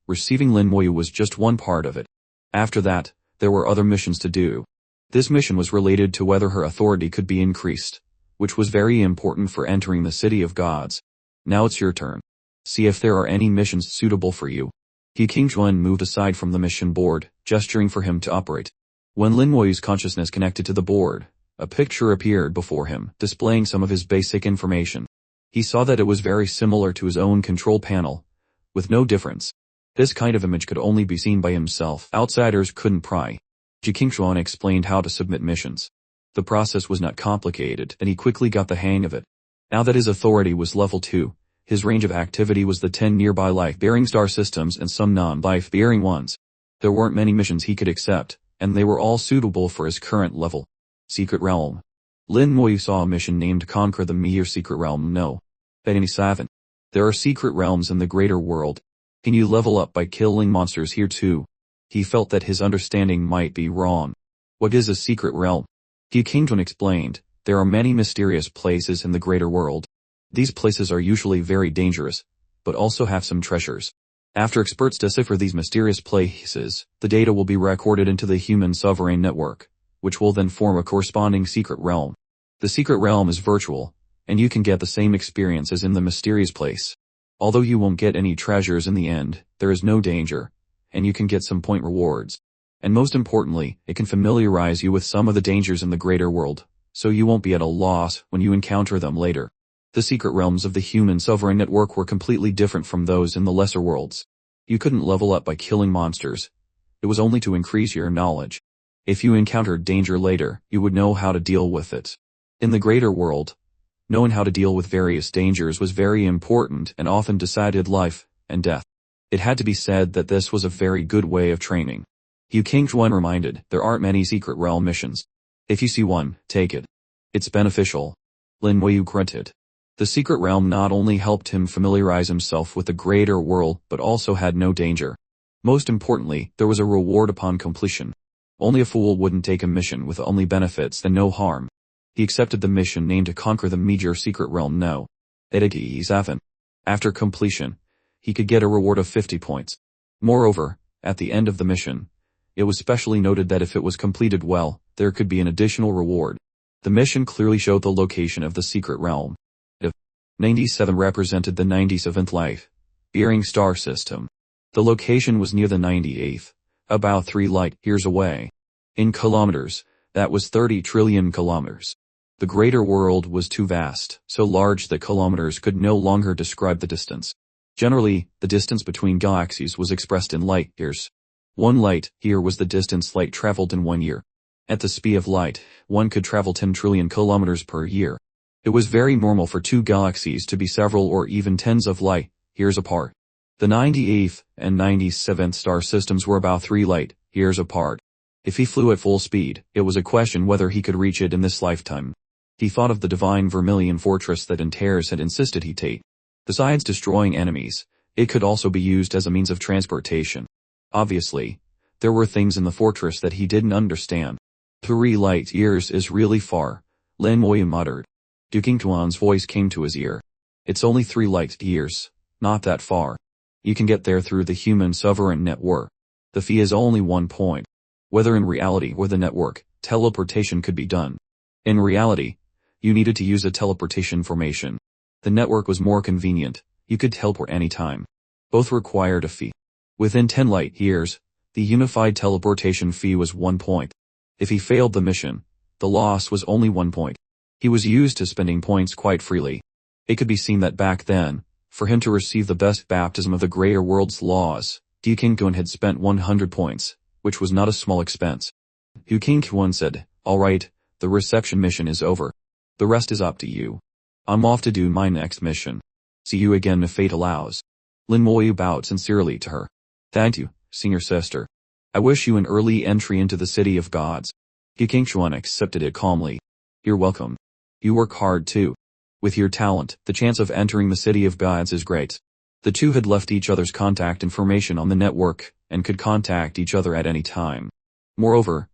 Receiving Lin Moyu was just one part of it. After that, there were other missions to do. This mission was related to whether her authority could be increased, which was very important for entering the City of Gods. Now it's your turn. See if there are any missions suitable for you. Yu Qingchuan moved aside from the mission board, gesturing for him to operate. When Lin Moyu's consciousness connected to the board, a picture appeared before him, displaying some of his basic information. He saw that it was very similar to his own control panel, with no difference. This kind of image could only be seen by himself. Outsiders couldn't pry. Yu Qingchuan explained how to submit missions. The process was not complicated, and he quickly got the hang of it. Now that his authority was level 2, his range of activity was the 10 nearby life-bearing star systems and some non-life-bearing ones. There weren't many missions he could accept, and they were all suitable for his current level. Secret Realm. Lin Moyu saw a mission named Conquer the Meteor Secret Realm. No. 87. There are secret realms in the greater world. Can you level up by killing monsters here too? He felt that his understanding might be wrong. What is a secret realm? Yu Qingquan explained, there are many mysterious places in the greater world. These places are usually very dangerous, but also have some treasures. After experts decipher these mysterious places, the data will be recorded into the human sovereign network, which will then form a corresponding secret realm. The secret realm is virtual, and you can get the same experience as in the mysterious place. Although you won't get any treasures in the end, there is no danger, and you can get some point rewards. And most importantly, it can familiarize you with some of the dangers in the greater world, so you won't be at a loss when you encounter them later. The secret realms of the human sovereign network were completely different from those in the lesser worlds. You couldn't level up by killing monsters. It was only to increase your knowledge. If you encountered danger later, you would know how to deal with it. In the greater world, knowing how to deal with various dangers was very important and often decided life and death. It had to be said that this was a very good way of training. Yu Qingquan reminded, there aren't many secret realm missions. If you see one, take it. It's beneficial. Lin Moyu grunted. The secret realm not only helped him familiarize himself with the greater world but also had no danger. Most importantly, there was a reward upon completion. Only a fool wouldn't take a mission with only benefits and no harm. He accepted the mission named to conquer the Meteor Secret Realm. No. 87. After completion, he could get a reward of 50 points. Moreover, at the end of the mission, it was specially noted that if it was completed well, there could be an additional reward. The mission clearly showed the location of the secret realm. 97 represented the 97th light bearing star system. The location was near the 98th, about 3 light years away. In kilometers, that was 30 trillion kilometers. The greater world was too vast, so large that kilometers could no longer describe the distance. Generally, the distance between galaxies was expressed in light years. 1 light year was the distance light traveled in 1 year. At the speed of light, one could travel 10 trillion kilometers per year. It was very normal for 2 galaxies to be several or even tens of light years apart. The 98th and 97th star systems were about 3 light years apart. If he flew at full speed, it was a question whether he could reach it in this lifetime. He thought of the divine Vermilion fortress that Antares had insisted he take. Besides destroying enemies, it could also be used as a means of transportation. Obviously, there were things in the fortress that he didn't understand. 3 light years is really far, Lin Moyu muttered. Yu Qingquan's voice came to his ear. It's only 3 light years, not that far. You can get there through the human sovereign network. The fee is only 1 point. Whether in reality or the network, teleportation could be done. In reality, you needed to use a teleportation formation. The network was more convenient, you could teleport anytime. Both required a fee. Within 10 light years, the unified teleportation fee was 1 point. If he failed the mission, the loss was only 1 point. He was used to spending points quite freely. It could be seen that back then, for him to receive the best baptism of the greater world's laws, Yu Qingquan had spent 100 points, which was not a small expense. Yu Qingquan said, alright, the reception mission is over. The rest is up to you. I'm off to do my next mission. See you again if fate allows. Lin Moyu bowed sincerely to her. Thank you, senior sister. I wish you an early entry into the city of gods. Yu Qingquan accepted it calmly. You're welcome. You work hard too. With your talent, the chance of entering the city of gods is great. The two had left each other's contact information on the network, and could contact each other at any time. Moreover,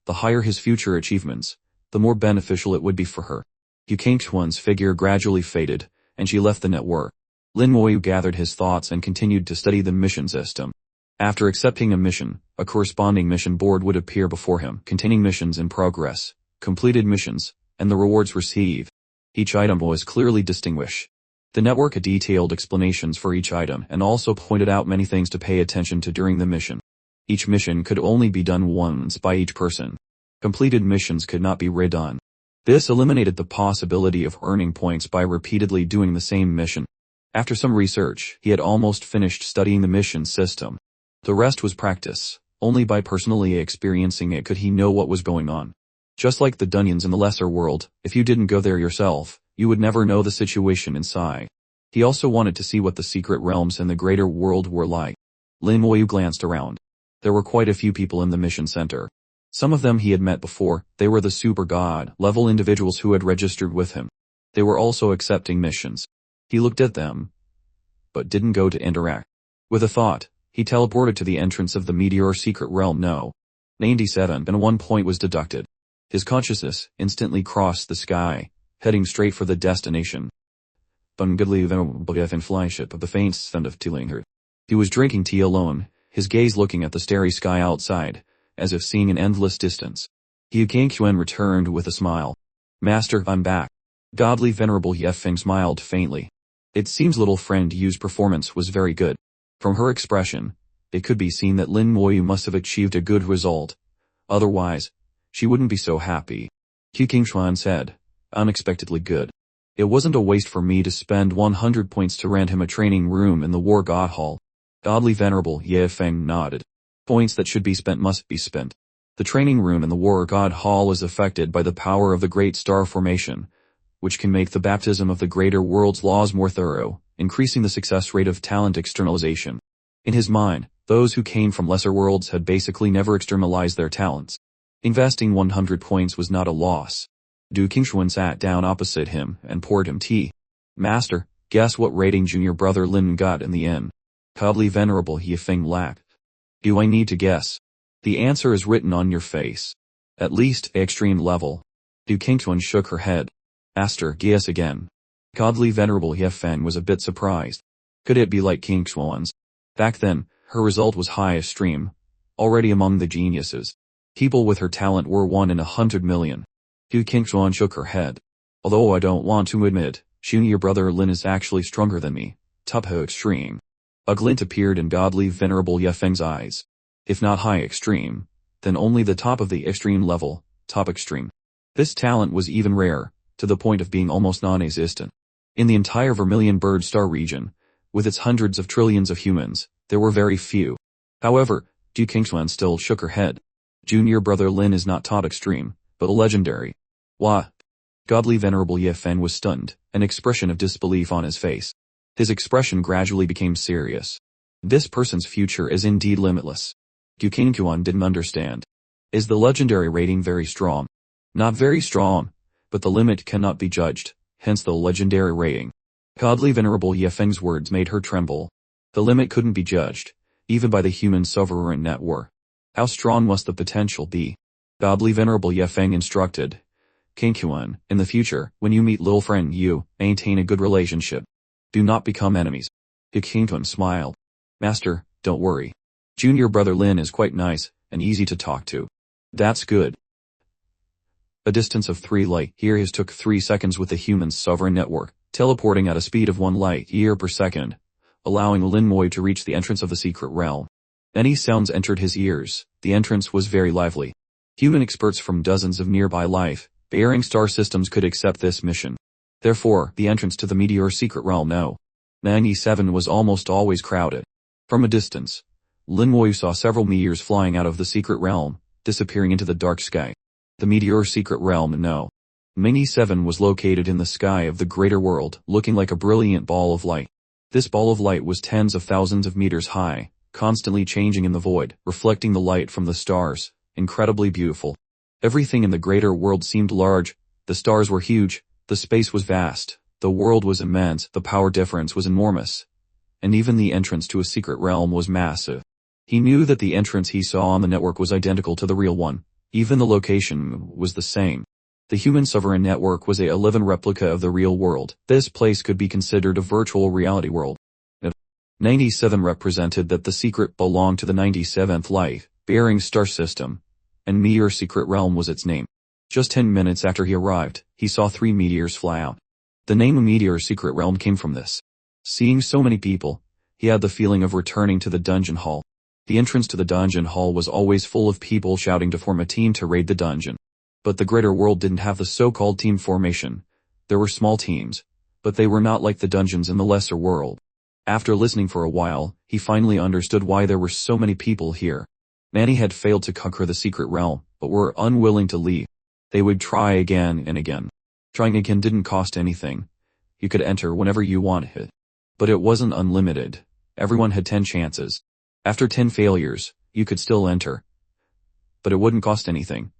the higher his future achievements, the more beneficial it would be for her. Yu Qingquan's figure gradually faded, and she left the network. Lin Moyu gathered his thoughts and continued to study the mission system. After accepting a mission, a corresponding mission board would appear before him, containing missions in progress, completed missions, and the rewards received. Each item was clearly distinguished. The network had detailed explanations for each item and also pointed out many things to pay attention to during the mission. Each mission could only be done once by each person. Completed missions could not be redone. This eliminated the possibility of earning points by repeatedly doing the same mission. After some research, he had almost finished studying the mission system. The rest was practice. Only by personally experiencing it could he know what was going on. Just like the dungeons in the lesser world, if you didn't go there yourself, you would never know the situation inside. He also wanted to see what the secret realms in the greater world were like. Lin Moyu glanced around. There were quite a few people in the mission center. Some of them he had met before, they were the super god level individuals who had registered with him. They were also accepting missions. He looked at them, but didn't go to interact. With a thought, he teleported to the entrance of the Meteor Secret Realm. No. 97 and 1 point was deducted. His consciousness instantly crossed the sky, heading straight for the destination. Flyship of the faint scent of Tillinger. He was drinking tea alone, his gaze looking at the starry sky outside, as if seeing an endless distance. Yu Kangquan returned with a smile. Master, I'm back. Godly Venerable Yefeng smiled faintly. It seems little friend Yu's performance was very good. From her expression, it could be seen that Lin Moyu must have achieved a good result. Otherwise, she wouldn't be so happy. Yu Kingchuan said, unexpectedly good. It wasn't a waste for me to spend 100 points to rent him a training room in the War God Hall. Godly Venerable Yefeng nodded. Points that should be spent must be spent. The training room in the War God Hall is affected by the power of the Great Star Formation, which can make the baptism of the greater world's laws more thorough, increasing the success rate of talent externalization. In his mind, those who came from lesser worlds had basically never externalized their talents. Investing 100 points was not a loss. Du Qingxuan sat down opposite him and poured him tea. Master, guess what rating junior brother Lin got in the end? Godly Venerable Yefeng laughed. Do I need to guess? The answer is written on your face. At least, extreme level. Du Qingxuan shook her head. Master, guess again. Godly Venerable Yefeng was a bit surprised. Could it be like Qingxuan's? Back then, her result was high extreme, already among the geniuses. People with her talent were 1 in 100 million. Du Qingxuan shook her head. Although I don't want to admit, junior brother Lin is actually stronger than me. Tupho extreme. A glint appeared in Godly Venerable Yefeng's eyes. If not high extreme, then only the top of the extreme level, top extreme. This talent was even rare, to the point of being almost non-existent. In the entire Vermilion Bird Star region, with its hundreds of trillions of humans, there were very few. However, Du Qingxuan still shook her head. Junior brother Lin is not top extreme, but legendary. What? Godly Venerable Yefeng was stunned, an expression of disbelief on his face. His expression gradually became serious. This person's future is indeed limitless. Du Qingquan didn't understand. Is the legendary rating very strong? Not very strong, but the limit cannot be judged, hence the legendary rating. Godly Venerable Yefeng's words made her tremble. The limit couldn't be judged, even by the human sovereign network. How strong must the potential be? Godly Venerable Yefeng instructed. Qingquan, in the future, when you meet little friend Yu, maintain a good relationship. Do not become enemies. Qingquan smiled. Master, don't worry. Junior brother Lin is quite nice, and easy to talk to. That's good. A distance of 3 light years took 3 seconds with the human's sovereign network, teleporting at a speed of 1 light year per second, allowing Lin Moy to reach the entrance of the secret realm. Many sounds entered his ears. The entrance was very lively. Human experts from dozens of nearby life-bearing star systems could accept this mission. Therefore, the entrance to the Meteor Secret Realm No. 97 was almost always crowded. From a distance, Lin Moy saw several meteors flying out of the secret realm, disappearing into the dark sky. The Meteor Secret Realm No. 97 was located in the sky of the greater world, looking like a brilliant ball of light. This ball of light was tens of thousands of meters high, constantly changing in the void, reflecting the light from the stars, incredibly beautiful. Everything in the greater world seemed large, the stars were huge, the space was vast, the world was immense, the power difference was enormous, and even the entrance to a secret realm was massive. He knew that the entrance he saw on the network was identical to the real one, even the location was the same. The human sovereign network was a living replica of the real world. This place could be considered a virtual reality world. 97 represented that the secret belonged to the 97th life-bearing star system, and Meteor Secret Realm was its name. Just 10 minutes after he arrived, he saw 3 meteors fly out. The name Meteor Secret Realm came from this. Seeing so many people, he had the feeling of returning to the dungeon hall. The entrance to the dungeon hall was always full of people shouting to form a team to raid the dungeon. But the greater world didn't have the so-called team formation. There were small teams, but they were not like the dungeons in the lesser world. After listening for a while, he finally understood why there were so many people here. Many had failed to conquer the secret realm, but were unwilling to leave. They would try again and again. Trying again didn't cost anything. You could enter whenever you wanted. But it wasn't unlimited. Everyone had 10 chances. After 10 failures, you could still enter. but it wouldn't cost anything.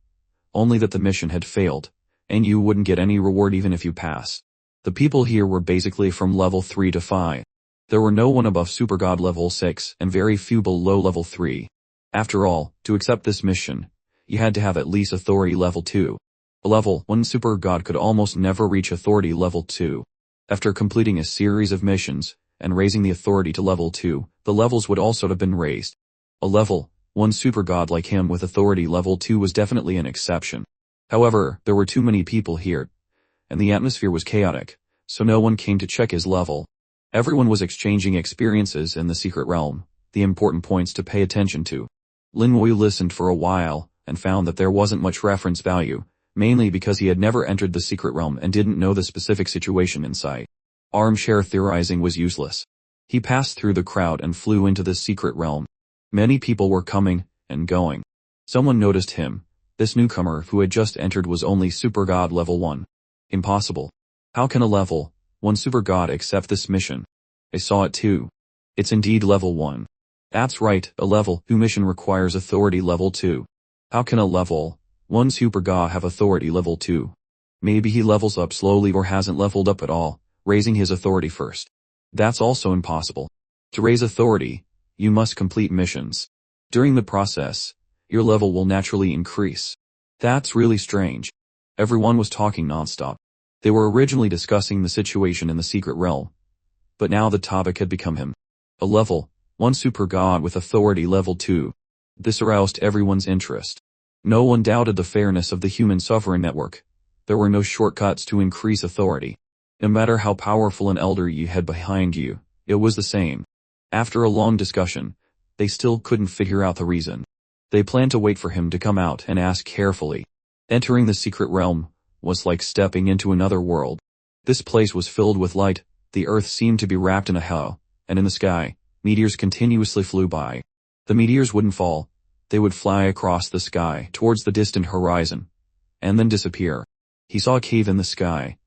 Only that the mission had failed, and you wouldn't get any reward even if you passed. The people here were basically from level 3 to 5. There were no one above Super God level 6 and very few below level 3. After all, to accept this mission, you had to have at least authority level 2. A level 1 Super God could almost never reach authority level 2. After completing a series of missions and raising the authority to level 2, the levels would also have been raised. A level 1 Super God like him with authority level 2 was definitely an exception. However, there were too many people here, and the atmosphere was chaotic, so no one came to check his level. Everyone was exchanging experiences in the secret realm, the important points to pay attention to. Lin Wu listened for a while and found that there wasn't much reference value, mainly because he had never entered the secret realm and didn't know the specific situation inside. Armchair theorizing was useless. He passed through the crowd and flew into the secret realm. Many people were coming and going. Someone noticed him. This newcomer who had just entered was only Super God level 1. Impossible. How can a level 1 Super God accept this mission? I saw it too. It's indeed level 1. That's right, a level 2 mission requires authority level 2. How can a level 1 Super God have authority level 2? Maybe he levels up slowly or hasn't leveled up at all, raising his authority first. That's also impossible. To raise authority, you must complete missions. During the process, your level will naturally increase. That's really strange. Everyone was talking nonstop. They were originally discussing the situation in the secret realm, but now the topic had become him. A level 1 Super God with authority level 2. This aroused everyone's interest. No one doubted the fairness of the human sovereign network. There were no shortcuts to increase authority. No matter how powerful an elder you had behind you, it was the same. After a long discussion, they still couldn't figure out the reason. They planned to wait for him to come out and ask carefully. Entering the secret realm was like stepping into another world. This place was filled with light, the earth seemed to be wrapped in a halo, and in the sky, meteors continuously flew by. The meteors wouldn't fall, they would fly across the sky towards the distant horizon, and then disappear. He saw a cave in the sky,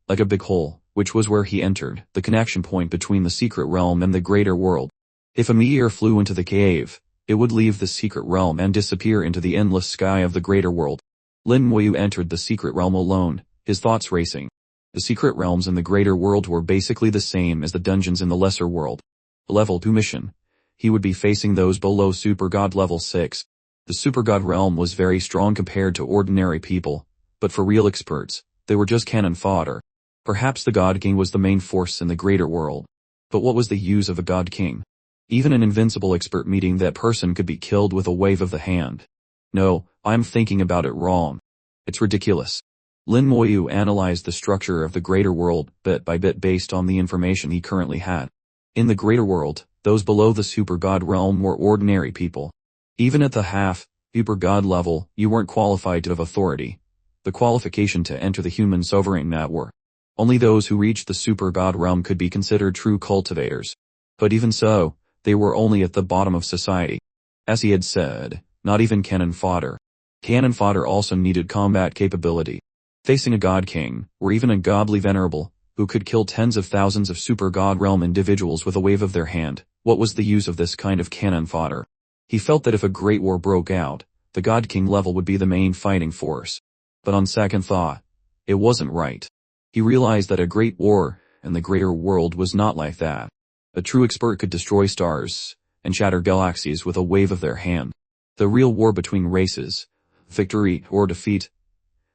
like a big hole, which was where he entered, the connection point between the secret realm and the greater world. If a meteor flew into the cave, it would leave the secret realm and disappear into the endless sky of the greater world. Lin Wu entered the secret realm alone, his thoughts racing. The secret realms in the greater world were basically the same as the dungeons in the lesser world. A level 2 mission. He would be facing those below Super God level 6. The Super God realm was very strong compared to ordinary people, but for real experts, they were just cannon fodder. Perhaps the God King was the main force in the greater world. But what was the use of a God King? Even an invincible expert meeting that person could be killed with a wave of the hand. No, I'm thinking about it wrong. It's ridiculous. Lin Wu analyzed the structure of the greater world bit by bit based on the information he currently had. In the greater world, those below the Super God realm were ordinary people. Even at the half Super God level, you weren't qualified to have authority. The qualification to enter the human sovereign network. Only those who reached the Super God realm could be considered true cultivators. But even so, they were only at the bottom of society. As he had said, not even cannon fodder. Cannon fodder also needed combat capability. Facing a God King, or even a godly venerable, who could kill tens of thousands of Super God realm individuals with a wave of their hand, what was the use of this kind of cannon fodder? He felt that if a great war broke out, the God King level would be the main fighting force. But on second thought, it wasn't right. He realized that a great war in the greater world was not like that. A true expert could destroy stars and shatter galaxies with a wave of their hand. The real war between races, victory or defeat,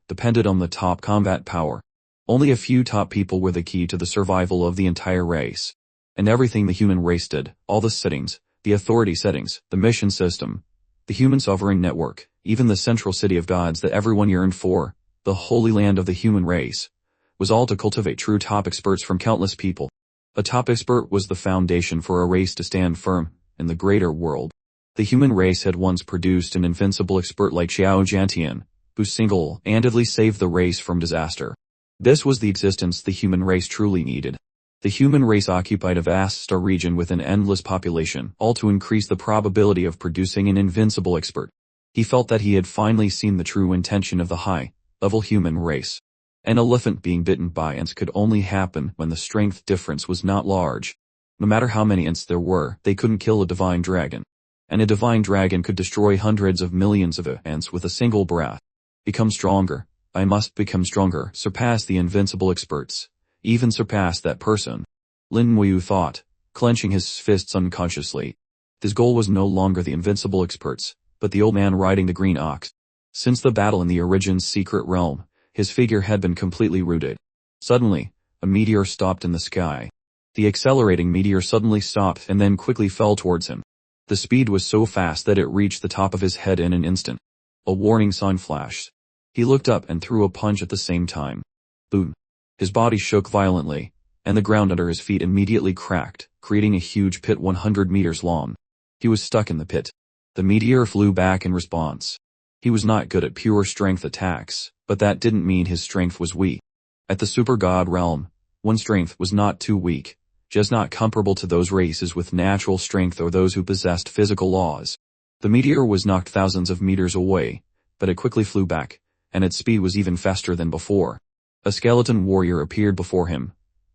depended on the top combat power. Only a few top people were the key to the survival of the entire race. And everything the human race did, all the settings, the authority settings, the mission system, the human sovereign network, even the central city of gods that everyone yearned for, the holy land of the human race, was all to cultivate true top experts from countless people. A top expert was the foundation for a race to stand firm in the greater world. The human race had once produced an invincible expert like Xiao Jiantian, who single-handedly saved the race from disaster. This was the existence the human race truly needed. The human race occupied a vast star region with an endless population, all to increase the probability of producing an invincible expert. He felt that he had finally seen the true intention of the high-level human race. An elephant being bitten by ants could only happen when the strength difference was not large. No matter how many ants there were, they couldn't kill a divine dragon. and a divine dragon could destroy hundreds of millions of ants with a single breath. Become stronger. I must become stronger, surpass the invincible experts. Even surpass that person. Lin Muyu thought, clenching his fists unconsciously. His goal was no longer the invincible experts, but the old man riding the green ox. Since the battle in the Origin's secret realm, his figure had been completely rooted. Suddenly, a meteor stopped in the sky. The accelerating meteor suddenly stopped and then quickly fell towards him. The speed was so fast that it reached the top of his head in an instant. A warning sign flashed. He looked up and threw a punch at the same time. Boom. His body shook violently, and the ground under his feet immediately cracked, creating a huge pit 100 meters long. He was stuck in the pit. The meteor flew back in response. He was not good at pure strength attacks, but that didn't mean his strength was weak. At the super god realm, one's strength was not too weak, just not comparable to those races with natural strength or those who possessed physical laws. The meteor was knocked thousands of meters away, but it quickly flew back, and its speed was even faster than before. A skeleton warrior appeared before him,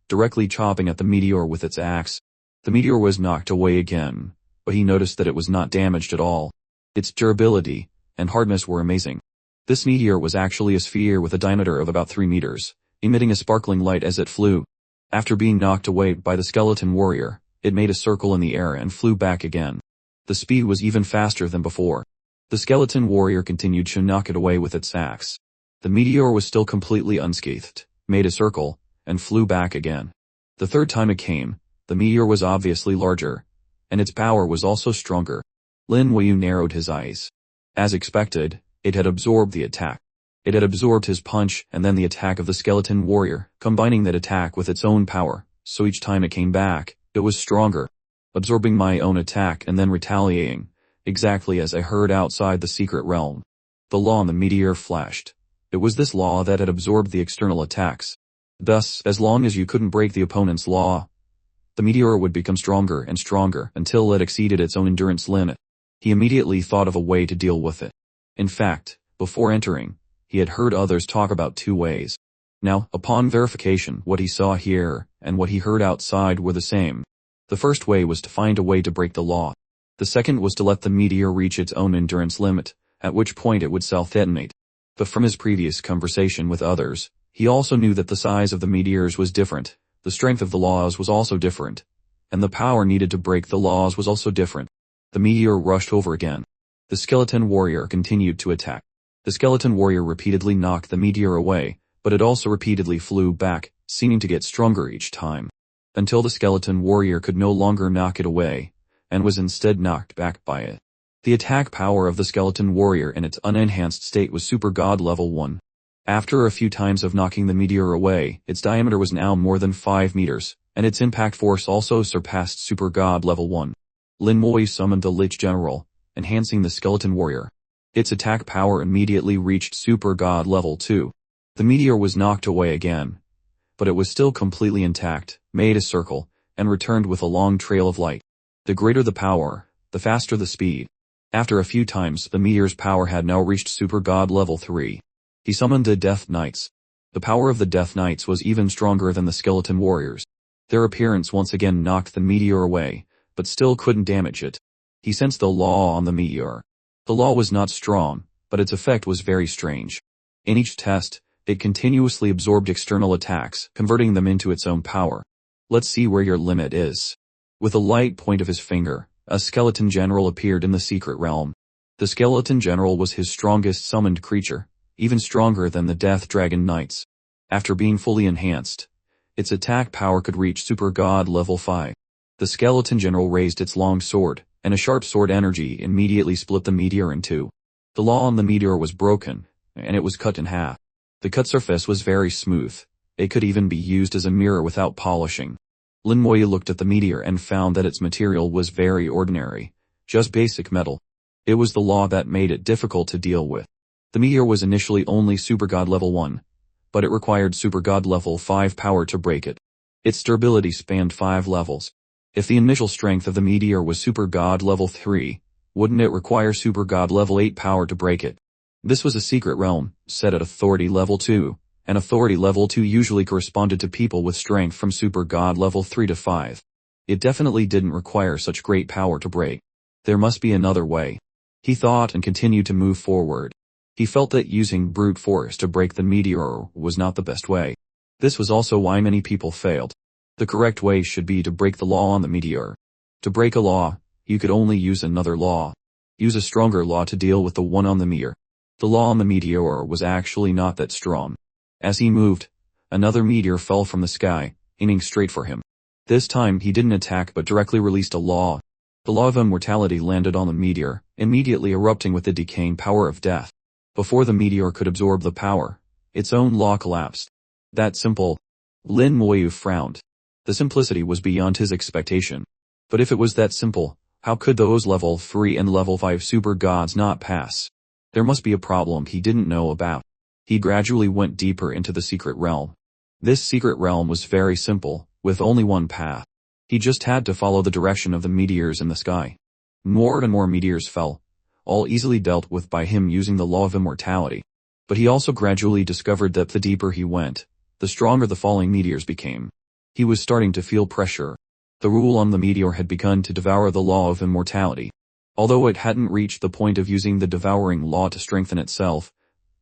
directly chopping at the meteor with its axe. The meteor was knocked away again, but he noticed that it was not damaged at all. Its durability and hardness were amazing. This meteor was actually a sphere with a diameter of about 3 meters, emitting a sparkling light as it flew. After being knocked away by the skeleton warrior, it made a circle in the air and flew back again. The speed was even faster than before. The skeleton warrior continued to knock it away with its axe. The meteor was still completely unscathed, made a circle, and flew back again. The third time it came, the meteor was obviously larger, and its power was also stronger. Lin Muyu narrowed his eyes. As expected, it had absorbed the attack. It had absorbed his punch and then the attack of the skeleton warrior, combining that attack with its own power, so each time it came back, it was stronger. Absorbing my own attack and then retaliating, exactly as I heard outside the secret realm. The law on the meteor flashed. It was this law that had absorbed the external attacks. Thus, as long as you couldn't break the opponent's law, the meteor would become stronger and stronger until it exceeded its own endurance limit. He immediately thought of a way to deal with it. In fact, before entering, he had heard others talk about 2 ways. Now, upon verification, what he saw here and what he heard outside were the same. The first way was to find a way to break the law. The second was to let the meteor reach its own endurance limit, at which point it would self-detonate. But from his previous conversation with others, he also knew that the size of the meteors was different, the strength of the laws was also different, and the power needed to break the laws was also different. The meteor rushed over again. The skeleton warrior continued to attack. The skeleton warrior repeatedly knocked the meteor away, but it also repeatedly flew back, seeming to get stronger each time, until the skeleton warrior could no longer knock it away, and was instead knocked back by it. The attack power of the skeleton warrior in its unenhanced state was super god level 1. After a few times of knocking the meteor away, its diameter was now more than 5 meters, and its impact force also surpassed super god level 1. Lin Muyu summoned the Lich General, enhancing the skeleton warrior. Its attack power immediately reached super god level 2. The meteor was knocked away again, but it was still completely intact, made a circle, and returned with a long trail of light. The greater the power, the faster the speed. After a few times, the meteor's power had now reached super god level 3. He summoned the Death Knights. The power of the Death Knights was even stronger than the skeleton warriors. Their appearance once again knocked the meteor away, but still couldn't damage it. He sensed the law on the meteor. The law was not strong, but its effect was very strange. In each test, it continuously absorbed external attacks, converting them into its own power. Let's see where your limit is. With a light point of his finger, a skeleton general appeared in the secret realm. The skeleton general was his strongest summoned creature, even stronger than the Death Dragon Knights. After being fully enhanced, its attack power could reach super god level 5. The skeleton general raised its long sword, and a sharp sword energy immediately split the meteor in 2. The law on the meteor was broken, and it was cut in half. The cut surface was very smooth. It could even be used as a mirror without polishing. Lin Muyu looked at the meteor and found that its material was very ordinary, just basic metal. It was the law that made it difficult to deal with. The meteor was initially only super god level 1, but it required super god level 5 power to break it. Its durability spanned 5 levels. If the initial strength of the meteor was super god level 3, wouldn't it require super god level 8 power to break it? This was a secret realm, set at authority level 2, and authority level 2 usually corresponded to people with strength from super god level 3 to 5. It definitely didn't require such great power to break. There must be another way. He thought and continued to move forward. He felt that using brute force to break the meteor was not the best way. This was also why many people failed. The correct way should be to break the law on the meteor. To break a law, you could only use another law. Use a stronger law to deal with the one on the meteor. The law on the meteor was actually not that strong. As he moved, another meteor fell from the sky, aiming straight for him. This time he didn't attack but directly released a law. The law of immortality landed on the meteor, immediately erupting with the decaying power of death. Before the meteor could absorb the power, its own law collapsed. That simple. Lin Moyu frowned. The simplicity was beyond his expectation. But if it was that simple, how could those level 3 and level 5 super gods not pass? There must be a problem he didn't know about. He gradually went deeper into the secret realm. This secret realm was very simple, with only one path. He just had to follow the direction of the meteors in the sky. More and more meteors fell, all easily dealt with by him using the law of immortality. But he also gradually discovered that the deeper he went, the stronger the falling meteors became. He was starting to feel pressure. The rule on the meteor had begun to devour the law of immortality. Although it hadn't reached the point of using the devouring law to strengthen itself,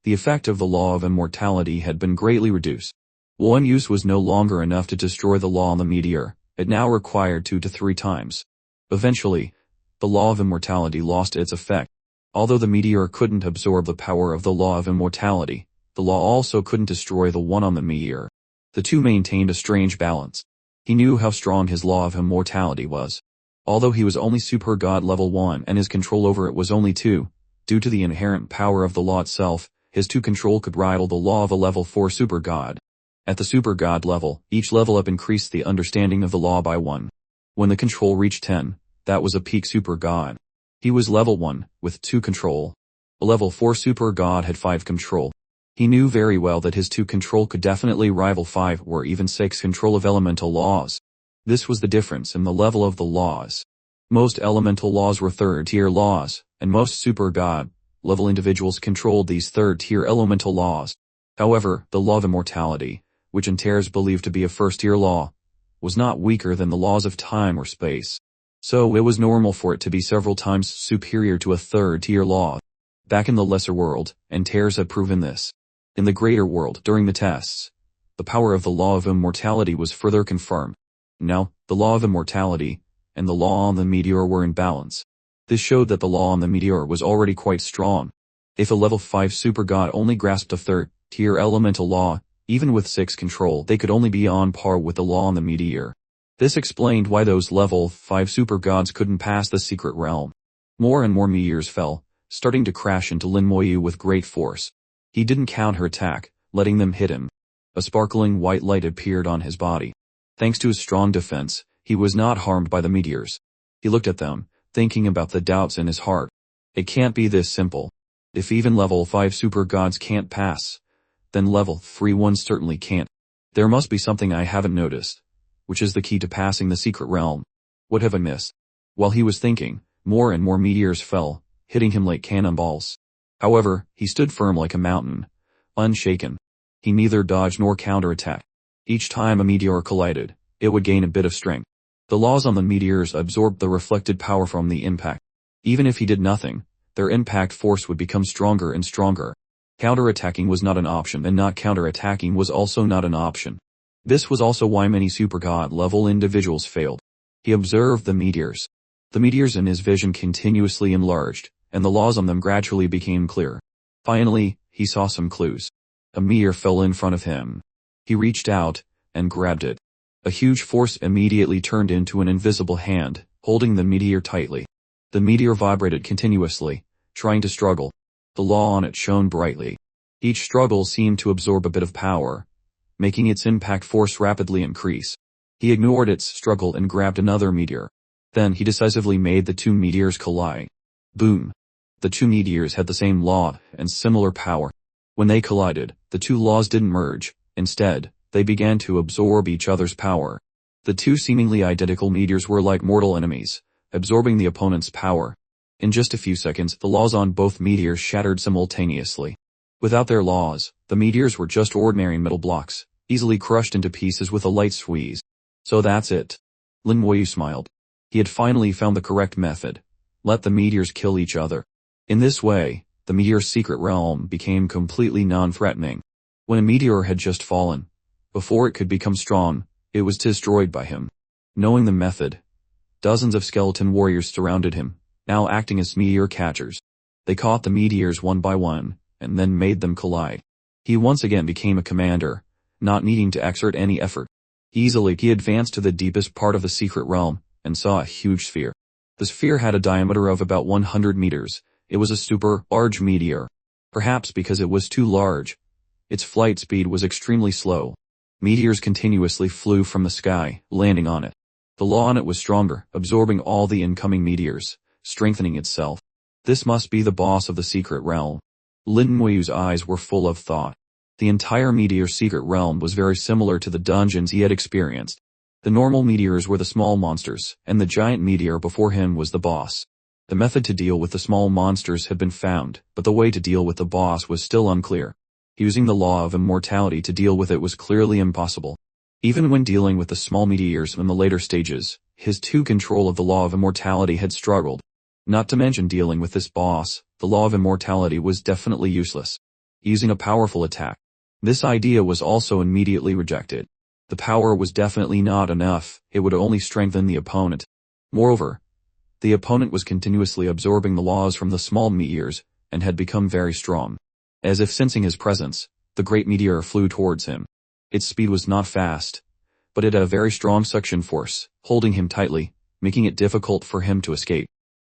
the effect of the law of immortality had been greatly reduced. One use was no longer enough to destroy the law on the meteor, it now required 2 to 3 times. Eventually, the law of immortality lost its effect. Although the meteor couldn't absorb the power of the law of immortality, the law also couldn't destroy the one on the meteor. The two maintained a strange balance. He knew how strong his law of immortality was. Although he was only super god level 1 and his control over it was only 2, due to the inherent power of the law itself, his 2 control could rival the law of a level 4 super god. At the super god level, each level up increased the understanding of the law by 1. When the control reached 10, that was a peak super god. He was level 1, with 2 control. A level 4 super god had 5 control. He knew very well that his 2 control could definitely rival 5 or even 6 control of elemental laws. This was the difference in the level of the laws. Most elemental laws were 3rd-tier laws, and most super god-level individuals controlled these 3rd-tier elemental laws. However, the law of immortality, which Antares believed to be a 1st-tier law, was not weaker than the laws of time or space. So it was normal for it to be several times superior to a 3rd-tier law. Back in the lesser world, Antares had proven this. In the greater world, during the tests, the power of the law of immortality was further confirmed. Now, the law of immortality and the law on the meteor were in balance. This showed that the law on the meteor was already quite strong. If a level 5 super god only grasped a 3rd-tier elemental law, even with 6 control they could only be on par with the law on the meteor. This explained why those level 5 super gods couldn't pass the secret realm. More and more meteors fell, starting to crash into Lin Moyu with great force. He didn't counterattack, letting them hit him. A sparkling white light appeared on his body. Thanks to his strong defense, he was not harmed by the meteors. He looked at them, thinking about the doubts in his heart. It can't be this simple. If even level 5 super gods can't pass, then level 3 ones certainly can't. There must be something I haven't noticed, which is the key to passing the secret realm. What have I missed? While he was thinking, more and more meteors fell, hitting him like cannonballs. However, he stood firm like a mountain, unshaken. He neither dodged nor counterattacked. Each time a meteor collided, it would gain a bit of strength. The laws on the meteors absorbed the reflected power from the impact. Even if he did nothing, their impact force would become stronger and stronger. Counterattacking was not an option, and not counterattacking was also not an option. This was also why many super god level individuals failed. He observed the meteors. The meteors in his vision continuously enlarged, and the laws on them gradually became clear. Finally, he saw some clues. A meteor fell in front of him. He reached out and grabbed it. A huge force immediately turned into an invisible hand, holding the meteor tightly. The meteor vibrated continuously, trying to struggle. The law on it shone brightly. Each struggle seemed to absorb a bit of power, making its impact force rapidly increase. He ignored its struggle and grabbed another meteor. Then he decisively made the 2 meteors collide. Boom! The 2 meteors had the same law and similar power. When they collided, the 2 laws didn't merge. Instead, they began to absorb each other's power. The 2 seemingly identical meteors were like mortal enemies, absorbing the opponent's power. In just a few seconds, the laws on both meteors shattered simultaneously. Without their laws, the meteors were just ordinary metal blocks, easily crushed into pieces with a light squeeze. So that's it. Lin Moyu smiled. He had finally found the correct method. Let the meteors kill each other. In this way, the meteor's secret realm became completely non-threatening. When a meteor had just fallen, before it could become strong, it was destroyed by him. Knowing the method, dozens of skeleton warriors surrounded him, now acting as meteor catchers. They caught the meteors one by one, and then made them collide. He once again became a commander, not needing to exert any effort. Easily he advanced to the deepest part of the secret realm, and saw a huge sphere. The sphere had a diameter of about 100 meters. It was a super large meteor. Perhaps because it was too large, its flight speed was extremely slow. Meteors continuously flew from the sky, landing on it. The law on it was stronger, absorbing all the incoming meteors, strengthening itself. This must be the boss of the secret realm. Lin Mui's eyes were full of thought. The entire meteor secret realm was very similar to the dungeons he had experienced. The normal meteors were the small monsters, and the giant meteor before him was the boss. The method to deal with the small monsters had been found, but the way to deal with the boss was still unclear. Using the law of immortality to deal with it was clearly impossible. Even when dealing with the small meteors in the later stages, his control of the law of immortality had struggled. Not to mention dealing with this boss, the law of immortality was definitely useless. Using a powerful attack. This idea was also immediately rejected. The power was definitely not enough, it would only strengthen the opponent. Moreover, the opponent was continuously absorbing the laws from the small meteors, and had become very strong. As if sensing his presence, the great meteor flew towards him. Its speed was not fast, but it had a very strong suction force, holding him tightly, making it difficult for him to escape.